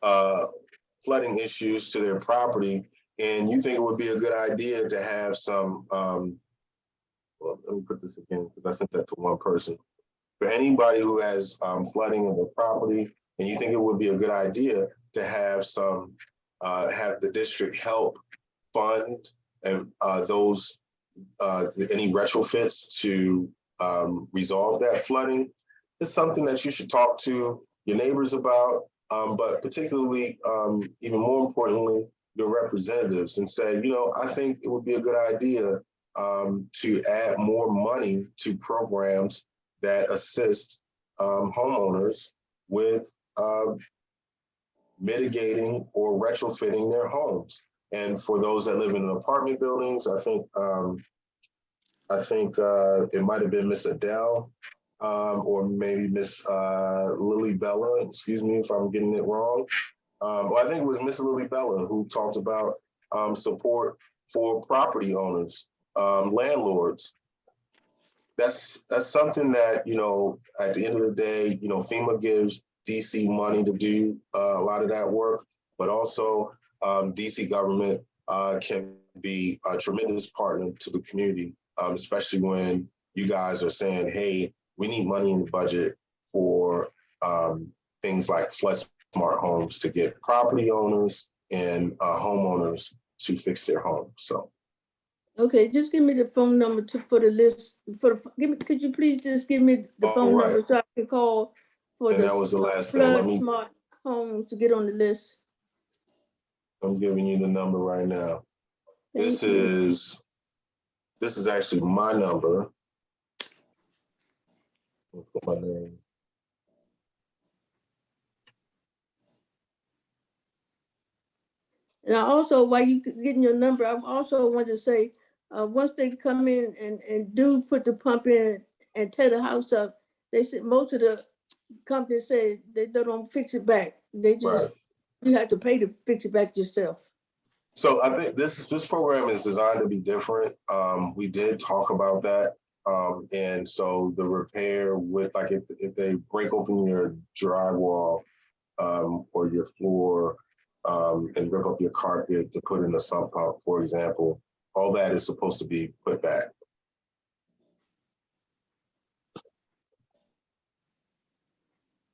Speaker 18: flooding issues to their property, and you think it would be a good idea to have some, well, let me put this again, because I sent that to one person. For anybody who has flooding of their property, and you think it would be a good idea to have some, have the district help fund and any retrofits to resolve that flooding, it's something that you should talk to your neighbors about, but particularly, even more importantly, your representatives, and say, you know, I think it would be a good idea to add more money to programs that assist homeowners with mitigating or retrofitting their homes. And for those that live in apartment buildings, I think it might have been Miss Adele or maybe Miss Lily Bella, excuse me if I'm getting it wrong. Well, I think it was Miss Lily Bella who talked about support for property owners, landlords. That's something that, you know, at the end of the day, you know, FEMA gives DC money to do a lot of that work, but also DC government can be a tremendous partner to the community, especially when you guys are saying, hey, we need money in the budget for things like Flood Smart Homes to get property owners and homeowners to fix their homes. So.
Speaker 16: Okay, just give me the phone number for the list. Could you please just give me the phone number so I can call for the
Speaker 18: that was the last
Speaker 16: Flood Smart Homes to get on the list?
Speaker 18: I'm giving you the number right now. This is actually my number. I'll put my name.
Speaker 16: And I also, while you getting your number, I also want to say, once they come in and do put the pump in and tear the house up, they said most of the companies say they don't fix it back. They just, you have to pay to fix it back yourself.
Speaker 18: So I think this program is designed to be different. We did talk about that. And so the repair with, like, if they break open your drywall or your floor and rip up your carpet to put in a sump pump, for example, all that is supposed to be put back.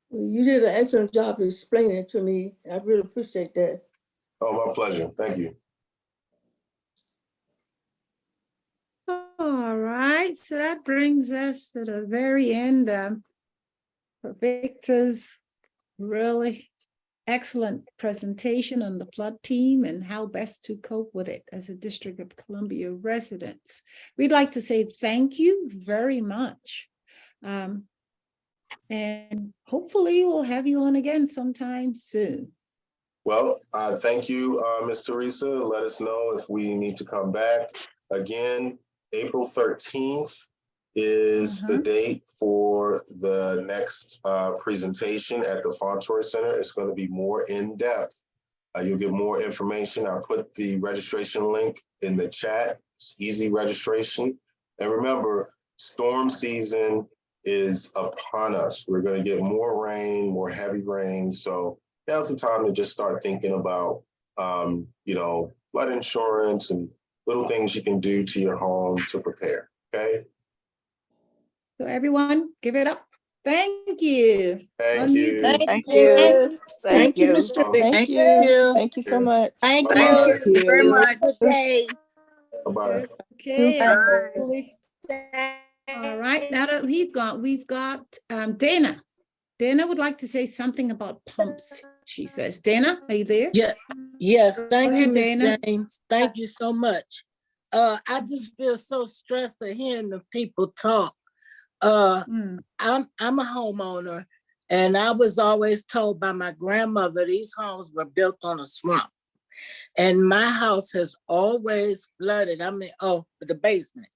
Speaker 16: You did an excellent job of explaining it to me. I really appreciate that.
Speaker 18: Oh, my pleasure. Thank you.
Speaker 17: All right, so that brings us to the very end for Victor's really excellent presentation on the flood team and how best to cope with it as a District of Columbia residents. We'd like to say thank you very much. And hopefully we'll have you on again sometime soon.
Speaker 18: Well, thank you, Ms. Teresa. Let us know if we need to come back. Again, April 13th is the date for the next presentation at the Fontour Center. It's going to be more in depth. You'll get more information. I'll put the registration link in the chat. It's easy registration. And remember, storm season is upon us. We're going to get more rain, more heavy rain. So now's the time to just start thinking about, you know, flood insurance and little things you can do to your home to prepare, okay?
Speaker 17: So everyone, give it up. Thank you.
Speaker 18: Thank you.
Speaker 12: Thank you.
Speaker 3: Thank you, Mr. Victor.
Speaker 22: Thank you. Thank you so much.
Speaker 20: Thank
Speaker 18: Bye-bye.
Speaker 20: you very much.
Speaker 10: Good day.
Speaker 18: Bye-bye.
Speaker 17: Okay.
Speaker 10: Bye.
Speaker 17: All right, now that we've got Dana. Dana would like to say something about pumps, she says. Dana, are you there?
Speaker 4: Yes, thank you, Ms.
Speaker 17: Dana.
Speaker 4: James. Thank you so much. I just feel so stressed at hearing the people talk. I'm a homeowner, and I was always told by my grandmother these homes were built on a swamp. And my house has always flooded. I mean, the basement.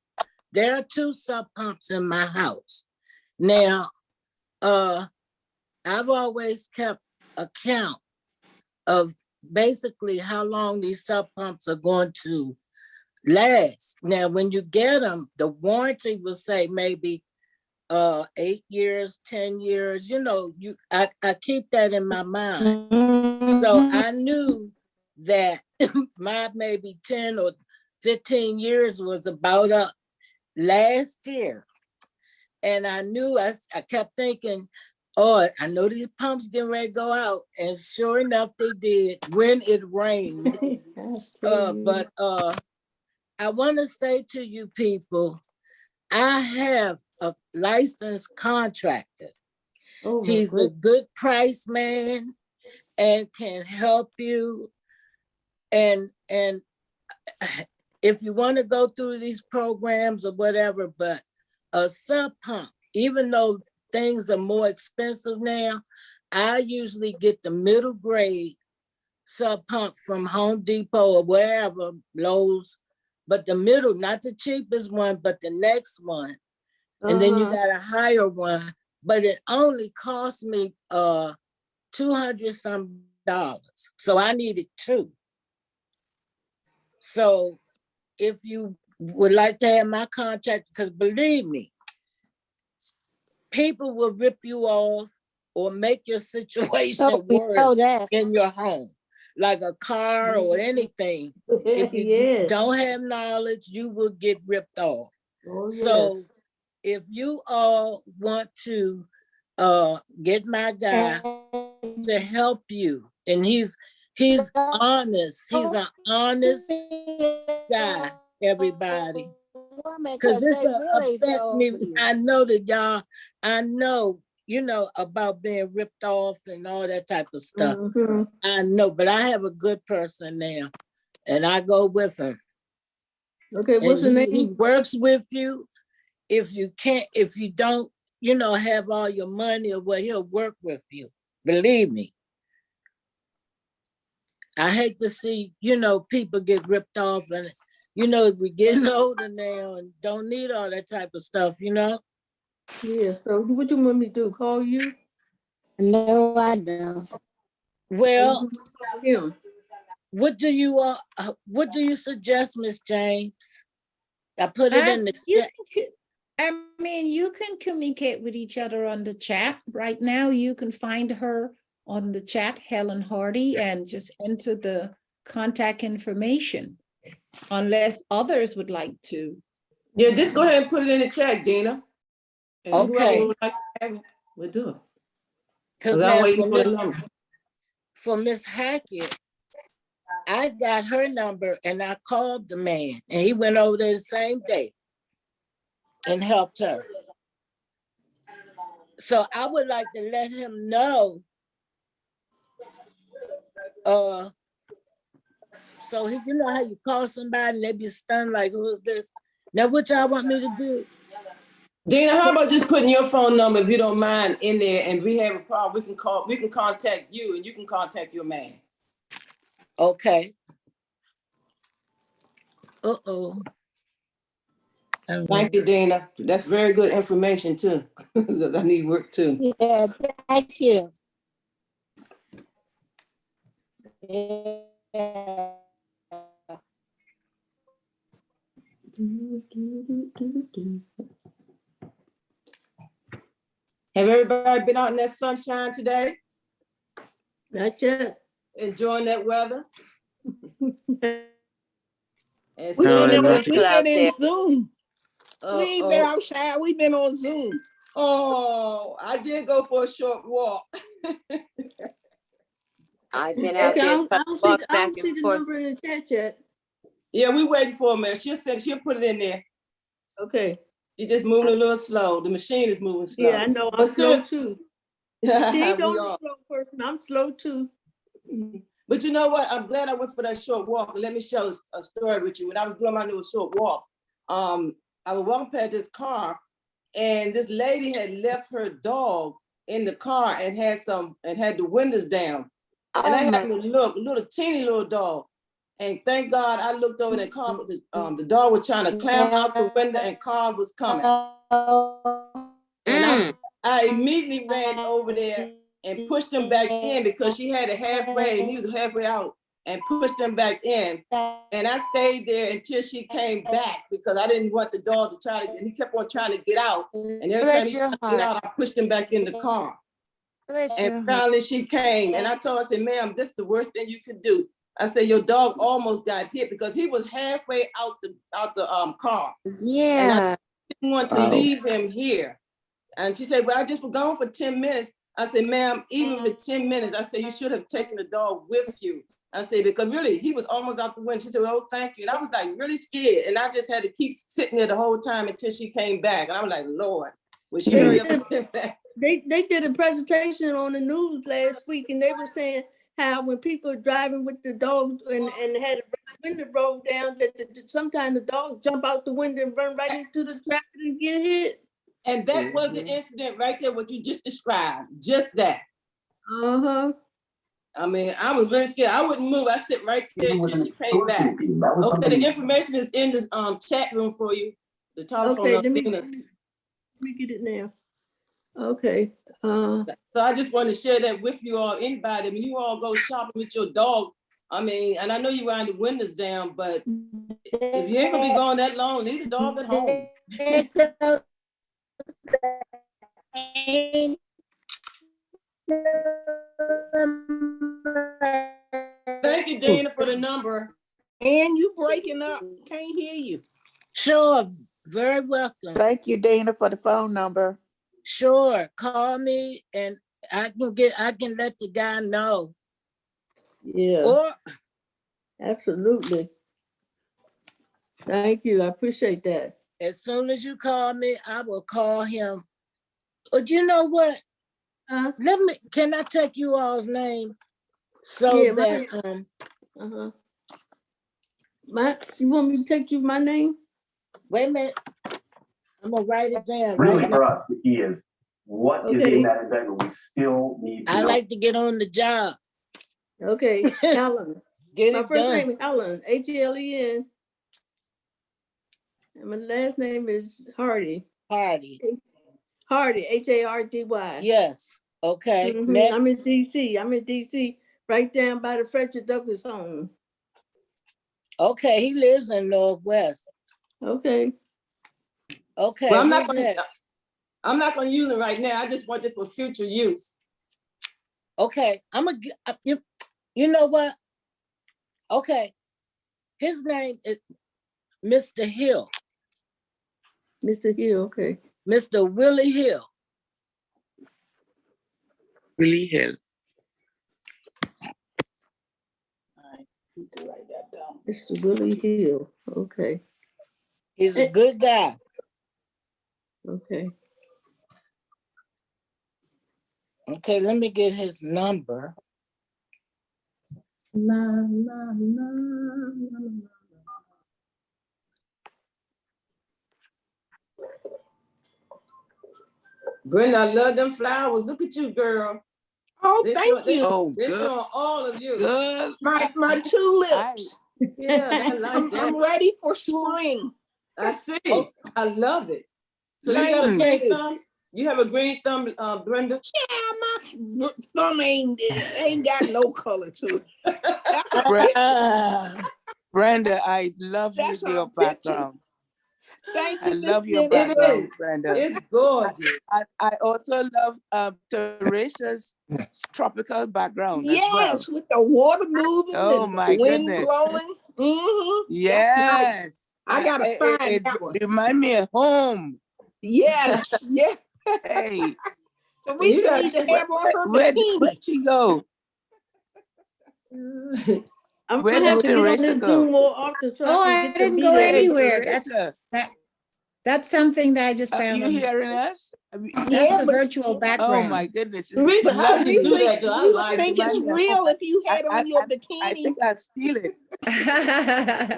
Speaker 4: There are 2 sub pumps in my house. Now, I've always kept account of basically how long these sub pumps are going to last. Now, when you get them, the warranty will say maybe 8 years, 10 years, you know, I keep that in my mind. So I knew that my maybe 10 or 15 years was about up last year. And I knew, I kept thinking, oh, I know these pumps getting ready to go out. And sure enough, they did when it rained. But I want to say to you people, I have a licensed contractor. He's a good price man and can help you. And if you want to go through these programs or whatever, but a sub pump, even though things are more expensive now, I usually get the middle grade sub pump from Home Depot or wherever, Lowe's, but the middle, not the cheapest one, but the next one. And then you got a higher one, but it only cost me $200 some. So I needed 2. So if you would like to have my contact, because believe me, people will rip you off or make your situation worse in your home, like a car or anything. If you don't have knowledge, you will get ripped off. So if you all want to get my guy to help you, and he's honest, he's an honest guy, everybody. Because this upset me. I know that y'all, I know you know, about being ripped off and all that type of stuff.
Speaker 16: Mhm.
Speaker 4: I know, but I have a good person now, and I go with him.
Speaker 16: Okay, what's the
Speaker 4: And
Speaker 16: name?
Speaker 4: he works with you. If you don't, you know, have all your money or what, he'll work with you. Believe me. I hate to see, you know, people get ripped off, and, you know, we're getting older now and don't need all that type of stuff, you know?
Speaker 16: Yeah, so what you want me to do, call you?
Speaker 10: No, I don't.
Speaker 4: Well,
Speaker 16: him.
Speaker 4: what do you suggest, Miss James? I put it in the chat.
Speaker 17: I mean, you can communicate with each other on the chat. Right now, you can find her on the chat, Helen Hardy, and just enter the contact information, unless others would like to.
Speaker 7: Yeah, just go ahead and put it in the chat, Dina. And
Speaker 4: Okay.
Speaker 7: whoever would like to have it, we'll do it.
Speaker 4: Because
Speaker 7: I'm
Speaker 4: now
Speaker 7: waiting for the number.
Speaker 4: for Miss Hackett, I got her number and I called the man, and he went over there the same day and helped her. So I would like to let him know. So you know how you call somebody and they be stunned like, who is this? Now what y'all want me to do?
Speaker 7: Dina, how about just putting your phone number, if you don't mind, in there, and we have a problem, we can contact you and you can contact your man.
Speaker 4: Okay. Uh-oh.
Speaker 7: Thank you, Dana. That's very good information too. Because I need work too.
Speaker 10: Yeah, thank you. Yeah.
Speaker 7: Have everybody been out in that sunshine today?
Speaker 16: Not yet.
Speaker 7: Enjoying that weather? And
Speaker 3: We've
Speaker 7: so
Speaker 3: been in Zoom. We ain't been outside. We've been on Zoom.
Speaker 7: Oh, I did go for a short walk.
Speaker 8: I've been out
Speaker 16: Okay,
Speaker 8: there
Speaker 16: I don't see the number in the chat yet.
Speaker 7: Yeah, we waiting for a minute. She'll put it in there.
Speaker 16: Okay.
Speaker 7: She's just moving a little slow. The machine is moving slow.
Speaker 16: Yeah, I know. I'm slow too. She ain't the
Speaker 7: We
Speaker 16: only
Speaker 7: are.
Speaker 16: slow person. I'm slow too.
Speaker 7: But you know what? I'm glad I went for that short walk. Let me share a story with you. When I was doing my little short walk, I was walking past this car, and this lady had left her dog in the car and had the windows down. And I happened to look, little teeny little dog. And thank God I looked over the car, the dog was trying to climb out the window and car was coming. And I immediately ran over there and pushed him back in because she had it halfway and he was halfway out, and pushed him back in. And I stayed there until she came back because I didn't want the dog to try to, and he kept on trying to get out. And every time he tried to get out, I pushed him back in the car. And finally she came, and I told her, I said, ma'am, this is the worst thing you could do. I said, your dog almost got hit because he was halfway out the car.
Speaker 10: Yeah.
Speaker 7: And I didn't want to leave him here. And she said, well, I just was gone for 10 minutes. I said, ma'am, even for 10 minutes, I said, you should have taken the dog with you. I said, because really, he was almost out the window. She said, well, oh, thank you. And I was like really scared. And I just had to keep sitting there the whole time until she came back. And I was like, Lord, will she hurry up?
Speaker 16: They did a presentation on the news last week, and they were saying how when people are driving with the dogs and had a window rolled down, that sometimes the dogs jump out the window and run right into the traffic and get hit.
Speaker 7: And that was the incident right there, what you just described, just that.
Speaker 16: Uh-huh.
Speaker 7: I mean, I was very scared. I wouldn't move. I sit right there until she came back. Okay, the information is in this chat room for you. The telephone
Speaker 16: Okay,
Speaker 7: number.
Speaker 16: let me get it now. Okay.
Speaker 7: So I just want to share that with you all. Anybody, when you all go shopping with your dog, I mean, and I know you wind the windows down, but if you ain't gonna be gone that long, leave the dog at home. Thank you, Dana, for the number.
Speaker 3: And you breaking up. Can't hear you.
Speaker 4: Sure, very welcome.
Speaker 6: Thank you, Dana, for the phone number.
Speaker 4: Sure, call me and I can let the guy know.
Speaker 16: Yeah.
Speaker 4: Or
Speaker 16: absolutely. Thank you. I appreciate that.
Speaker 4: As soon as you call me, I will call him. But you know what? Can I take you all's name? So
Speaker 16: Yeah,
Speaker 4: that,
Speaker 16: you want me to take you my name?
Speaker 4: wait a minute. I'm gonna write it down
Speaker 8: Really
Speaker 4: right
Speaker 8: for
Speaker 4: now.
Speaker 8: us, the key is what is in that indictment we still need to
Speaker 4: I
Speaker 8: know.
Speaker 4: like to get on the job.
Speaker 16: Okay, Helen.
Speaker 4: Get
Speaker 16: My
Speaker 4: it
Speaker 16: first
Speaker 4: done.
Speaker 16: name is Helen, Helen. And my last name is Hardy.
Speaker 4: Hardy.
Speaker 16: Hardy, Hardy.
Speaker 4: Yes. Okay.
Speaker 16: I'm in
Speaker 4: Next.
Speaker 16: DC. I'm in DC, right down by the Frederick Douglass home.
Speaker 4: Okay, he lives in Northwest.
Speaker 16: Okay.
Speaker 4: Okay.
Speaker 7: Well, I'm not gonna use it right now. I just want it for future use.
Speaker 4: Okay, I'm gonna. You know what? Okay, his name is Mr. Hill.
Speaker 16: Mr. Hill. Okay.
Speaker 4: Mr. Willie Hill.
Speaker 14: Willie Hill.
Speaker 16: Write that down. Mr. Willie Hill. Okay.
Speaker 4: He's a good guy.
Speaker 16: Okay.
Speaker 4: Okay, let me get his number.
Speaker 7: Brenda, I love them flowers. Look at you, girl.
Speaker 3: Oh, thank you.
Speaker 7: They're showing all of you.
Speaker 14: Good.
Speaker 3: My tulips.
Speaker 7: Yeah, I like that.
Speaker 3: I'm ready for spring.
Speaker 7: I see. I love it. So you
Speaker 3: Thank
Speaker 7: got a
Speaker 3: you.
Speaker 7: green thumb? You have a green thumb, Brenda?
Speaker 3: Yeah, my thumb ain't got no color to it.
Speaker 14: Brenda, I love your background.
Speaker 3: Thank you.
Speaker 14: I love your
Speaker 3: Miss
Speaker 14: background,
Speaker 3: Jenny.
Speaker 14: Brenda.
Speaker 7: It's gorgeous.
Speaker 14: I also love Teresa's tropical background as well.
Speaker 3: Yes, with the water moving
Speaker 14: Oh
Speaker 3: and
Speaker 14: my
Speaker 3: the wind
Speaker 14: goodness.
Speaker 3: blowing. Mm-hmm.
Speaker 14: Yes.
Speaker 3: I gotta find that one.
Speaker 14: Remind me of home.
Speaker 3: Yes, yeah.
Speaker 14: Hey.
Speaker 3: Teresa needs to have on her bikini.
Speaker 14: Where'd she go?
Speaker 16: I'm
Speaker 14: Where
Speaker 16: gonna
Speaker 14: did
Speaker 16: have to get on
Speaker 14: Teresa
Speaker 16: this
Speaker 14: go?
Speaker 16: Zoom more often so
Speaker 17: Oh,
Speaker 16: I
Speaker 17: I
Speaker 16: can get to
Speaker 17: didn't
Speaker 16: meet
Speaker 17: go
Speaker 16: her.
Speaker 17: anywhere.
Speaker 14: Teresa.
Speaker 17: That's something that I just
Speaker 14: Are
Speaker 17: found.
Speaker 14: you
Speaker 17: on-
Speaker 14: hearing us?
Speaker 17: That's
Speaker 3: Yeah,
Speaker 17: a
Speaker 3: but
Speaker 17: virtual background.
Speaker 14: Oh my goodness.
Speaker 7: Teresa, how do you do
Speaker 3: Teresa,
Speaker 7: that? Though? I
Speaker 3: you would
Speaker 7: like
Speaker 3: think
Speaker 7: it.
Speaker 3: it's real if you had on your bikini.
Speaker 14: I think I'll steal it.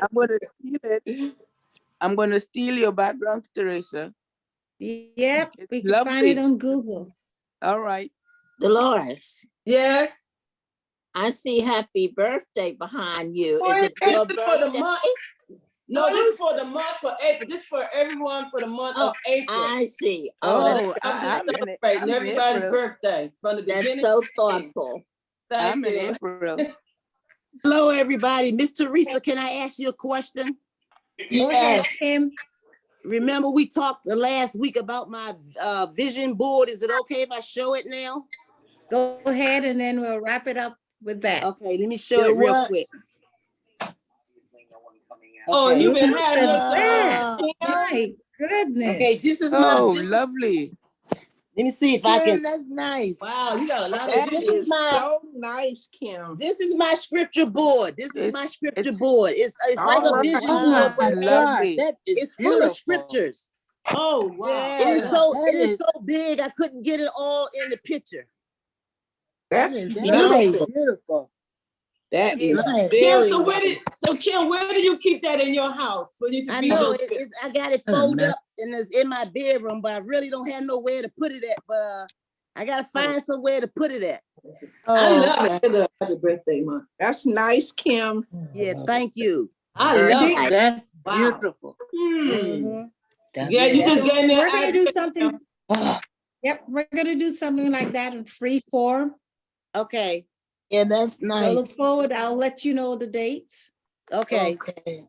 Speaker 14: I'm gonna steal it. I'm gonna steal your background, Teresa.
Speaker 17: Yep,
Speaker 14: It's
Speaker 17: we can find it
Speaker 14: lovely.
Speaker 17: on Google.
Speaker 14: All right.
Speaker 2: Dolores,
Speaker 7: Yes.
Speaker 2: I see happy birthday behind you.
Speaker 7: Oh,
Speaker 2: Is it your
Speaker 7: this is for the
Speaker 2: birthday?
Speaker 7: month. No, this is for the month for April. This is for everyone for the month of April.
Speaker 2: I see.
Speaker 14: Oh,
Speaker 7: I'm just
Speaker 14: I'm in
Speaker 7: celebrating everybody's
Speaker 14: April.
Speaker 7: birthday from the beginning.
Speaker 2: That's so
Speaker 7: to the end.
Speaker 2: thoughtful.
Speaker 14: I'm
Speaker 7: Thank
Speaker 14: in
Speaker 7: you.
Speaker 14: April.
Speaker 23: Hello, everybody. Miss Teresa, can I ask you a question?
Speaker 17: Yes, Kim.
Speaker 23: Remember we talked the last week about my vision board. Is it okay if I show it now?
Speaker 17: Go ahead and then we'll wrap it up with that.
Speaker 23: Okay, let me show it real quick.
Speaker 7: Oh,
Speaker 23: Okay.
Speaker 7: you've been
Speaker 17: Look
Speaker 7: hiding
Speaker 17: at
Speaker 7: yourself.
Speaker 17: that. My goodness.
Speaker 23: Okay, this is my.
Speaker 14: Oh,
Speaker 23: this is-
Speaker 14: lovely.
Speaker 23: let me see if I can.
Speaker 14: That's nice.
Speaker 7: Wow, you got a lot of
Speaker 3: That
Speaker 23: This
Speaker 3: is
Speaker 23: is my.
Speaker 3: so nice, Kim.
Speaker 23: This is my scripture board. This is my
Speaker 14: It's-
Speaker 23: scripture
Speaker 14: it's-
Speaker 23: board. It's like a
Speaker 3: Oh,
Speaker 23: vision
Speaker 17: Oh
Speaker 23: board,
Speaker 17: my
Speaker 23: but
Speaker 14: lovely.
Speaker 17: God, that is
Speaker 23: it's full
Speaker 17: beautiful.
Speaker 23: of scriptures.
Speaker 7: Oh, wow.
Speaker 23: It is
Speaker 14: Yeah,
Speaker 23: so
Speaker 14: that
Speaker 23: it is
Speaker 14: is-
Speaker 23: so big. I couldn't get it all in the picture.
Speaker 3: That's
Speaker 14: That
Speaker 23: nice.
Speaker 14: is beautiful.
Speaker 3: That is
Speaker 23: Nice.
Speaker 7: Kim,
Speaker 3: very
Speaker 7: so
Speaker 3: nice.
Speaker 7: Kim, where do you keep that in your house for you to
Speaker 23: I
Speaker 7: read
Speaker 23: know
Speaker 7: those scriptures?
Speaker 23: I got it folded up and it's in my bedroom, but I really don't have nowhere to put it at. But I gotta find somewhere to put it at.
Speaker 7: I love it. Happy birthday, Mom.
Speaker 3: That's nice, Kim.
Speaker 23: Yeah, thank you.
Speaker 7: I
Speaker 2: Very
Speaker 7: love
Speaker 2: nice.
Speaker 7: it.
Speaker 14: That's
Speaker 7: Wow.
Speaker 14: beautiful.
Speaker 23: Mhm.
Speaker 7: Yeah, you just gave me
Speaker 17: We're
Speaker 7: an
Speaker 17: gonna do
Speaker 7: idea.
Speaker 17: something. Yep, we're gonna do something like that in free form.
Speaker 23: Okay.
Speaker 4: Yeah, that's
Speaker 17: So look
Speaker 4: nice.
Speaker 17: forward. I'll let you know the dates.
Speaker 23: Okay.
Speaker 4: Okay.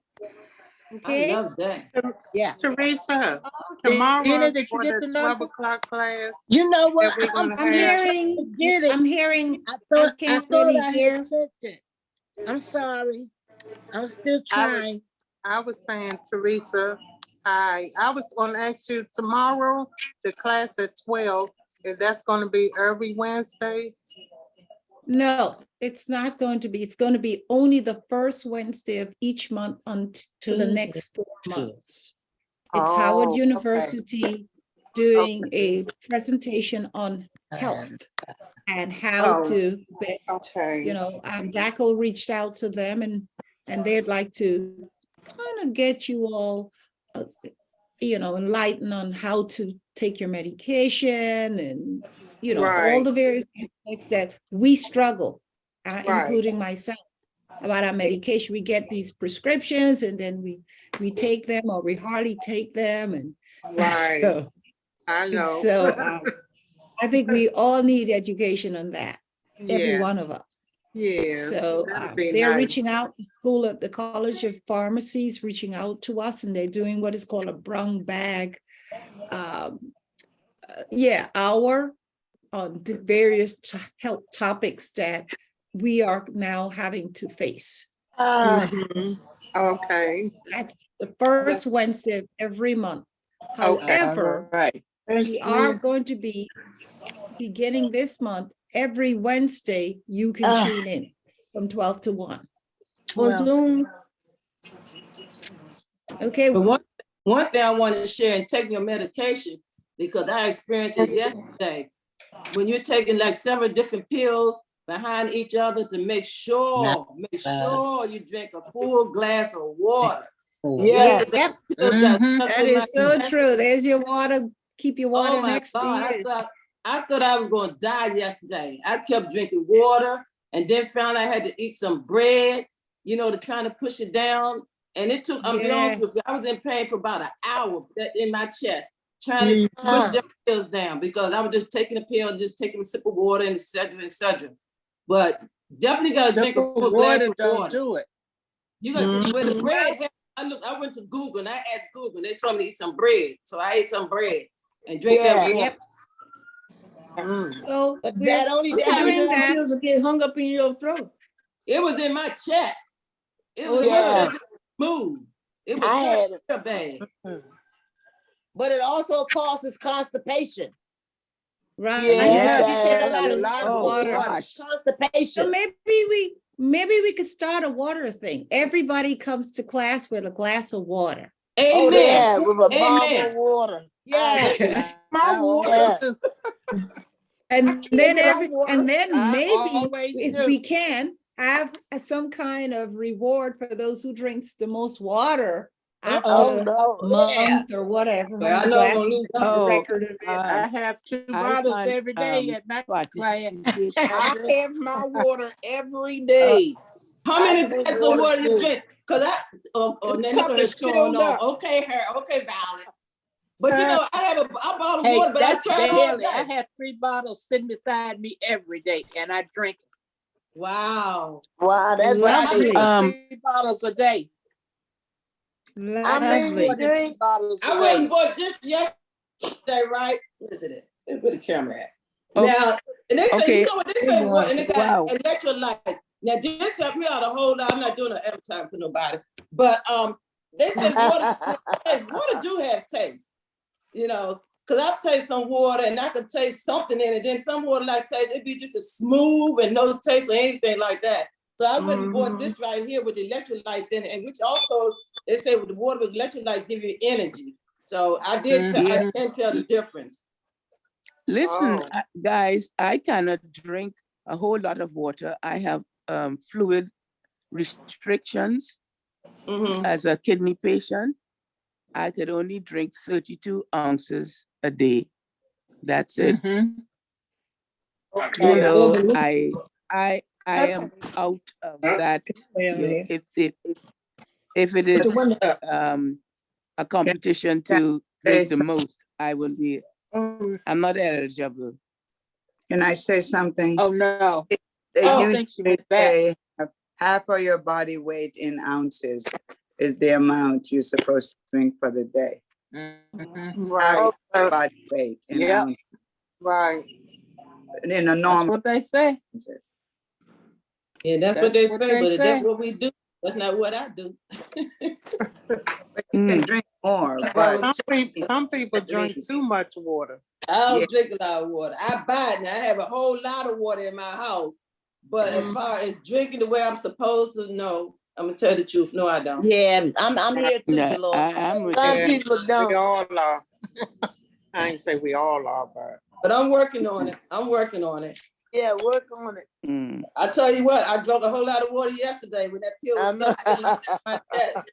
Speaker 7: I
Speaker 17: Okay.
Speaker 7: love that.
Speaker 23: Yeah.
Speaker 14: Teresa,
Speaker 4: Dina,
Speaker 14: tomorrow
Speaker 4: did you
Speaker 14: for
Speaker 4: get
Speaker 14: the
Speaker 4: the
Speaker 14: 12
Speaker 4: number?
Speaker 14: o'clock class
Speaker 4: You know what?
Speaker 14: that we're
Speaker 4: I'm
Speaker 14: gonna
Speaker 17: I'm
Speaker 14: have.
Speaker 17: hearing,
Speaker 4: Get it.
Speaker 17: I'm hearing,
Speaker 4: I
Speaker 17: I
Speaker 4: thought
Speaker 17: can't really
Speaker 4: I
Speaker 17: hear.
Speaker 4: had sent it. I'm sorry. I'm still
Speaker 14: I
Speaker 4: trying.
Speaker 14: was saying, Teresa, I was gonna ask you tomorrow, the class at 12, if that's gonna be every Wednesday.
Speaker 17: No, it's not going to be. It's going to be only the first Wednesday of each month until the next 4 months. It's
Speaker 14: Oh,
Speaker 17: Howard
Speaker 14: okay.
Speaker 17: University doing a presentation on health and how
Speaker 22: Oh,
Speaker 17: to,
Speaker 22: okay.
Speaker 17: DACL reached out to them and they'd like to kind of get you all, enlightened on how to take your medication and, all
Speaker 22: Right.
Speaker 17: the various aspects that we struggle,
Speaker 22: Right.
Speaker 17: including myself, about our medication. We get these prescriptions and then we take them or we hardly take them. And
Speaker 22: Right.
Speaker 17: so,
Speaker 22: I know.
Speaker 17: I think we all need education on that, every
Speaker 22: Yeah.
Speaker 17: one of us.
Speaker 22: Yeah.
Speaker 17: So
Speaker 22: that'd be
Speaker 17: they're
Speaker 22: nice.
Speaker 17: reaching out, the College of Pharmacy is reaching out to us, and they're doing what is called a brown bag hour on the various health topics that we are now having to face.
Speaker 22: Mhm. Okay.
Speaker 17: That's the first Wednesday of every month. However,
Speaker 22: right.
Speaker 17: we are going to be beginning this month, every Wednesday, you can tune in from 12 to 1.
Speaker 16: On Zoom.
Speaker 17: Okay.
Speaker 7: But one thing I want to share and take your medication, because I experienced it yesterday. When you're taking like several different pills behind each other to make sure you drink a full glass of water.
Speaker 17: Yeah.
Speaker 7: Yep.
Speaker 17: That is so true. There's your water. Keep your water
Speaker 7: Oh my
Speaker 17: next
Speaker 7: God,
Speaker 17: to you.
Speaker 7: I thought I was going to die yesterday. I kept drinking water and then found I had to eat some bread, to try to push it down. And it took, I'm being honest with you, I was in pain for about an hour in my chest, trying to push the pills down because I was just taking a pill and just taking a sip of water and et cetera, et cetera. But definitely got to drink a full glass of water.
Speaker 9: Do it.
Speaker 7: You got with the bread. I went to Google and I asked Google and they told me to eat some bread. So I ate some bread and drink that water.
Speaker 17: So
Speaker 16: that only
Speaker 17: doing that.
Speaker 16: Pills will get hung up in your throat.
Speaker 7: It was in my chest. It was
Speaker 16: Oh,
Speaker 7: my
Speaker 16: yeah.
Speaker 7: chest. Smooth. It was
Speaker 23: I had
Speaker 7: real bad.
Speaker 23: But it also causes constipation.
Speaker 17: Right.
Speaker 23: Yeah, a lot of water. Constipation.
Speaker 17: So maybe we could start a water thing. Everybody comes to class with a glass of water.
Speaker 7: Amen.
Speaker 23: Oh, yeah, with a bottle
Speaker 7: Amen.
Speaker 23: of water. Yeah.
Speaker 22: My water.
Speaker 17: And then maybe
Speaker 9: always
Speaker 17: if
Speaker 9: do.
Speaker 17: we can have some kind of reward for those who drinks the most water after a month or whatever.
Speaker 7: Well, I know I'm gonna lose
Speaker 17: record of it.
Speaker 9: I have 2 bottles every day at night class.
Speaker 3: I have my water every day.
Speaker 7: How many glasses of water you drink? Because
Speaker 3: The cup is filled up.
Speaker 7: Okay, Violet. But I bought
Speaker 9: Hey,
Speaker 7: water, but I
Speaker 9: that's
Speaker 7: try all
Speaker 9: daily. I
Speaker 7: day.
Speaker 9: have 3 bottles sitting beside me every day, and I drink it.
Speaker 7: Wow.
Speaker 23: Wow, that's
Speaker 17: Lovely.
Speaker 9: 3 bottles a day.
Speaker 17: Lovely.
Speaker 9: More than 3 bottles
Speaker 7: I
Speaker 9: a
Speaker 7: went
Speaker 9: day.
Speaker 7: and bought just yesterday, right? Where is it? Where the camera at?
Speaker 22: Okay.
Speaker 7: Now, and they say,
Speaker 22: Okay.
Speaker 7: they say what, and they got
Speaker 22: Wow.
Speaker 7: electrolytes. Now, this helped me out a whole lot. I'm not doing an advertising for nobody, but they say water do have taste, because I've tasted some water and I could taste something in it. Then some water like taste, it'd be just a smooth and no taste or anything like that. So I went and bought this right here with electrolytes in it, and which also they say with the water with electrolytes give you energy. So I did. I can tell the difference.
Speaker 22: Listen, guys, I cannot drink a whole lot of water. I have fluid restrictions as a kidney patient. I could only drink 32 ounces a day. That's it. I am out of that. If it is a competition to drink the most, I will be. I'm not eligible.
Speaker 11: Can I say something?
Speaker 9: Oh, no.
Speaker 11: They
Speaker 9: I
Speaker 11: usually
Speaker 9: think she went
Speaker 11: say half of your body weight in ounces is the amount you're supposed to drink for the day. Half of your body weight in ounces.
Speaker 9: Right.
Speaker 11: In a normal.
Speaker 9: That's what they say.
Speaker 7: Yeah, that's what they
Speaker 9: what
Speaker 7: say,
Speaker 9: they
Speaker 7: but
Speaker 9: say.
Speaker 7: that's what we do. That's not what I do.
Speaker 11: You can drink more,
Speaker 9: Well,
Speaker 11: but
Speaker 9: some people drink too much water.
Speaker 7: I don't drink a lot of water. I buy it now. I have a whole lot of water in my house. But as far as drinking the way I'm supposed to, no. I'm gonna tell the truth. No, I don't.
Speaker 23: Yeah, I'm here too,
Speaker 22: Yeah,
Speaker 23: Lord.
Speaker 22: I'm with
Speaker 23: Some
Speaker 22: you.
Speaker 23: people don't.
Speaker 9: We all are. I ain't say we all are, but
Speaker 7: But I'm working on it. I'm working on it.
Speaker 23: Yeah, work on it.
Speaker 12: Mm.
Speaker 7: I tell you what, I drank a whole lot of water yesterday when that pill was stuck in my chest.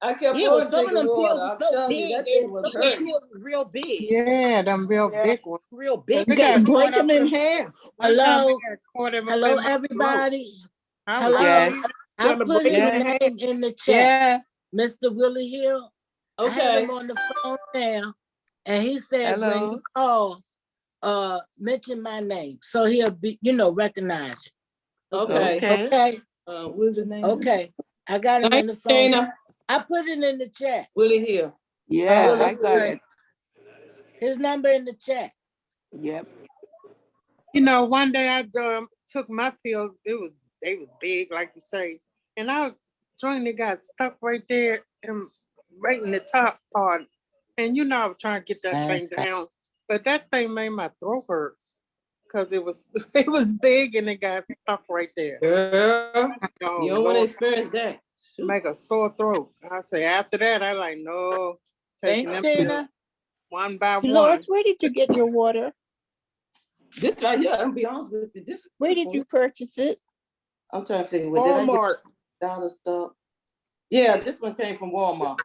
Speaker 7: I kept
Speaker 23: Yeah,
Speaker 7: on
Speaker 23: but some of
Speaker 7: drinking
Speaker 23: them
Speaker 7: water.
Speaker 23: pills are
Speaker 7: I'm
Speaker 23: so
Speaker 7: telling you,
Speaker 23: big.
Speaker 7: that thing
Speaker 23: Some
Speaker 7: was
Speaker 23: of them
Speaker 7: hurting.
Speaker 23: pills are real big.
Speaker 14: Yeah, them real
Speaker 23: Yeah,
Speaker 14: big ones.
Speaker 23: real
Speaker 14: 'Cause
Speaker 23: big.
Speaker 14: they
Speaker 23: You gotta
Speaker 14: got
Speaker 23: break
Speaker 14: caught
Speaker 23: them
Speaker 14: up
Speaker 23: in
Speaker 14: in-
Speaker 23: half.
Speaker 14: one time
Speaker 4: Hello,
Speaker 14: they got caught up
Speaker 4: hello,
Speaker 14: in my throat.
Speaker 4: everybody.
Speaker 14: I was
Speaker 4: Hello,
Speaker 12: Yes.
Speaker 4: I
Speaker 23: Gotta
Speaker 4: put
Speaker 23: break
Speaker 4: his
Speaker 23: them in half.
Speaker 4: name in the chat.
Speaker 14: Yeah.
Speaker 4: Mr. Willie Hill. I have
Speaker 7: Okay.
Speaker 4: him on the phone now, and he said when
Speaker 12: Hello.
Speaker 4: you call, mention my name, so he'll be, recognize it.
Speaker 7: Okay.
Speaker 12: Okay.
Speaker 4: Okay,
Speaker 7: What's his name?
Speaker 4: okay. I got him on
Speaker 7: Thank
Speaker 4: the
Speaker 7: you,
Speaker 4: phone.
Speaker 7: Dana.
Speaker 4: I put it in the chat.
Speaker 7: Willie Hill.
Speaker 12: Yeah,
Speaker 4: Willie
Speaker 12: I got
Speaker 4: Hill.
Speaker 12: it.
Speaker 4: His number in the chat.
Speaker 12: Yep.
Speaker 14: One day I took my pills. They was big, like you say, and I was joint that got stuck right there and right in the top part. And I was trying to get that thing down, but that thing made my throat hurt because it was it was big and it got stuck right there.
Speaker 7: Girl,
Speaker 14: Oh,
Speaker 7: you don't want to
Speaker 14: Lord.
Speaker 7: experience that.
Speaker 14: Make a sore throat. I say after that, I like no taking
Speaker 7: Thanks,
Speaker 14: them pills
Speaker 7: Dana.
Speaker 14: one by one.
Speaker 22: Dolores, where did you get your water?
Speaker 7: This right here, I'm gonna be honest with you. This.
Speaker 22: Where did you purchase it?
Speaker 7: I'm trying to figure. What did I
Speaker 23: Walmart.
Speaker 7: get? Dollar store. Yeah, this one came from Walmart.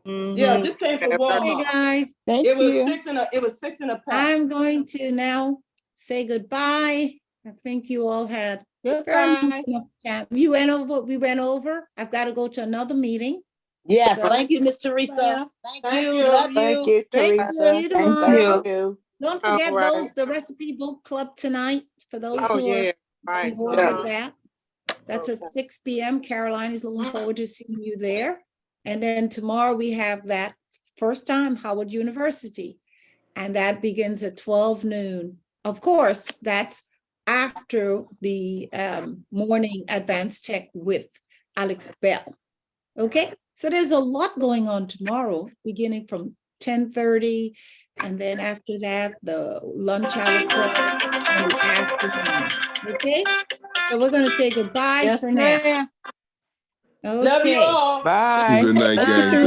Speaker 14: Mhm.
Speaker 7: Yeah, this came from
Speaker 17: Hey,
Speaker 7: Walmart.
Speaker 17: guys.
Speaker 22: Thank
Speaker 7: It was
Speaker 22: you.
Speaker 7: It was 6 in a pack.
Speaker 17: I'm going to now say goodbye. I think you all had very
Speaker 22: Goodbye.
Speaker 17: enough time. We went over. I've got to go to another meeting.
Speaker 23: Yes,
Speaker 17: So-
Speaker 23: thank you, Miss Teresa.
Speaker 7: Thank
Speaker 23: you.
Speaker 7: you.
Speaker 23: Love
Speaker 12: Thank you,
Speaker 17: Thank
Speaker 12: Teresa.
Speaker 17: you.
Speaker 12: Thank
Speaker 17: Tomorrow.
Speaker 12: you.
Speaker 17: Don't
Speaker 14: All
Speaker 17: forget
Speaker 14: right.
Speaker 17: the Recipe Book Club tonight, for those
Speaker 14: Oh
Speaker 17: who are
Speaker 14: yeah, right.
Speaker 17: on board with that. That's at 6 p.m. Caroline is looking forward to seeing you there. And then tomorrow we have that first time Howard University. And that begins at 12 noon. Of course, that's after the morning advanced tech with Alex Bell. Okay, so there's a lot going on tomorrow, beginning from 10:30. And then after that, the lunch hour club in the afternoon. Okay, so we're going to say goodbye
Speaker 22: Yes,
Speaker 17: for now.
Speaker 22: ma'am.
Speaker 7: Love you
Speaker 17: Okay.
Speaker 7: all.
Speaker 12: Bye.
Speaker 5: Good night,
Speaker 22: Thank you,
Speaker 5: gang.